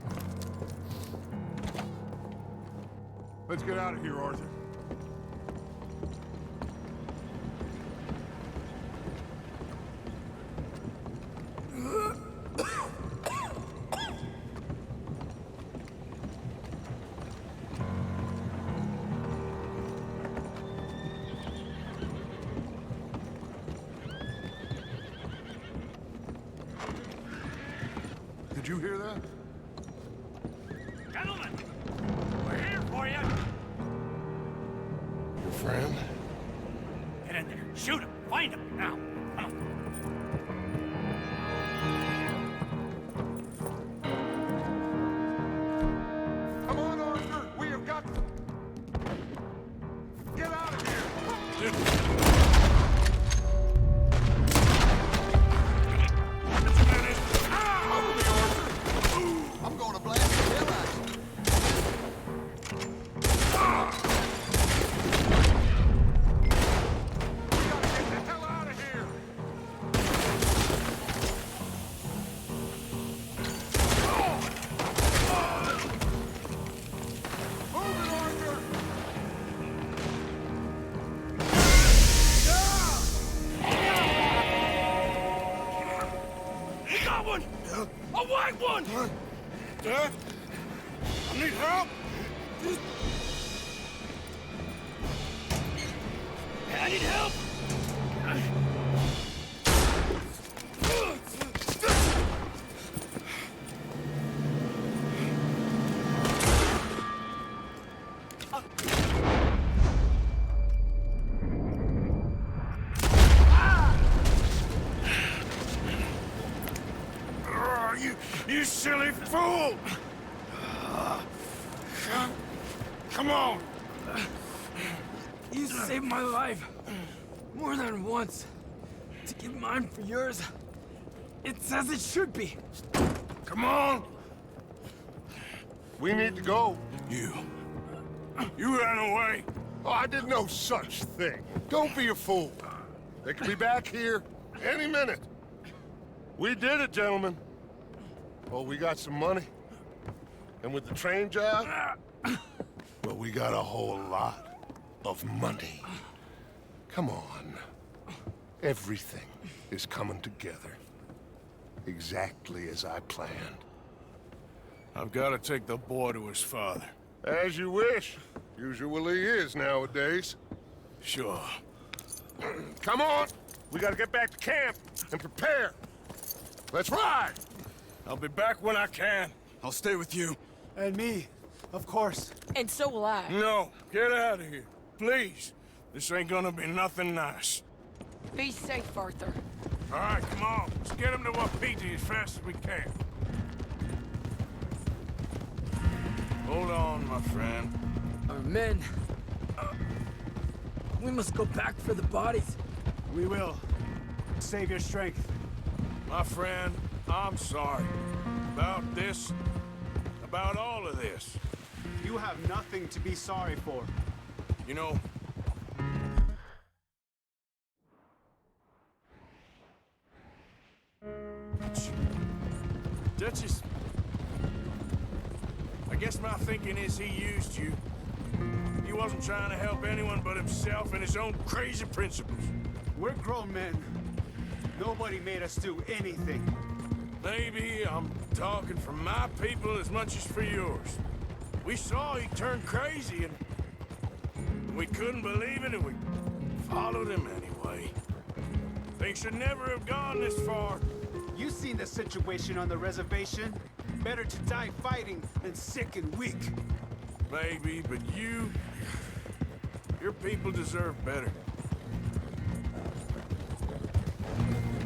Let's get out of here, Arthur. Did you hear that? Gentlemen, we're here for you. Your friend? Get in there. Shoot him. Find him. Now. Come on. Come on, Arthur! We have got to... Get out of here! I'm gonna blast the hell out of you. Get the hell out of here! Move it, Arthur! We got one! A white one! Dad? I need help! I need help! You silly fool! Come on! You saved my life. more than once to give mine for yours. It's as it should be. Come on! We need to go. You ran away. Oh, I did no such thing. Don't be a fool. They could be back here any minute. We did it, gentlemen. Oh, we got some money. And with the train job, well, we got a whole lot of money. Come on. Everything is coming together. Exactly as I planned. I've got to take the boy to his father. As you wish. Usually is nowadays. Sure. Come on! We gotta get back to camp and prepare. Let's ride! I'll be back when I can. I'll stay with you. And me, of course. And so will I. No, get out of here. Please. This ain't gonna be nothing nice. Be safe, Arthur. All right, come on. Let's get him to Wapiti as fast as we can. Hold on, my friend. Our men... we must go back for the bodies. We will. Save your strength. My friend, I'm sorry. About this. About all of this. You have nothing to be sorry for. You know... Duchess... I guess my thinking is he used you. He wasn't trying to help anyone but himself and his own crazy principles. We're grown men. Nobody made us do anything. Maybe I'm talking for my people as much as for yours. We saw he turned crazy and we couldn't believe it and we followed him anyway. Things should never have gone this far. You seen the situation on the reservation? Better to die fighting than sick and weak. Maybe, but your people deserve better.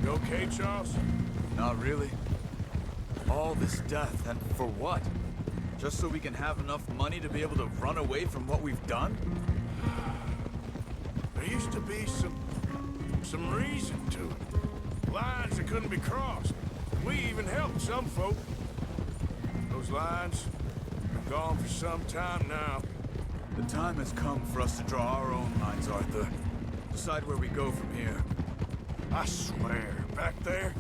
You okay, Charles? Not really. All this death, and for what? Just so we can have enough money to be able to run away from what we've done? There used to be some reason to it. Lines that couldn't be crossed. We even helped some folk. Those lines are gone for some time now. The time has come for us to draw our own lines, Arthur. Decide where we go from here. I swear, back there,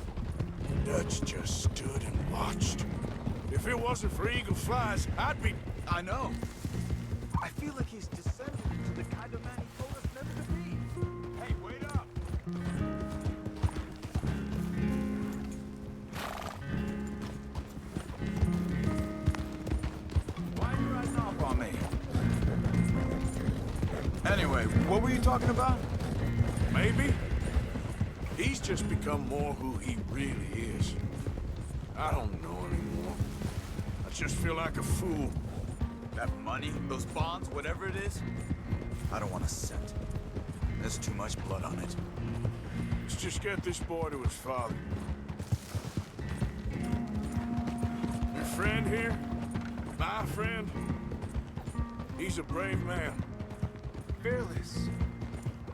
the Dutch just stood and watched. If it wasn't for Eagle Flies, I'd be... I know. I feel like he's descended into the kind of man he told us never to be. Hey, wait up! Why are you riding off on me? Anyway, what were you talking about? Maybe. He's just become more who he really is. I don't know anymore. I just feel like a fool. That money, those bonds, whatever it is, I don't want a cent. There's too much blood on it. Let's just get this boy to his father. Your friend here, my friend, he's a brave man. Fearless.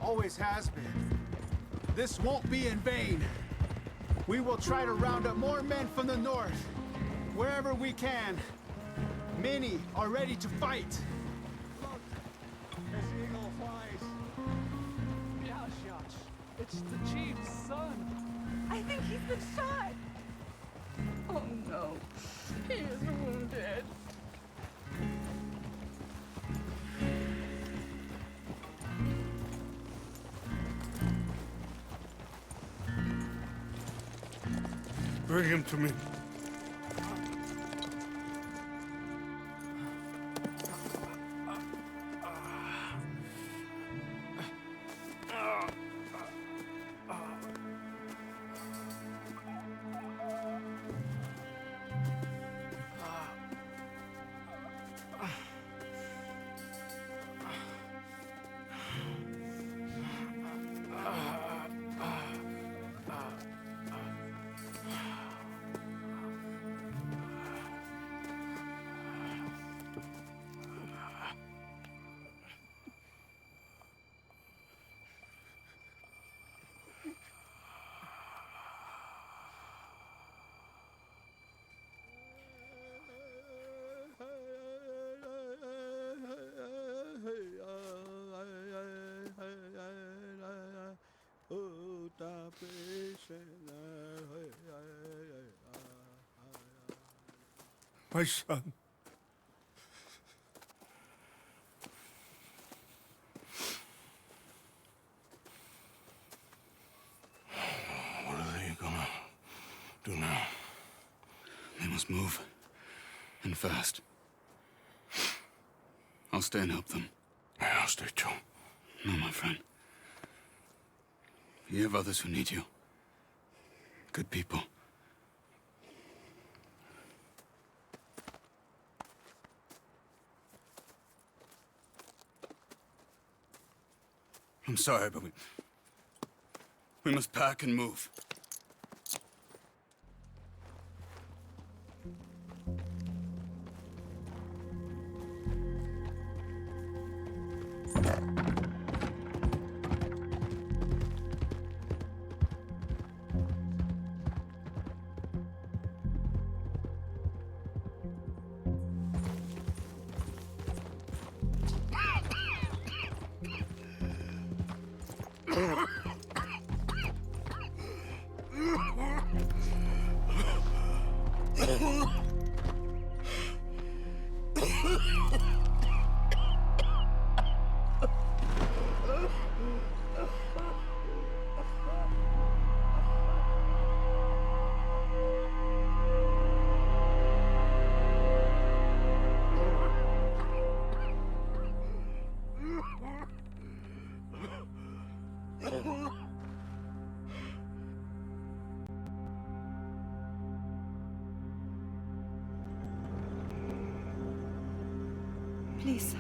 Always has been. This won't be in vain. We will try to round up more men from the north, wherever we can. Many are ready to fight. Look, as Eagle flies. Yashash, it's the chief's son. I think he's been shot. Oh no, he is wounded. Bring him to me. My son. What are they gonna do now? They must move. And fast. I'll stay and help them. Yeah, I'll stay too. No, my friend. You have others who need you. Good people. I'm sorry, but we must pack and move. Please,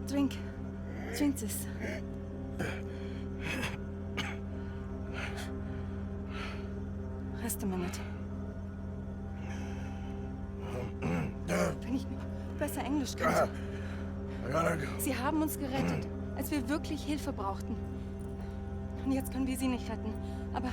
drink this. Rest a minute. Wenn ich besser Englisch könnte. Sie haben uns gerettet, als wir wirklich Hilfe brauchten. Und jetzt können wir sie nicht retten. Aber...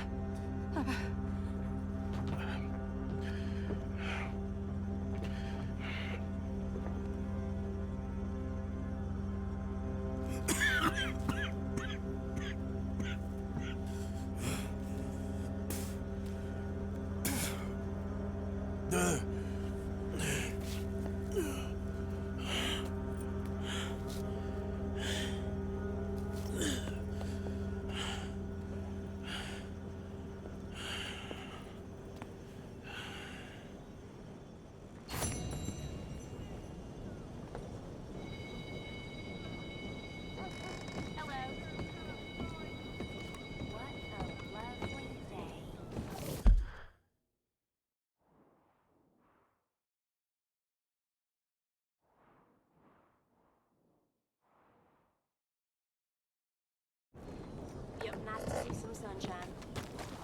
Yep, nice to see some sunshine.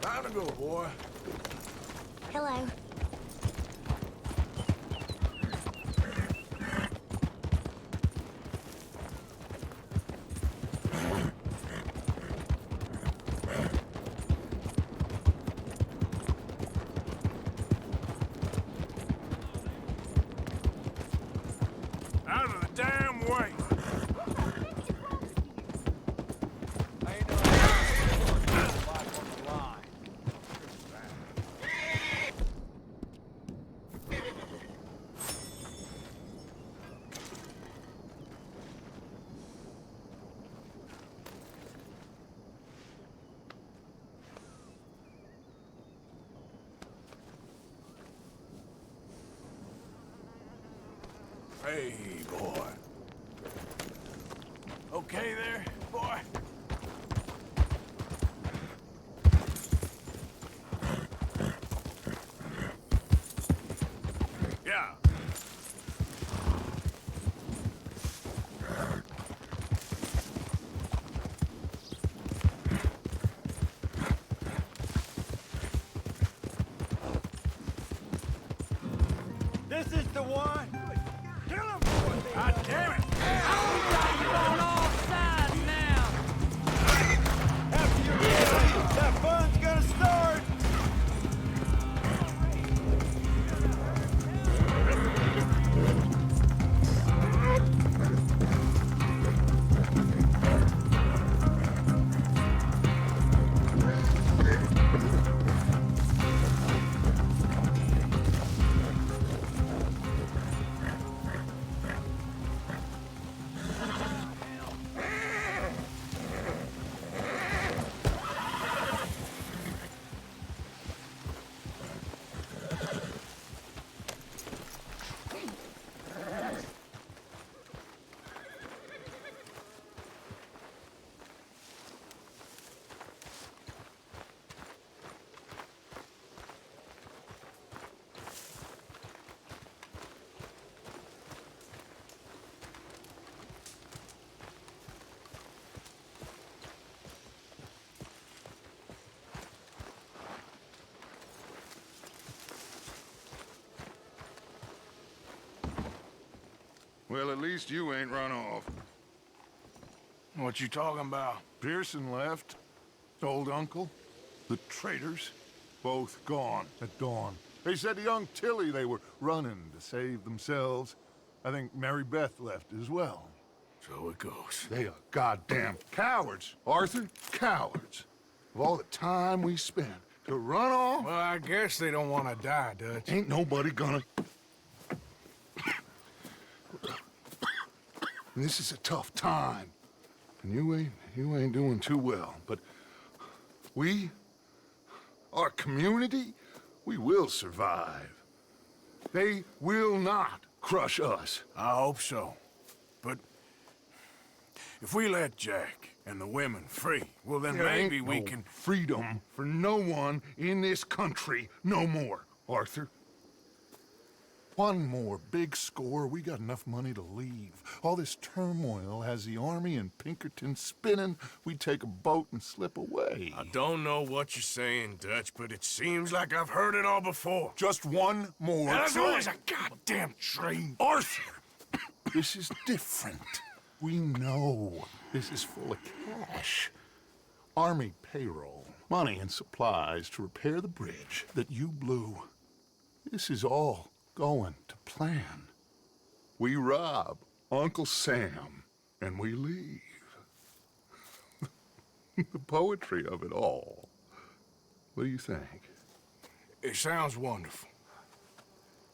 Time to go, boy. Hello. Out of the damn way. Hey, boy. Okay there, boy? Yeah. This is the one. Kill him, boy. God damn it! You're on all sides now. After you're ready, that fun's gonna start. Well, at least you ain't run off. What you talking about? Pearson left. Old uncle. The traitors. Both gone at dawn. They said to young Tilly they were running to save themselves. I think Mary Beth left as well. So it goes. They are goddamn cowards, Arthur. Cowards. Of all the time we spent to run off... Well, I guess they don't want to die, Dutch. Ain't nobody gonna... This is a tough time. And you ain't doing too well. But we, our community, we will survive. They will not crush us. I hope so. But if we let Jack and the women free, well, then There maybe ain't we no can... freedom for no one in this country no more, Arthur. One more big score, we got enough money to leave. All this turmoil has the army and Pinkerton spinning. We take a boat and slip away. I don't know what you're saying, Dutch, but it seems like I've heard it all before. Just one more And there's train. always a goddamn train. Arthur! This is different. We know this is full of cash. Army payroll, money and supplies to repair the bridge that you blew. This is all going to plan. We rob Uncle Sam and we leave. The poetry of it all. What do you think? It sounds wonderful.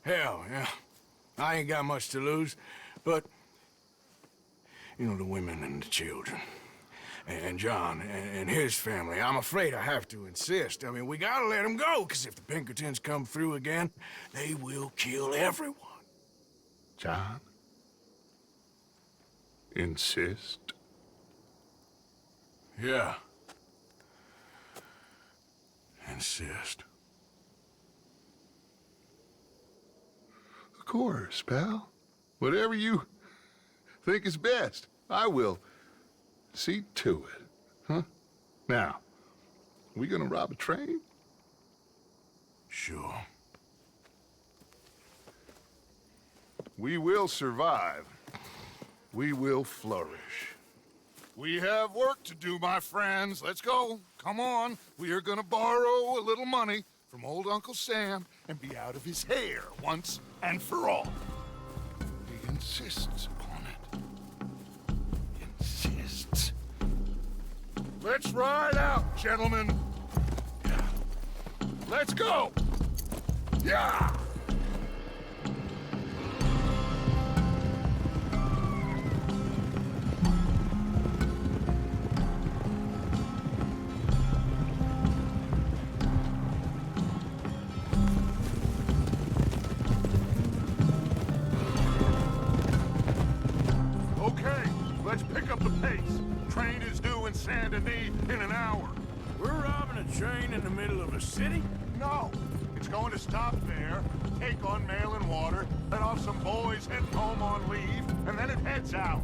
Hell, yeah. I ain't got much to lose, but... You know, the women and the children. And John and his family. I'm afraid I have to insist. I mean, we gotta let them go, because if the Pinkertons come through again, they will kill everyone. John? Insist? Yeah. Insist. Of course, pal. Whatever you think is best, I will see to it. Huh? Now, we gonna rob a train? Sure. We will survive. We will flourish. We have work to do, my friends. Let's go. Come on. We are gonna borrow a little money from old Uncle Sam and be out of his hair once and for all. He insists upon it. Insists. Let's ride out, gentlemen. Let's go. Yeah! Okay, let's pick up the pace. Train is due in Saint Denis in an hour. We're robbing a train in the middle of a city? No, it's going to stop there, take on mail and water, let off some boys heading home on leave, and then it heads out.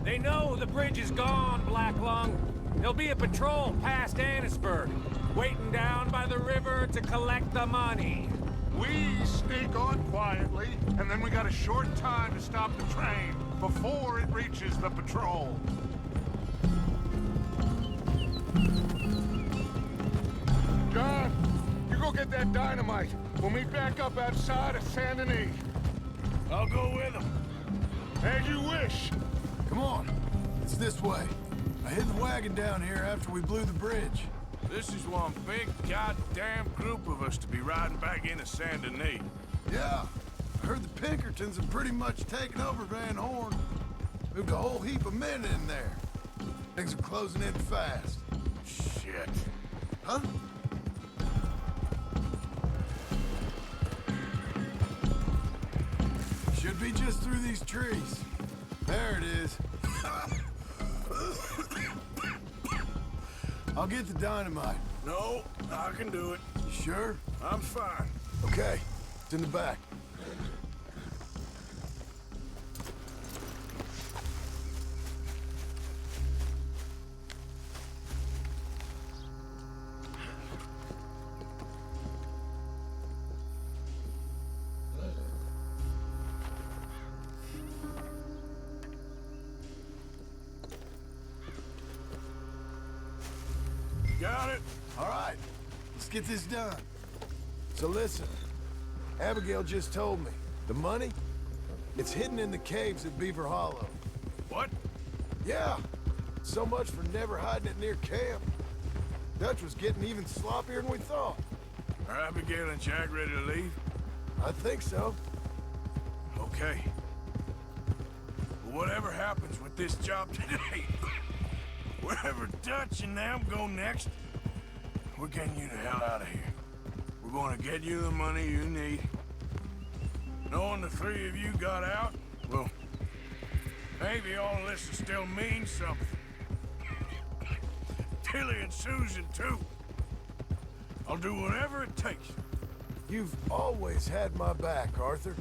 They know the bridge is gone, Black Lung. There'll be a patrol past Annisburg, waiting down by the river to collect the money. We sneak on quietly, and then we got a short time to stop the train before it reaches the patrol. John, you go get that dynamite. We'll meet back up outside of Saint Denis. I'll go with them. As you wish. Come on. It's this way. I hid the wagon down here after we blew the bridge. This is one big goddamn group of us to be riding back into Saint Denis. Yeah. I heard the Pinkertons have pretty much taken over Van Horn. Moved a whole heap of men in there. Things are closing in fast. Shit. Huh? Should be just through these trees. There it is. I'll get the dynamite. No, I can do it. You sure? I'm fine. Okay, it's in the back. got it? All right, let's get this done. So listen, Abigail just told me, the money, it's hidden in the caves at Beaver Hollow. What? Yeah, so much for never hiding it near camp. Dutch was getting even sloppier than we thought. Are Abigail and Jack ready to leave? I think so. Okay. Well, whatever happens with this job today, wherever Dutch and them go next, we're getting you the hell out of here. We're going to get you the money you need. Knowing the three of you got out, well, maybe all this will still mean something. Tilly and Susan, too. I'll do whatever it takes. You've always had my back, Arthur.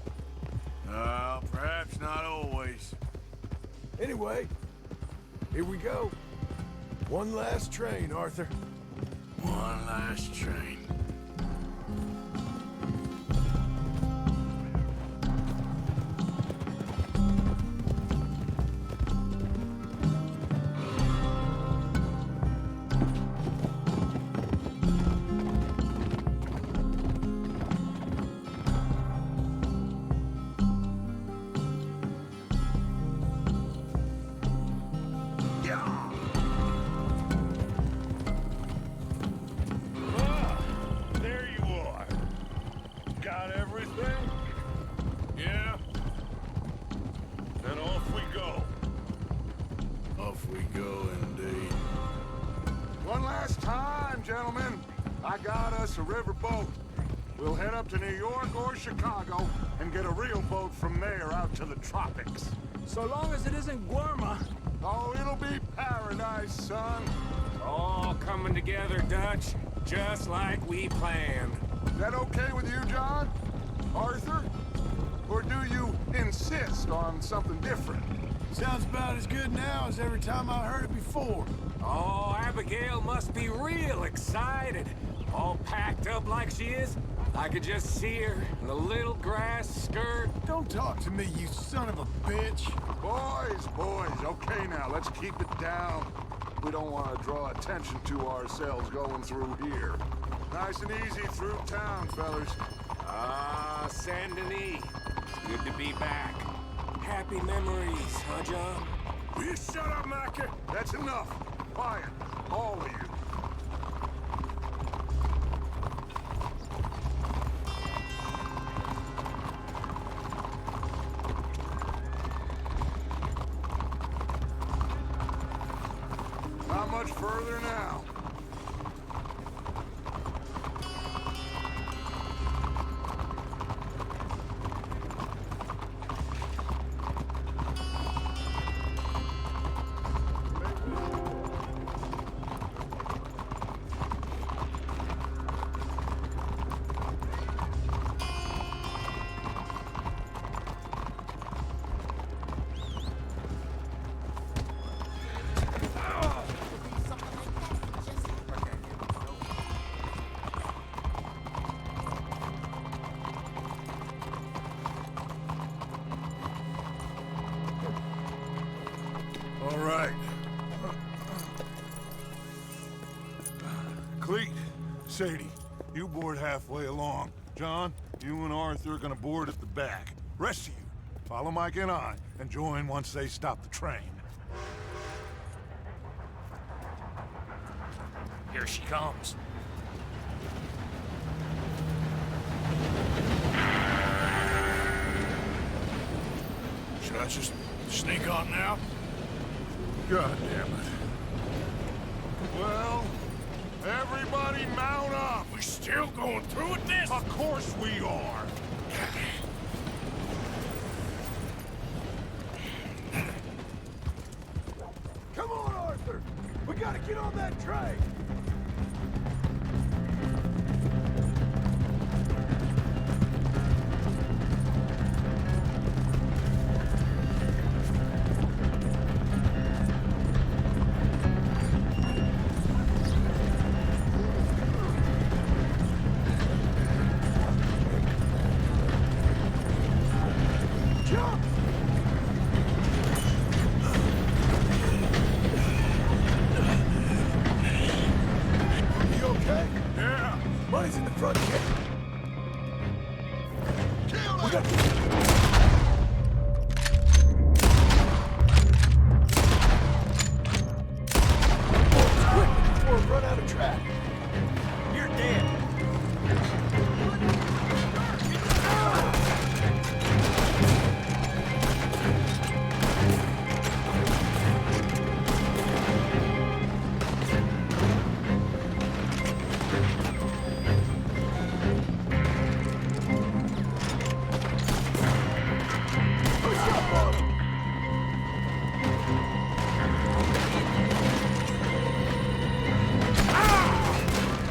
Perhaps not always. Anyway, here we go. One last train, Arthur. One last train. There you are. Got everything? Yeah? Then off we go. Off we go, indeed. One last time, gentlemen. I got us a riverboat. We'll head up to New York or Chicago and get a real boat from there out to the tropics. So long as it isn't Guarma. Oh, it'll be paradise, son. All coming together, Dutch, just like we planned. Is that okay with you, John? Arthur? Or do you insist on something different? Sounds about as good now as every time I heard it before. Oh, Abigail must be real excited. All packed up like she is. I could just see her in a little grass skirt. Don't talk to me, you son of a bitch. Boys, okay now, let's keep it down. We don't want to draw attention to ourselves going through here. Nice and easy through town, fellas. Saint Denis. Good to be back. Happy memories, huh, John? Will you shut up, Mackie? That's enough. Quiet, all of you. Not much further now. All right. Cleet, Sadie, you board halfway along. John, you and Arthur are gonna board at the back. Rest of you, follow Mike and I, and join once they stop the train. Here she comes. Should I just sneak on now? God damn it. Well, everybody mount up. We still going through with this? Of course we are. Come on, Arthur! We gotta get on that train! Buddy's in the front kit. We got quick before we run out of track. You're dead.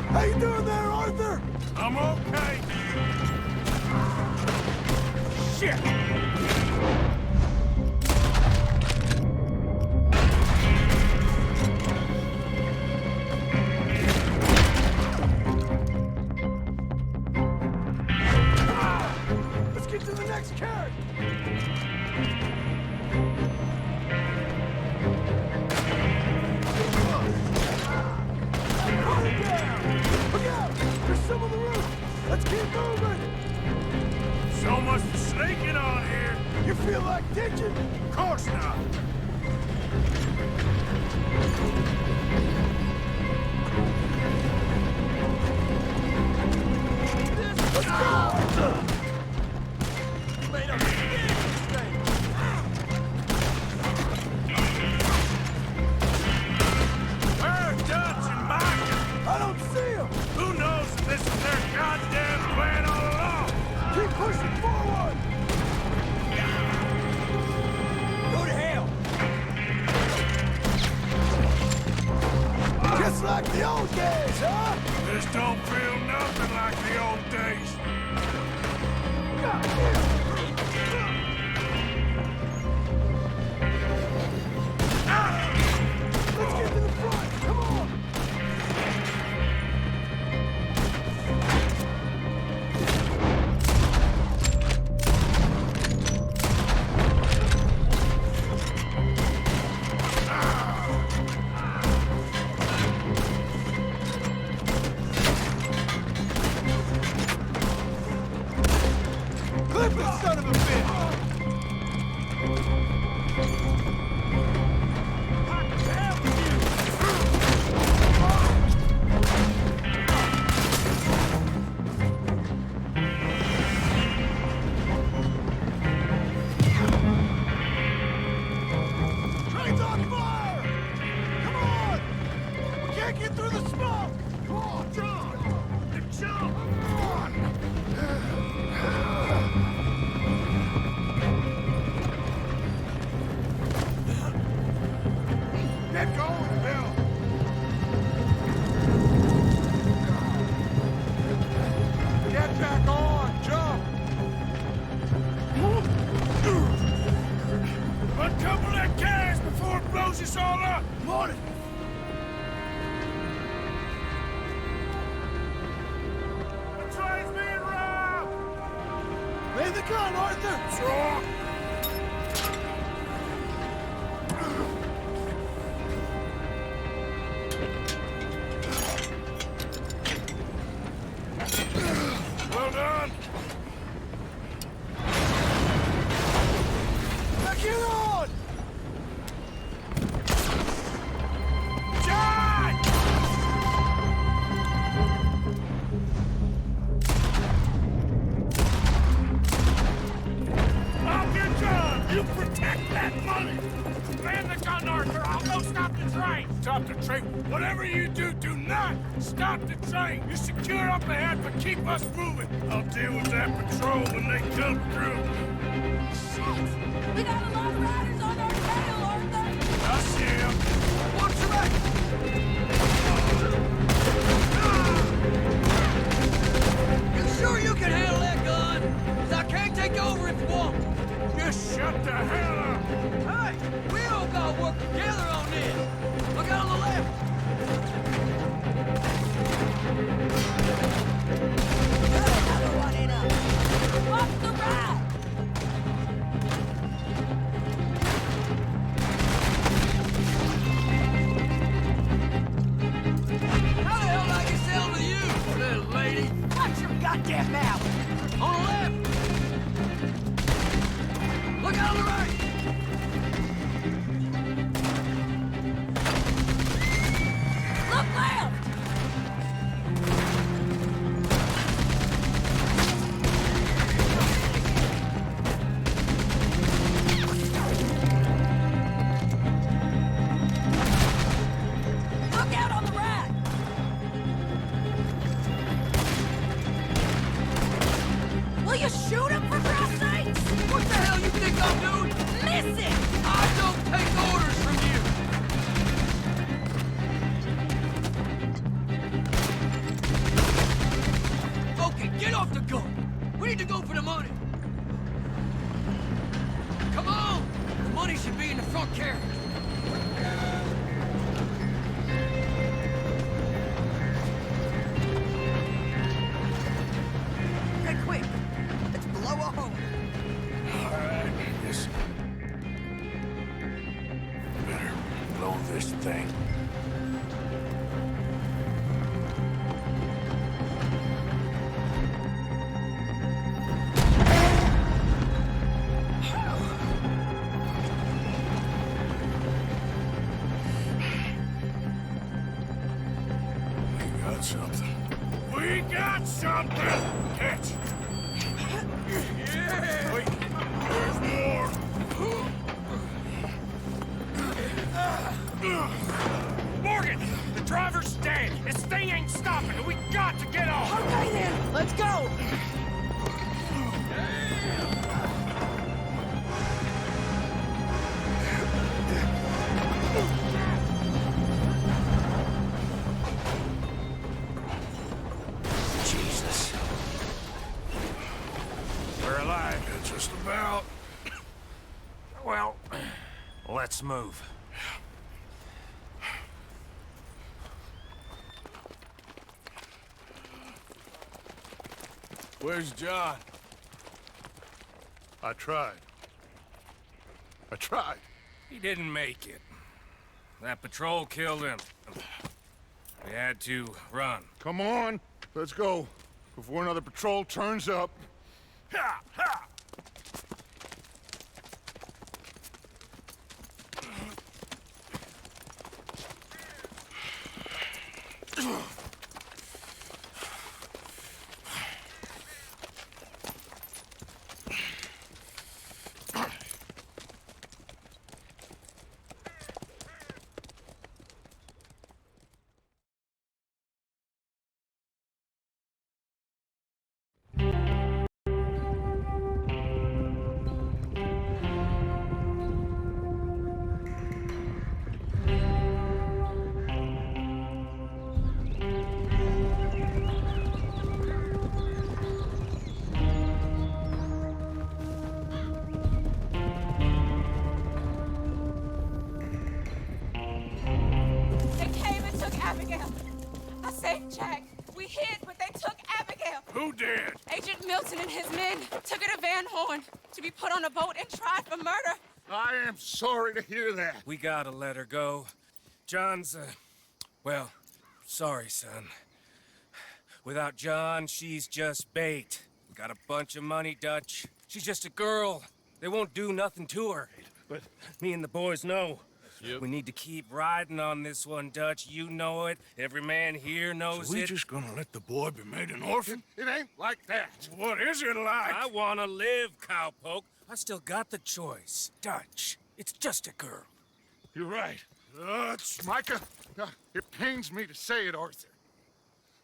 How you doing there, Arthur? I'm okay. Shit! Let's get to the next carrot. Hold it down. Look out! There's some on the roof. Let's keep moving. So much for sneaking on here. You feel like ditching? Of course not. Let's go! You made a big mistake. Where are Dutch and Micah? I don't see him. Who knows if this is their goddamn plan all along? Keep pushing forward. Go to hell. Just like the old days, huh? This don't feel nothing like the old days. Let's get to the front. Come on. Clip it, son of a bitch! Train's on fire! Come on! We can't get through the smoke! Come on, John! Jump! Come on! Get going, Bill! Get back on! Jump! Uncouple that gas before it blows us all up! Morning! The train's being robbed! Lay the gun, Arthur! It's wrong! Well done! Now get on! John! I'll get John! You protect that money! Man the gun, Arthur! I'll go stop the train! Stop the train? Whatever you do, do not stop the train! You secure up ahead, but keep us moving! I'll deal with that patrol when they come through! Shit! We got a lot of riders on our tail, Arthur! I see him! Watch your back! You sure you can handle that gun? 'Cause I can't take over if you won't. Just shut the hell up! Hey, we all gotta work together on this. Look out on the left. Another one in up! Off the right! How the hell did I get settled with you, little lady? goddamn map! On the left! Look out on the right! Look left! Look out on the right! Will you shoot him for Christ's sakes? What the hell you think I'm doing? Listen! I don't take orders from you! Okay, get off the gun! We need to go for the money! Come on! The money should be in the front carriage. Okay, quick. Let's blow a hole. All right, listen. Better blow this thing. We got something. We got something! Catch! Yeah! Wait, there's more! Morgan! The driver's dead! This thing ain't stopping, and we got to get off! Okay then, let's go! Jesus. We're alive. Yeah, just about. Well, let's move. Where's John? I tried. He didn't make it. That patrol killed him. We had to run. Come on, let's go. Before another patrol turns up. Ha! Ha! They came and took Abigail. I saved Jack. We hid, but they took Abigail. Who did? Agent Milton and his men took her to Van Horn to be put on a boat and tried for murder. I am sorry to hear that. We gotta let her go. John's, well, sorry, son. Without John, she's just bait. We got a bunch of money, Dutch. She's just a girl. They won't do nothing to her. But me and the boys know. Yep. We need to keep riding on this one, Dutch. You know it. Every man here knows So we it. just gonna let the boy be made an orphan? It ain't like that. What is it like? I wanna live, cowpoke. I still got the choice. Dutch, it's just a girl. You're right. Micah, it pains me to say it, Arthur.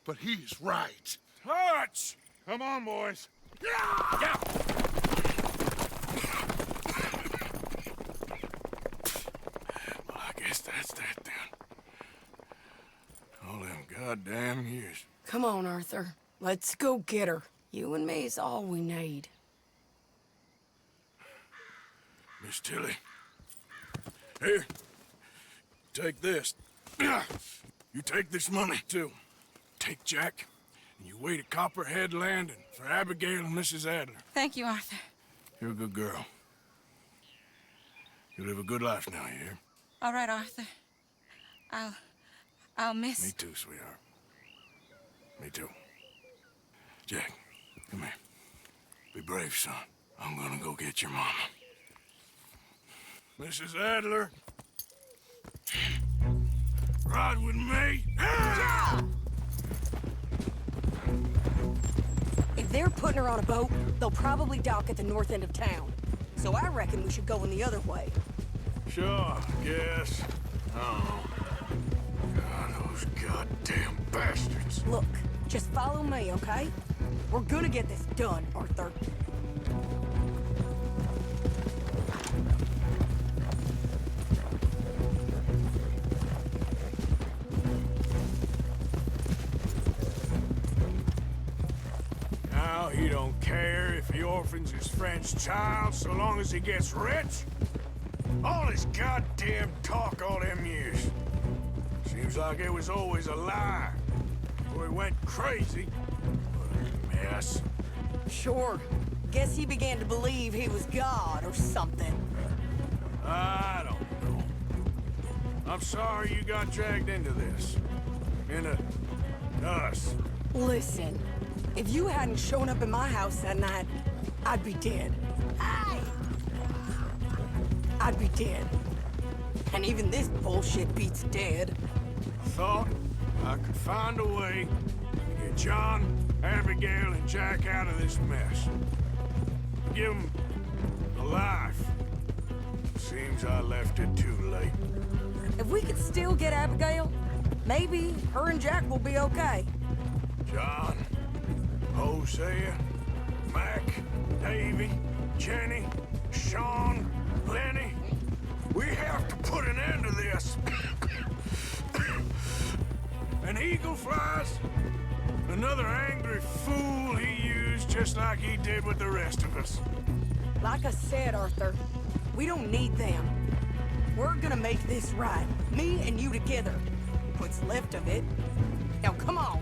But he's right. Hutch! Come on, boys. Yeah! Well, I guess that's that then. All them goddamn years. Come on, Arthur. Let's go get her. You and me's all we need. Miss Tilly. Here. Take this. You take this money, too. Take Jack, and you wait at Copperhead Landing for Abigail and Mrs. Adler. Thank you, Arthur. You're a good girl. You live a good life now, you hear? All right, Arthur. I'll miss... Me too, sweetheart. Me too. Jack, come here. Be brave, son. I'm gonna go get your mama. Mrs. Adler. Ride with me. Yeah! If they're putting her on a boat, they'll probably dock at the north end of town. So I reckon we should go in the other way. Sure, I guess. I don't know. God, those goddamn bastards. Look, just follow me, okay? We're gonna get this done, Arthur. Now he don't care if he orphans his friend's child so long as he gets rich. All this goddamn talk all them years. Seems like it was always a lie. Or he went crazy. What a mess. Sure. Guess he began to believe he was God or something. I don't know. I'm sorry you got dragged into this. Into us. Listen, if you hadn't shown up in my house that night, I'd be dead. I'd be dead. And even this bullshit beats dead. I thought I could find a way to get John, Abigail, and Jack out of this mess. Give them a life. Seems I left it too late. If we could still get Abigail, maybe her and Jack will be okay. John, Hosea, Mac, Davy, Jenny, Sean, Lenny. We have to put an end to this. An eagle flies. Another angry fool he used just like he did with the rest of us. Like I said, Arthur, we don't need them. We're gonna make this right. Me and you together. What's left of it. Now come on.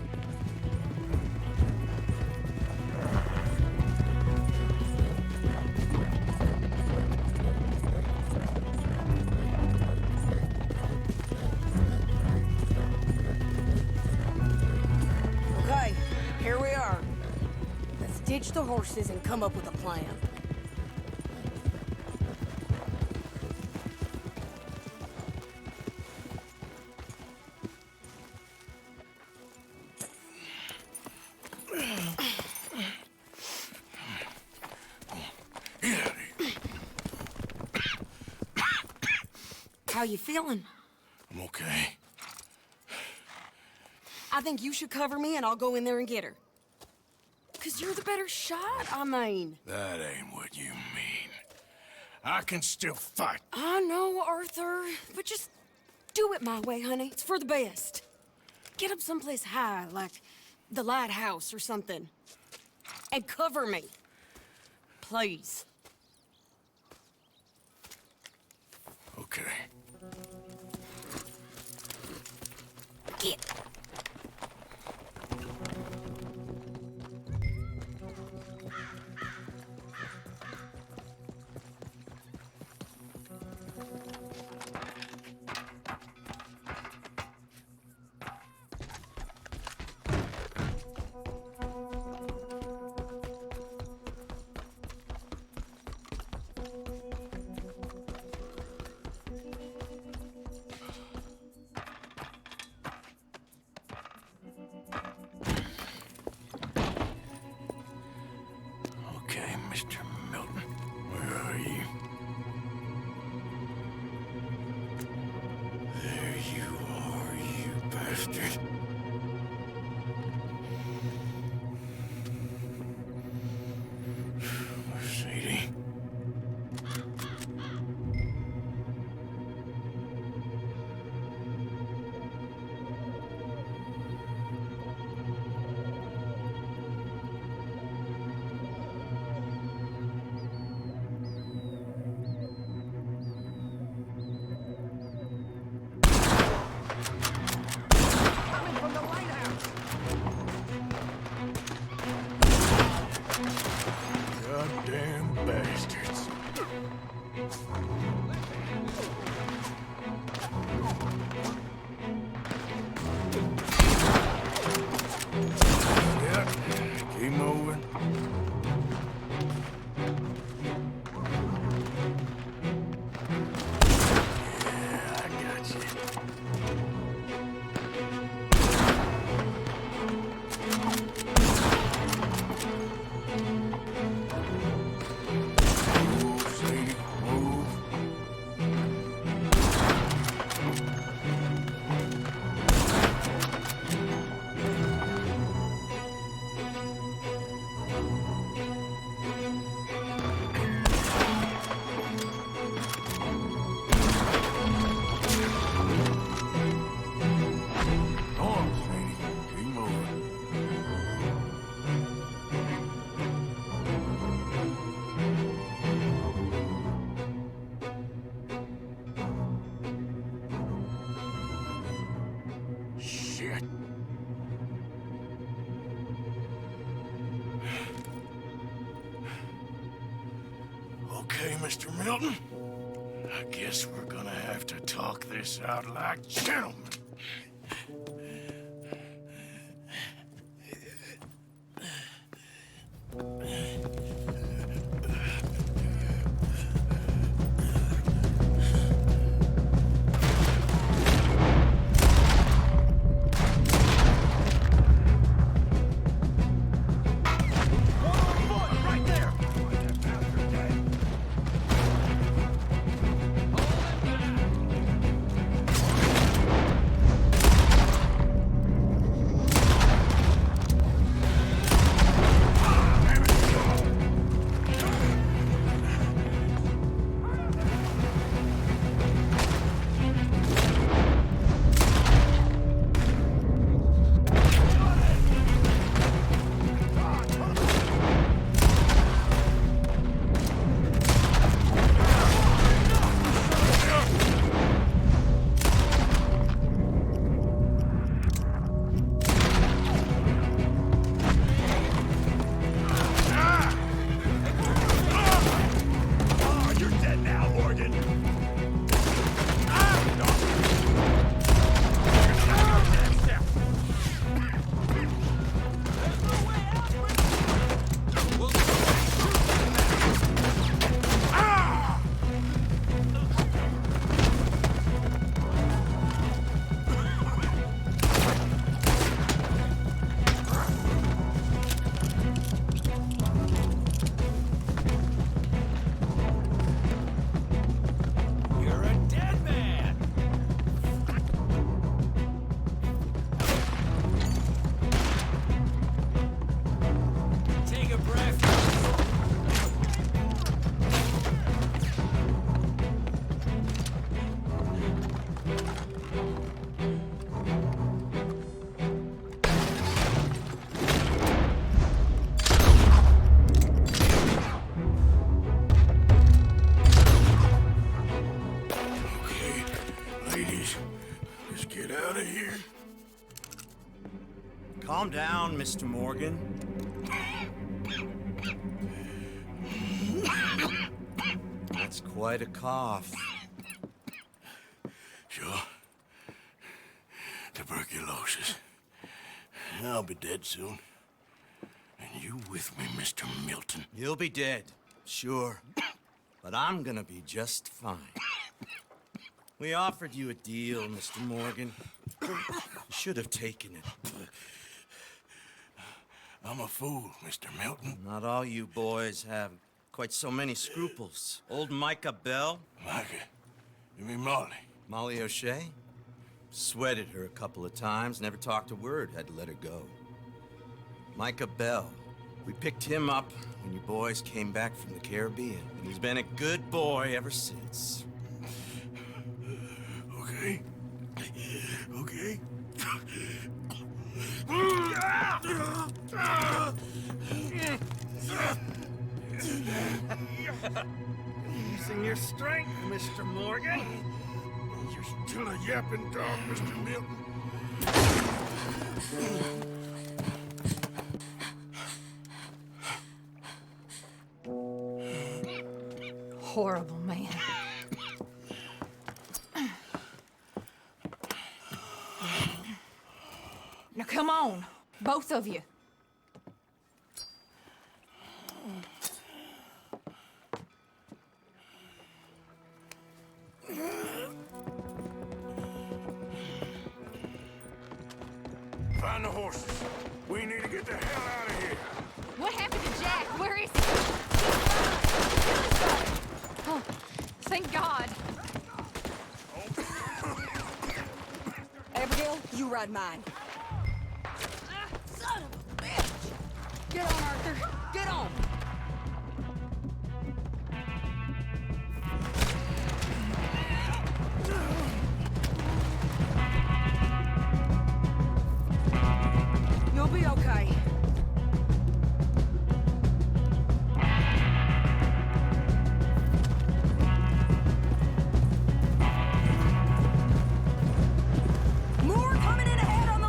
Okay, here we are. Let's ditch the horses and come up with a plan. How you feeling? I'm okay. I think you should cover me and I'll go in there and get her. 'Cause you're the better shot, I mean. That ain't what you mean. I can still fight. I know, Arthur, but just do it my way, honey. It's for the best. Get up someplace high, like the lighthouse or something. And cover me. Please. Okay. Get. Okay, Mr. Milton. I guess we're gonna have to talk this out like gentlemen. Calm down, Mr. Morgan. That's quite a cough. Sure. Tuberculosis. I'll be dead soon. And you with me, Mr. Milton. You'll be dead, sure. But I'm gonna be just fine. We offered you a deal, Mr. Morgan. You should have taken it. I'm a fool, Mr. Milton. Not all you boys have quite so many scruples. Old Micah Bell. Micah? You mean Molly? Molly O'Shea? Sweated her a couple of times, never talked a word, had to let her go. Micah Bell. We picked him up when you boys came back from the Caribbean. And he's been a good boy ever since. Okay. Okay. Using your strength, Mr. Morgan. You're still a yapping dog, Mr. Milton. Horrible man. Now come on, both of you. Find the horses. We need to get the hell out of here. What happened to Jack? Where is he? Oh, thank God. Abigail, you ride mine. Son of a bitch! Get on, Arthur. Get on! You'll be okay. More coming in ahead on the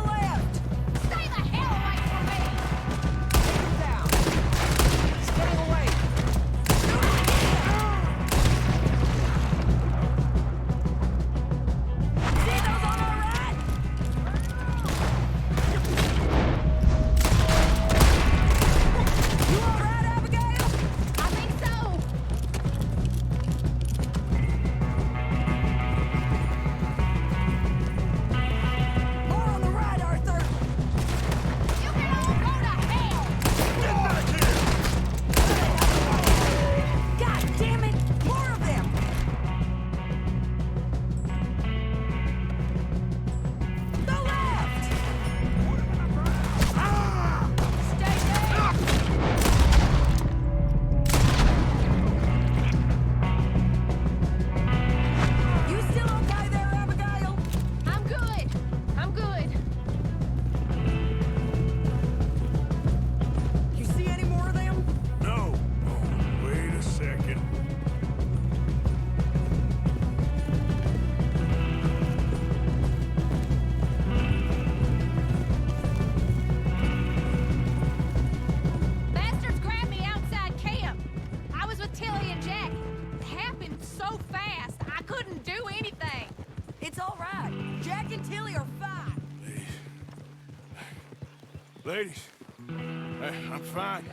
Ladies, hey, I'm fine.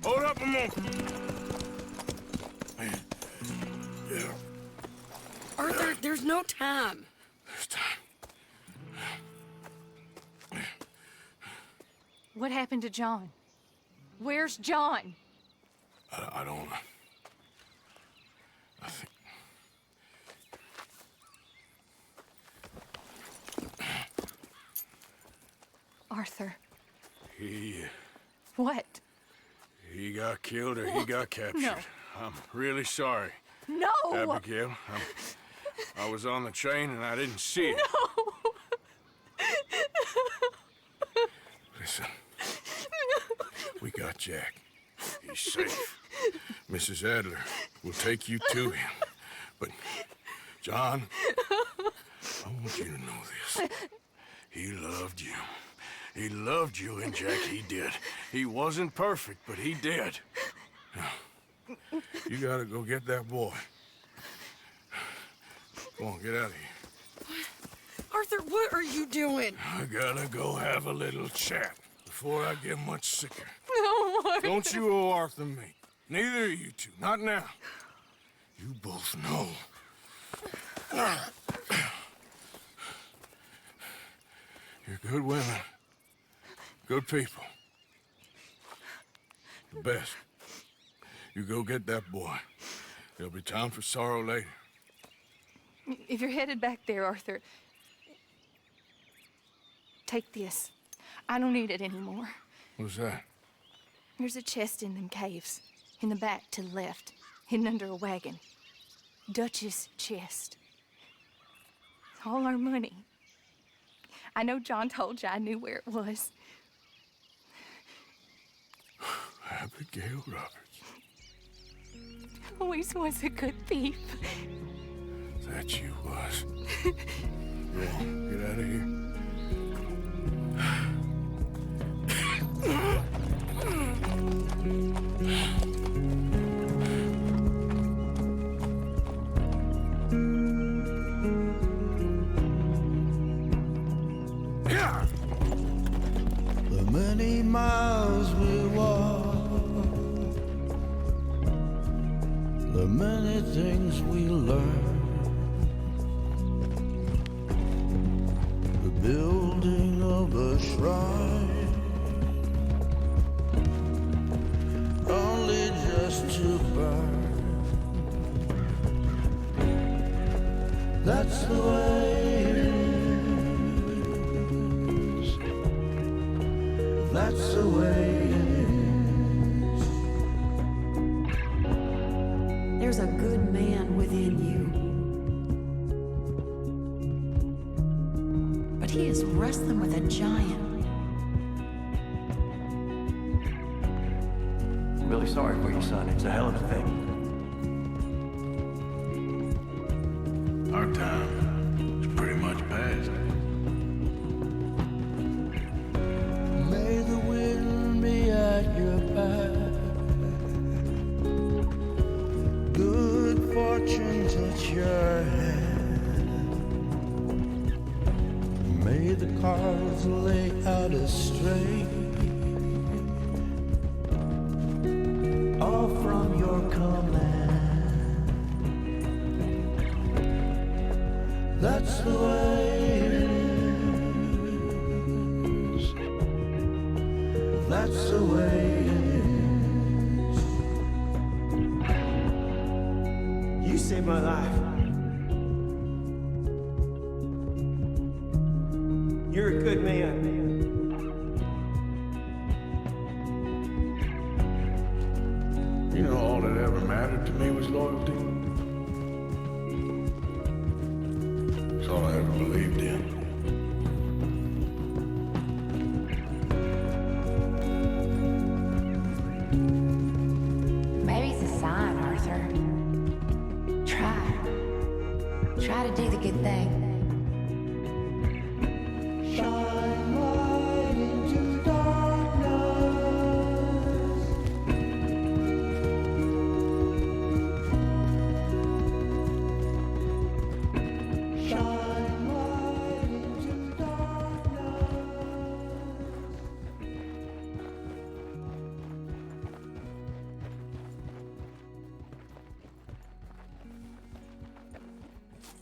Hold up a moment. Yeah. Arthur, there's no time. There's time. What happened to John? Where's John? I don't... I think... Arthur. He... What? He got killed or he got captured. No. I'm really sorry. No! Abigail, I was on the train and I didn't see it. No! Listen, we got Jack. He's safe. Mrs. Adler will take you to him. But, John, I want you to know this. He loved you. He loved you, and Jack, he did. He wasn't perfect, but he did. Now, you gotta go get that boy. Come on, get out of here. Arthur, what are you doing? I gotta go have a little chat before I get much sicker. No, Arthur. Don't you owe Arthur me. Neither of you two. Not now. You both know. You're good women. Good people. The best. You go get that boy. There'll be time for sorrow later. If you're headed back there, Arthur, take this. I don't need it anymore. What's that? There's a chest in them caves. In the back to the left. Hidden under a wagon. Dutch's chest. All our money. I know John told you I knew where it was. Abigail Roberts. Always was a good thief. That you was. Yeah, get out of here. The many miles we walk, the many things we learn, the building of a shrine, only just to burn. That's the way it is. That's the way it is. There's a good man within you. But he is wrestling with a giant. I'm really sorry for you, son. It's a hell of a thing. Our time is pretty much past. May the wind be at your back. Good fortune touch your hand. May the cards lay out astray. All from your command. That's the way it is. That's the way it is. You saved my life. You're a good man. You know, all that ever mattered to me was loyalty. It's all I ever believed in. Maybe it's a sign, Arthur. Try to do the good thing. Shine light into darkness. Shine light into darkness.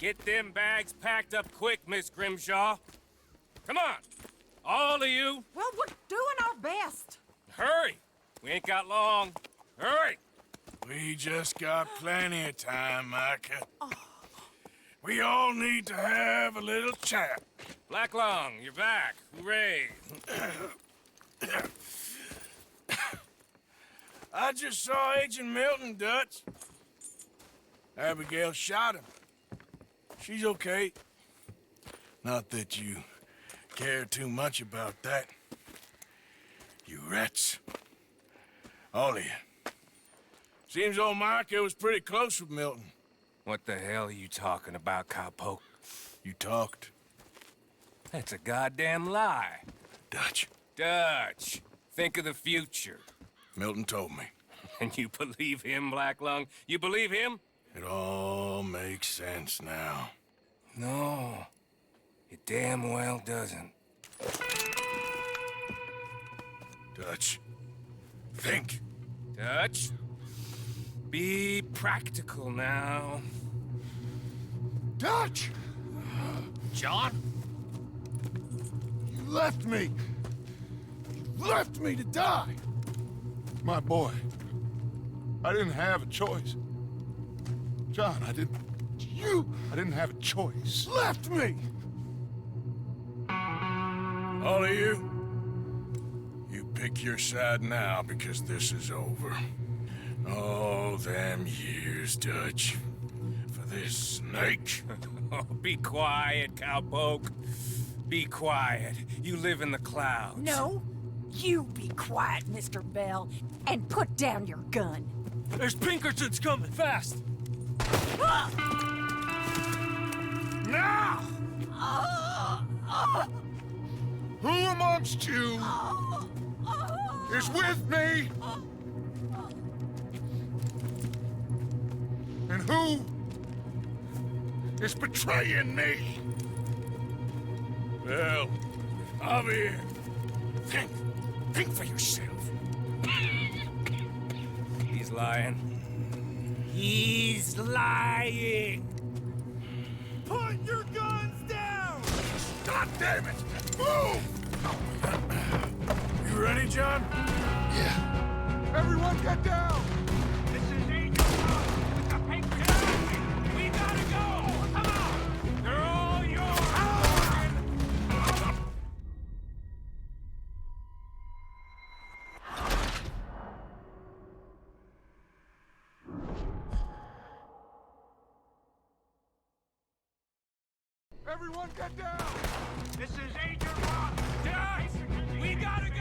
Get them bags packed up quick, Miss Grimshaw. Come on, all of you. Well, we're doing our best. Hurry. We ain't got long. Hurry. We just got plenty of time, Micah. We all need to have a little chat. Black Lung, you're back. Hooray. I just saw Agent Milton, Dutch. Abigail shot him. She's okay. Not that you care too much about that. You rats. All of you. Seems old Micah was pretty close with Milton. What the hell are you talking about, cowpoke? You talked. That's a goddamn lie. Dutch. Dutch, think of the future. Milton told me. And you believe him, Black Lung? You believe him? It all makes sense now. No, it damn well doesn't. Dutch, think. Dutch, be practical now. Dutch! John? You left me! You left me to die! My boy, I didn't have a choice. John, I didn't have a choice. Left me! All of you, you pick your side now because this is over. All them years, Dutch, for this snake. Oh, be quiet, cowpoke. Be quiet. You live in the clouds. No, you be quiet, Mr. Bell, and put down your gun. There's Pinkertons coming, fast! Now! Who amongst you is with me? And who is betraying me? Well, I'll be here. Think for yourself. He's lying. He's lying! Put your guns down! God damn it! Move! You ready, John? Yeah. Everyone get down! This is Angel Rock with the pink cat. We gotta go! Come on! They're all yours! Everyone get down! This is Agent Rock! Guys, we gotta go!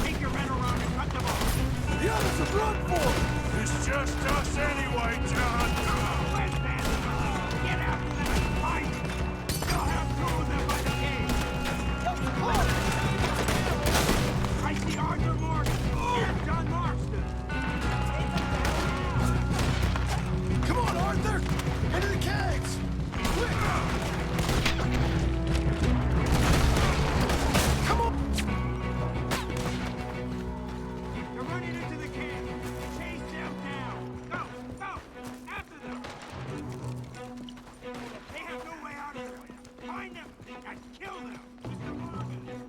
Take your men around and cut them off! The others have run for it! It's just us anyway, John. Get after them and fight! You'll have two of them by the gate! I see Arthur Morgan! Here's John Marston! Come on, Arthur! Into the caves! Quick! Come on! They're running into the camp! Chase them down! Go! Go! After them! They have no way out of here! Find them and kill them! Mr. Morgan!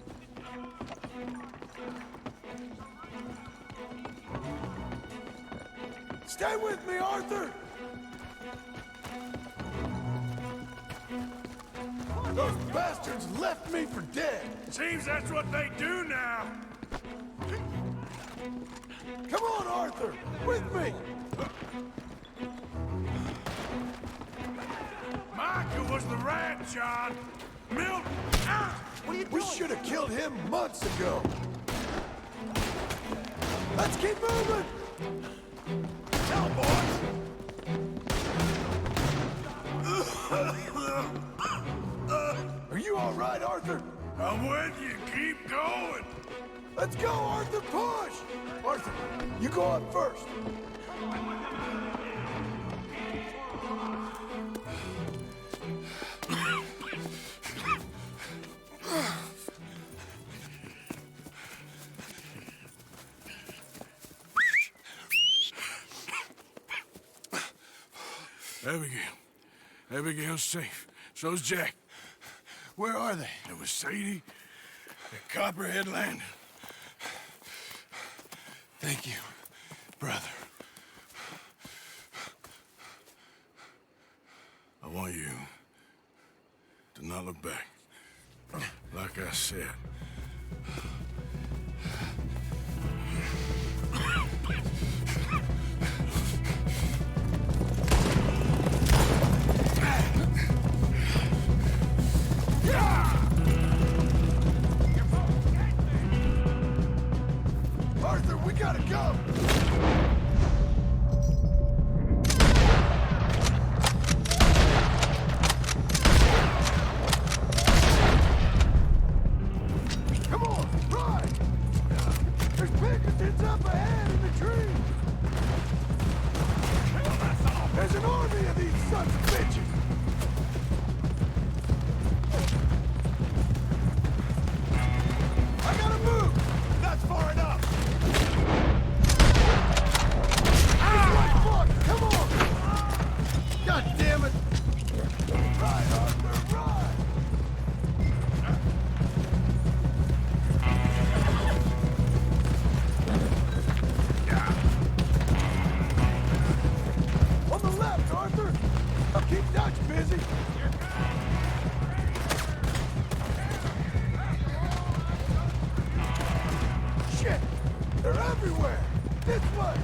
Stay with me, Arthur! Those bastards left me for dead! Seems that's what they do now. Come on, Arthur! With me! Micah was the rat, John. Milton! What are you doing? We should have killed him months ago! Let's keep moving! Now, boys! Are you all right, Arthur? I'm with you. Keep going. Let's go, Arthur! Push! Arthur, you go up first. Abigail's safe. So's Jack. Where are they? It was Sadie at Copperhead Landing. Thank you, brother. I want you to not look back. Like I said. Arthur, we gotta go! Come on, ride! There's Pinkertons up ahead in the tree! There's an army of these sons of bitches! I gotta move! That's far enough! Come on! God damn it! Ride, Arthur, ride! On the left, Arthur! I'll keep Dutch busy! Shit! They're everywhere! This way!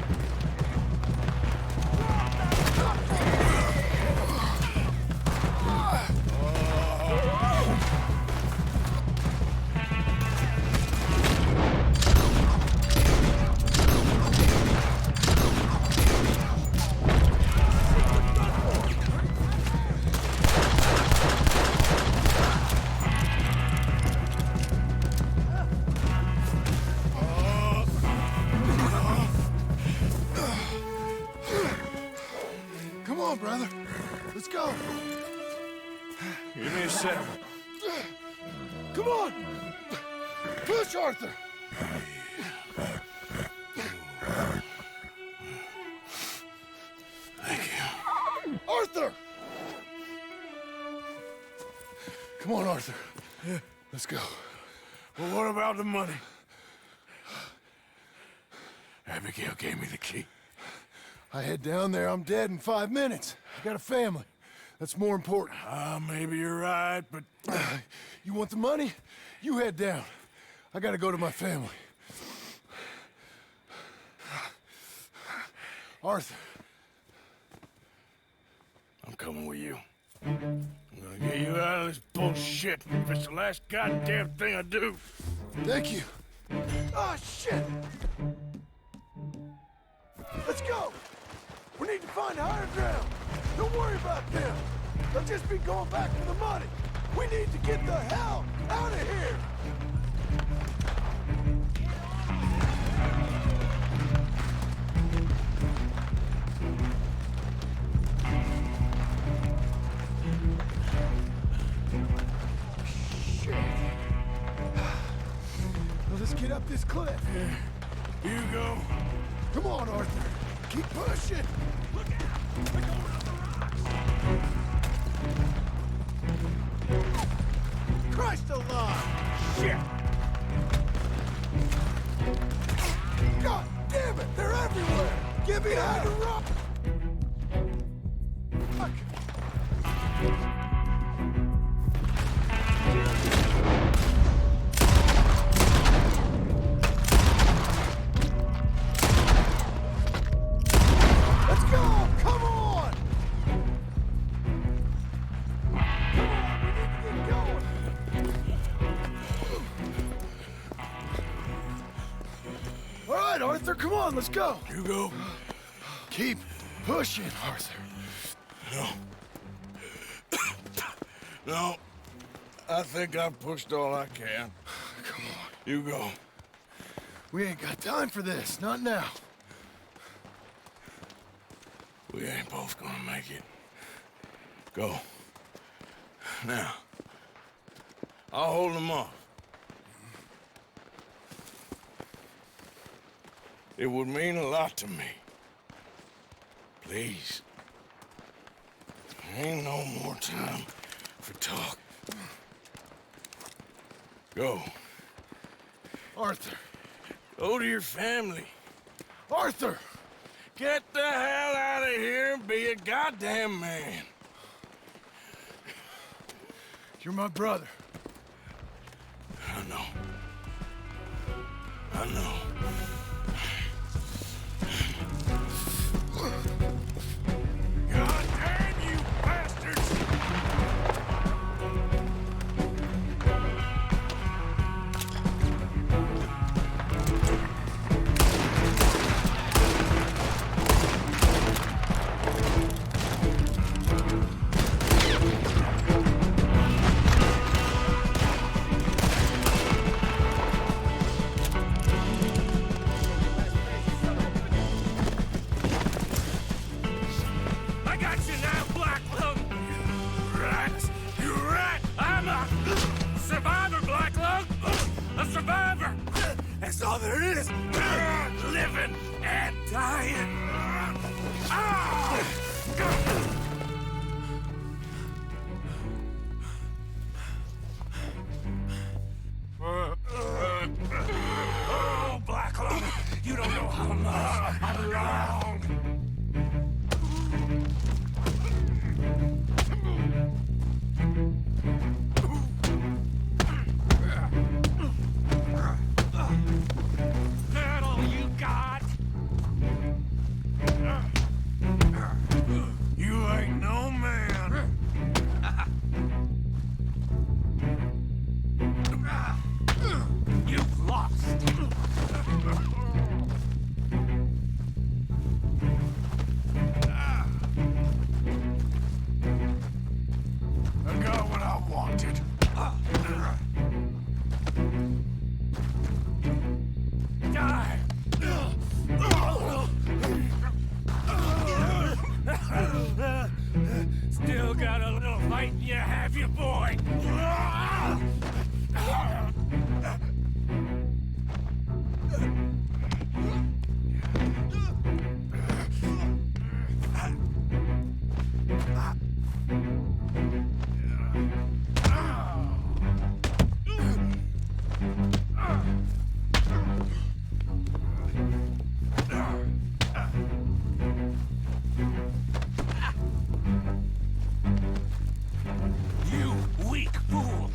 Come on, brother. Let's go. Give me a second. Come on! Push, Arthur! Thank you. Arthur! Come on, Arthur. Let's go. Well, what about the money? Abigail gave me the key. I head down there, I'm dead in 5 minutes. I got a family. That's more important. Maybe you're right, but... You want the money? You head down. I gotta go to my family. Arthur. I'm coming with you. I'm gonna get you out of this bullshit if it's the last goddamn thing I do. Thank you. Oh, shit! Let's go! We need to find higher ground. Don't worry about them. They'll just be going back for the money. We need to get the hell out of here! Shit. Well, let's get up this cliff. You go. Come on, Arthur. Keep pushing. Look out! We're going up the rocks. Christ alive! Shit! God damn it! They're everywhere! Get behind the rock! Fuck! Let's go! Come on! Come on, we need to get going! All right, Arthur, come on, let's go! You go. Keep pushing, Arthur. No. No. I think I've pushed all I can. Come on. You go. We ain't got time for this, not now. We ain't both gonna make it. Go. Now. I'll hold them off. It would mean a lot to me. Please. Ain't no more time for talk. Go. Arthur, go to your family. Arthur, get the hell out of here and be a goddamn man. You're my brother. I know. I know. God damn you bastards! I got you now, Black Lung! You rat! You rat! I'm a survivor, Black Lung! A survivor! That's all there is! Living and dying! Oh, Black Lung! You don't know how much, how long! That all you got? You ain't no man. You've lost. I got what I wanted. Die! Still got a little fight in you, have you, boy? You weak fool!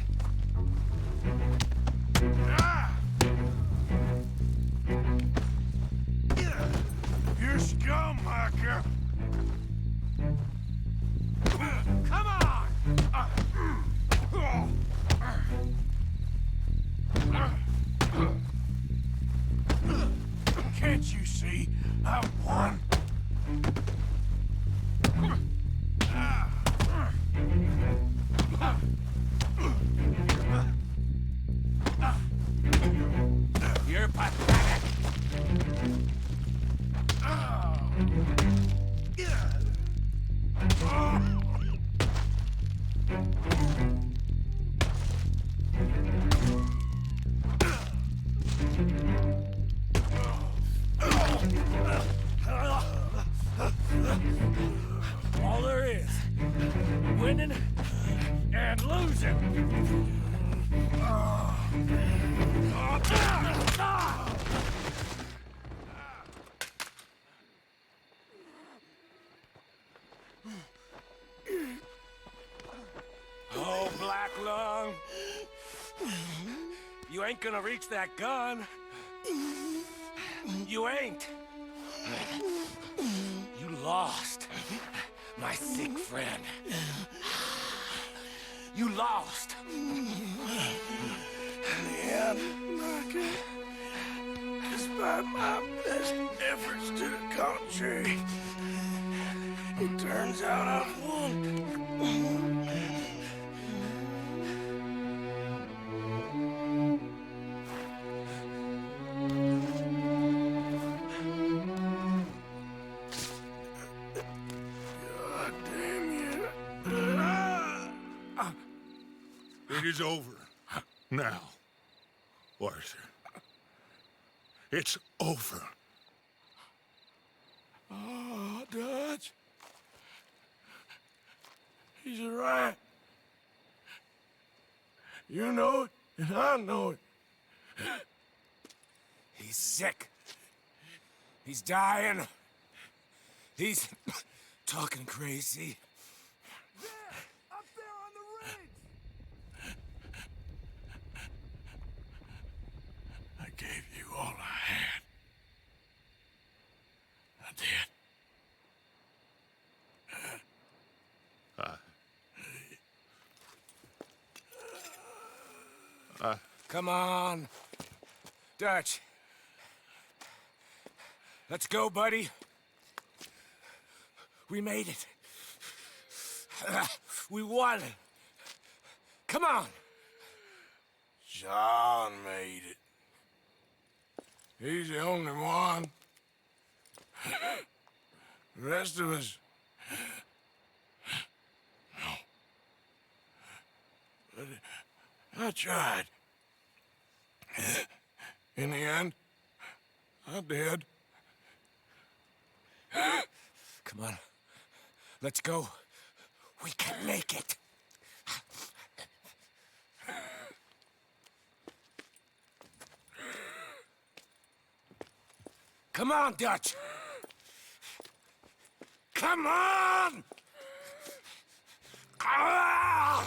You're scum, hacker! Come on! Can't you see I won? You're pathetic. All there is, winning and losing. Oh, Black Lung. You ain't gonna reach that gun. You ain't. You lost, my sick friend. You lost. Yeah, Margaret. Despite my best efforts to the contrary, it turns out I've won. God damn you. It is over. Now, Arthur. It's over. Oh, Dutch. He's all right. You know it, and I know it. He's sick. He's dying. He's talking crazy. Up there on the ridge! I gave you all I had. I did. Come on. Dutch. Let's go, buddy. We made it. We won. Come on. John made it. He's the only one. The rest of us... No. But I tried. In the end, I did. Come on. Let's go. We can make it. Come on, Dutch. Come on! Ah!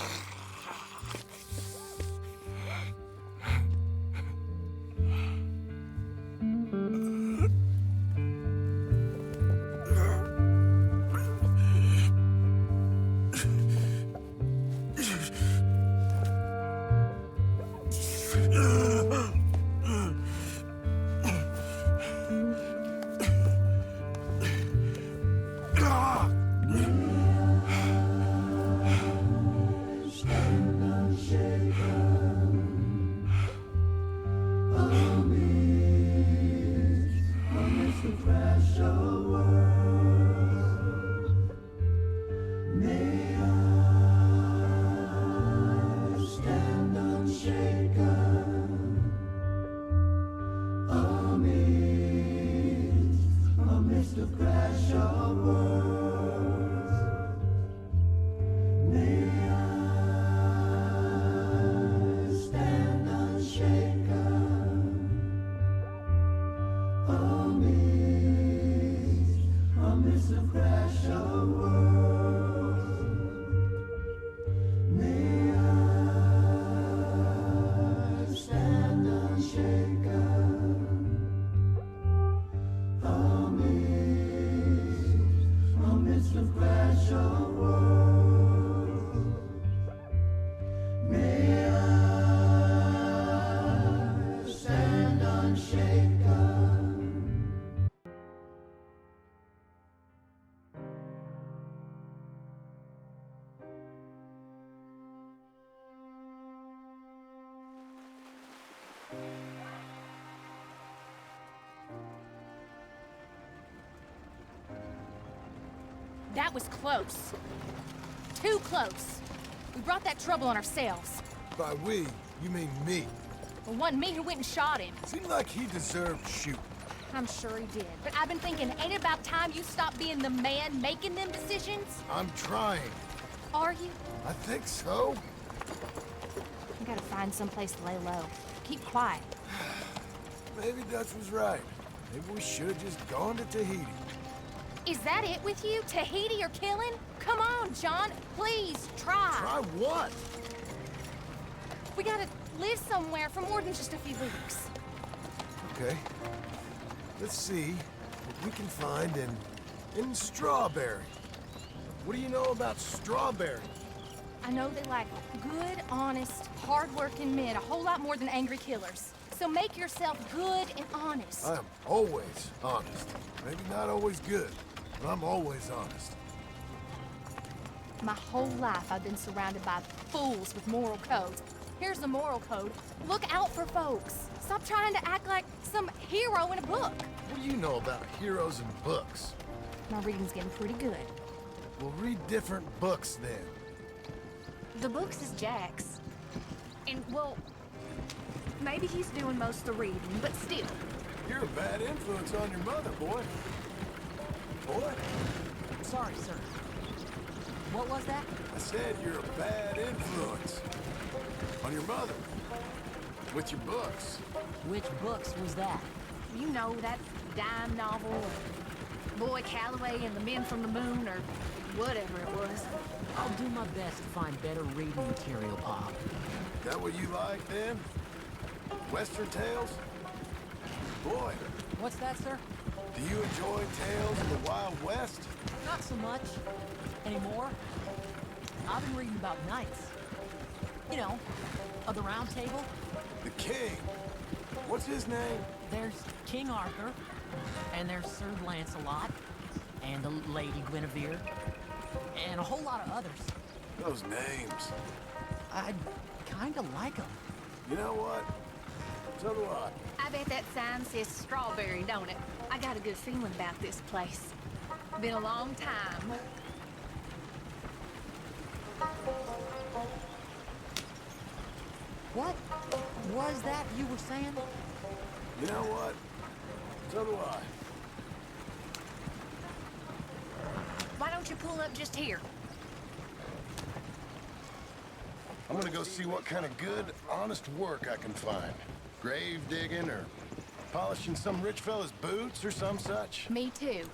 That was close. Too close. We brought that trouble on ourselves. By we, you mean me. It wasn't me who went and shot him. Seemed like he deserved shooting. I'm sure he did. But I've been thinking, ain't it about time you stop being the man making them decisions? I'm trying. Are you? I think so. You gotta find someplace to lay low. Keep quiet. Maybe Dutch was right. Maybe we should have just gone to Tahiti. Is that it with you? Tahiti or killing? Come on, John. Please, try. Try what? We gotta live somewhere for more than just a few weeks. Okay. Let's see what we can find in Strawberry. What do you know about Strawberry? I know they like good, honest, hard-working men a whole lot more than angry killers. So make yourself good and honest. I am always honest. Maybe not always good, but I'm always honest. My whole life I've been surrounded by fools with moral codes. Here's the moral code. Look out for folks. Stop trying to act like some hero in a book. What do you know about heroes and books? My reading's getting pretty good. We'll read different books then. The books is Jack's. And, well, maybe he's doing most of the reading, but still. You're a bad influence on your mother, boy. Boy. Sorry, sir. What was that? I said you're a bad influence. On your mother. With your books. Which books was that? You know, that dime novel, or Boy Calloway and the Men from the Moon, or whatever it was. I'll do my best to find better reading material, Pop. That what you like, then? Western tales? Boy. What's that, sir? Do you enjoy tales of the Wild West? Not so much. Anymore. I've been reading about knights. You know, of the Round Table. The king. What's his name? There's King Arthur, and there's Sir Lancelot, and the Lady Guinevere, and a whole lot of others. Those names. I kinda like them. You know what? So do I. I bet that sign says strawberry, don't it? I got a good feeling about this place. Been a long time. What was that you were saying? You know what? So do I. Why don't you pull up just here? I'm gonna go see what kind of good, honest work I can find. Grave digging or polishing some rich fella's boots or some such. Me too.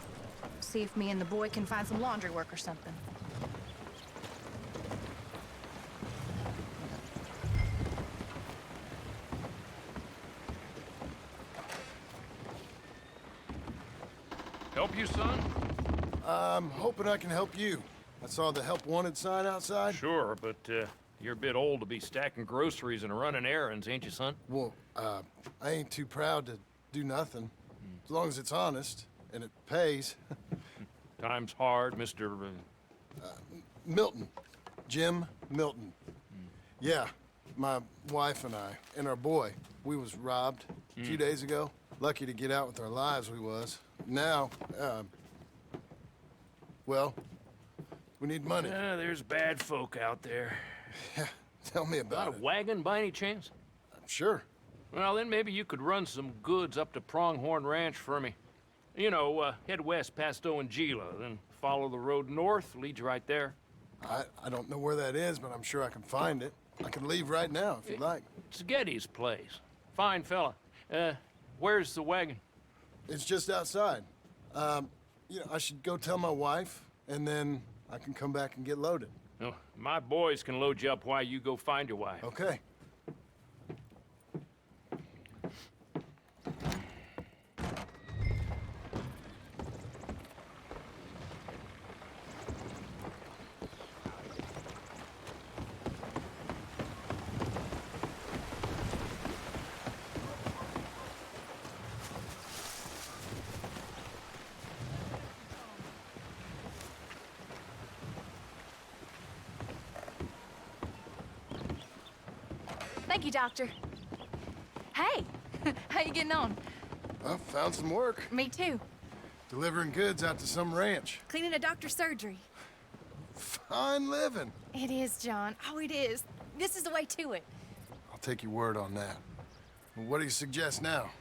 See if me and the boy can find some laundry work or something. Help you, son? I'm hoping I can help you. I saw the help wanted sign outside. Sure, but you're a bit old to be stacking groceries and running errands, ain't you, son? Well, I ain't too proud to do nothing. As long as it's honest and it pays. Time's hard, Mr. Milton. Jim Milton. Yeah, my wife and I, and our boy, we was robbed a few days ago. Lucky to get out with our lives, we was. Now, well, we need money. There's bad folk out there. Yeah, tell me about Got a wagon by any chance? Sure. Well, then maybe you could run some goods up to Pronghorn Ranch for me. You know, head west past Owanjila, then follow the road north, leads you right there. I don't know where that is, but I'm sure I can find it. I can leave right now if you'd like. It's Getty's place. Fine fella. Where's the wagon? It's just outside. You know, I should go tell my wife, and then I can come back and get loaded. No, my boys can load you up while you go find your wife. Okay. Thank you, Doctor. Hey, how you getting on? I found some work. Me too. Delivering goods out to some ranch. Cleaning a doctor's surgery. Fine living. It is, John. Oh, it is. This is the way to it. I'll take your word on that. Well, what do you suggest now?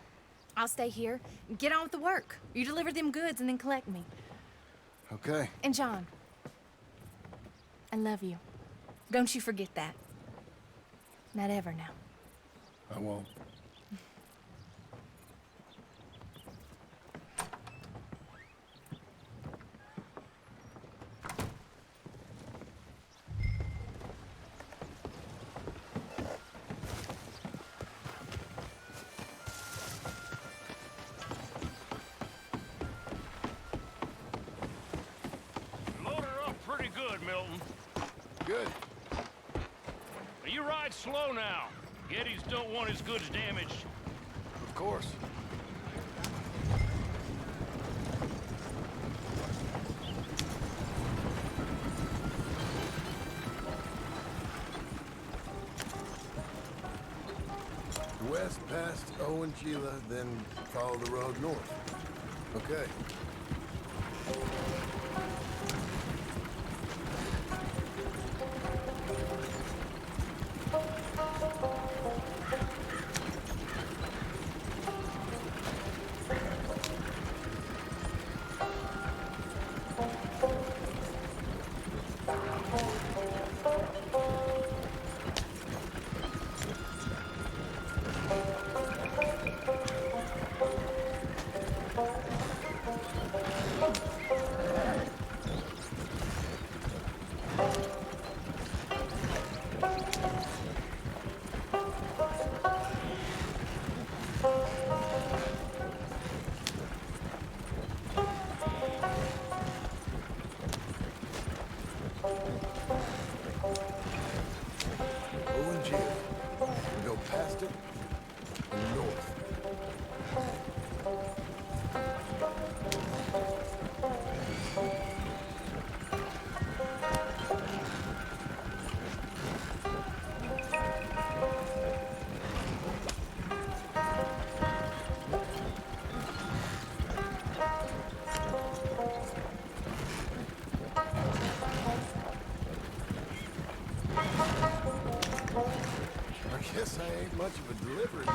I'll stay here. Get on with the work. You deliver them goods and then collect me. Okay. And John, I love you. Don't you forget that. Not ever now. I won't. Load her up pretty good, Milton. Good. You ride slow now. Gettys don't want his goods damaged. Of course. West past Owanjila, then follow the road north. Okay. ain't much of a delivery boy.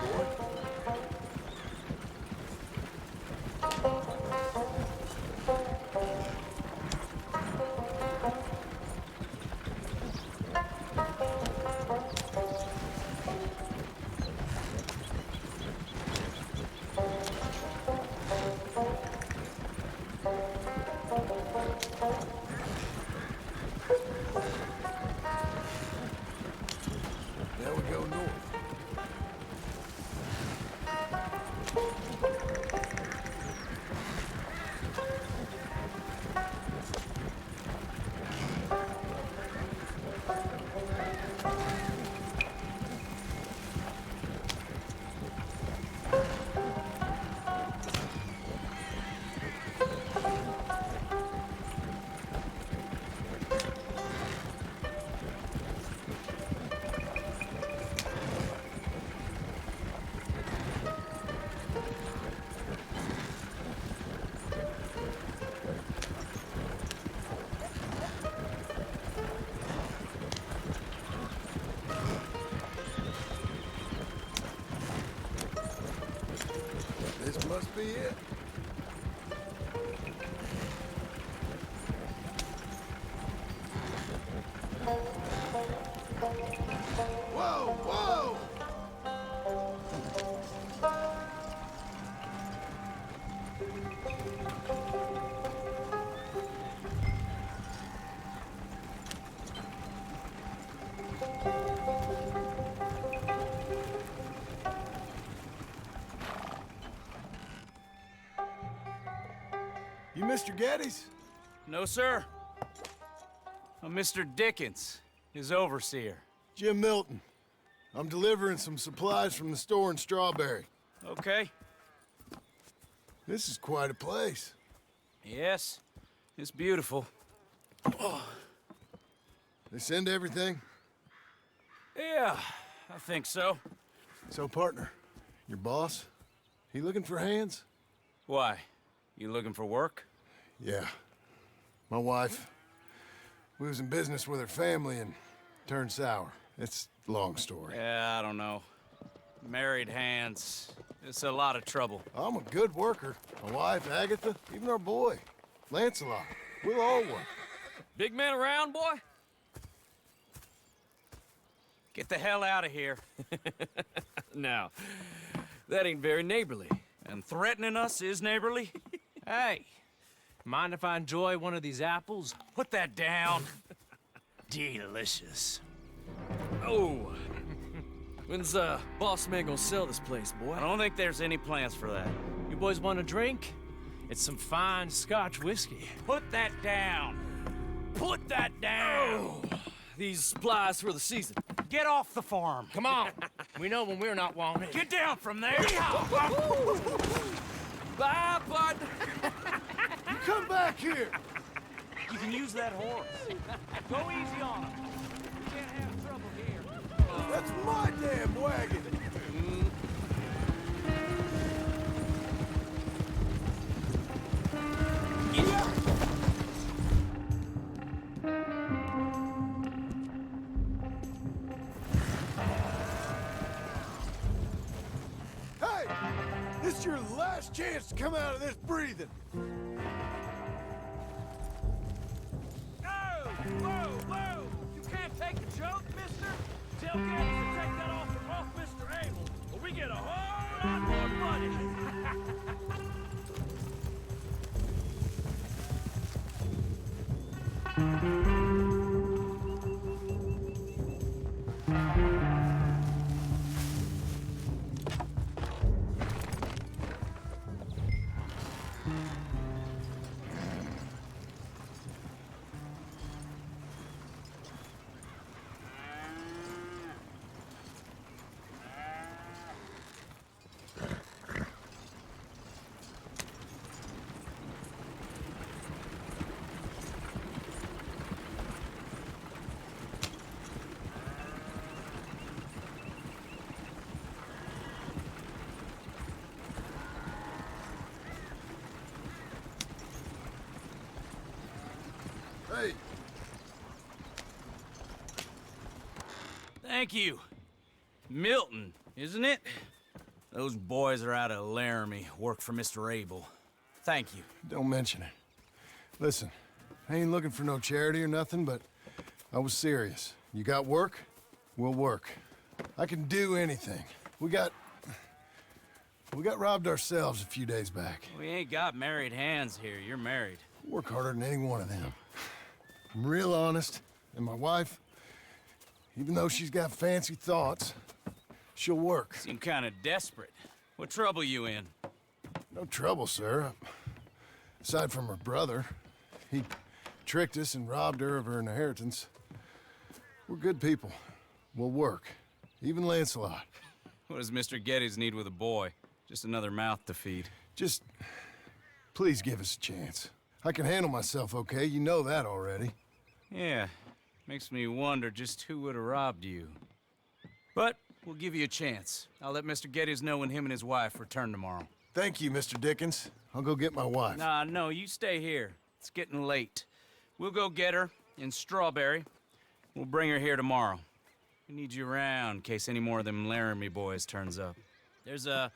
Now we go north. This must be it. Whoa, whoa! You Mr. Geddes? No, sir. I'm Mr. Dickens, his overseer. Jim Milton. I'm delivering some supplies from the store in Strawberry. Okay. This is quite a place. Yes, it's beautiful. They send everything? Yeah, I think so. So, partner, your boss, he looking for hands? Why? You looking for work? Yeah. My wife, we was in business with her family and turned sour. It's a long story. Yeah, I don't know. Married hands. It's a lot of trouble. I'm a good worker. My wife, Agatha, even our boy, Lancelot. We'll all work. Big man around, boy? Get the hell out of here. Now, that ain't very neighborly. And threatening us is neighborly? Hey, mind if I enjoy one of these apples? Put that down. Delicious. Oh, when's boss man gonna sell this place, boy? I don't think there's any plans for that. You boys want a drink? It's some fine Scotch whiskey. Put that down. Put that down. Oh, these supplies for the season. Get off the farm. Come on. We know when we're not wanted. Get down from there. Bye, bud. You come back here. You can use that horse. Go easy on him. We can't have trouble here. That's my damn wagon. Hey! This is your last chance to come out of this breathing. Whoa, whoa! You can't take a joke, mister? Tell Geddes to take that off Mr. Abel, or we get a whole lot more money. Hey. Thank you. Milton, isn't it? Those boys are out of Laramie, work for Mr. Abel. Thank you. Don't mention it. Listen, I ain't looking for no charity or nothing, but I was serious. You got work? We'll work. I can do anything. We got robbed ourselves a few days back. We ain't got married hands here. You're married. Work harder than any one of them. I'm real honest, and my wife, even though she's got fancy thoughts, she'll work. Seem kind of desperate. What trouble you in? No trouble, sir. Aside from her brother. He tricked us and robbed her of her inheritance. We're good people. We'll work. Even Lancelot. What does Mr. Geddes need with a boy? Just another mouth to feed. Just... please give us a chance. I can handle myself okay, you know that already. Yeah. Makes me wonder just who would have robbed you. But we'll give you a chance. I'll let Mr. Geddes know when him and his wife return tomorrow. Thank you, Mr. Dickens. I'll go get my wife. Nah, no, you stay here. It's getting late. We'll go get her in Strawberry. We'll bring her here tomorrow. We need you around in case any more of them Laramie boys turns up. There's a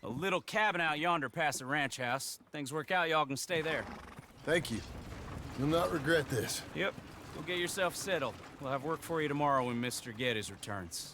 little cabin out yonder past the ranch house. Things work out, y'all can stay there. Thank you. You'll not regret this. Yep. Go get yourself settled. We'll have work for you tomorrow when Mr. Geddes returns.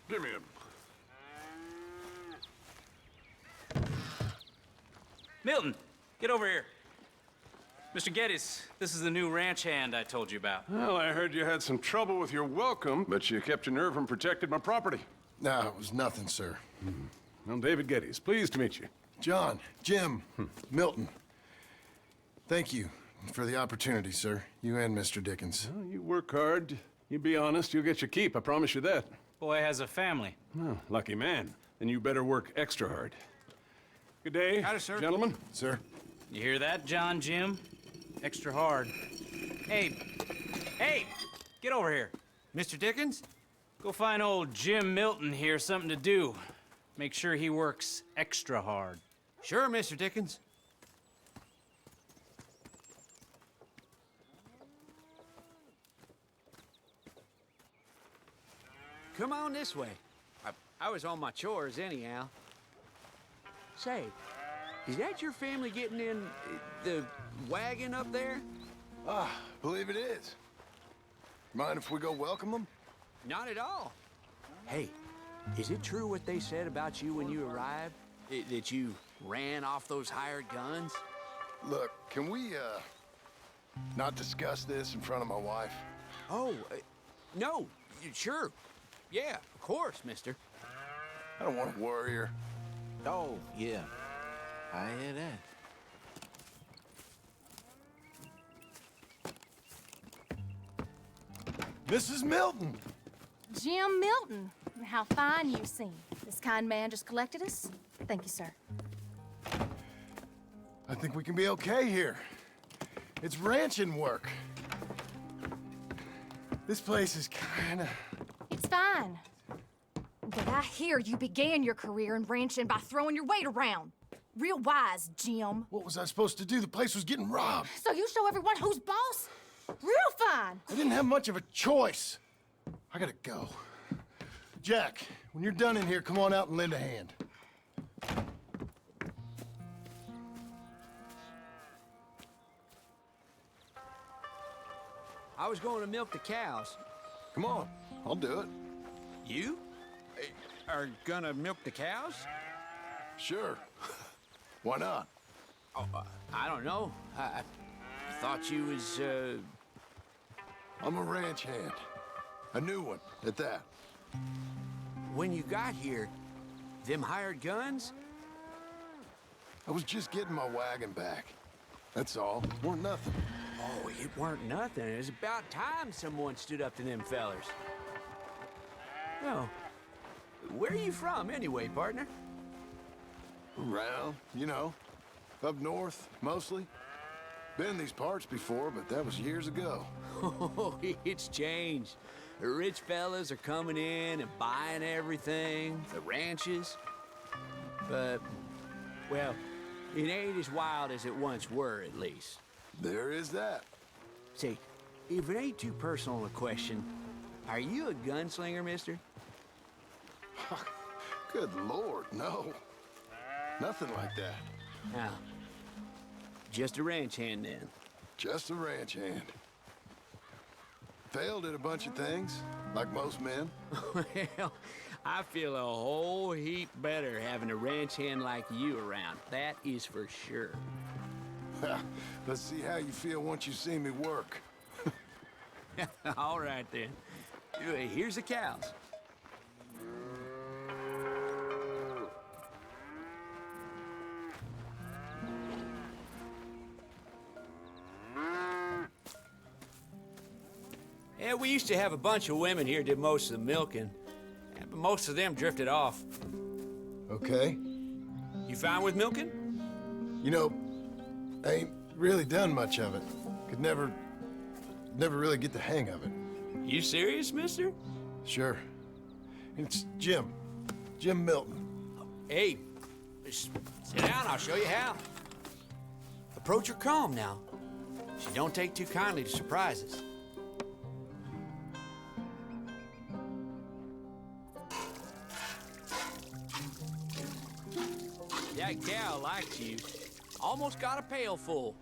Give me him. Milton, get over here. Mr. Geddes, this is the new ranch hand I told you about. Well, I heard you had some trouble with your welcome, but you kept your nerve and protected my property. No, it was nothing, sir. I'm David Geddes. Pleased to meet you. John, Jim, Milton. Thank you for the opportunity, sir. You and Mr. Dickens. Well, you work hard. You be honest, you'll get your keep. I promise you that. Boy has a family. Oh, lucky man. Then you better work extra hard. Good day, Howdy, sir. gentlemen. Sir. You hear that, John, Jim? Extra hard. Hey, get over here. Mr. Dickens? Go find old Jim Milton here something to do. Make sure he works extra hard. Sure, Mr. Dickens. Come on this way. I was on my chores anyhow. Say, is that your family getting in the wagon up there? Believe it is. Mind if we go welcome them? Not at all. Hey, is it true what they said about you when you arrived? That you ran off those hired guns? Look, can we, not discuss this in front of my wife? Oh, no, sure. Yeah, of course, mister. I don't want to worry her. Oh, yeah. I hear that. Mrs. Milton! Jim Milton. How fine you seem. This kind man just collected us. Thank you, sir. I think we can be okay here. It's ranching work. This place is kinda... It's fine. But I hear you began your career in ranching by throwing your weight around. Real wise, Jim. What was I supposed to do? The place was getting robbed. So you show everyone who's boss? Real fine. I didn't have much of a choice. I gotta go. Jack, when you're done in here, come on out and lend a hand. I was going to milk the cows. Come on, I'll do it. You? Are gonna milk the cows? Sure. Why not? Oh, I don't know. I thought you was, I'm a ranch hand. A new one, at that. When you got here, them hired guns? I was just getting my wagon back. That's all. Weren't nothing. Oh, it weren't nothing. It was about time someone stood up to them fellers. Oh, where are you from anyway, partner? Around, you know. Up north, mostly. Been in these parts before, but that was years ago. Oh, it's changed. The rich fellas are coming in and buying everything, the ranches. But, well, it ain't as wild as it once were, at least. There is that. Say, if it ain't too personal a question, are you a gunslinger, mister? Good Lord, no. Nothing like that. Now, just a ranch hand, then. Just a ranch hand. Failed at a bunch of things, like most men. Well, I feel a whole heap better having a ranch hand like you around. That is for sure. Let's see how you feel once you see me work. All right, then. Here's the cows. Yeah, we used to have a bunch of women here did most of the milking. But most of them drifted off. Okay. You fine with milking? You know, I ain't really done much of it. Could never really get the hang of it. You serious, mister? Sure. It's Jim. Jim Milton. Hey, just sit down, I'll show you how. Approach her calm now. She don't take too kindly to surprises. That cow likes you. Almost got a pail full.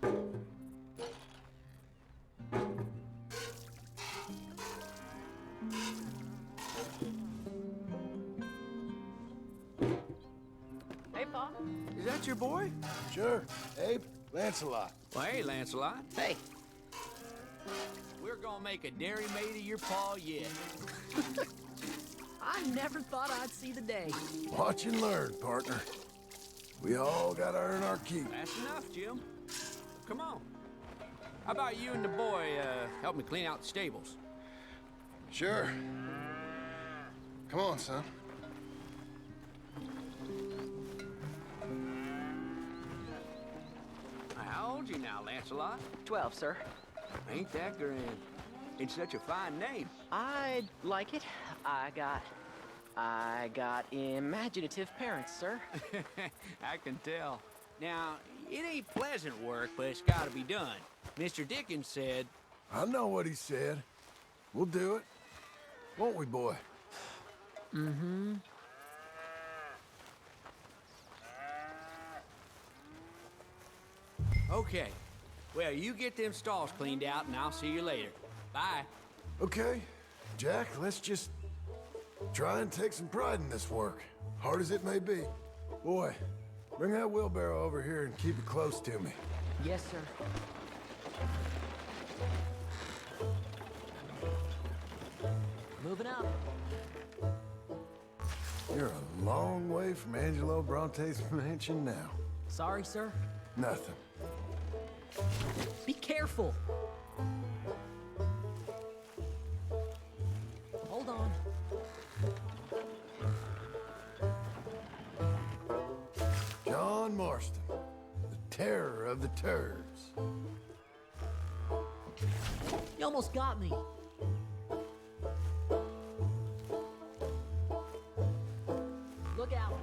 Hey, Pa. Is that your boy? Sure. Abe, Lancelot. Well, hey, Lancelot. Hey. We're gonna make a dairy maid of your paw yet. I never thought I'd see the day. Watch and learn, partner. We all gotta earn our keep. That's enough, Jim. Come on. How about you and the boy help me clean out the stables? Sure. Come on, son. How old you now, Lancelot? 12, sir. Ain't that grand? It's such a fine name. I like it. I got imaginative parents, sir. I can tell. Now, it ain't pleasant work, but it's gotta be done. Mr. Dickens said... I know what he said. We'll do it. Won't we, boy? Mm-hmm. Okay. Well, you get them stalls cleaned out, and I'll see you later. Bye. Okay. Jack, let's just try and take some pride in this work, hard as it may be. Boy, bring that wheelbarrow over here and keep it close to me. Yes, sir. Moving up. You're a long way from Angelo Bronte's mansion now. Sorry, sir. Nothing. Be careful. Hold on. John Marston, the terror of the turds. You almost got me. Look out.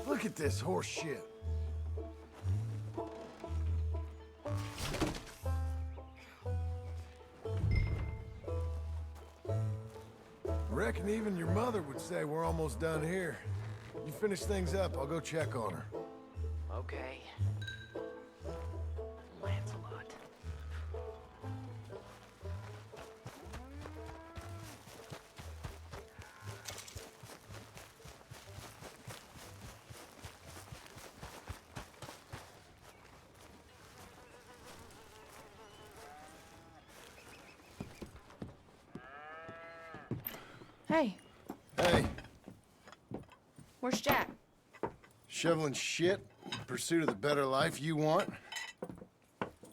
Look at this horse shit. Reckon even your mother would say we're almost done here. You finish things up, I'll go check on her. Okay. Lancelot. Hey, Hey, where's Jack? shoveling shit in pursuit of the better life you want?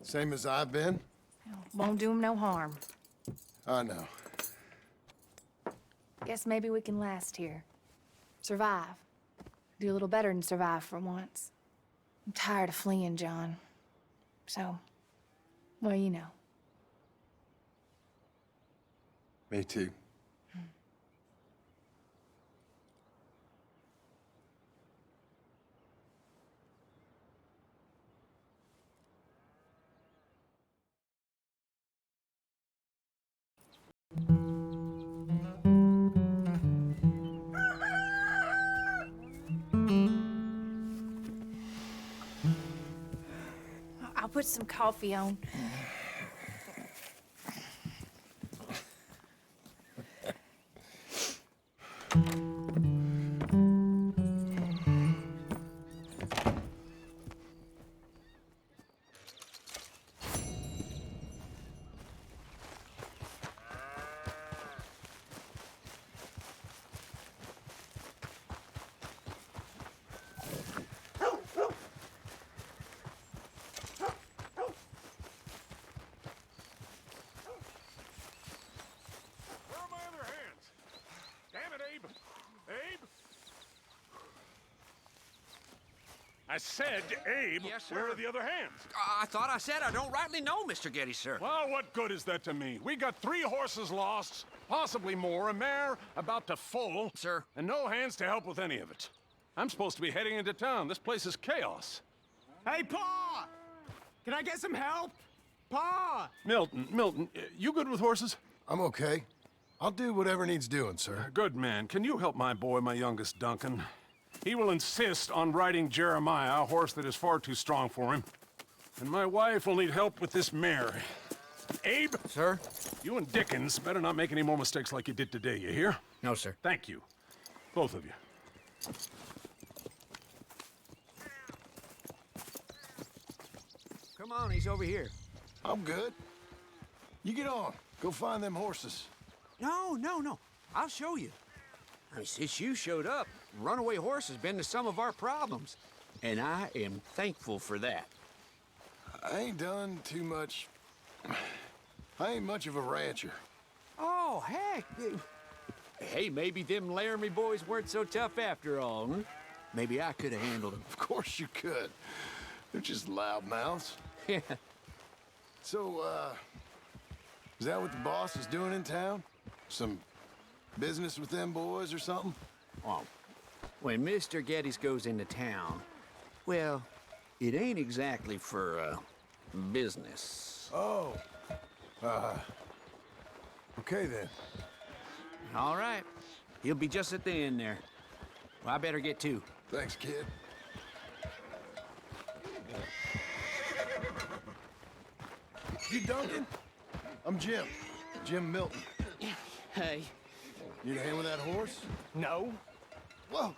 Same as I've been? Won't do him no harm. I know. Guess maybe we can last here. Survive. Do a little better than survive for once. I'm tired of fleeing, John. So, well, you know. Me too. I'll put some coffee on. Where are my other hands? Damn it, Abe! Abe! I said, Abe, Yes, sir. where are the other hands? I thought I said I don't rightly know, Mr. Getty, sir. Well, what good is that to me? We got 3 horses lost, possibly more, a mare about to foal. Sir. And no hands to help with any of it. I'm supposed to be heading into town. This place is chaos. Hey, Pa! Can I get some help? Pa! Milton, you good with horses? I'm okay. I'll do whatever needs doing, sir. Good man. Can you help my boy, my youngest Duncan? He will insist on riding Jeremiah, a horse that is far too strong for him. And my wife will need help with this mare. Abe? Sir? You and Dickens better not make any more mistakes like you did today, you hear? No, sir. Thank you. Both of you. Come on, he's over here. I'm good. You get on. Go find them horses. No. I'll show you. I mean, since you showed up, runaway horse has been to some of our problems. And I am thankful for that. I ain't done too much. I ain't much of a rancher. Oh, heck. Hey, maybe them Laramie boys weren't so tough after all, huh? Maybe I could have handled them. Of course you could. They're just loudmouths. Yeah. So, is that what the boss is doing in town? Some business with them boys or something? Oh, when Mr. Geddes goes into town, well, it ain't exactly for, business. Oh. Okay then. All right. He'll be just at the end there. Well, I better get to. Thanks, kid. You Duncan? I'm Jim. Jim Milton. Hey. Need a hand with that horse? No. Whoa.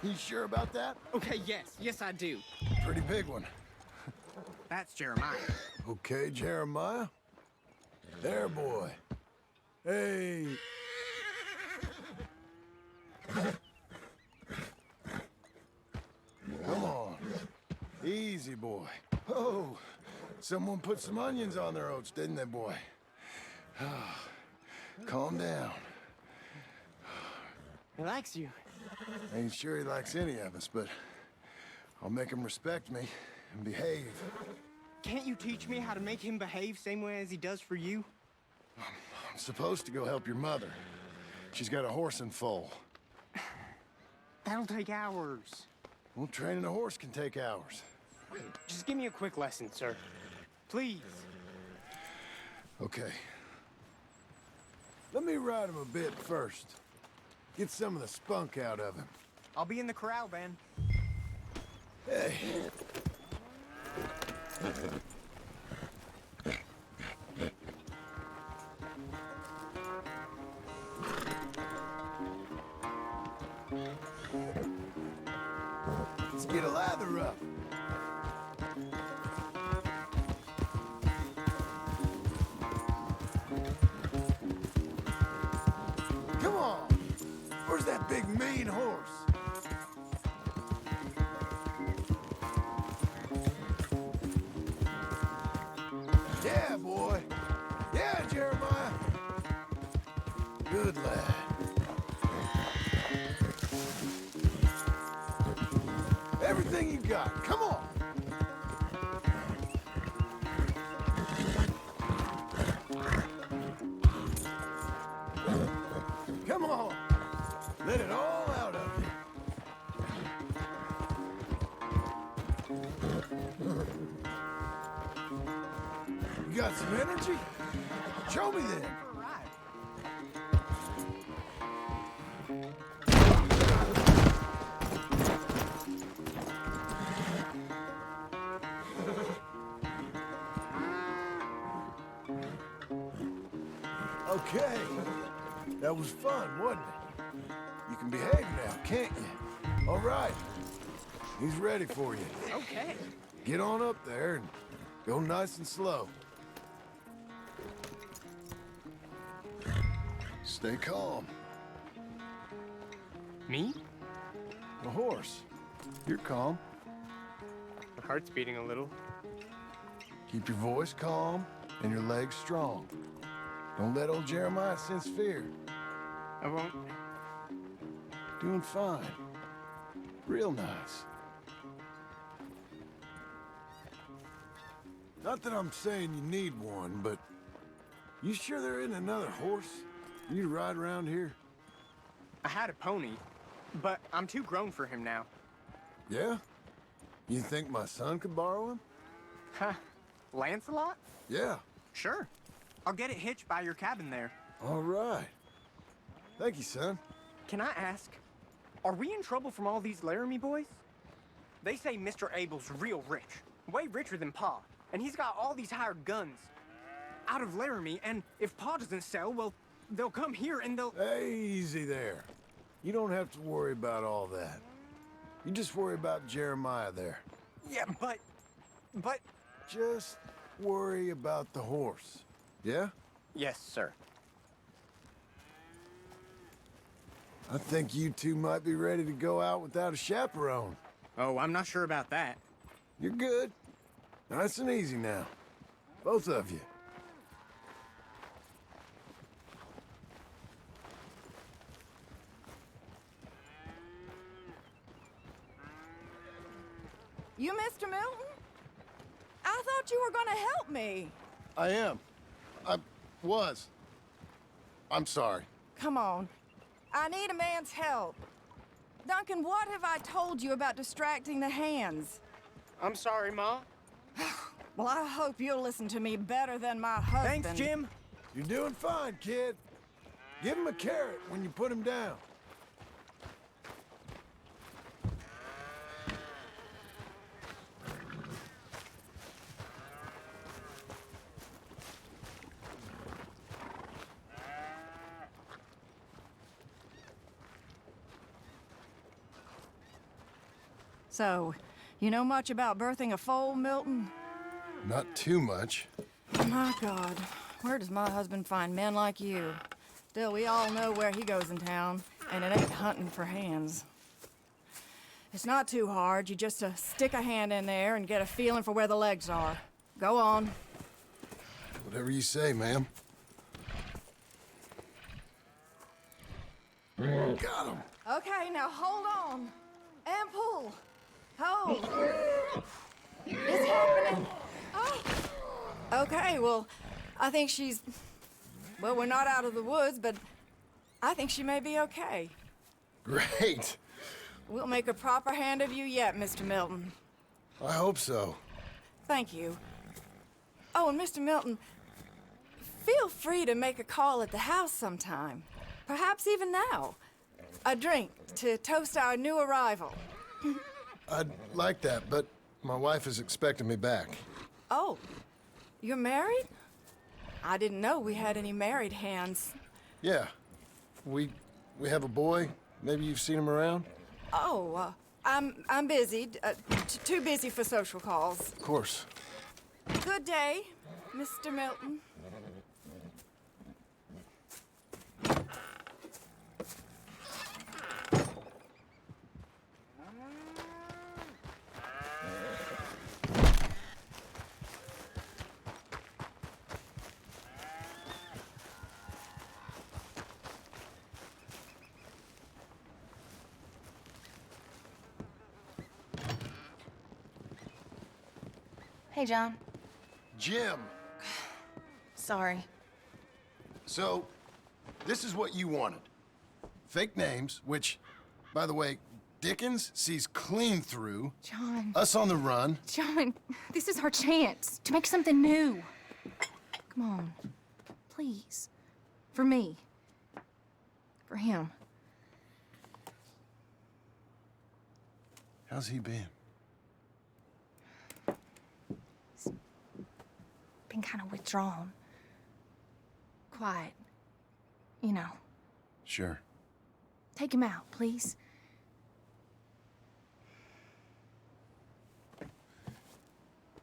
You sure about that? Okay, yes, I do. Pretty big one. That's Jeremiah. Okay, Jeremiah. There, boy. Hey. Come on. Easy, boy. Oh, someone put some onions on their oats, didn't they, boy? Calm down. He likes you. Ain't sure he likes any of us, but I'll make him respect me and behave. Can't you teach me how to make him behave same way as he does for you? I'm supposed to go help your mother. She's got a horse and foal. That'll take hours. Well, training a horse can take hours. Just give me a quick lesson, sir. Please. Okay. Let me ride him a bit first. Get some of the spunk out of him. I'll be in the corral, then. Hey. Let's get a lather up. Come on. that big mean horse? Yeah, boy. Yeah, Jeremiah. Good lad. Everything you got. Come on. Come on. Let it all out of you. You got some energy? Show me then. Okay. That was fun, wasn't it? You can behave now, can't you? All right. He's ready for you. Okay. Get on up there and go nice and slow. Stay calm. Me? The horse. You're calm. My heart's beating a little. Keep your voice calm and your legs strong. Don't let old Jeremiah sense fear. I won't. Doing fine. Real nice. Not that I'm saying you need one, but you sure there isn't another horse for you to ride around here? I had a pony, but I'm too grown for him now. Yeah? You think my son could borrow him? Huh. Lancelot? Yeah. Sure. I'll get it hitched by your cabin there. All right. Thank you, son. Can I ask, are we in trouble from all these Laramie boys? They say Mr. Abel's real rich, way richer than Pa, and he's got all these hired guns out of Laramie, and if Pa doesn't sell, well, they'll come here and they'll... Hey, easy there. You don't have to worry about all that. You just worry about Jeremiah there. Yeah, but... Just worry about the horse. Yeah? Yes, sir. I think you two might be ready to go out without a chaperone. Oh, I'm not sure about that. You're good. Nice and easy now. Both of you. You, Mr. Milton? I thought you were gonna help me. I am. I was. I'm sorry. Come on. I need a man's help. Duncan, what have I told you about distracting the hands? I'm sorry, Ma. Well, I hope you'll listen to me better than my husband. Thanks, Jim. You're doing fine, kid. Give him a carrot when you put him down. So, you know much about birthing a foal, Milton? Not too much. My God, where does my husband find men like you? Still, we all know where he goes in town, and it ain't hunting for hands. It's not too hard. You just stick a hand in there and get a feeling for where the legs are. Go on. Whatever you say, ma'am. Got him. Okay, now hold on. And pull. Hold. It's happening. Oh. Okay, well, I think she's... Well, we're not out of the woods, but I think she may be okay. Great. We'll make a proper hand of you yet, Mr. Milton. I hope so. Thank you. Oh, and Mr. Milton, feel free to make a call at the house sometime. Perhaps even now. A drink to toast our new arrival. I'd like that, but my wife is expecting me back. Oh, you're married? I didn't know we had any married hands. Yeah. We have a boy. Maybe you've seen him around? Oh, I'm busy. Too busy for social calls. Of course. Good day, Mr. Milton. Hey, John. Jim. Sorry. So, this is what you wanted. Fake names, which, by the way, Dickens sees clean through. John. Us on the run. John, this is our chance to make something new. Come on. Please. For me. For him. How's he been? He's been kind of withdrawn. Quiet. You know. Sure. Take him out, please.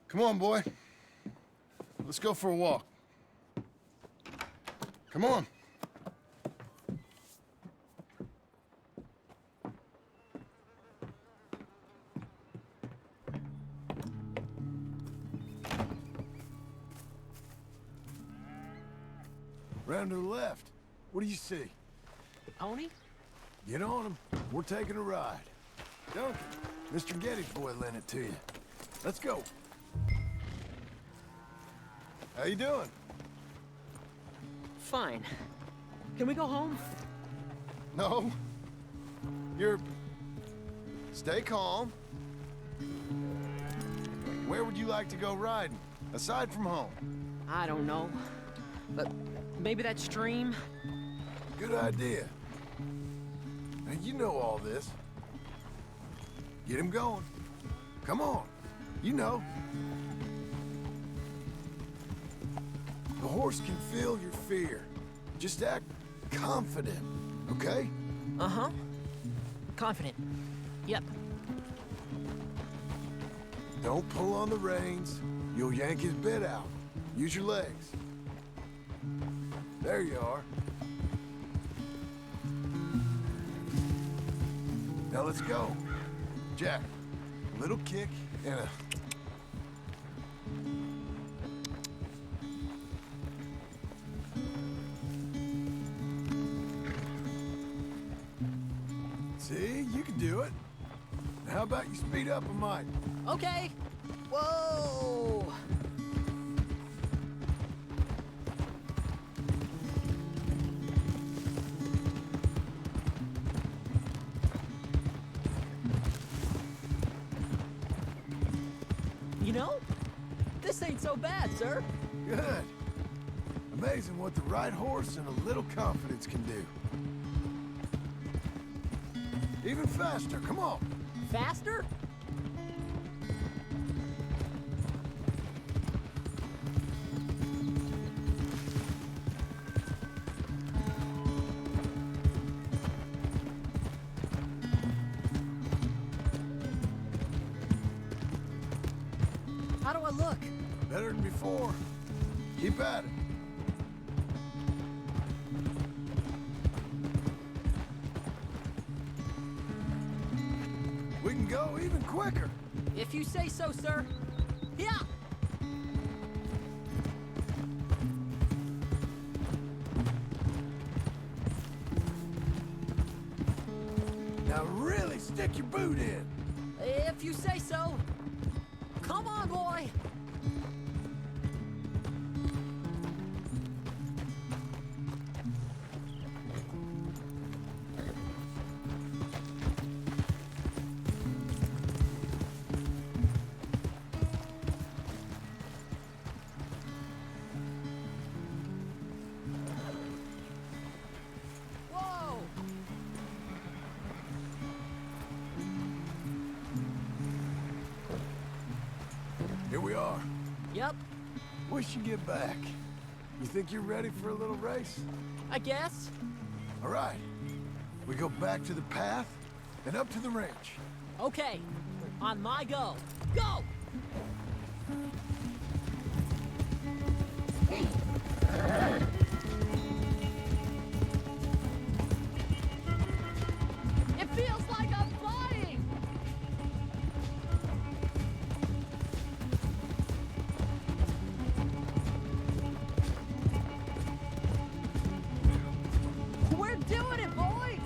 Come on, boy. Let's go for a walk. Come on. Round to the left. What do you see? The pony? Get on him. We're taking a ride. Duncan, Mr. Getty's boy lent it to you. Let's go. How you doing? Fine. Can we go home? No. Stay calm. Where would you like to go riding, aside from home? I don't know. But maybe that stream? Good idea. Now, you know all this. Get him going. Come on. You know. The horse can feel your fear. Just act confident, okay? Uh-huh. Confident. Yep. Don't pull on the reins. You'll yank his bit out. Use your legs. There you are. Now let's go. Jack, a little kick and a... See, you can do it. How about you speed up a mite? Okay. Whoa! You know, this ain't so bad, sir. Good. Amazing what the right horse and a little confidence can do. Even faster, come on. Faster? How do I look? Better than before. Keep at it. We can go even quicker. If you say so, sir. Yeah! Now really stick your boot in. If you say so. Come on, boy! Whoa! Here we are. Yep, We should get back. You think you're ready for a little race? I guess. All right. We go back to the path and up to the ranch. Okay, on my go. Go! It feels like I'm flying! We're doing it, boys!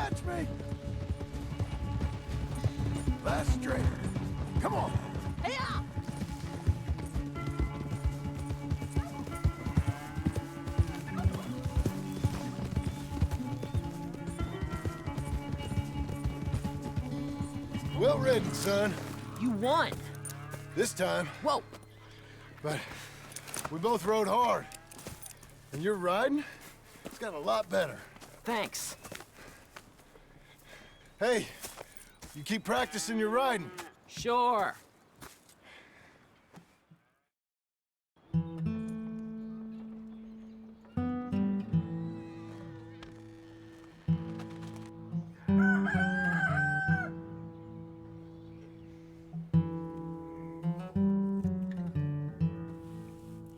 catch me? Last straight. Come on. Hey-ya! Well ridden, son. You won. This time. Whoa. But we both rode hard. And your riding, it's got a lot better. Thanks. Hey, you keep practicing your riding. Sure.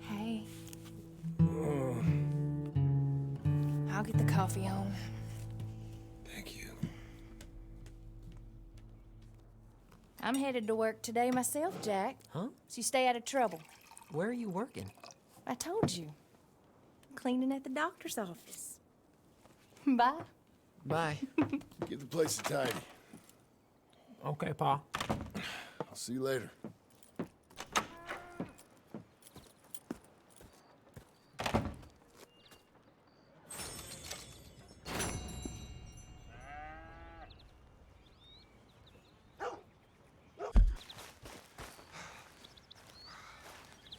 Hey. I'll get the coffee on. Thank you. I'm headed to work today myself, Jack. Huh? So you stay out of trouble. Where are you working? I told you. I'm cleaning at the doctor's office. Bye. Bye. Get the place tidy. Okay, Pa. I'll see you later.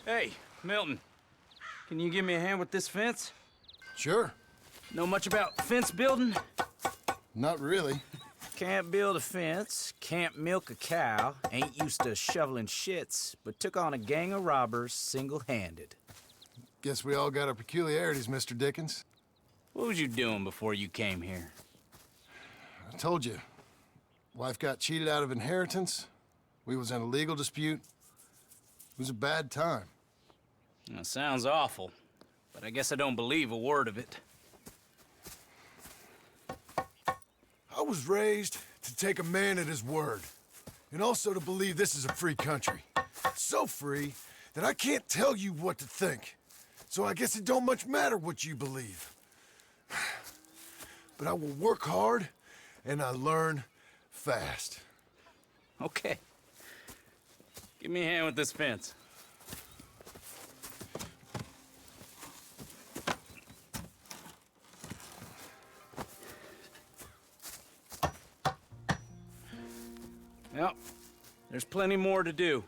Hey, Milton. Can you give me a hand with this fence? Sure. Know much about fence building? Not really. Can't build a fence, can't milk a cow, ain't used to shoveling shits, but took on a gang of robbers single-handed. Guess we all got our peculiarities, Mr. Dickens. What was you doing before you came here? I told you. Wife got cheated out of inheritance. We was in a legal dispute. It was a bad time. That sounds awful, but I guess I don't believe a word of it. I was raised to take a man at his word, and also to believe this is a free country. So free that I can't tell you what to think. So I guess it don't much matter what you believe. But I will work hard, and I learn fast. Okay. Give me a hand with this fence. Yep, there's plenty more to do.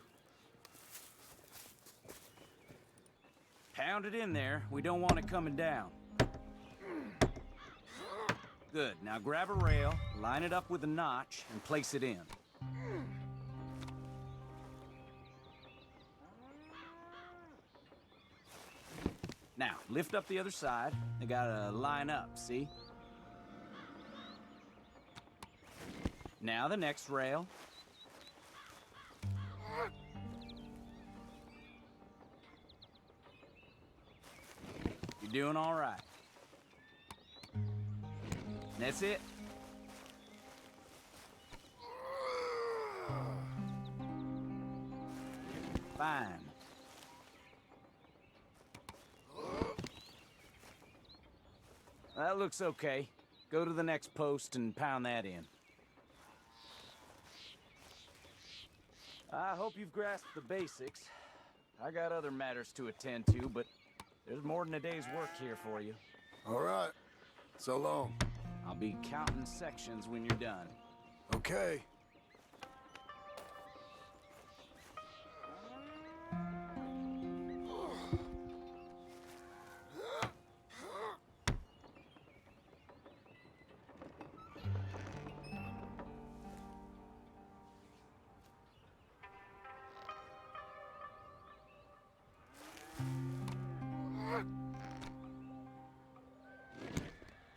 Pound it in there. We don't want it coming down. Good. Now grab a rail, line it up with a notch, and place it in. Now, lift up the other side. They gotta line up, see? Now the next rail. You're doing all right. That's it. Fine. That looks okay. Go to the next post and pound that in. I hope you've grasped the basics. I got other matters to attend to, but there's more than a day's work here for you. All right. So long. I'll be counting sections when you're done. Okay.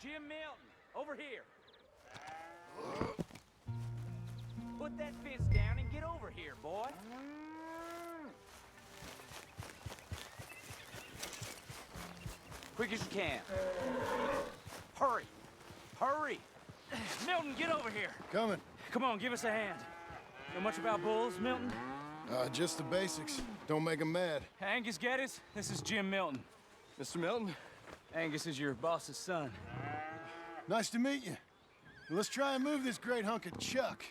Jim Milton, over here. Put that fence down and get over here, boy. Quick as you can. Hurry. Hurry. Milton, get over here. Coming. Come on, give us a hand. Know much about bulls, Milton? Just the basics. Don't make 'em mad. Angus Geddes, this is Jim Milton. Mr. Milton? Angus is your boss's son. Nice to meet you. Let's try and move this great hunk of chuck.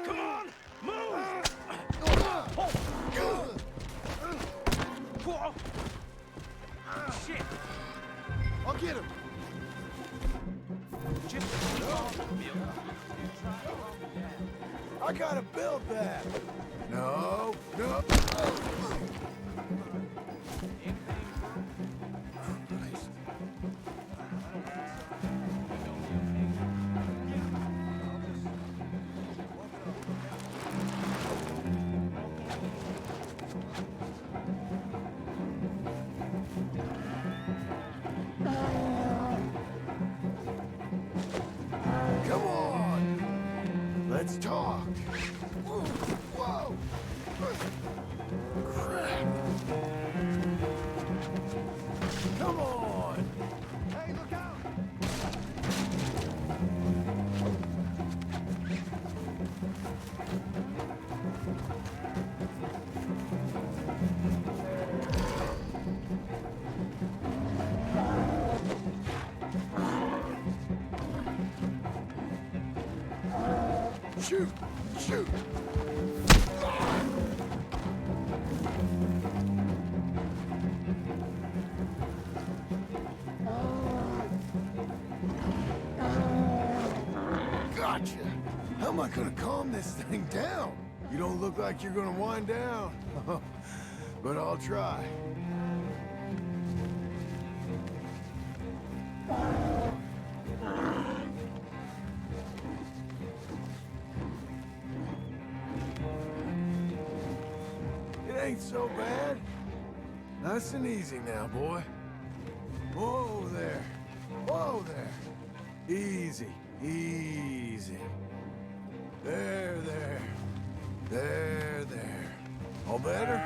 Come on, move! Shit! I'll get him. I gotta build that. No, no. Come on. Let's talk. Whoa. Crap. Come on. Hey, look out. Shoot! Shoot! Gotcha! How am I gonna calm this thing down? You don't look like you're gonna wind down. But I'll try. It ain't so bad. Nice and easy now, boy. Whoa there. Whoa there. Easy, easy. There, there. There, there. All better?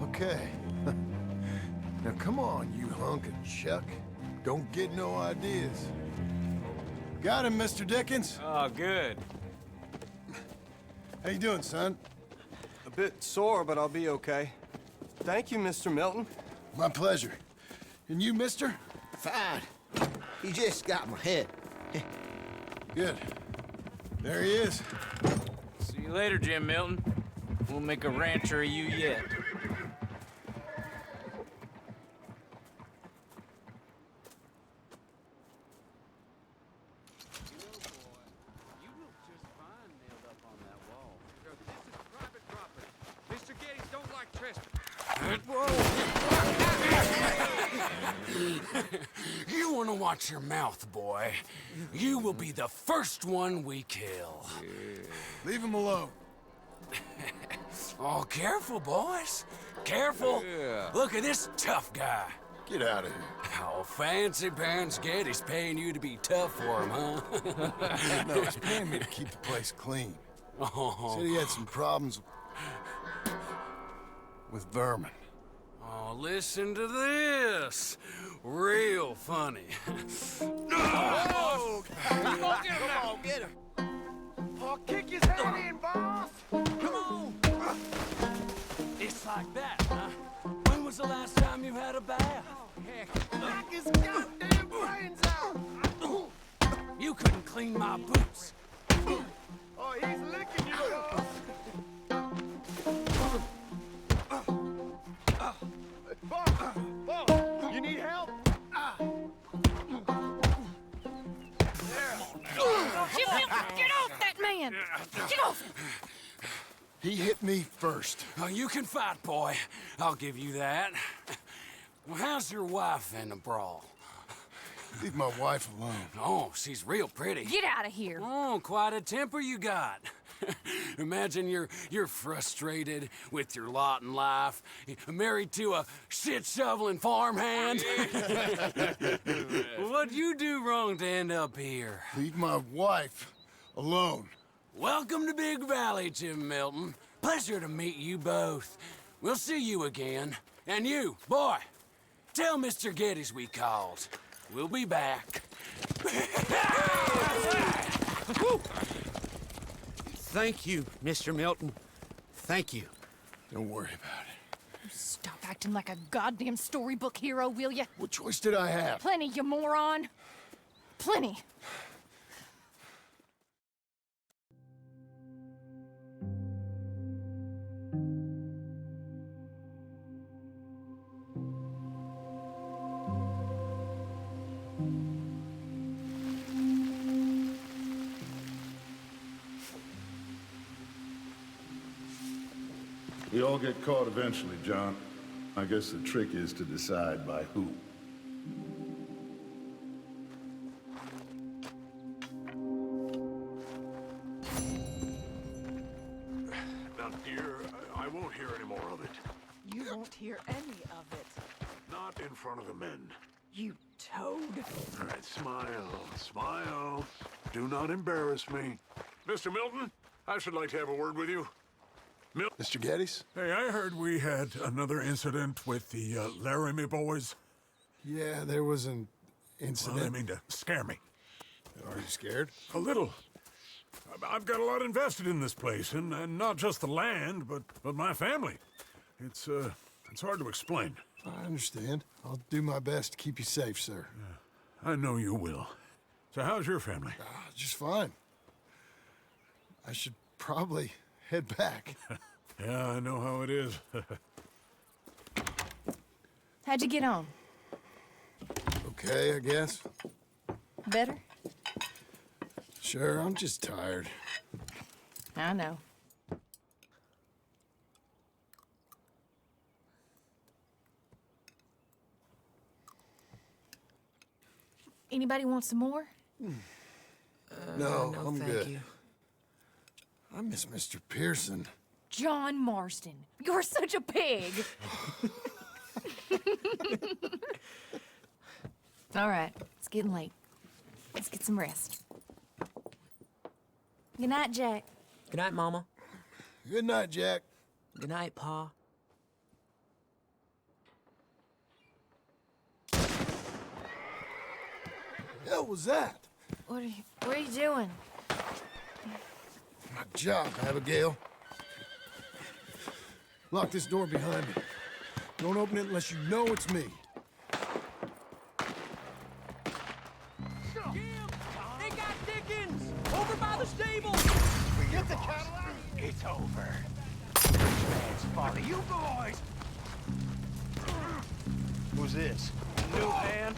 Okay. Now come on, you hunk of chuck. Don't get no ideas. Got him, Mr. Dickens. Oh, good. How you doing, son? A bit sore, but I'll be okay. Thank you, Mr. Milton. My pleasure. And you, mister? Fine. He just got my head. Good. There he is. See you later, Jim Milton. We'll make a rancher of you yet. Mr. Geddes don't like trespass. You want to watch your mouth, boy. You will be the first one we kill. Leave him alone. Oh, careful, boys. Careful. Look at this tough guy. Get out of here. Oh, fancy pants Geddes paying you to be tough for him, huh? No, he's paying me to keep the place clean. Oh. Said he had some problems with vermin. Oh, listen to this. Real funny. Oh, Come on, get him. oh, kick his head in, boss! Come on. It's like that, huh? When was the last time you had a bath? Knock his goddamn brains out! You couldn't clean my boots. Oh, he's licking you, boss! Boss, you need help? Jim Milton, get off that man! Get off him! He hit me first. Oh, you can fight, boy. I'll give you that. Well, how's your wife in the brawl? Leave my wife alone. Oh, she's real pretty. Get out of here! Oh, quite a temper you got. Imagine you're frustrated with your lot in life, married to a shit-shoveling farmhand. What'd you do wrong to end up here? Leave my wife alone. Welcome to Big Valley, Jim Milton. Pleasure to meet you both. We'll see you again. And you, boy, tell Mr. Geddes we called. We'll be back. Thank you, Mr. Milton. Thank you. Don't worry about it. Stop acting like a goddamn storybook hero, will ya? What choice did I have? Plenty, you moron! Plenty. We all get caught eventually, John. I guess the trick is to decide by who. Now, dear, I won't hear any more of it. You won't hear any of it. Not in front of the men. You toad. All right, smile, smile. Do not embarrass me. Mr. Milton, I should like to have a word with you. Mr. Geddes? Hey, I heard we had another incident with the Laramie boys. Yeah, there was an incident. Well, I mean to scare me. Are you scared? A little. I've got a lot invested in this place, and not just the land, but my family. It's hard to explain. I understand. I'll do my best to keep you safe, sir. I know you will. So how's your family? Just fine. I should probably head back. Yeah, I know how it is. How'd you get on? Okay, I guess. Better? Sure, I'm just tired. I know. Anybody want some more? No, no, I'm thank good. you. I miss Mr. Pearson. John Marston, you're such a pig. All right, it's getting late. Let's get some rest. Good night, Jack. Good night, Mama. Good night, Jack. Good night, Pa. Hell was that? What are you doing? My job, Abigail. Lock this door behind me. Don't open it unless you know it's me. They got Dickens! Over by the stable! Get the cattle out! It's over. Man's fault. You boys! Who's this? New hand?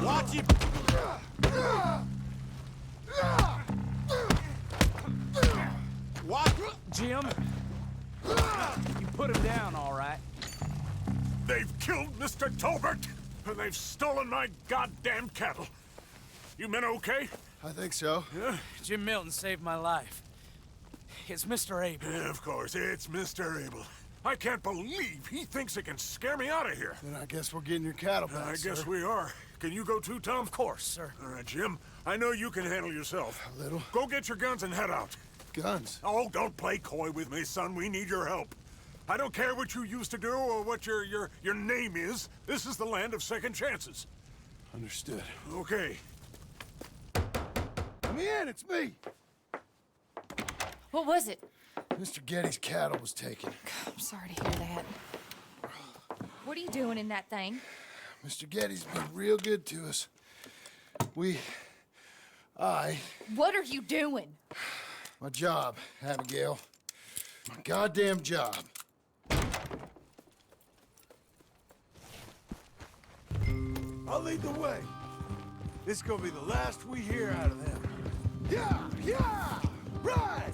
Watch it! What? Jim? You put him down, all right. They've killed Mr. Tolbert, and they've stolen my goddamn cattle. You men okay? I think so. Yeah? Jim Milton saved my life. It's Mr. Abel. Yeah, of course, it's Mr. Abel. I can't believe he thinks he can scare me out of here. Then I guess we're getting your cattle back, I guess sir. we are. Can you go too, Tom? Of course, sir. All right, Jim. I know you can handle yourself. A little. Go get your guns and head out. Guns? Oh, don't play coy with me, son. We need your help. I don't care what you used to do or what your name is. This is the land of second chances. Understood. Okay. Let me in, it's me! What was it? Mr. Geddes' cattle was taken. I'm sorry to hear that. What are you doing in that thing? Mr. Geddes been real good to us. What are you doing? My job, Abigail. My goddamn job. I'll lead the way. This is gonna be the last we hear out of them. Yeah! Yeah! Right!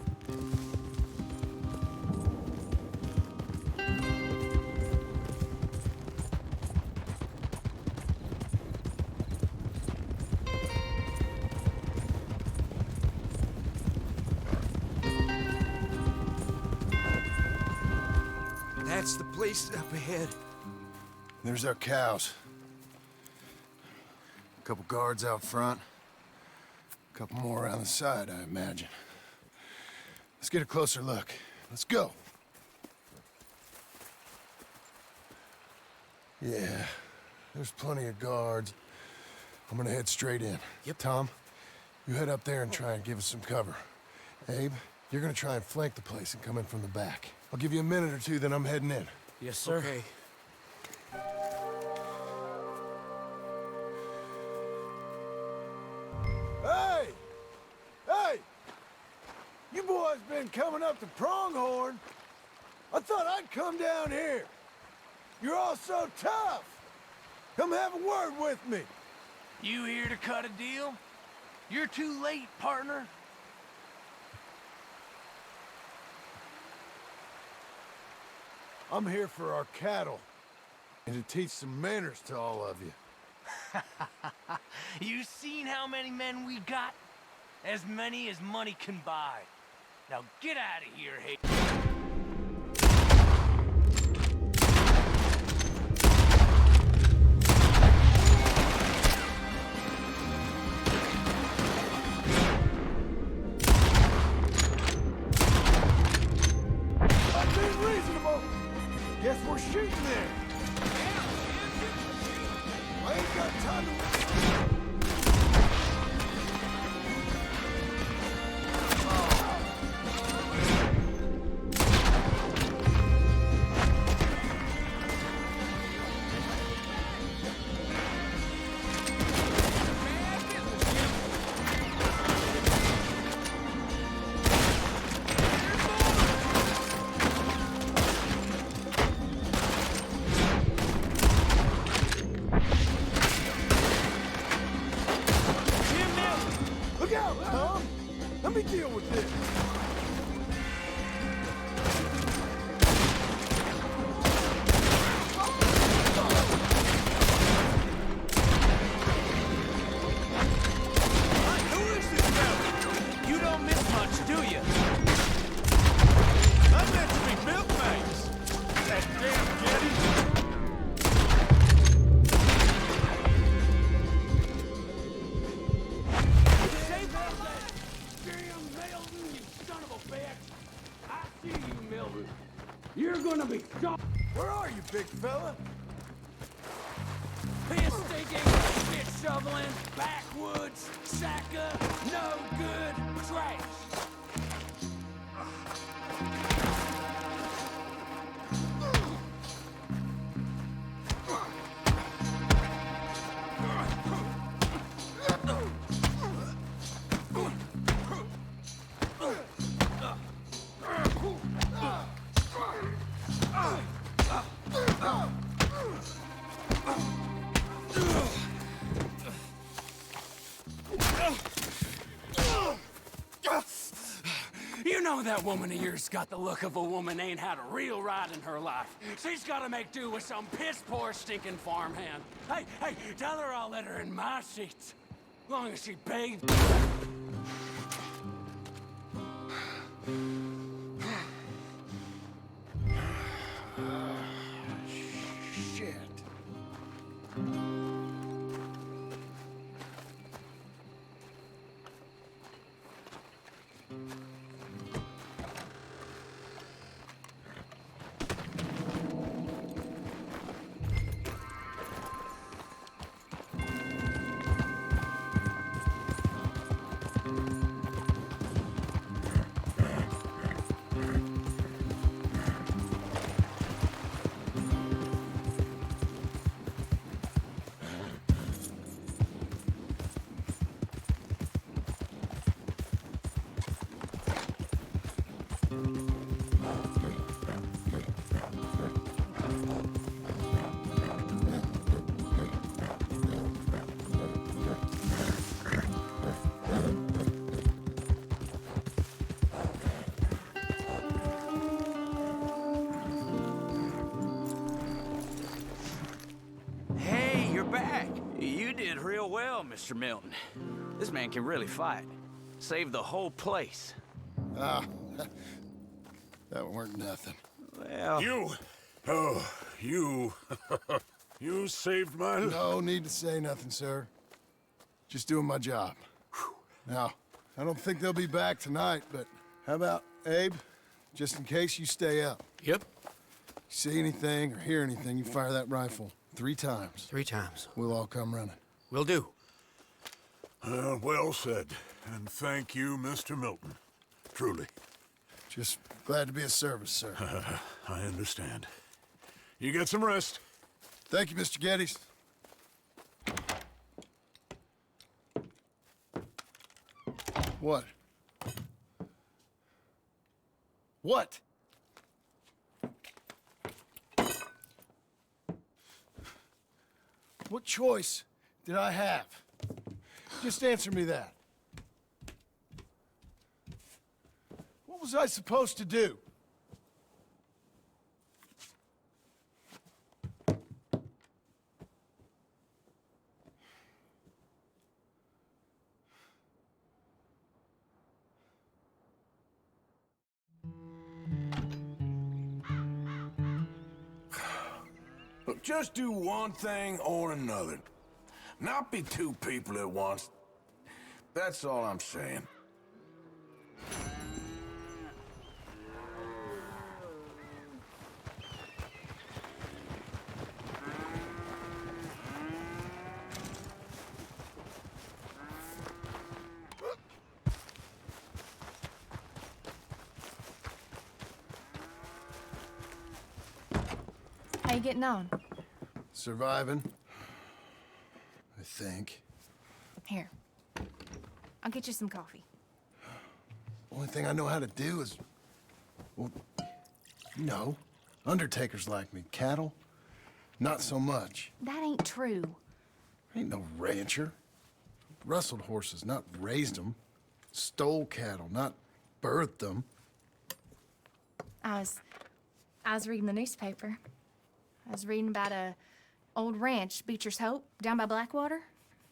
That's the place up ahead. There's our cows. A couple guards out front. A couple more around the side, I imagine. Let's get a closer look. Let's go. Yeah, there's plenty of guards. I'm gonna head straight in. Yep. Tom, you head up there and try and give us some cover. Abe, you're gonna try and flank the place and come in from the back. I'll give you a minute or two, then I'm heading in. Yes, sir. Okay. Hey! Hey! You boys been coming up to Pronghorn. I thought I'd come down here. You're all so tough. Come have a word with me. You here to cut a deal? You're too late, partner. I'm here for our cattle and to teach some manners to all of you. You seen how many men we got? As many as money can buy. Now get out of here, hey. I'm being reasonable. Guess we're shooting then. I ain't got time to... Look out, Tom! Let me deal with this. Who is this fella? You don't miss much, do you? I'm meant to be milkmaids. That damn Getty. You're gonna be shot. Where are you, big fella? Piss stinking, shit shoveling, backwoods, sacker, no good, trash. You know that woman of yours got the look of a woman ain't had a real ride in her life. She's gotta make do with some piss-poor stinking farmhand. Hey, tell her I'll let her in my sheets. Long as she bathed. Shit. Hey, you're back. You did real well, Mr. Milton. This man can really fight. Saved the whole place. Ah, that weren't nothing. Well... You... Oh, you... you saved my life. No need to say nothing, sir. Just doing my job. Now, I don't think they'll be back tonight, but how about Abe? Just in case you stay up. Yep. See anything or hear anything, you fire that rifle 3 times. 3 times. We'll all come running. Will do. Well said. And thank you, Mr. Milton. Truly. Just glad to be of service, sir. I understand. You get some rest. Thank you, Mr. Geddes. What? What? What choice did I have? Just answer me that. What was I supposed to do? Look, just do one thing or another. Not be two people at once. That's all I'm saying. How you getting on? Surviving. I think. Here. I'll get you some coffee. Only thing I know how to do is... Well, you know, undertakers like me. Cattle, not so much. That ain't true. Ain't no rancher. Rustled horses, not raised them. Stole cattle, not birthed them. I was reading the newspaper. I was reading about a old ranch, Beecher's Hope, down by Blackwater.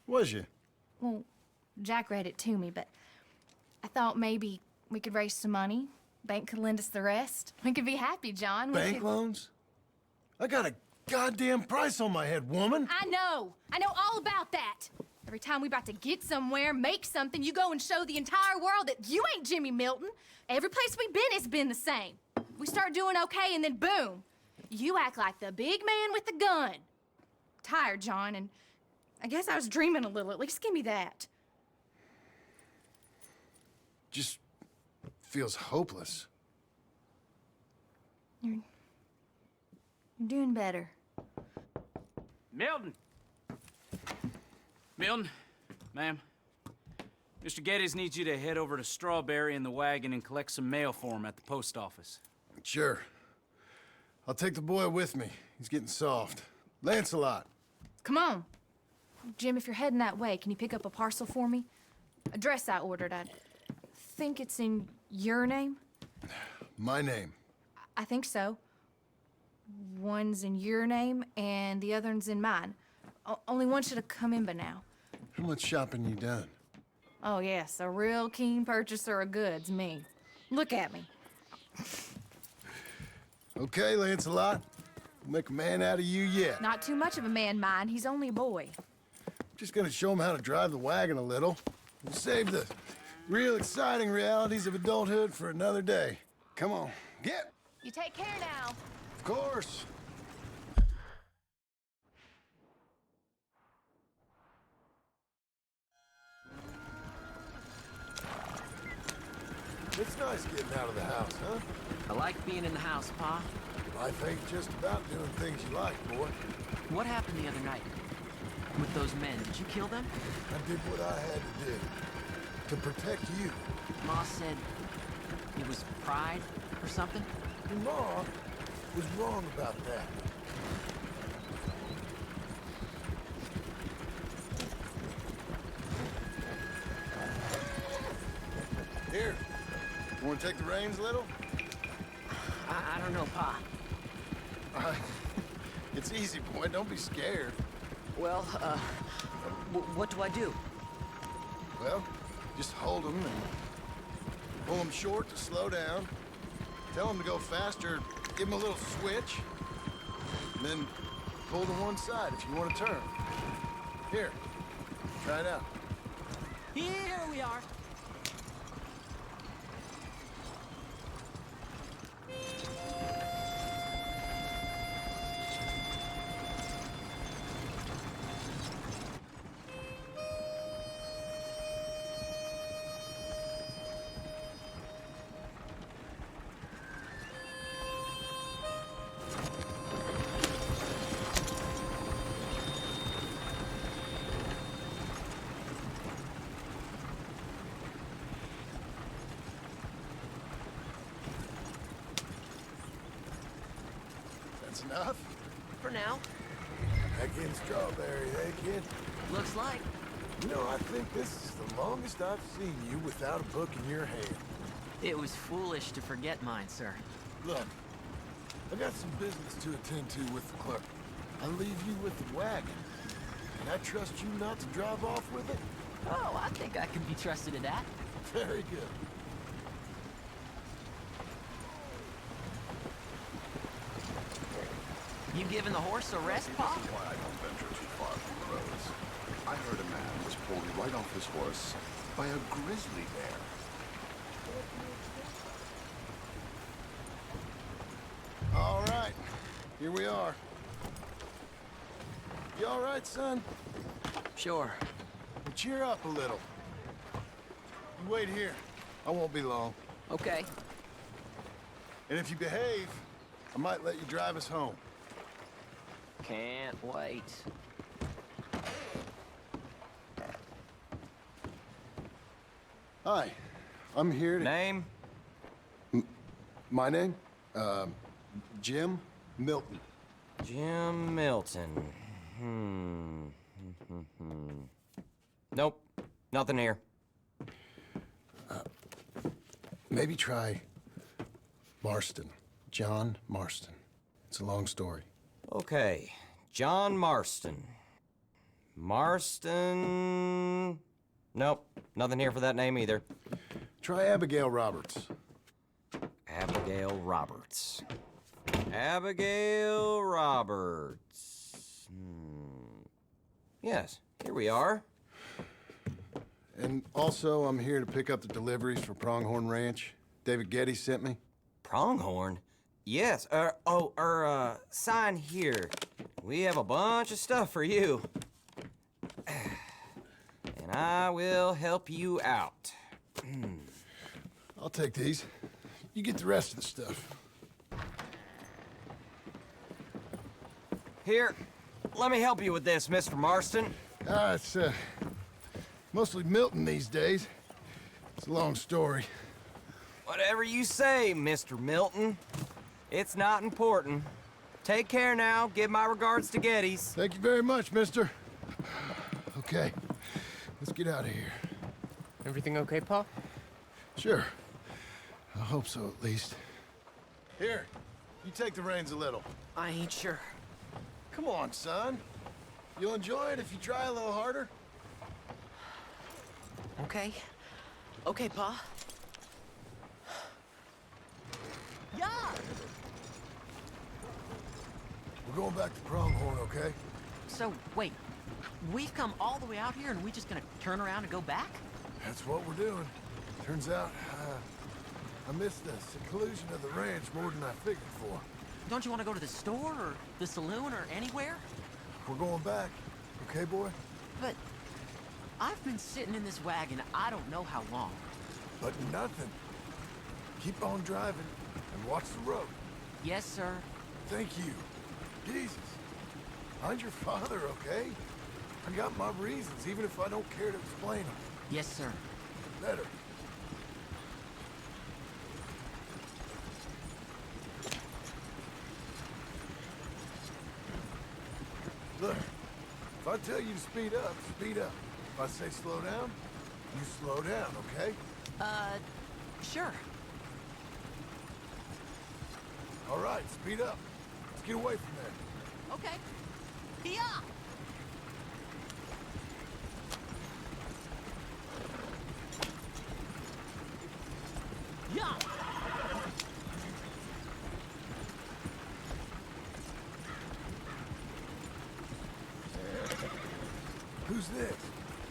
Was you? Well, Jack read it to me, but I thought maybe we could raise some money. Bank could lend us the rest. We could be happy, John. Bank loans? I got a goddamn price on my head, woman. I know all about that. Every time we about to get somewhere, make something, you go and show the entire world that you ain't Jimmy Milton. Every place we've been, it's been the same. We start doing okay, and then boom, you act like the big man with the gun. Tired, John, and I guess I was dreaming a little. At least give me that. Just feels hopeless. You're doing better. Milton! Milton, ma'am. Mr. Geddes needs you to head over to Strawberry in the wagon and collect some mail for him at the post office. Sure. I'll take the boy with me. He's getting soft. Lancelot. Come on. Jim, if you're heading that way, can you pick up a parcel for me? A dress I ordered. I think it's in your name? My name. I think so. One's in your name, and the other's in mine. Only one should have come in by now. How much shopping you done? Oh, yes, a real keen purchaser of goods, me. Look at me. Okay, Lancelot. We'll make a man out of you yet. Not too much of a man, mind. He's only a boy. Just gonna show him how to drive the wagon a little. We'll save the real exciting realities of adulthood for another day. Come on, get! You take care now. Of course. It's nice getting out of the house, huh? I like being in the house, Pa. Life ain't just about doing things you like, boy. What happened the other night? With those men, did you kill them? I did what I had to do. To protect you. Ma said it was pride or something? Your Ma was wrong about that. Here. You want to take the reins a little? I don't know, Pa. It's easy, boy. Don't be scared. Well, what do I do? Well, just hold them and pull them short to slow down. Tell them to go faster. Give them a little switch. And then pull to one side if you want to turn. Here. Try it out. Here we are. enough. For now. Back in Strawberry, eh, kid? Looks like. You know, I think this is the longest I've seen you without a book in your hand. It was foolish to forget mine, sir. Look, I got some business to attend to with the clerk. I leave you with the wagon. Can I trust you not to drive off with it? Oh, I think I can be trusted in that. Very good. You giving the horse a rest, Pa? This is why I don't venture too far from the roads. I heard a man was pulled right off his horse by a grizzly bear. All right, here we are. You all right, son? Sure. Well, cheer up a little. You wait here. I won't be long. Okay. And if you behave, I might let you drive us home. Can't wait. Hi, I'm here to... Name? My name? Jim Milton. Jim Milton. Nope. Nothing here. Maybe try Marston. John Marston. It's a long story. Okay. John Marston. Marston... Nope. Nothing here for that name either. Try Abigail Roberts. Abigail Roberts. Abigail Roberts. Yes, here we are. And also, I'm here to pick up the deliveries for Pronghorn Ranch. David Getty sent me. Pronghorn? Yes, sign here. We have a bunch of stuff for you. And I will help you out. I'll take these. You get the rest of the stuff. Here, let me help you with this, Mr. Marston. It's, mostly Milton these days. It's a long story. Whatever you say, Mr. Milton. It's not important. Take care now. Give my regards to Geddes. Thank you very much, mister. Okay, let's get out of here. Everything okay, Pa? Sure. I hope so, at least. Here, you take the reins a little. I ain't sure. Come on, son. You'll enjoy it if you try a little harder. Okay. Okay, Pa. Yeah! We're going back to Pronghorn, okay? So, wait. We've come all the way out here and we just gonna turn around and go back? That's what we're doing. Turns out, I missed the seclusion of the ranch more than I figured for. Don't you want to go to the store or the saloon or anywhere? We're going back, okay, boy? But I've been sitting in this wagon I don't know how long. But nothing. Keep on driving and watch the road. Yes, sir. Thank you. Jesus. Find your father, okay? I got my reasons, even if I don't care to explain them. Yes, sir. Better. Look, if I tell you to speed up, speed up. If I say slow down, you slow down, okay? Sure. All right, speed up. Let's get away from there. Okay. Yeah. Yeah. Who's this?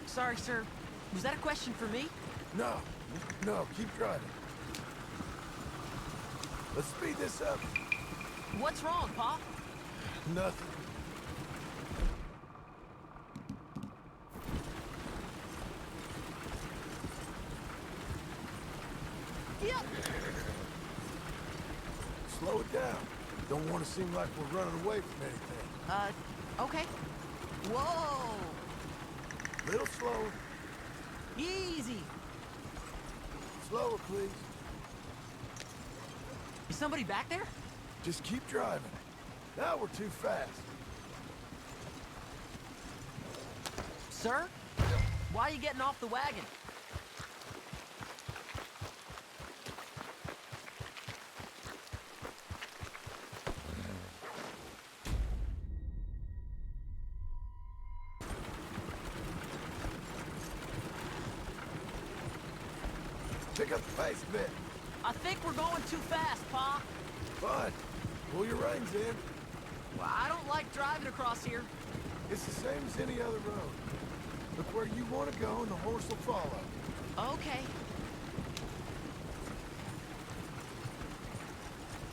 Sorry, sir. Was that a question for me? No, keep driving. Let's speed this up. What's wrong, Pa? Nothing. Yep. Slow it down. Don't want to seem like we're running away from anything. Okay. Whoa! Little slower. Easy. Slower, please. Is somebody back there? Just keep driving. Now we're too fast. Sir? Why are you getting off the wagon? Pick up the pace a bit. I think we're going too fast, Pa. Fine. Pull your reins in. Well, I don't like driving across here. It's the same as any other road. Look where you want to go and the horse will follow. Okay.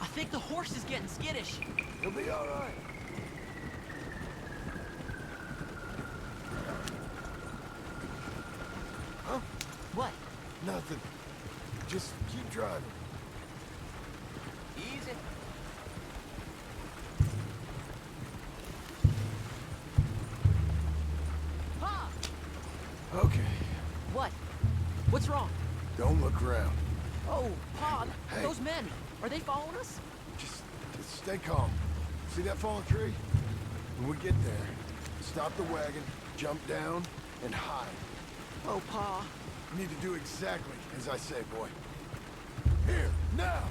I think the horse is getting skittish. He'll be all right. Huh? What? Nothing. Just keep driving. Easy. Pa! Okay. What? What's wrong? Don't look around. Oh, Pa, Hey. those men, are they following us? Just stay calm. See that fallen tree? When we get there, stop the wagon, jump down, and hide. Oh, Pa. You need to do exactly as I say, boy. Here, now!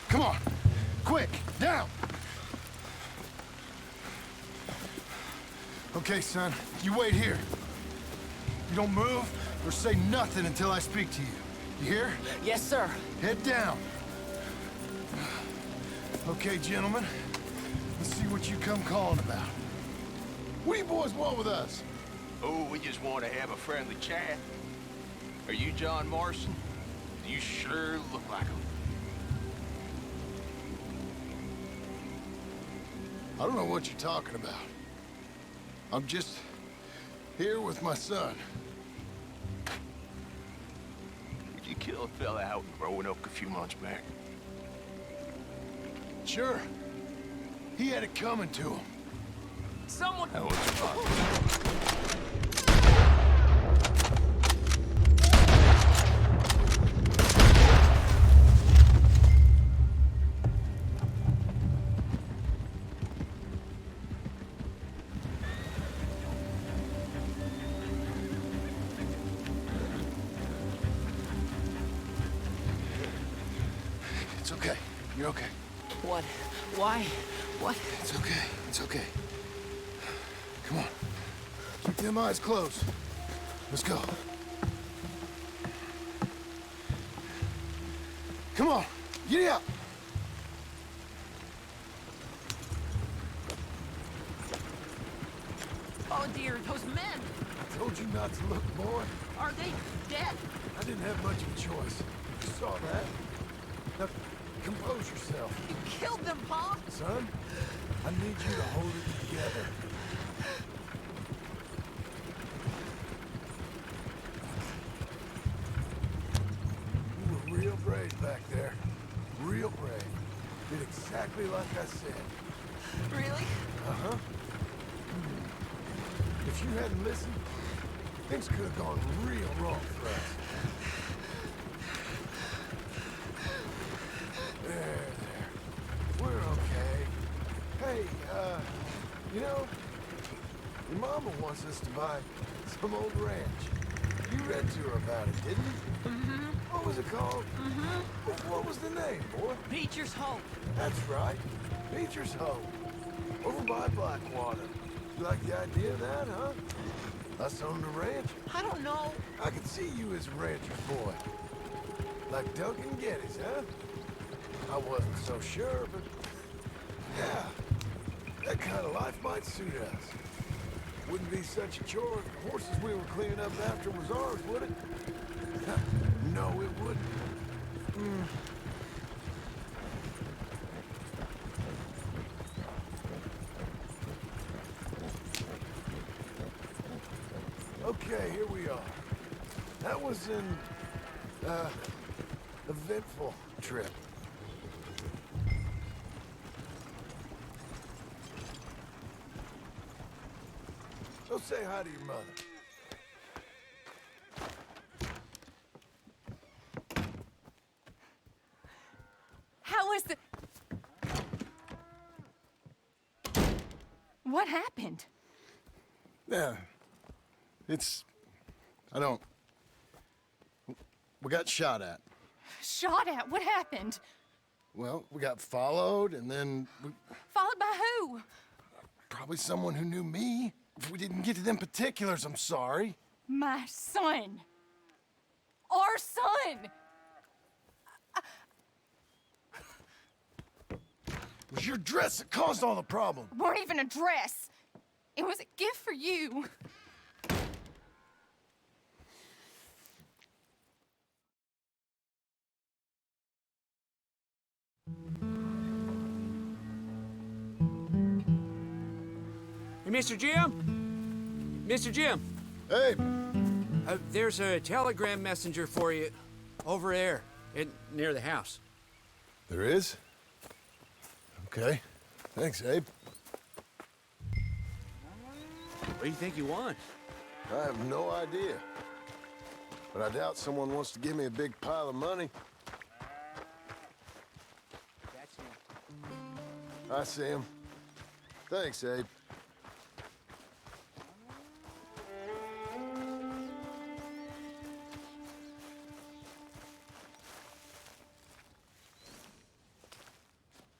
Come on! Quick, down! Okay, son, you wait here. You don't move or say nothing until I speak to you. You hear? Yes, sir. Head down. Okay, gentlemen. Let's see what you come calling about. What do you boys want with us? Oh, we just want to have a friendly chat. Are you John Morrison? You sure look like him. I don't know what you're talking about. I'm just here with my son. Did you kill a fella out in Roanoke a few months back? Sure. He had it coming to him. Someone... That was fun. It's okay. You're okay. What? Why? What? It's okay. It's okay. Come on. Keep them eyes closed. Let's go. Come on. Giddy up. Oh, dear, those men! I told you not to look, boy. Are they dead? I didn't have much of a choice. You saw that. Now, compose yourself. You killed them, Pa! Son, I need you to hold it together. You were real brave back there. Real brave. Did exactly like I said. Really? Uh-huh. If you hadn't listened, things could have gone real wrong for us. There. We're okay. Hey, you know, your mama wants us to buy some old ranch. You read to her about it, didn't you? Mm-hmm. What was it called? Mm-hmm. What was the name, boy? Beecher's Hope. That's right. Beecher's Hope. Over by Blackwater. You like the idea of that, huh? Us owning a ranch? I don't know. I could see you as a rancher's boy. Like Duncan Geddes, huh? I wasn't so sure, but... yeah. That kind of life might suit us. Wouldn't be such a chore if the horses we were cleaning up after was ours, would it? No, it wouldn't. Okay, here we are. That was an, eventful trip. Go say hi to your mother. How was the... What happened? Yeah. I don't... We got shot at. Shot at? What happened? Well, we got followed, and then Followed by who? probably someone who knew me. If we didn't get to them particulars, I'm sorry. My son. Our son. It was your dress that caused all the problem. Weren't even a dress. It was a gift for you. Hey, Mr. Jim? Mr. Jim? Hey! There's a telegram messenger for you over there, near the house. There is? Okay. Thanks, Abe. What do you think you want? I have no idea. But I doubt someone wants to give me a big pile of money. That's him. I see him. Thanks, Abe.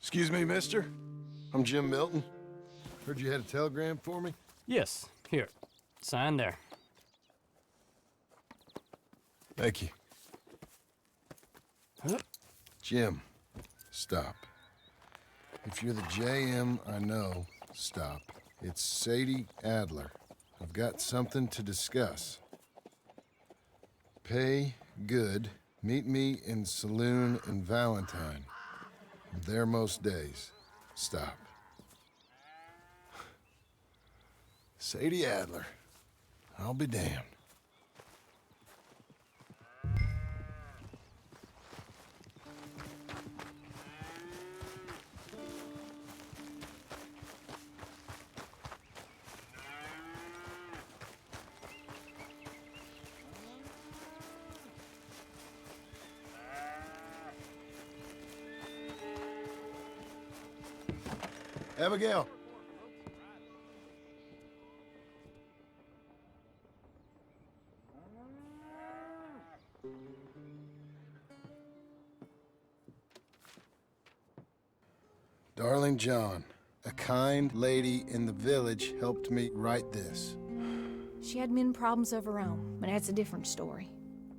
Excuse me, mister. I'm Jim Milton. Heard you had a telegram for me? Yes. Here. Sign there. Thank you. Jim, stop. If you're the JM I know, stop. It's Sadie Adler. I've got something to discuss. Pay good. Meet me in Saloon and Valentine. I'm there most days. Stop. Sadie Adler. I'll be damned. Abigail. Darling John, a kind lady in the village helped me write this. She had men problems of her own, but that's a different story.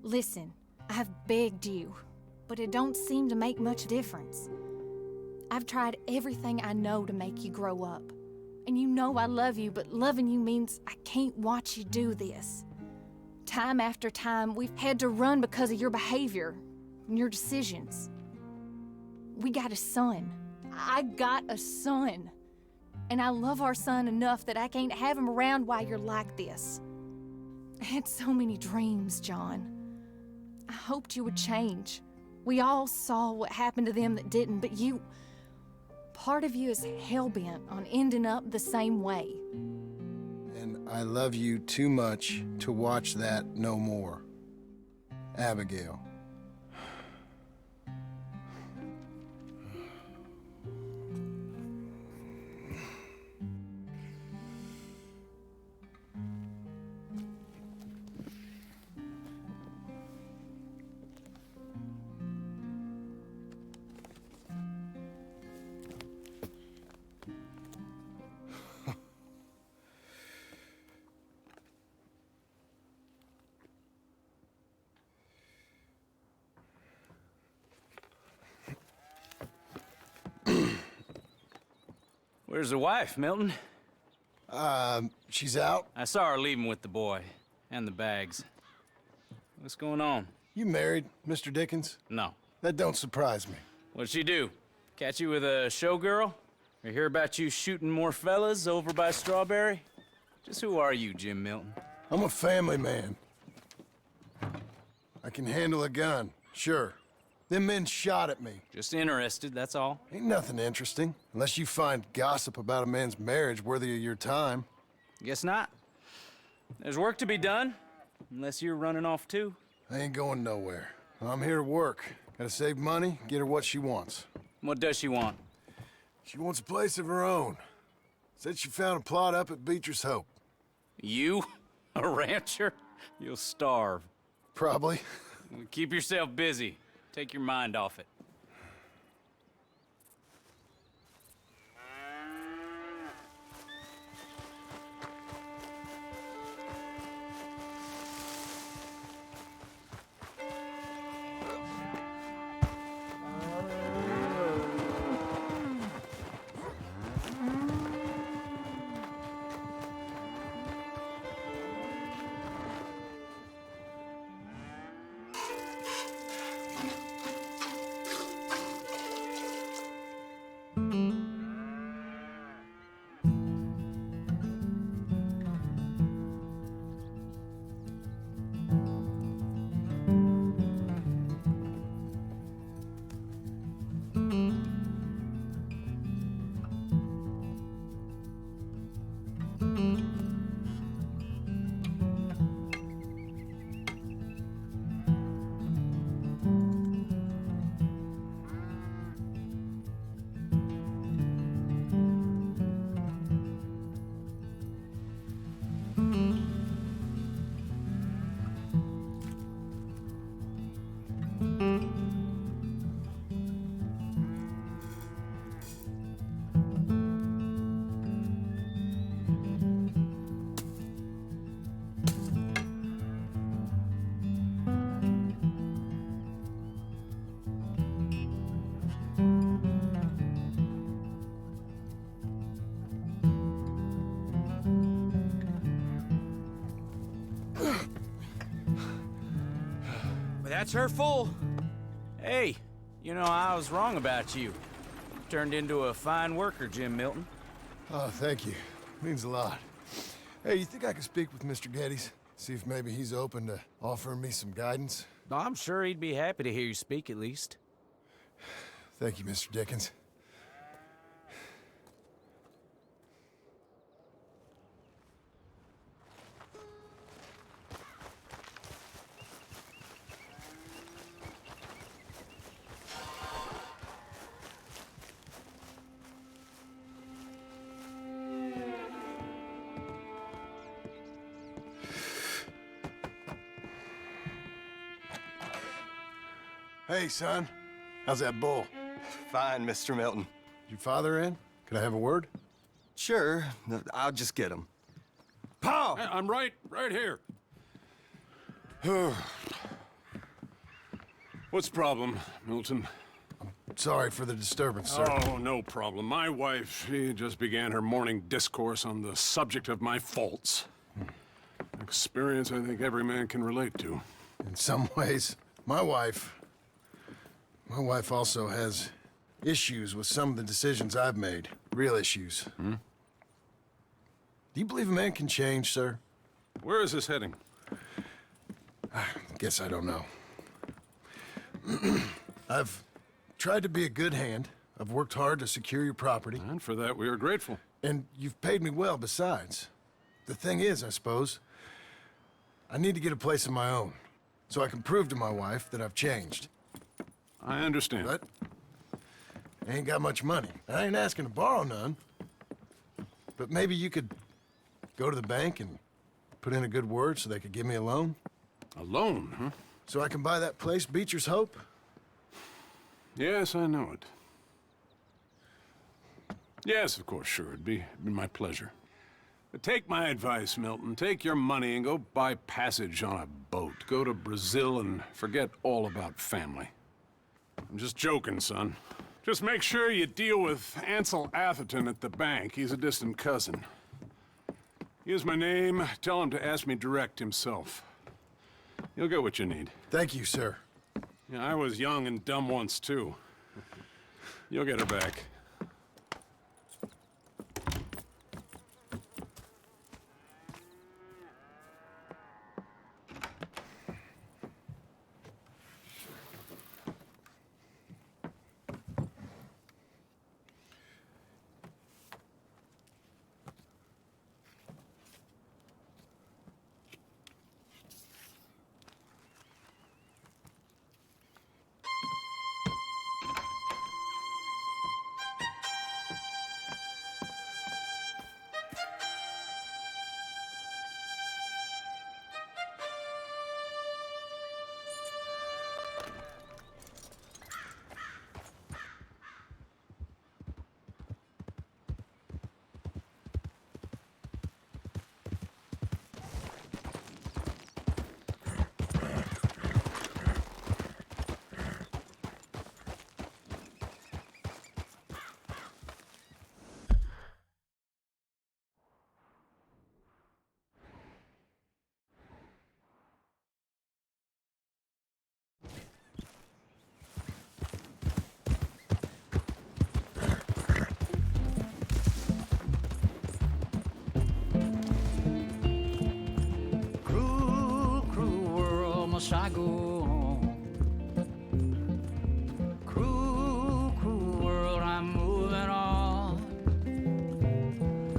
Listen, I've begged you, but it don't seem to make much difference. I've tried everything I know to make you grow up. And you know I love you, but loving you means I can't watch you do this. Time after time, we've had to run because of your behavior and your decisions. We got a son. I got a son. And I love our son enough that I can't have him around while you're like this. I had so many dreams, John. I hoped you would change. We all saw what happened to them that didn't, but you... Part of you is hell-bent on ending up the same way. And I love you too much to watch that no more. Abigail. Where's the wife, Milton? She's out. I saw her leaving with the boy and the bags. What's going on? You married, Mr. Dickens? No. That don't surprise me. What'd she do? Catch you with a showgirl? Or hear about you shooting more fellas over by Strawberry? Just who are you, Jim Milton? I'm a family man. I can handle a gun, sure. Them men shot at me. Just interested, that's all. Ain't nothing interesting, unless you find gossip about a man's marriage worthy of your time. Guess not. There's work to be done, unless you're running off too. I ain't going nowhere. I'm here to work. Gotta save money, get her what she wants. What does she want? She wants a place of her own. Said she found a plot up at Beecher's Hope. You? A rancher? You'll starve. Probably. Keep yourself busy. Take your mind off it. That's her full. Hey, you know, I was wrong about you. Turned into a fine worker, Jim Milton. Oh, thank you. Means a lot. Hey, you think I could speak with Mr. Geddes? See if maybe he's open to offering me some guidance? I'm sure he'd be happy to hear you speak, at least. Thank you, Mr. Dickens. Hey, son. How's that bull? Fine, Mr. Milton. Your father in? Can I have a word? Sure. I'll just get him. Pa! I'm right here. What's the problem, Milton? Sorry for the disturbance, sir. Oh, no problem. My wife, she just began her morning discourse on the subject of my faults. Experience I think every man can relate to. In some ways, my wife also has issues with some of the decisions I've made. Real issues. Hmm? Do you believe a man can change, sir? Where is this heading? I guess I don't know. I've tried to be a good hand. I've worked hard to secure your property. And for that, we are grateful. And you've paid me well besides. The thing is, I suppose, I need to get a place of my own, so I can prove to my wife that I've changed. I understand. But I ain't got much money. I ain't asking to borrow none. But maybe you could go to the bank and put in a good word so they could give me a loan? A loan, huh? So I can buy that place, Beecher's Hope? Yes, I know it. Yes, of course, sure. It'd be my pleasure. But take my advice, Milton. Take your money and go buy passage on a boat. Go to Brazil and forget all about family. I'm just joking, son. Just make sure you deal with Ansel Atherton at the bank. He's a distant cousin. Here's my name. Tell him to ask me direct himself. You'll get what you need. Thank you, sir. Yeah, I was young and dumb once, too. You'll get her back. must I go on? Cruel, cruel world, I'm moving on.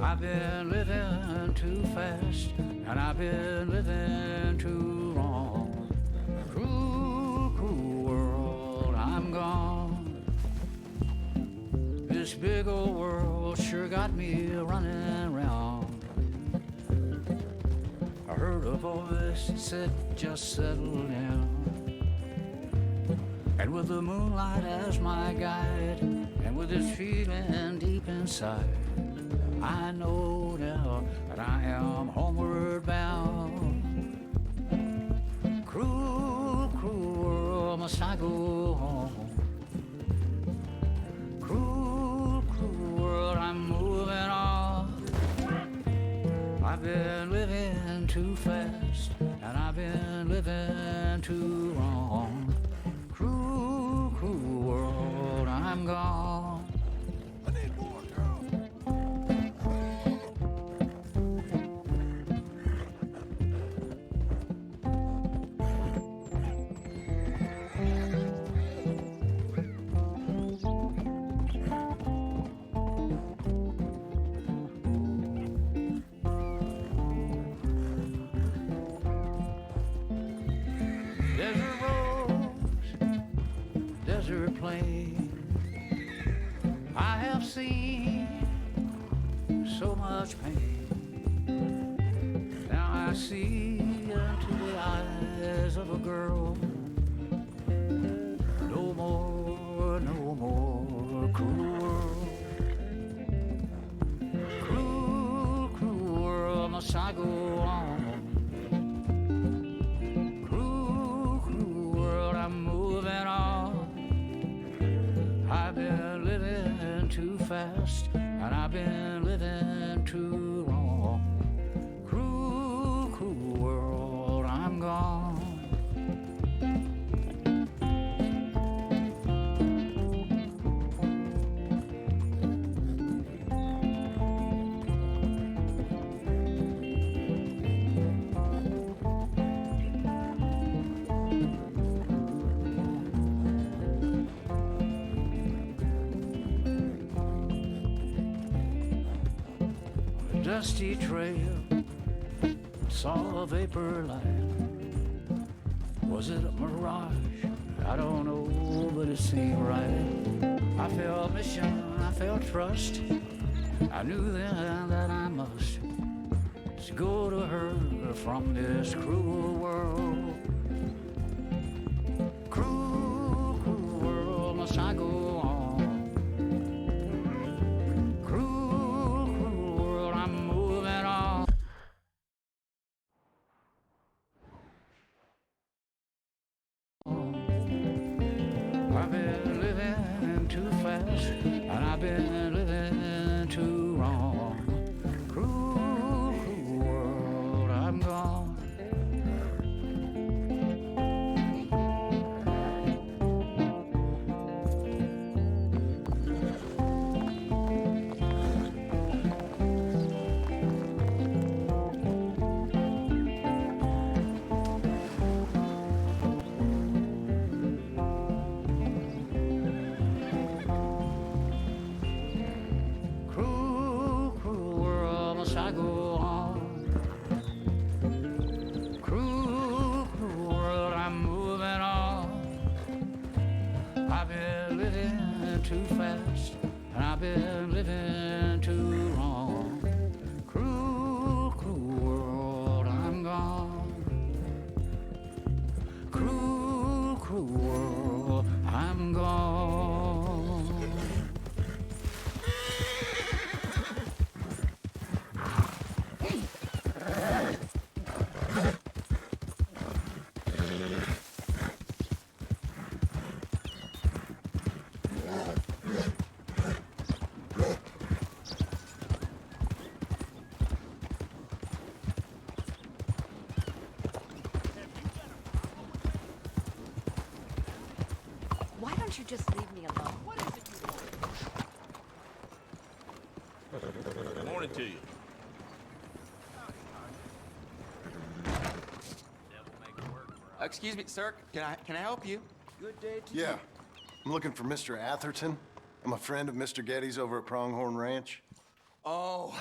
I've been living too fast, and I've been living too long. Cruel, cruel world, I'm gone. This big old world sure got me running round. I heard a voice that said, just settle down. And with the moonlight as my guide, and with this feeling deep inside, I know now that I am homeward bound. Cruel, cruel world, must I go home? Cruel, cruel world, I'm moving on. I've been living too fast, and I've been living too wrong. Cruel, cruel world, I'm gone. I need more, girl. Desert roads, desert plain, I have seen so much pain. Now I see into the eyes of a girl. No more, no more cruel world. Cruel, cruel world, must I go on? I'm moving on. I've been living too fast, and I've been living too long. Cruel, cruel world, I'm gone. Dusty trail, saw a vapor light. Was it a mirage? I don't know, but it seemed right. I felt mission, I felt trust. I knew then that I must go to her from this cruel world. Cruel, cruel world, must I go on? I've been living too fast, and I've been living too wrong. Cruel, cruel world, I'm gone. I go on. Cruel, cruel world, I'm moving on. I've been living too fast, and I've been living too wrong. Cruel, cruel world, I'm gone. Cruel, cruel world, I'm gone. Why don't you just leave me alone? What is it you want? Morning to you. I excuse me, sir. Can I help you? Good day to Yeah. I'm looking for Mr. Atherton. I'm a friend of Mr. Getty's over at Pronghorn Ranch. Oh,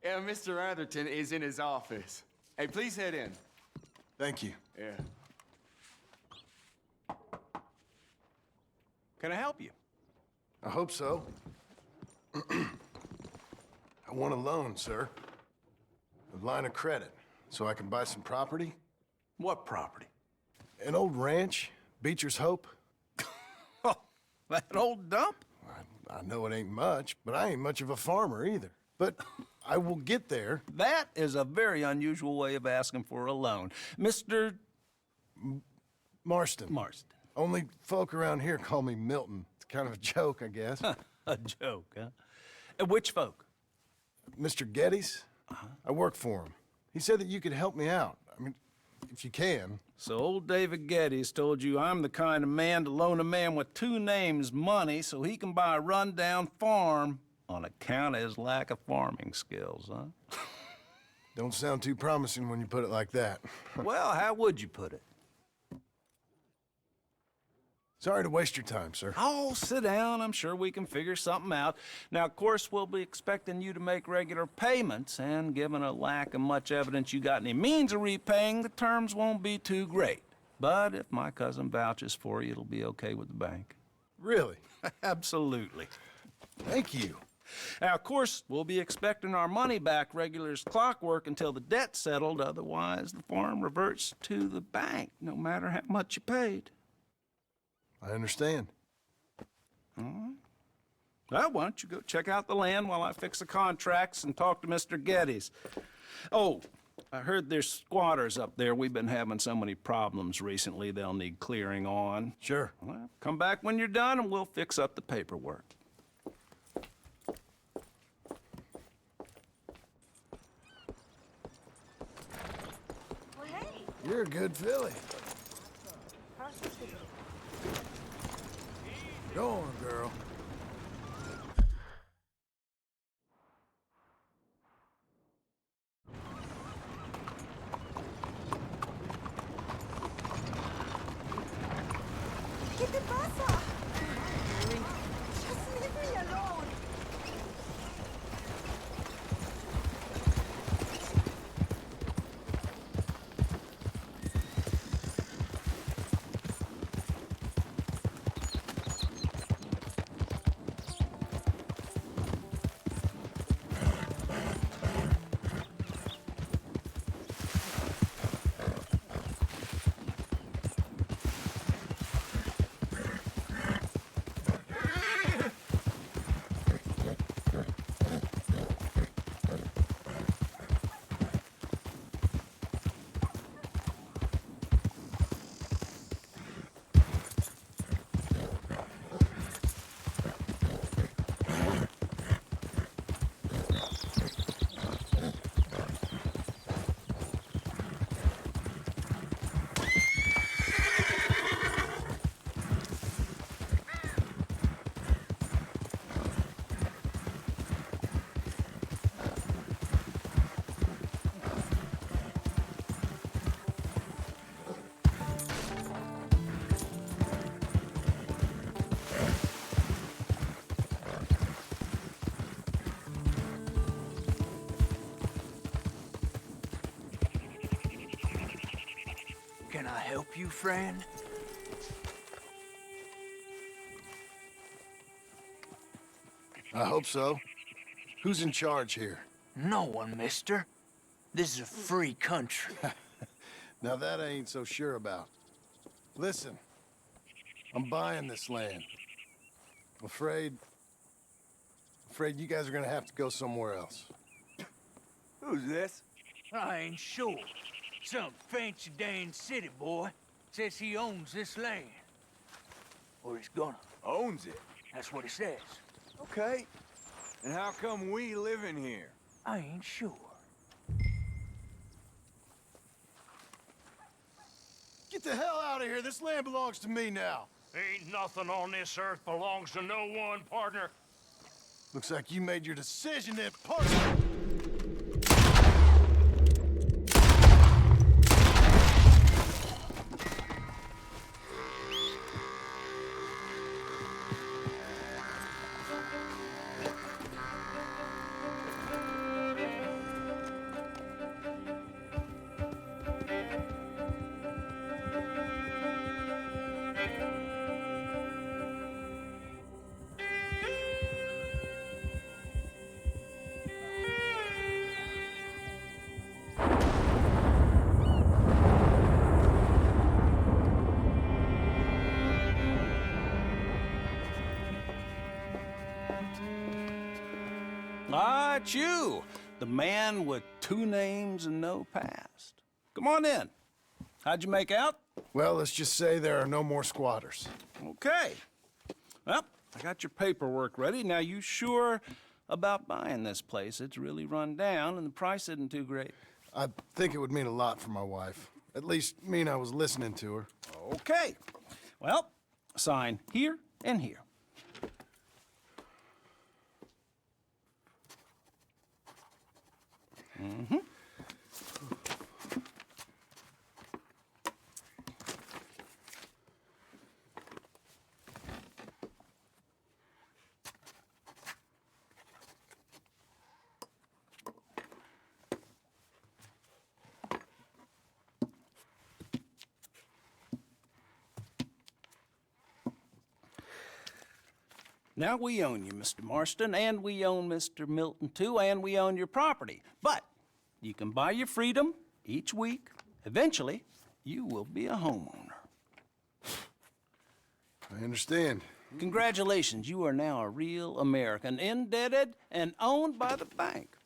yeah, Mr. Atherton is in his office. Hey, please head in. Thank you. Yeah. Can I help you? I hope so. I want a loan, sir. A line of credit, so I can buy some property. What property? An old ranch, Beecher's Hope. That old dump? I know it ain't much, but I ain't much of a farmer either. But I will get there. That is a very unusual way of asking for a loan. Mr. Marston. Marston. Only folk around here call me Milton. It's kind of a joke, I guess. A joke, huh? And which folk? Mr. Getty's. I work for him. He said that you could help me out. I mean, if you can. So old David Getty's told you I'm the kind of man to loan a man with two names money so he can buy a rundown farm on account of his lack of farming skills, huh? Don't sound too promising when you put it like that. Well, how would you put it? Sorry to waste your time, sir. Oh, sit down. I'm sure we can figure something out. Now, of course, we'll be expecting you to make regular payments, and given a lack of much evidence you got any means of repaying, the terms won't be too great. But if my cousin vouches for you, it'll be okay with the bank. Really? Absolutely. Thank you. Now, of course, we'll be expecting our money back regular as clockwork until the debt's settled. Otherwise, the farm reverts to the bank, no matter how much you paid. I understand. All right. Well, why don't you go check out the land while I fix the contracts and talk to Mr. Getty's. Oh, I heard there's squatters up there. We've been having so many problems recently, they'll need clearing on. Sure. Well, come back when you're done and we'll fix up the paperwork. Well, hey. You're a good filly. Go on, girl. ¿Qué te pasa? Just leave me alone. Can I help you, friend? I hope so. Who's in charge here? No one, mister. This is a free country. Now that I ain't so sure about. Listen, I'm buying this land. Afraid you guys are gonna have to go somewhere else. Who's this? I ain't sure. Some fancy Dan city boy says he owns this land. Or he's gonna. Owns it? That's what he says. Okay. And how come we live in here? I ain't sure. Get the hell out of here. This land belongs to me now. Ain't nothing on this earth belongs to no one, partner. Looks like you made your decision then, partner. got you, the man with 2 names and no past. Come on in. How'd you make out? Well, let's just say there are no more squatters. Okay. Well, I got your paperwork ready. Now, you sure about buying this place? It's really run down, and the price isn't too great. I think it would mean a lot for my wife. At least mean I was listening to her. Okay. Well, sign here and here. Mm-hmm. Now, we own you, Mr. Marston, and we own Mr. Milton, too, and we own your property. But you can buy your freedom each week. Eventually, you will be a homeowner. I understand. Congratulations, you are now a real American, indebted and owned by the bank.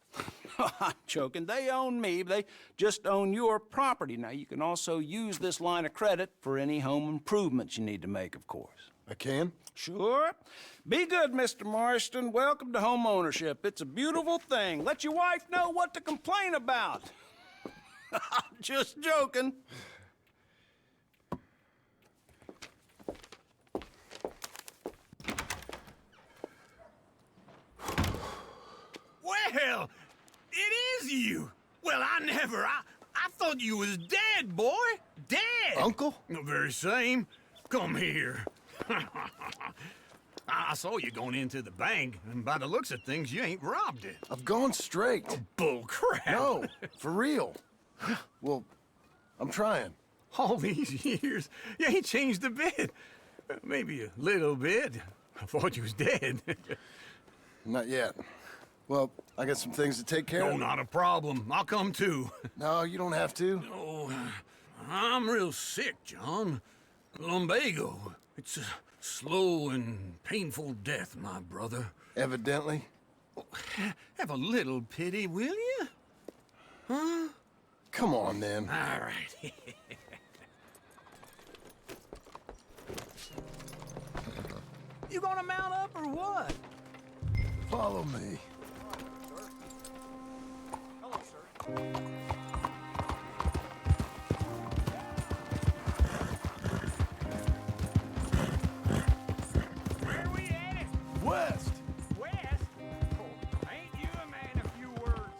I'm joking. They own me. They just own your property. Now, you can also use this line of credit for any home improvements you need to make, of course. I can? Sure. Be good, Mr. Marston. Welcome to home ownership. It's a beautiful thing. Let your wife know what to complain about. I'm just joking. Well, it is you. Well, I thought you was dead, boy. Dead. Uncle? The very same. Come here. I saw you going into the bank, and by the looks of things, you ain't robbed it. I've gone straight. Oh, bull crap. No, for real. Well, I'm trying. All these years, you ain't changed a bit. Maybe a little bit. I thought you was dead. Not yet. Well, I got some things to take care of. No, not a problem. I'll come too. No, you don't have to. No, I'm real sick, John. Lumbago. It's a slow and painful death, my brother. Evidently. Have a little pity, will you? Huh? Come on, then. All right. You gonna mount up or what? Follow me. Hello, sir. Where we at? West. West? Oh, ain't you a man of few words?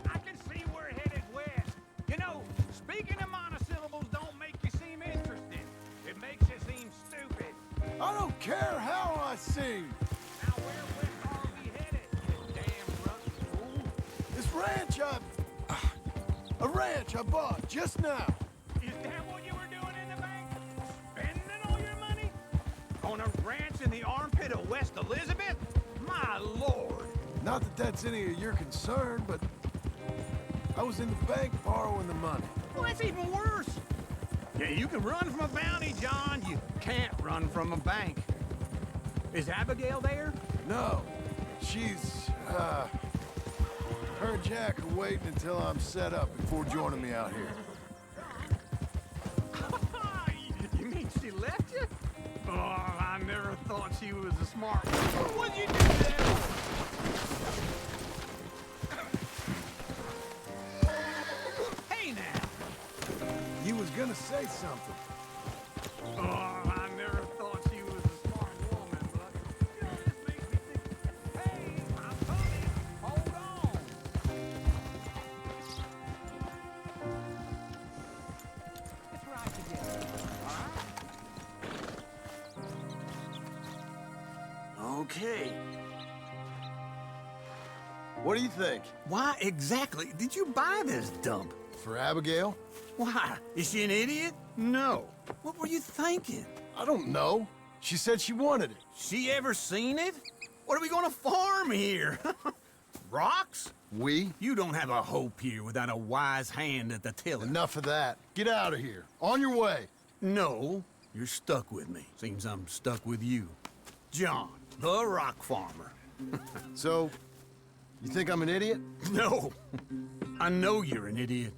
I can see we're headed west. You know, speaking of monosyllables don't make you seem interested. It makes you seem stupid. I don't care how I seem. Now where west are we headed, you damn drunk fool? This ranch a ranch I bought just now. Is that what you were doing in the bank? Spending all your money? On a ranch in the armpit of West Elizabeth? My lord! Not that that's any of your concern, but I was in the bank borrowing the money. Well, that's even worse. Yeah, you can run from a bounty, John. You can't run from a bank. Is Abigail there? No, she's, her and Jack are waiting until I'm set up before joining me out here. You mean she left you? Oh, I never thought she was a smart one. What'd you do there? Hey, now. You was gonna say something. Oh, I never thought she was a smart woman, but you know, this makes me think, hey, I'm coming. Hold on. Let's ride together, all right? Okay. What do you think? Why exactly did you buy this dump? For Abigail? Why? Is she an idiot? No. What were you thinking? I don't know. She said she wanted it. She ever seen it? What are we gonna farm here? Rocks? We? You don't have a hope here without a wise hand at the tiller. Enough of that. Get out of here. On your way. No, you're stuck with me. Seems I'm stuck with you. John, the rock farmer. So, You think I'm an idiot? No. I know you're an idiot.